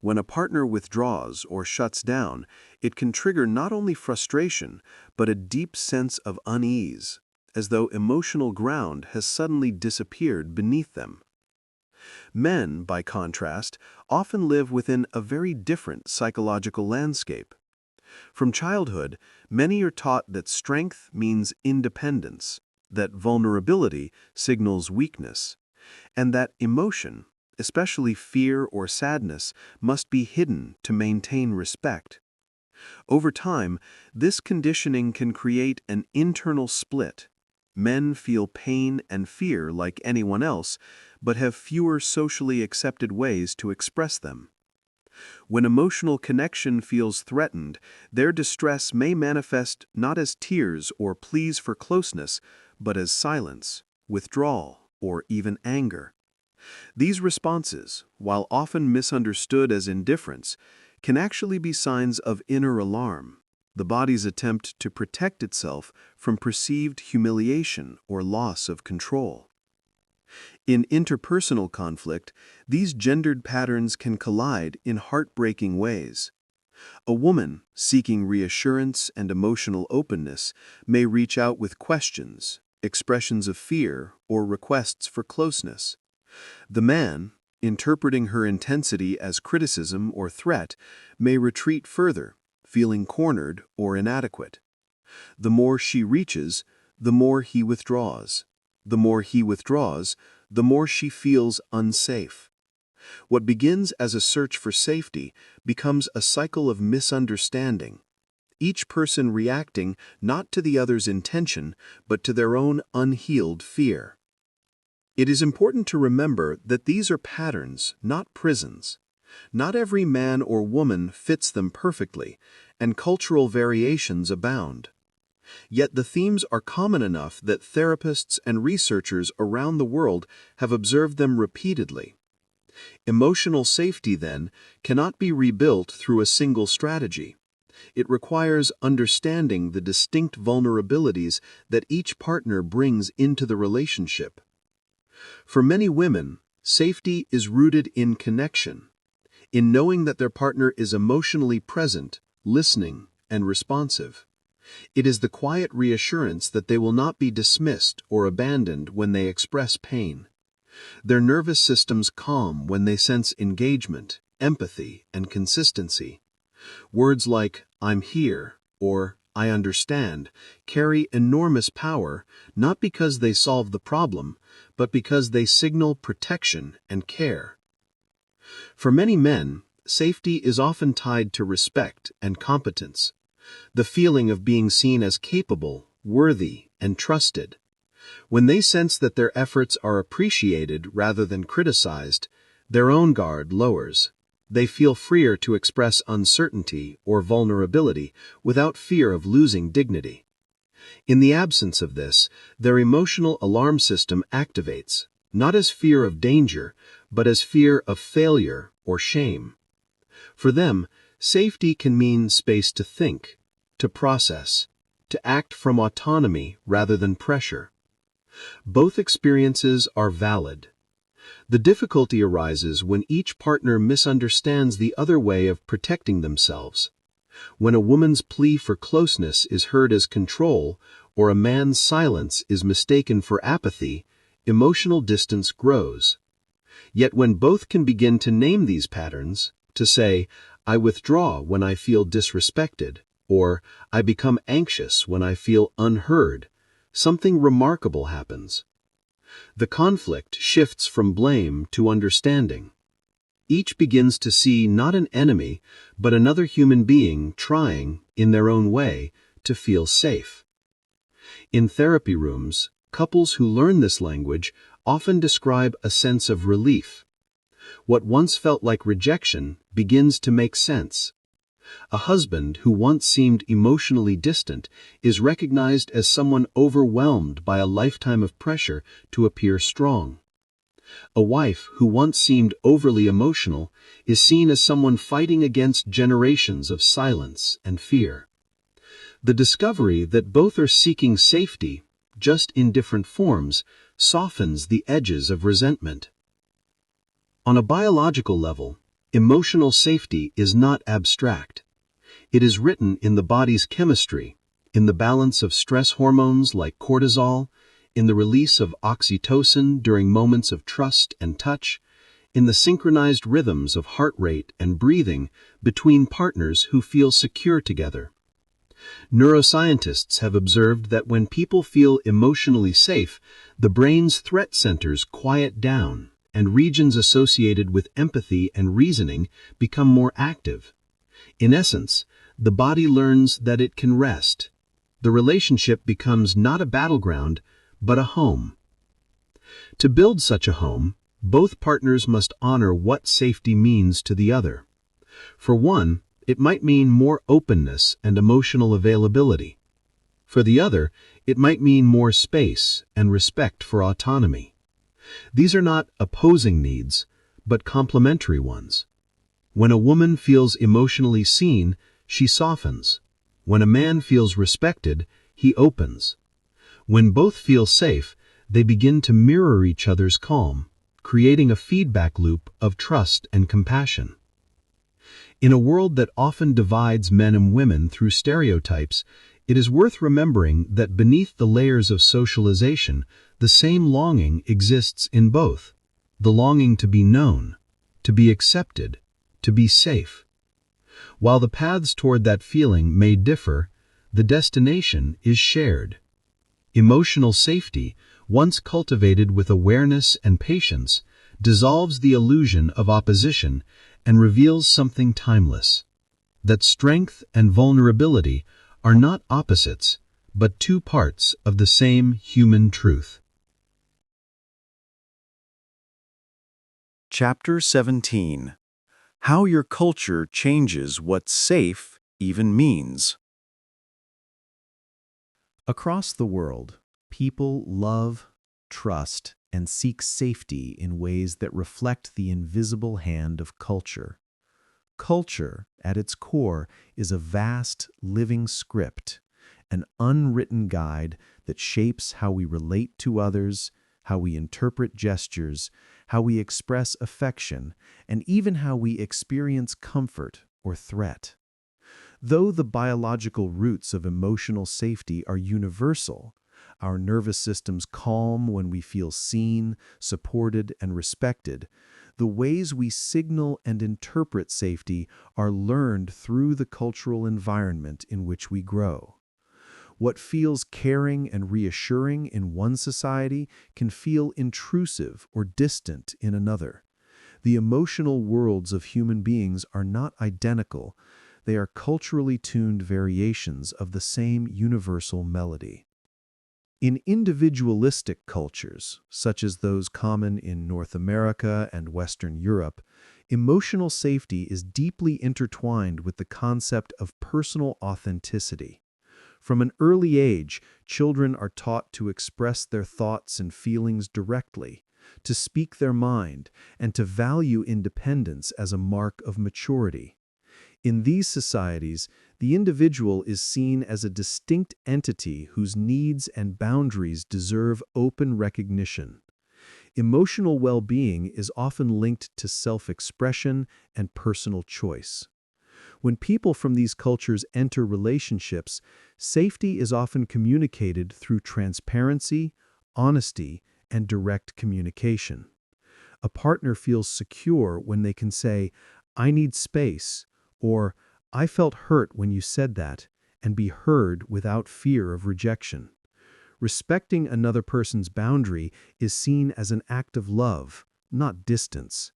When a partner withdraws or shuts down, it can trigger not only frustration, but a deep sense of unease, as though emotional ground has suddenly disappeared beneath them. Men, by contrast, often live within a very different psychological landscape. From childhood, many are taught that strength means independence, that vulnerability signals weakness, and that emotion, especially fear or sadness, must be hidden to maintain respect. Over time, this conditioning can create an internal split. Men feel pain and fear like anyone else, but have fewer socially accepted ways to express them. When emotional connection feels threatened, their distress may manifest not as tears or pleas for closeness, but as silence, withdrawal, or even anger. These responses, while often misunderstood as indifference, can actually be signs of inner alarm, the body's attempt to protect itself from perceived humiliation or loss of control. In interpersonal conflict, these gendered patterns can collide in heartbreaking ways. A woman, seeking reassurance and emotional openness, may reach out with questions, expressions of fear, or requests for closeness. The man, interpreting her intensity as criticism or threat, may retreat further, feeling cornered or inadequate. The more she reaches, the more he withdraws. The more he withdraws, the more she feels unsafe. What begins as a search for safety becomes a cycle of misunderstanding, each person reacting not to the other's intention, but to their own unhealed fear. It is important to remember that these are patterns, not prisons. Not every man or woman fits them perfectly, and cultural variations abound. Yet the themes are common enough that therapists and researchers around the world have observed them repeatedly. Emotional safety, then, cannot be rebuilt through a single strategy. It requires understanding the distinct vulnerabilities that each partner brings into the relationship. For many women, safety is rooted in connection, in knowing that their partner is emotionally present, listening, and responsive. It is the quiet reassurance that they will not be dismissed or abandoned when they express pain. Their nervous systems calm when they sense engagement, empathy, and consistency. Words like, "I'm here," or "I understand," carry enormous power, not because they solve the problem, but because they signal protection and care. For many men, safety is often tied to respect and competence, the feeling of being seen as capable, worthy, and trusted. When they sense that their efforts are appreciated rather than criticized, their own guard lowers. They feel freer to express uncertainty or vulnerability without fear of losing dignity. In the absence of this, their emotional alarm system activates, not as fear of danger, but as fear of failure or shame. For them, safety can mean space to think, to process, to act from autonomy rather than pressure. Both experiences are valid. The difficulty arises when each partner misunderstands the other way of protecting themselves. When a woman's plea for closeness is heard as control, or a man's silence is mistaken for apathy, emotional distance grows. Yet when both can begin to name these patterns, to say, I withdraw when I feel disrespected, or I become anxious when I feel unheard, something remarkable happens. The conflict shifts from blame to understanding. Each begins to see not an enemy, but another human being trying, in their own way, to feel safe. In therapy rooms, couples who learn this language often describe a sense of relief. What once felt like rejection begins to make sense. A husband who once seemed emotionally distant is recognized as someone overwhelmed by a lifetime of pressure to appear strong. A wife who once seemed overly emotional is seen as someone fighting against generations of silence and fear. The discovery that both are seeking safety, just in different forms, softens the edges of resentment. On a biological level, emotional safety is not abstract. It is written in the body's chemistry, in the balance of stress hormones like cortisol, in the release of oxytocin during moments of trust and touch, in the synchronized rhythms of heart rate and breathing between partners who feel secure together. Neuroscientists have observed that when people feel emotionally safe, the brain's threat centers quiet down, and regions associated with empathy and reasoning become more active. In essence, the body learns that it can rest. The relationship becomes not a battleground, but a home. To build such a home, both partners must honor what safety means to the other. For one, it might mean more openness and emotional availability. For the other, it might mean more space and respect for autonomy. These are not opposing needs, but complementary ones. When a woman feels emotionally seen, she softens. When a man feels respected, he opens. When both feel safe, they begin to mirror each other's calm, creating a feedback loop of trust and compassion. In a world that often divides men and women through stereotypes, it is worth remembering that beneath the layers of socialization, the same longing exists in both. The longing to be known, to be accepted, to be safe. While the paths toward that feeling may differ, the destination is shared. Emotional safety, once cultivated with awareness and patience, dissolves the illusion of opposition and reveals something timeless. That strength and vulnerability are not opposites, but two parts of the same human truth. Chapter 17. How your culture changes what safe even means. Across the world, people love, trust, and seek safety in ways that reflect the invisible hand of culture. Culture, at its core, is a vast, living script, an unwritten guide that shapes how we relate to others, how we interpret gestures, how we express affection, and even how we experience comfort or threat. Though the biological roots of emotional safety are universal, our nervous systems calm when we feel seen, supported, and respected, the ways we signal and interpret safety are learned through the cultural environment in which we grow. What feels caring and reassuring in one society can feel intrusive or distant in another. The emotional worlds of human beings are not identical. They are culturally tuned variations of the same universal melody. In individualistic cultures, such as those common in North America and Western Europe, emotional safety is deeply intertwined with the concept of personal authenticity. From an early age, children are taught to express their thoughts and feelings directly, to speak their mind, and to value independence as a mark of maturity. In these societies, the individual is seen as a distinct entity whose needs and boundaries deserve open recognition. Emotional well-being is often linked to self-expression and personal choice. When people from these cultures enter relationships, safety is often communicated through transparency, honesty, and direct communication. A partner feels secure when they can say, "I need space," or "I felt hurt when you said that," and be heard without fear of rejection. Respecting another person's boundary is seen as an act of love, not distance.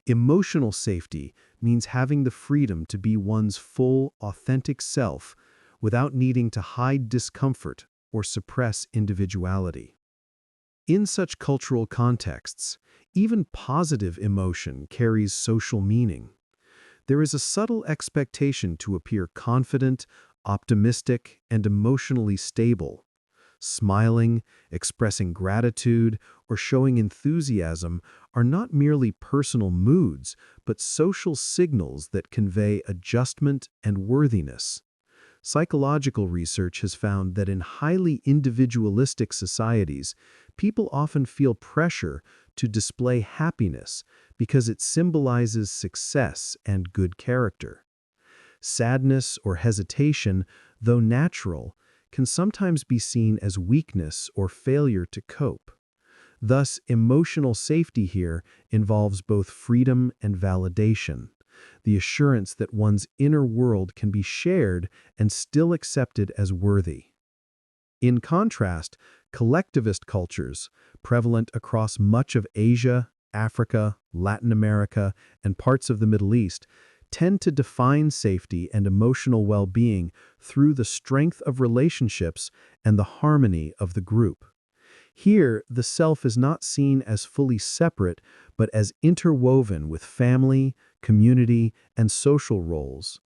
Emotional safety means having the freedom to be one's full, authentic self without needing to hide discomfort or suppress individuality. In such cultural contexts, even positive emotion carries social meaning. There is a subtle expectation to appear confident, optimistic, and emotionally stable. Smiling, expressing gratitude, or showing enthusiasm are not merely personal moods, but social signals that convey adjustment and worthiness. Psychological research has found that in highly individualistic societies, people often feel pressure to display happiness because it symbolizes success and good character. Sadness or hesitation, though natural, can sometimes be seen as weakness or failure to cope. Thus, emotional safety here involves both freedom and validation, the assurance that one's inner world can be shared and still accepted as worthy. In contrast, collectivist cultures, prevalent across much of Asia, Africa, Latin America, and parts of the Middle East, tend to define safety and emotional well-being through the strength of relationships and the harmony of the group. Here, the self is not seen as fully separate, but as interwoven with family, community, and social roles.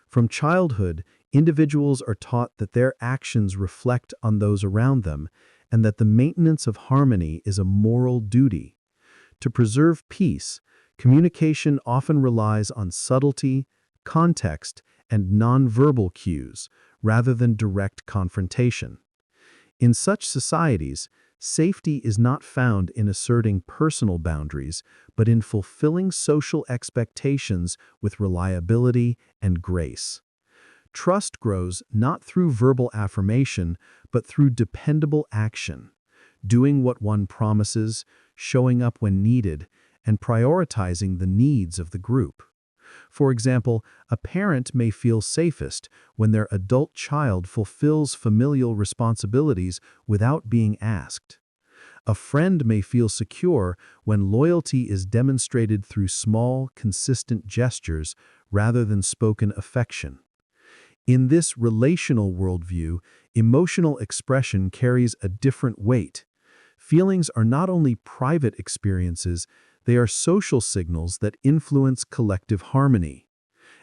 From childhood, individuals are taught that their actions reflect on those around them, and that the maintenance of harmony is a moral duty. To preserve peace, communication often relies on subtlety, context, and nonverbal cues, rather than direct confrontation. In such societies, safety is not found in asserting personal boundaries, but in fulfilling social expectations with reliability and grace. Trust grows not through verbal affirmation, but through dependable action, doing what one promises, showing up when needed, and prioritizing the needs of the group. For example, a parent may feel safest when their adult child fulfills familial responsibilities without being asked. A friend may feel secure when loyalty is demonstrated through small, consistent gestures rather than spoken affection. In this relational worldview, emotional expression carries a different weight. Feelings are not only private experiences, they are social signals that influence collective harmony.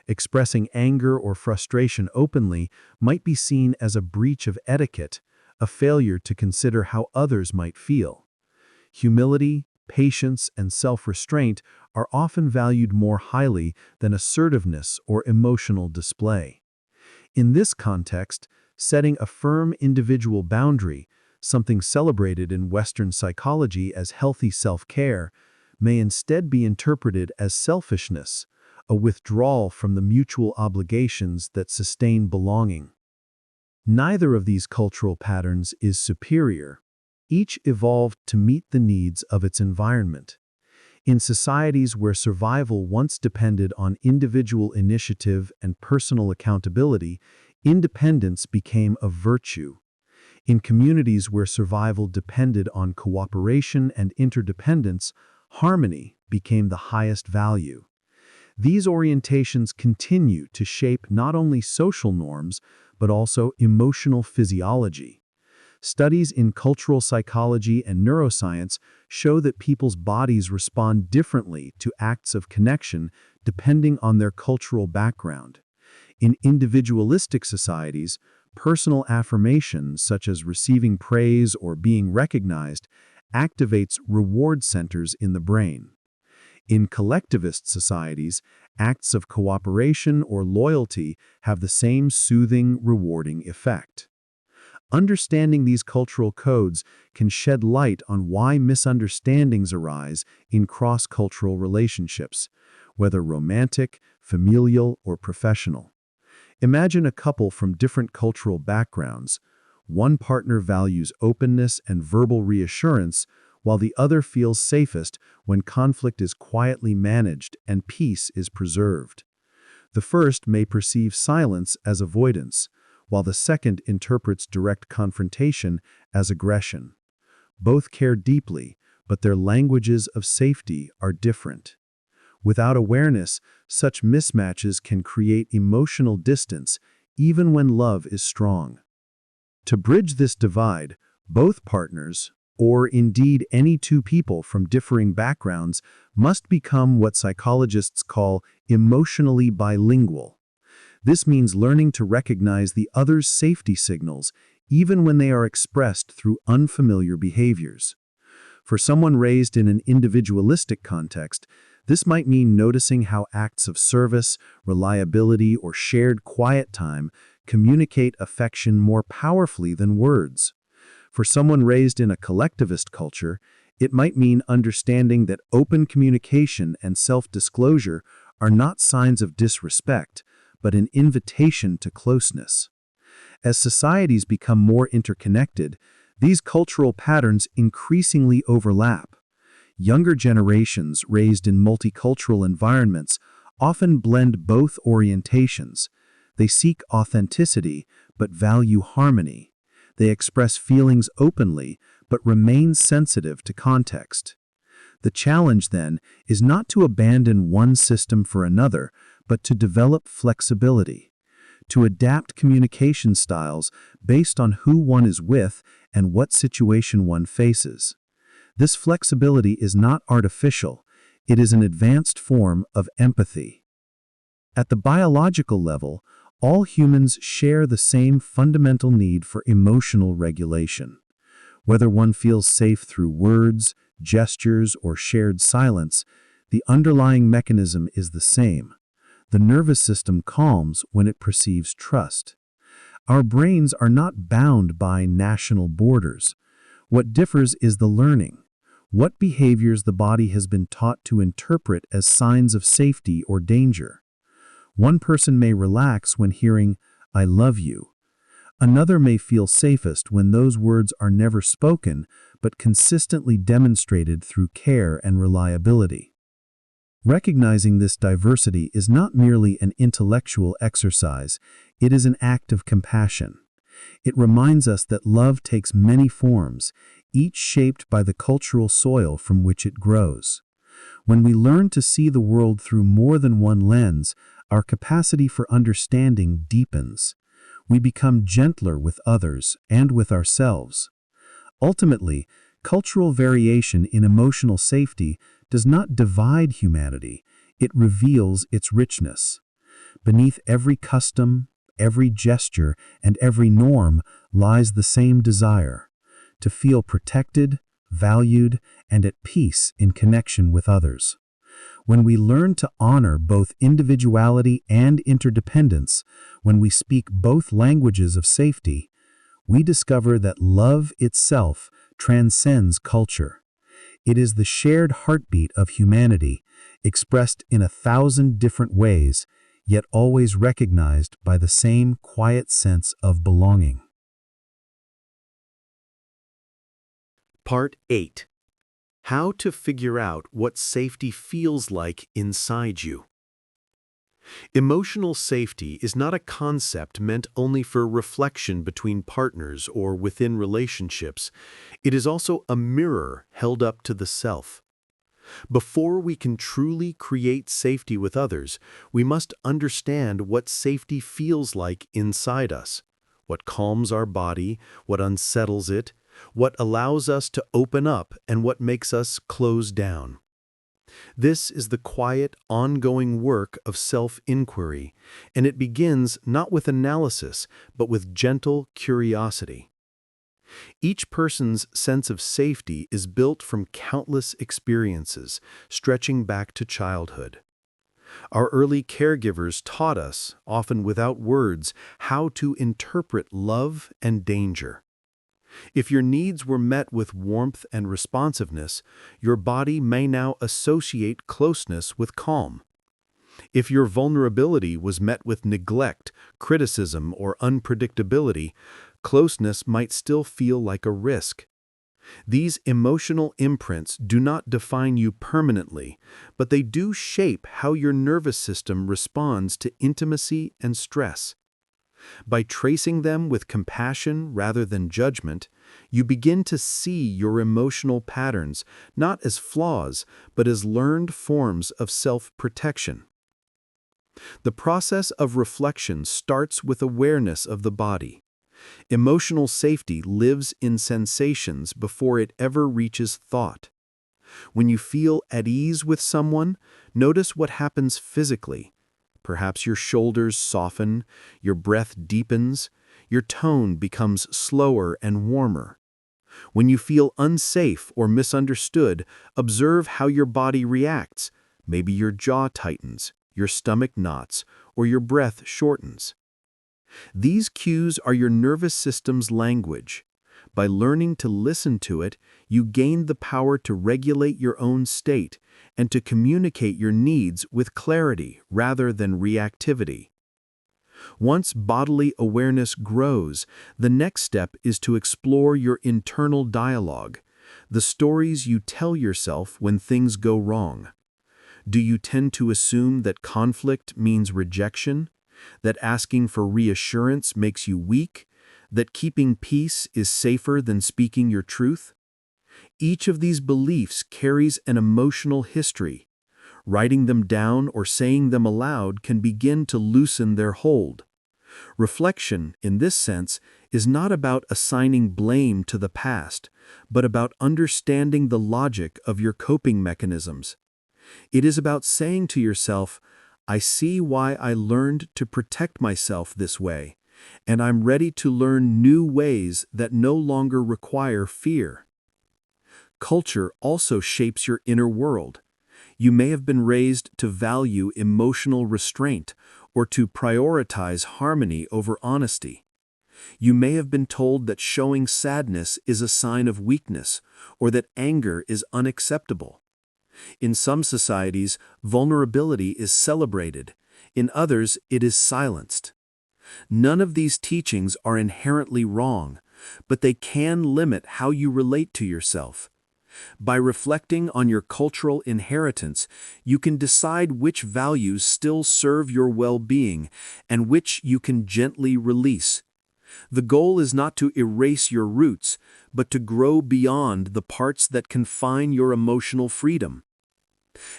Expressing anger or frustration openly might be seen as a breach of etiquette, a failure to consider how others might feel. Humility, patience, and self-restraint are often valued more highly than assertiveness or emotional display. In this context, setting a firm individual boundary, something celebrated in Western psychology as healthy self-care, may instead be interpreted as selfishness, a withdrawal from the mutual obligations that sustain belonging. Neither of these cultural patterns is superior. Each evolved to meet the needs of its environment. In societies where survival once depended on individual initiative and personal accountability, independence became a virtue. In communities where survival depended on cooperation and interdependence, harmony became the highest value. These orientations continue to shape not only social norms, but also emotional physiology. Studies in cultural psychology and neuroscience show that people's bodies respond differently to acts of connection depending on their cultural background. In individualistic societies, personal affirmation, such as receiving praise or being recognized, activates reward centers in the brain. In collectivist societies, acts of cooperation or loyalty have the same soothing, rewarding effect. Understanding these cultural codes can shed light on why misunderstandings arise in cross-cultural relationships, whether romantic, familial, or professional. Imagine a couple from different cultural backgrounds. One partner values openness and verbal reassurance, while the other feels safest when conflict is quietly managed and peace is preserved. The first may perceive silence as avoidance, while the second interprets direct confrontation as aggression. Both care deeply, but their languages of safety are different. Without awareness, such mismatches can create emotional distance, even when love is strong. To bridge this divide, both partners, or indeed any two people from differing backgrounds, must become what psychologists call emotionally bilingual. This means learning to recognize the other's safety signals, even when they are expressed through unfamiliar behaviors. For someone raised in an individualistic context, this might mean noticing how acts of service, reliability, or shared quiet time communicate affection more powerfully than words. For someone raised in a collectivist culture, it might mean understanding that open communication and self-disclosure are not signs of disrespect, but an invitation to closeness. As societies become more interconnected, these cultural patterns increasingly overlap. Younger generations raised in multicultural environments often blend both orientations. They seek authenticity but value harmony. They express feelings openly but remain sensitive to context. The challenge, then, is not to abandon one system for another, but to develop flexibility, to adapt communication styles based on who one is with and what situation one faces. This flexibility is not artificial, it is an advanced form of empathy. At the biological level, all humans share the same fundamental need for emotional regulation. Whether one feels safe through words, gestures, or shared silence, the underlying mechanism is the same. The nervous system calms when it perceives trust. Our brains are not bound by national borders. What differs is the learning. What behaviors the body has been taught to interpret as signs of safety or danger. One person may relax when hearing, "I love you." Another may feel safest when those words are never spoken, but consistently demonstrated through care and reliability. Recognizing this diversity is not merely an intellectual exercise, it is an act of compassion. It reminds us that love takes many forms, each shaped by the cultural soil from which it grows. When we learn to see the world through more than one lens, our capacity for understanding deepens. We become gentler with others and with ourselves. Ultimately, cultural variation in emotional safety does not divide humanity, it reveals its richness. Beneath every custom, every gesture, and every norm lies the same desire: to feel protected, valued, and at peace in connection with others. When we learn to honor both individuality and interdependence, when we speak both languages of safety, we discover that love itself transcends culture. It is the shared heartbeat of humanity, expressed in 1,000 different ways, yet always recognized by the same quiet sense of belonging. Part 8. How to figure out what safety feels like inside you. Emotional safety is not a concept meant only for reflection between partners or within relationships. It is also a mirror held up to the self. Before we can truly create safety with others, we must understand what safety feels like inside us, what calms our body, what unsettles it, what allows us to open up, and what makes us close down. This is the quiet, ongoing work of self-inquiry, and it begins not with analysis, but with gentle curiosity. Each person's sense of safety is built from countless experiences, stretching back to childhood. Our early caregivers taught us, often without words, how to interpret love and danger. If your needs were met with warmth and responsiveness, your body may now associate closeness with calm. If your vulnerability was met with neglect, criticism, or unpredictability, closeness might still feel like a risk. These emotional imprints do not define you permanently, but they do shape how your nervous system responds to intimacy and stress. By tracing them with compassion rather than judgment, you begin to see your emotional patterns not as flaws, but as learned forms of self-protection. The process of reflection starts with awareness of the body. Emotional safety lives in sensations before it ever reaches thought. When you feel at ease with someone, notice what happens physically. Perhaps your shoulders soften, your breath deepens, your tone becomes slower and warmer. When you feel unsafe or misunderstood, observe how your body reacts. Maybe your jaw tightens, your stomach knots, or your breath shortens. These cues are your nervous system's language. By learning to listen to it, you gain the power to regulate your own state and to communicate your needs with clarity rather than reactivity. Once bodily awareness grows, the next step is to explore your internal dialogue, the stories you tell yourself when things go wrong. Do you tend to assume that conflict means rejection? That asking for reassurance makes you weak? That keeping peace is safer than speaking your truth? Each of these beliefs carries an emotional history. Writing them down or saying them aloud can begin to loosen their hold. Reflection, in this sense, is not about assigning blame to the past, but about understanding the logic of your coping mechanisms. It is about saying to yourself, I see why I learned to protect myself this way, and I'm ready to learn new ways that no longer require fear. Culture also shapes your inner world. You may have been raised to value emotional restraint or to prioritize harmony over honesty. You may have been told that showing sadness is a sign of weakness or that anger is unacceptable. In some societies, vulnerability is celebrated. In others, it is silenced. None of these teachings are inherently wrong, but they can limit how you relate to yourself. By reflecting on your cultural inheritance, you can decide which values still serve your well-being and which you can gently release. The goal is not to erase your roots, but to grow beyond the parts that confine your emotional freedom.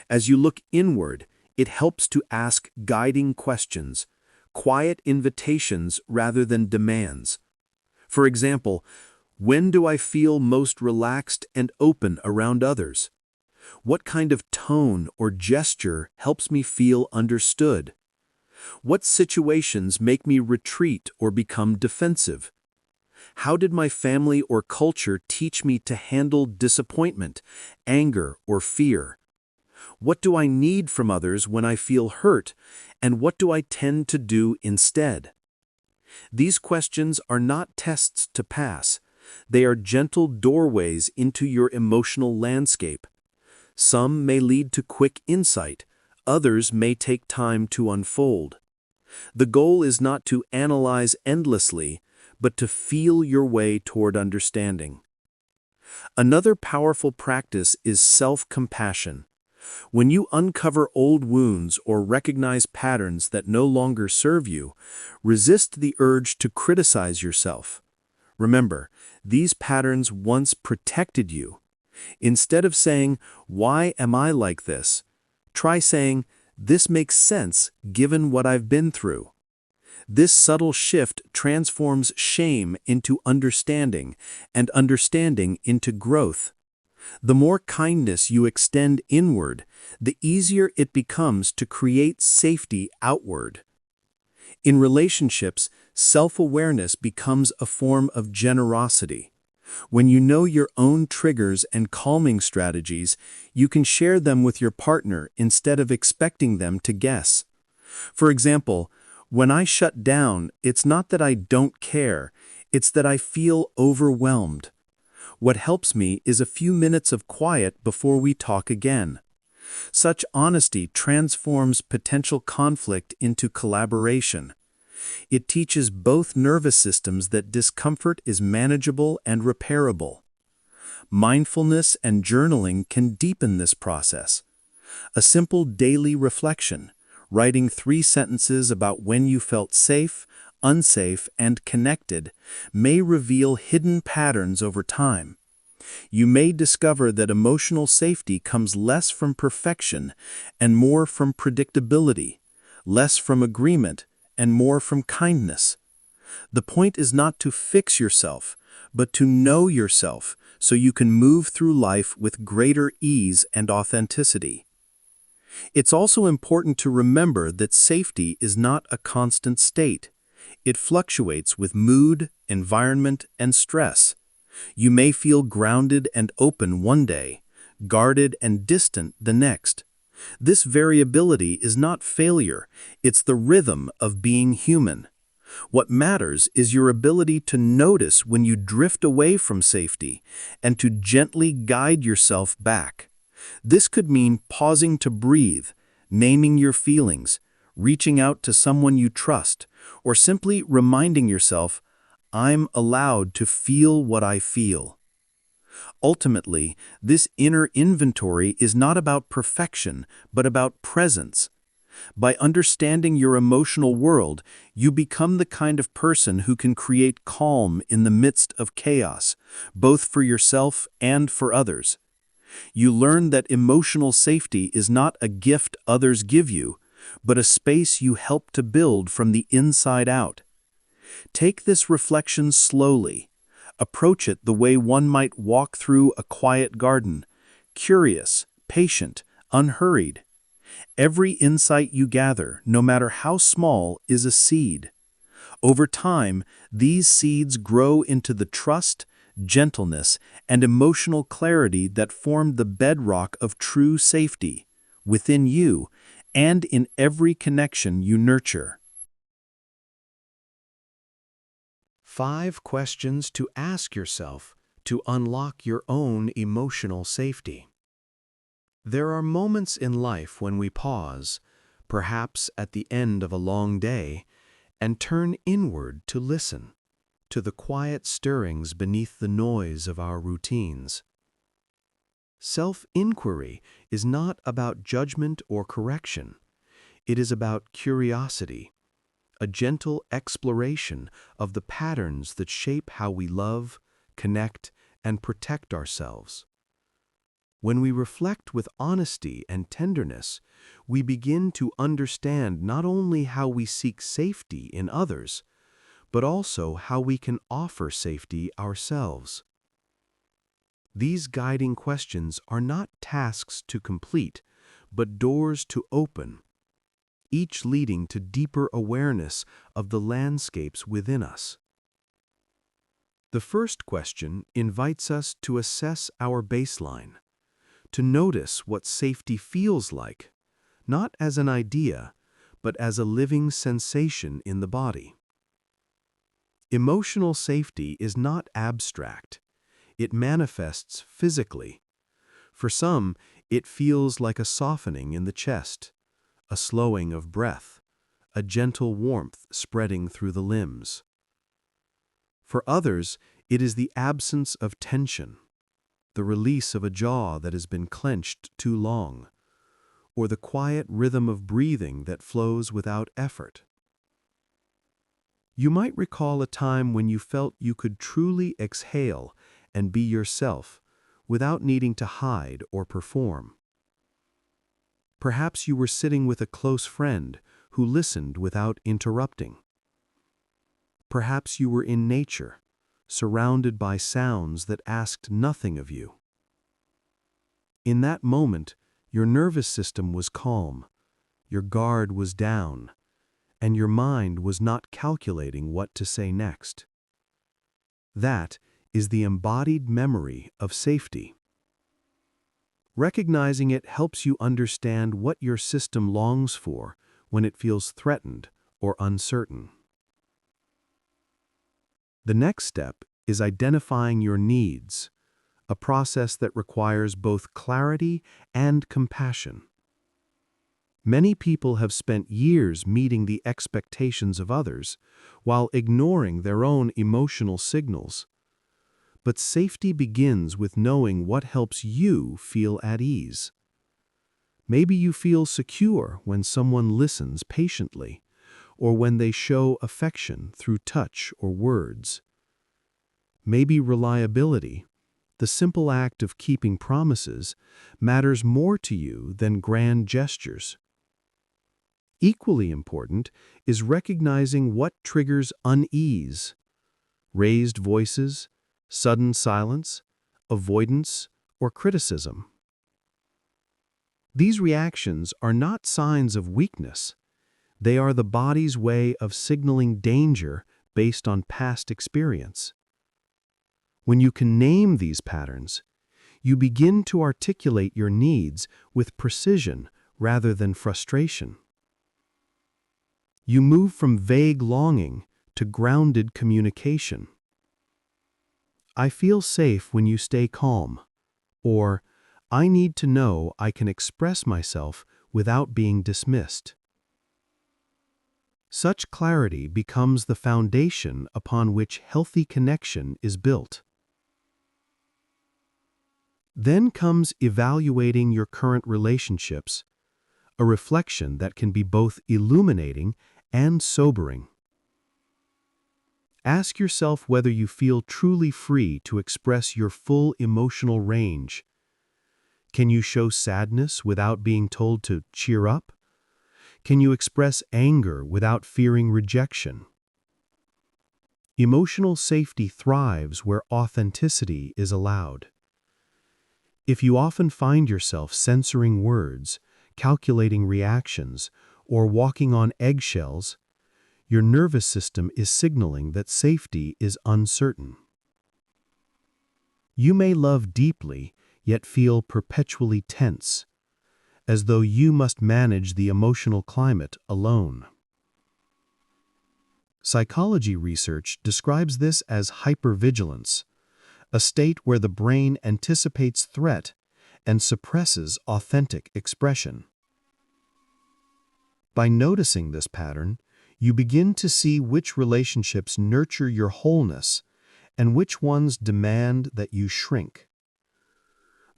As you look inward, it helps to ask guiding questions, quiet invitations rather than demands. For example, when do I feel most relaxed and open around others? What kind of tone or gesture helps me feel understood? What situations make me retreat or become defensive? How did my family or culture teach me to handle disappointment, anger, or fear? What do I need from others when I feel hurt, and what do I tend to do instead? These questions are not tests to pass. They are gentle doorways into your emotional landscape. Some may lead to quick insight, others may take time to unfold. The goal is not to analyze endlessly, but to feel your way toward understanding. Another powerful practice is self-compassion. When you uncover old wounds or recognize patterns that no longer serve you, resist the urge to criticize yourself. Remember, these patterns once protected you. Instead of saying, "Why am I like this?" try saying, "This makes sense given what I've been through." This subtle shift transforms shame into understanding and understanding into growth. The more kindness you extend inward, the easier it becomes to create safety outward. In relationships, self-awareness becomes a form of generosity. When you know your own triggers and calming strategies, you can share them with your partner instead of expecting them to guess. For example, when I shut down, it's not that I don't care, it's that I feel overwhelmed. What helps me is a few minutes of quiet before we talk again. Such honesty transforms potential conflict into collaboration. It teaches both nervous systems that discomfort is manageable and repairable. Mindfulness and journaling can deepen this process. A simple daily reflection, writing 3 sentences about when you felt safe, unsafe, and connected, may reveal hidden patterns over time. You may discover that emotional safety comes less from perfection and more from predictability, less from agreement and more from kindness. The point is not to fix yourself, but to know yourself so you can move through life with greater ease and authenticity. It's also important to remember that safety is not a constant state. It fluctuates with mood, environment, and stress. You may feel grounded and open one day, guarded and distant the next. This variability is not failure, it's the rhythm of being human. What matters is your ability to notice when you drift away from safety and to gently guide yourself back. This could mean pausing to breathe, naming your feelings, reaching out to someone you trust, or simply reminding yourself, I'm allowed to feel what I feel. Ultimately, this inner inventory is not about perfection, but about presence. By understanding your emotional world, you become the kind of person who can create calm in the midst of chaos, both for yourself and for others. You learn that emotional safety is not a gift others give you, but a space you help to build from the inside out. Take this reflection slowly. Approach it the way one might walk through a quiet garden, curious, patient, unhurried. Every insight you gather, no matter how small, is a seed. Over time, these seeds grow into the trust, gentleness, and emotional clarity that form the bedrock of true safety, within you and in every connection you nurture. 5 questions to ask yourself to unlock your own emotional safety. There are moments in life when we pause, perhaps at the end of a long day, and turn inward to listen to the quiet stirrings beneath the noise of our routines. Self-inquiry is not about judgment or correction. It is about curiosity, a gentle exploration of the patterns that shape how we love, connect, and protect ourselves. When we reflect with honesty and tenderness, we begin to understand not only how we seek safety in others, but also how we can offer safety ourselves. These guiding questions are not tasks to complete, but doors to open, each leading to deeper awareness of the landscapes within us. The first question invites us to assess our baseline, to notice what safety feels like, not as an idea, but as a living sensation in the body. Emotional safety is not abstract. It manifests physically. For some, it feels like a softening in the chest, a slowing of breath, a gentle warmth spreading through the limbs. For others, it is the absence of tension, the release of a jaw that has been clenched too long, or the quiet rhythm of breathing that flows without effort. You might recall a time when you felt you could truly exhale and be yourself without needing to hide or perform. Perhaps you were sitting with a close friend who listened without interrupting. Perhaps you were in nature, surrounded by sounds that asked nothing of you. In that moment, your nervous system was calm, your guard was down, and your mind was not calculating what to say next. That is the embodied memory of safety. Recognizing it helps you understand what your system longs for when it feels threatened or uncertain. The next step is identifying your needs, a process that requires both clarity and compassion. Many people have spent years meeting the expectations of others while ignoring their own emotional signals. But safety begins with knowing what helps you feel at ease. Maybe you feel secure when someone listens patiently, or when they show affection through touch or words. Maybe reliability, the simple act of keeping promises, matters more to you than grand gestures. Equally important is recognizing what triggers unease: raised voices, sudden silence, avoidance, or criticism. These reactions are not signs of weakness. They are the body's way of signaling danger based on past experience. When you can name these patterns, you begin to articulate your needs with precision rather than frustration. You move from vague longing to grounded communication. I feel safe when you stay calm, or I need to know I can express myself without being dismissed. Such clarity becomes the foundation upon which healthy connection is built. Then comes evaluating your current relationships, a reflection that can be both illuminating and sobering. Ask yourself whether you feel truly free to express your full emotional range. Can you show sadness without being told to cheer up? Can you express anger without fearing rejection? Emotional safety thrives where authenticity is allowed. If you often find yourself censoring words, calculating reactions, or walking on eggshells, your nervous system is signaling that safety is uncertain. You may love deeply, yet feel perpetually tense, as though you must manage the emotional climate alone. Psychology research describes this as hypervigilance, a state where the brain anticipates threat and suppresses authentic expression. By noticing this pattern, you begin to see which relationships nurture your wholeness and which ones demand that you shrink.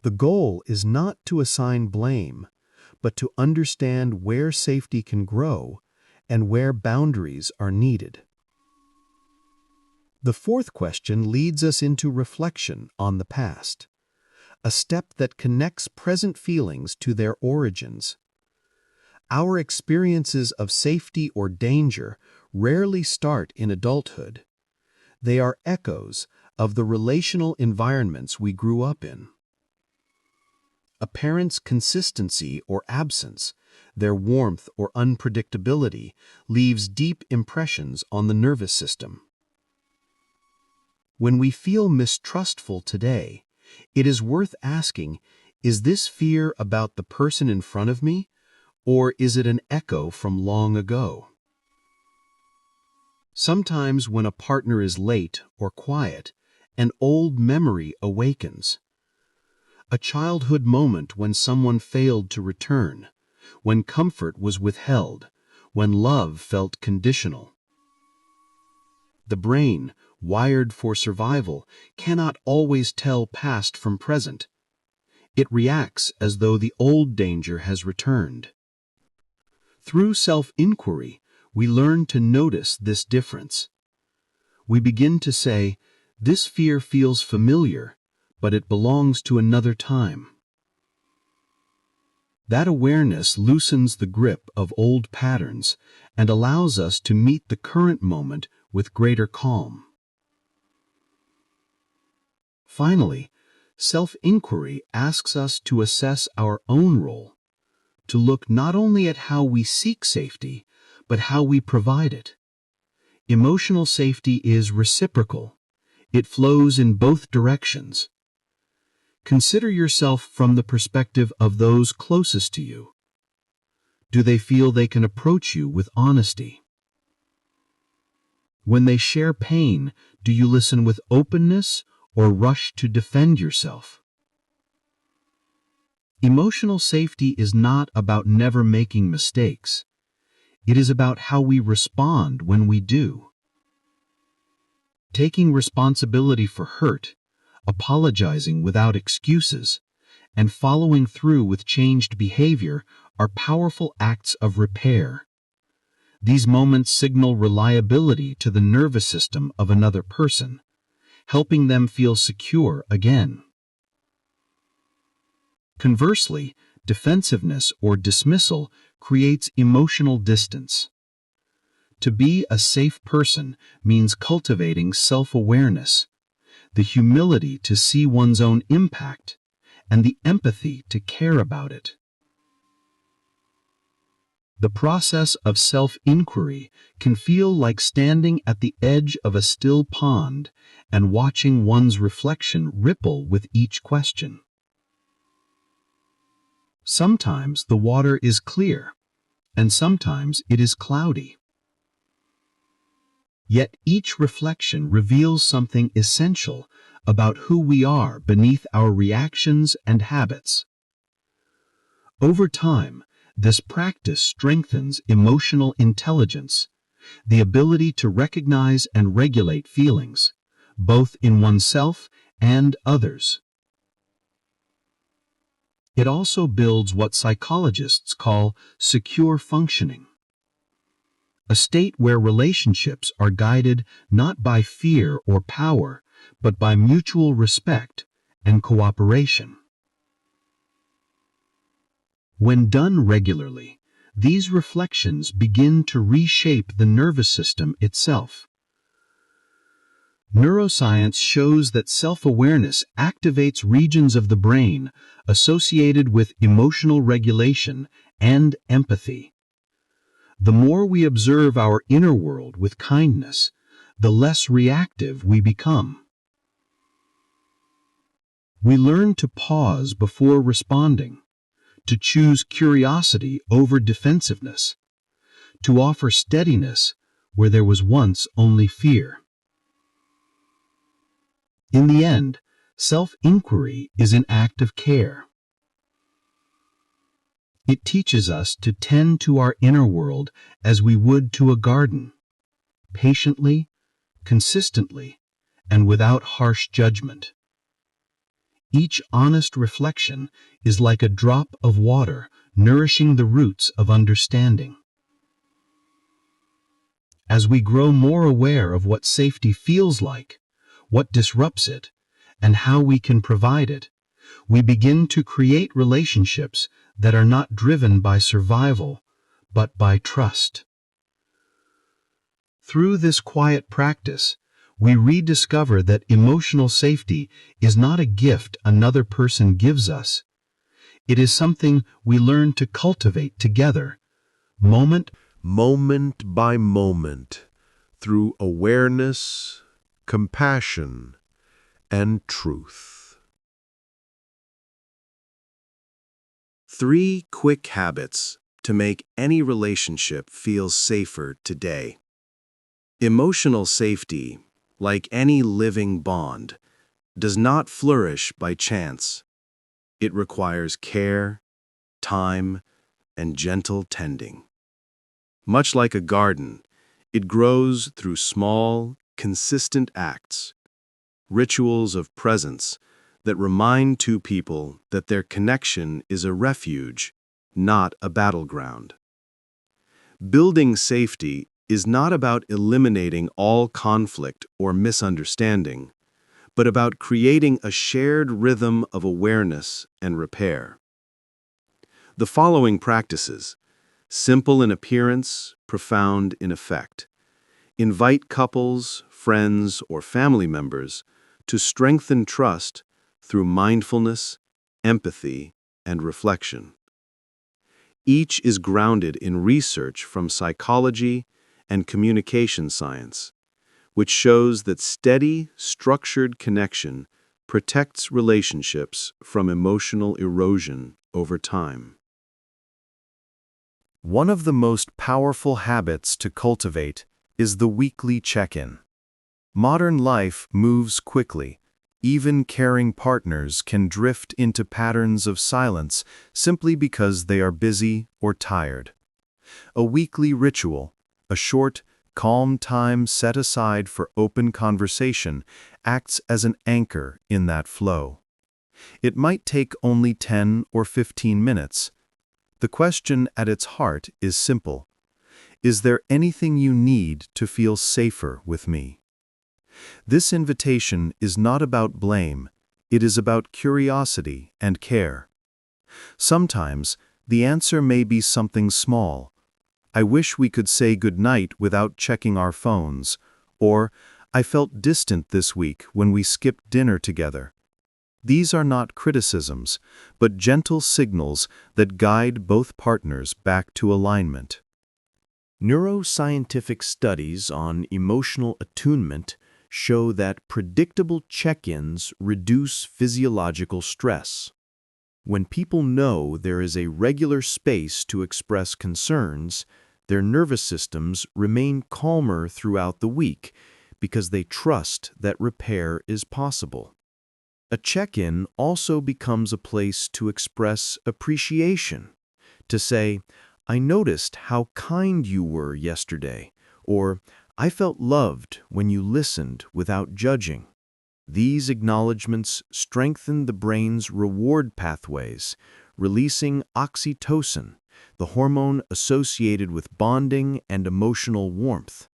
The goal is not to assign blame, but to understand where safety can grow and where boundaries are needed. The fourth question leads us into reflection on the past, a step that connects present feelings to their origins. Our experiences of safety or danger rarely start in adulthood. They are echoes of the relational environments we grew up in. A parent's consistency or absence, their warmth or unpredictability, leaves deep impressions on the nervous system. When we feel mistrustful today, it is worth asking, is this fear about the person in front of me, or is it an echo from long ago? Sometimes when a partner is late or quiet, an old memory awakens. A childhood moment when someone failed to return, when comfort was withheld, when love felt conditional. The brain, wired for survival, cannot always tell past from present. It reacts as though the old danger has returned. Through self-inquiry, we learn to notice this difference. We begin to say, "This fear feels familiar, but it belongs to another time." That awareness loosens the grip of old patterns and allows us to meet the current moment with greater calm. Finally, self-inquiry asks us to assess our own role, to look not only at how we seek safety, but how we provide it. Emotional safety is reciprocal. It flows in both directions. Consider yourself from the perspective of those closest to you. Do they feel they can approach you with honesty? When they share pain, do you listen with openness or rush to defend yourself? Emotional safety is not about never making mistakes. It is about how we respond when we do. Taking responsibility for hurt, apologizing without excuses, and following through with changed behavior are powerful acts of repair. These moments signal reliability to the nervous system of another person, helping them feel secure again. Conversely, defensiveness or dismissal creates emotional distance. To be a safe person means cultivating self-awareness, the humility to see one's own impact, and the empathy to care about it. The process of self-inquiry can feel like standing at the edge of a still pond and watching one's reflection ripple with each question. Sometimes the water is clear, and sometimes it is cloudy. Yet each reflection reveals something essential about who we are beneath our reactions and habits. Over time, this practice strengthens emotional intelligence, the ability to recognize and regulate feelings, both in oneself and others. It also builds what psychologists call secure functioning, a state where relationships are guided not by fear or power, but by mutual respect and cooperation. When done regularly, these reflections begin to reshape the nervous system itself. Neuroscience shows that self-awareness activates regions of the brain associated with emotional regulation and empathy. The more we observe our inner world with kindness, the less reactive we become. We learn to pause before responding, to choose curiosity over defensiveness, to offer steadiness where there was once only fear. In the end, self-inquiry is an act of care. It teaches us to tend to our inner world as we would to a garden, patiently, consistently, and without harsh judgment. Each honest reflection is like a drop of water nourishing the roots of understanding. As we grow more aware of what safety feels like, what disrupts it, and how we can provide it, we begin to create relationships that are not driven by survival, but by trust. Through this quiet practice, we rediscover that emotional safety is not a gift another person gives us. It is something we learn to cultivate together, moment by moment, through awareness, compassion, and truth. 3 quick habits to make any relationship feel safer today. Emotional safety, like any living bond, does not flourish by chance. It requires care, time, and gentle tending. Much like a garden, it grows through small, consistent acts, rituals of presence that remind two people that their connection is a refuge, not a battleground. Building safety is not about eliminating all conflict or misunderstanding, but about creating a shared rhythm of awareness and repair. The following practices, simple in appearance, profound in effect, invite couples, friends, or family members to strengthen trust through mindfulness, empathy, and reflection. Each is grounded in research from psychology and communication science, which shows that steady, structured connection protects relationships from emotional erosion over time. One of the most powerful habits to cultivate is the weekly check-in. Modern life moves quickly. Even caring partners can drift into patterns of silence simply because they are busy or tired. A weekly ritual, a short, Calm time set aside for open conversation acts as an anchor in that flow. It might take only 10 or 15 minutes. The question at its heart is simple. Is there anything you need to feel safer with me? This invitation is not about blame. It is about curiosity and care. Sometimes the answer may be something small. I wish we could say goodnight without checking our phones, or I felt distant this week when we skipped dinner together. These are not criticisms, but gentle signals that guide both partners back to alignment. Neuroscientific studies on emotional attunement show that predictable check-ins reduce physiological stress. When people know there is a regular space to express concerns, their nervous systems remain calmer throughout the week because they trust that repair is possible. A check-in also becomes a place to express appreciation, to say, "I noticed how kind you were yesterday," or "I felt loved when you listened without judging." These acknowledgments strengthen the brain's reward pathways, releasing oxytocin, the hormone associated with bonding and emotional warmth.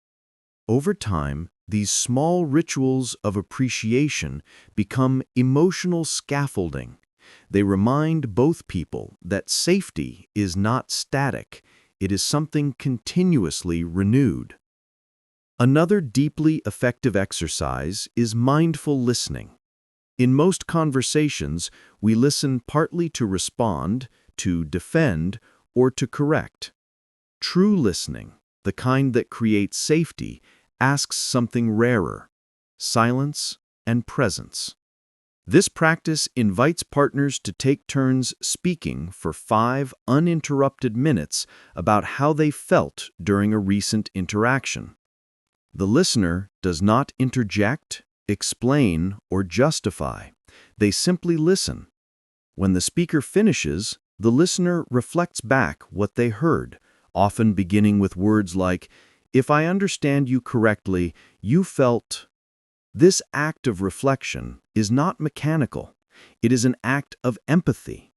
Over time, these small rituals of appreciation become emotional scaffolding. They remind both people that safety is not static, it is something continuously renewed. Another deeply effective exercise is mindful listening. In most conversations, we listen partly to respond, to defend, or to correct. True listening, the kind that creates safety, asks something rarer: silence and presence. This practice invites partners to take turns speaking for 5 uninterrupted minutes about how they felt during a recent interaction. The listener does not interject, explain, or justify. They simply listen. When the speaker finishes, the listener reflects back what they heard, often beginning with words like, "If I understand you correctly, you felt..." This act of reflection is not mechanical. It is an act of empathy.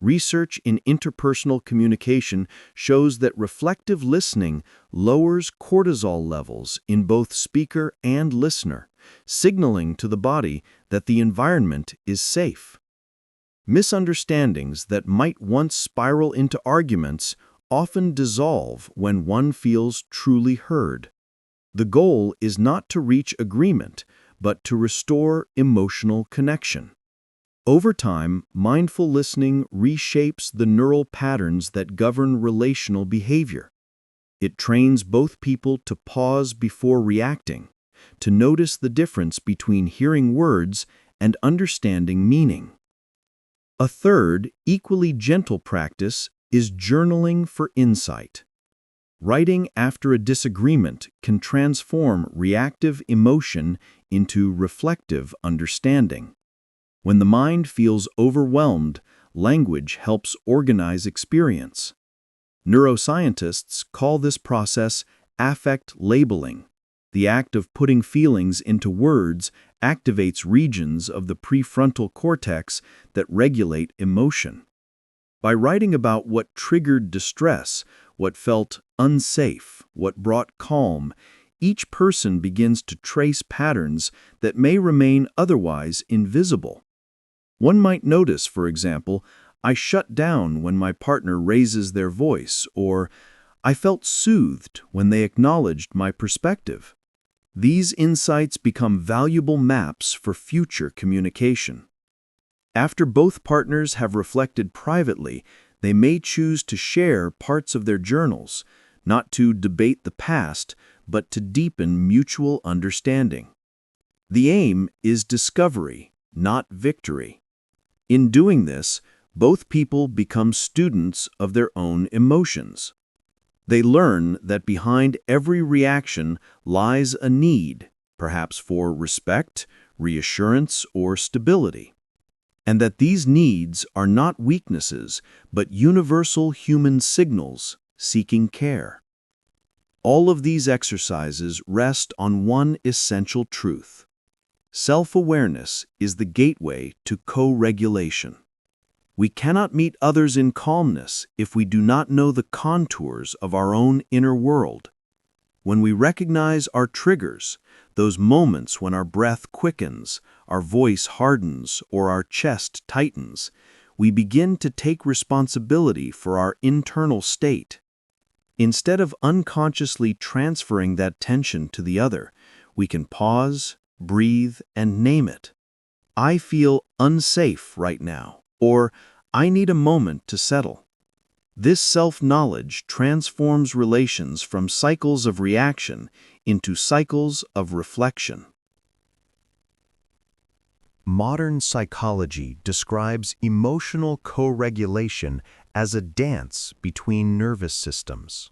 Research in interpersonal communication shows that reflective listening lowers cortisol levels in both speaker and listener, signaling to the body that the environment is safe. Misunderstandings that might once spiral into arguments often dissolve when one feels truly heard. The goal is not to reach agreement, but to restore emotional connection. Over time, mindful listening reshapes the neural patterns that govern relational behavior. It trains both people to pause before reacting, to notice the difference between hearing words and understanding meaning. A third, equally gentle practice is journaling for insight. Writing after a disagreement can transform reactive emotion into reflective understanding. When the mind feels overwhelmed, language helps organize experience. Neuroscientists call this process affect labeling. The act of putting feelings into words activates regions of the prefrontal cortex that regulate emotion. By writing about what triggered distress, what felt unsafe, what brought calm, each person begins to trace patterns that may remain otherwise invisible. One might notice, for example, "I shut down when my partner raises their voice," or "I felt soothed when they acknowledged my perspective." These insights become valuable maps for future communication. After both partners have reflected privately, they may choose to share parts of their journals, not to debate the past, but to deepen mutual understanding. The aim is discovery, not victory. In doing this, both people become students of their own emotions. They learn that behind every reaction lies a need, perhaps for respect, reassurance, or stability, and that these needs are not weaknesses, but universal human signals seeking care. All of these exercises rest on one essential truth. Self-awareness is the gateway to co-regulation. We cannot meet others in calmness if we do not know the contours of our own inner world. When we recognize our triggers, those moments when our breath quickens, our voice hardens, or our chest tightens, we begin to take responsibility for our internal state. Instead of unconsciously transferring that tension to the other, we can pause, breathe, and name it. I feel unsafe right now, or I need a moment to settle. This self-knowledge transforms relations from cycles of reaction into cycles of reflection. Modern psychology describes emotional co-regulation as a dance between nervous systems.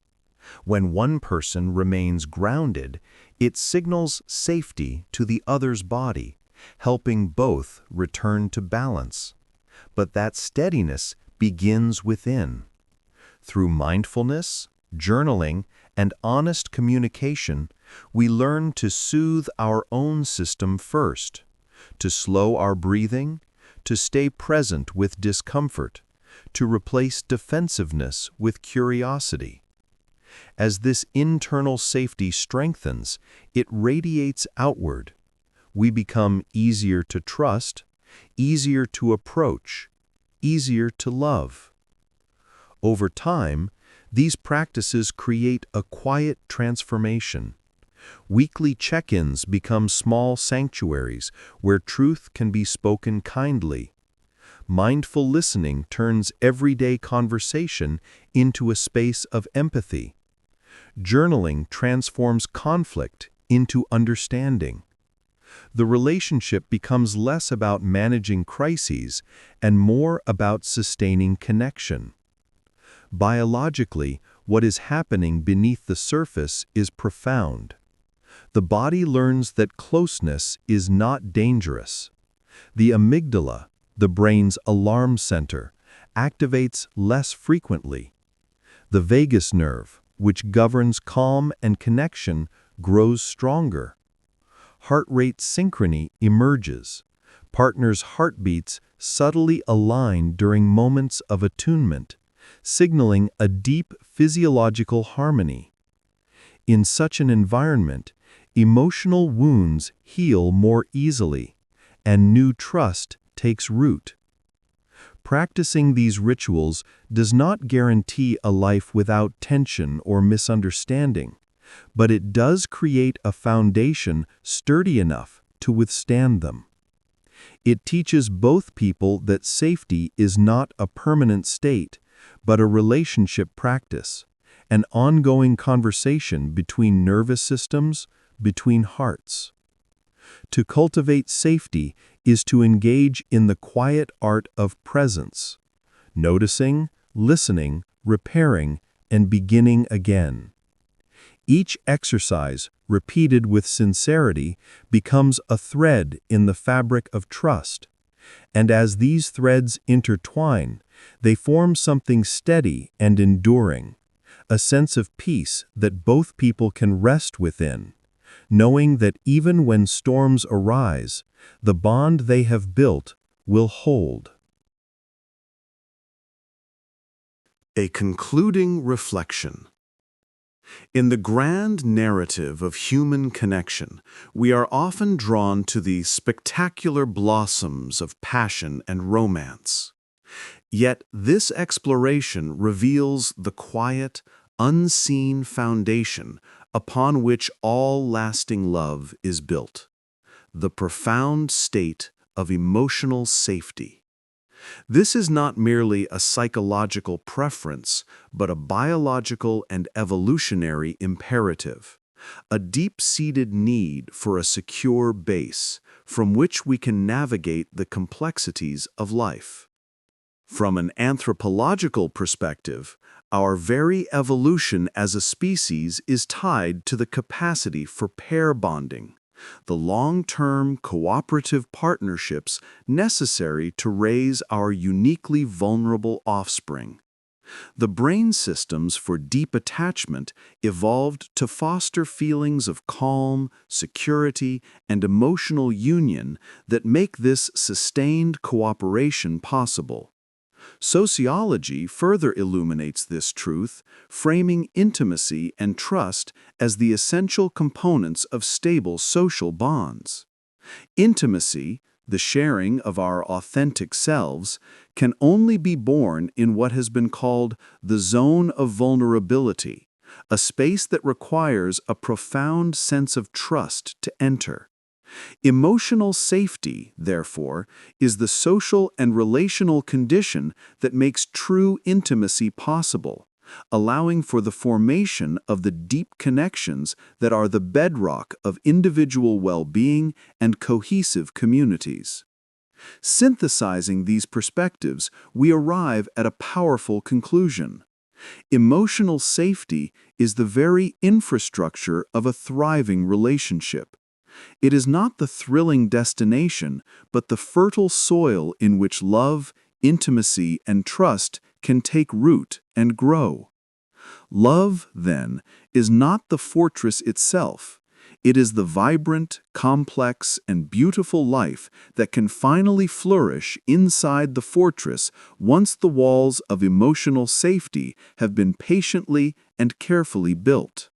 When one person remains grounded, it signals safety to the other's body, helping both return to balance. But that steadiness begins within. Through mindfulness, journaling, and honest communication, we learn to soothe our own system first, to slow our breathing, to stay present with discomfort, to replace defensiveness with curiosity. As this internal safety strengthens, it radiates outward. We become easier to trust, easier to approach, easier to love. Over time, these practices create a quiet transformation. Weekly check-ins become small sanctuaries where truth can be spoken kindly. Mindful listening turns everyday conversation into a space of empathy. Journaling transforms conflict into understanding. The relationship becomes less about managing crises and more about sustaining connection. Biologically, what is happening beneath the surface is profound. The body learns that closeness is not dangerous. The amygdala, the brain's alarm center, activates less frequently. The vagus nerve, which governs calm and connection, grows stronger. Heart rate synchrony emerges. Partners' heartbeats subtly align during moments of attunement, signaling a deep physiological harmony. In such an environment, emotional wounds heal more easily, and new trust takes root. Practicing these rituals does not guarantee a life without tension or misunderstanding, but it does create a foundation sturdy enough to withstand them. It teaches both people that safety is not a permanent state, but a relationship practice, an ongoing conversation between nervous systems, between hearts. To cultivate safety is to engage in the quiet art of presence, noticing, listening, repairing, and beginning again. Each exercise, repeated with sincerity, becomes a thread in the fabric of trust, and as these threads intertwine, they form something steady and enduring, a sense of peace that both people can rest within, knowing that even when storms arise, the bond they have built will hold. A concluding reflection. In the grand narrative of human connection, we are often drawn to the spectacular blossoms of passion and romance. Yet this exploration reveals the quiet, unseen foundation upon which all lasting love is built, the profound state of emotional safety. This is not merely a psychological preference, but a biological and evolutionary imperative, a deep-seated need for a secure base from which we can navigate the complexities of life. From an anthropological perspective, our very evolution as a species is tied to the capacity for pair bonding, the long-term cooperative partnerships necessary to raise our uniquely vulnerable offspring. The brain systems for deep attachment evolved to foster feelings of calm, security, and emotional union that make this sustained cooperation possible. Sociology further illuminates this truth, framing intimacy and trust as the essential components of stable social bonds. Intimacy, the sharing of our authentic selves, can only be born in what has been called the zone of vulnerability, a space that requires a profound sense of trust to enter. Emotional safety, therefore, is the social and relational condition that makes true intimacy possible, allowing for the formation of the deep connections that are the bedrock of individual well-being and cohesive communities. Synthesizing these perspectives, we arrive at a powerful conclusion. Emotional safety is the very infrastructure of a thriving relationship. It is not the thrilling destination, but the fertile soil in which love, intimacy, and trust can take root and grow. Love, then, is not the fortress itself. It is the vibrant, complex, and beautiful life that can finally flourish inside the fortress once the walls of emotional safety have been patiently and carefully built.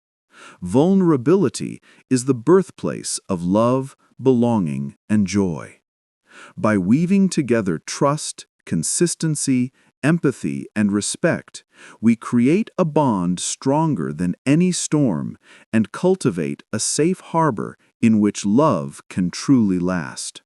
Vulnerability is the birthplace of love, belonging, and joy. By weaving together trust, consistency, empathy, and respect, we create a bond stronger than any storm and cultivate a safe harbor in which love can truly last.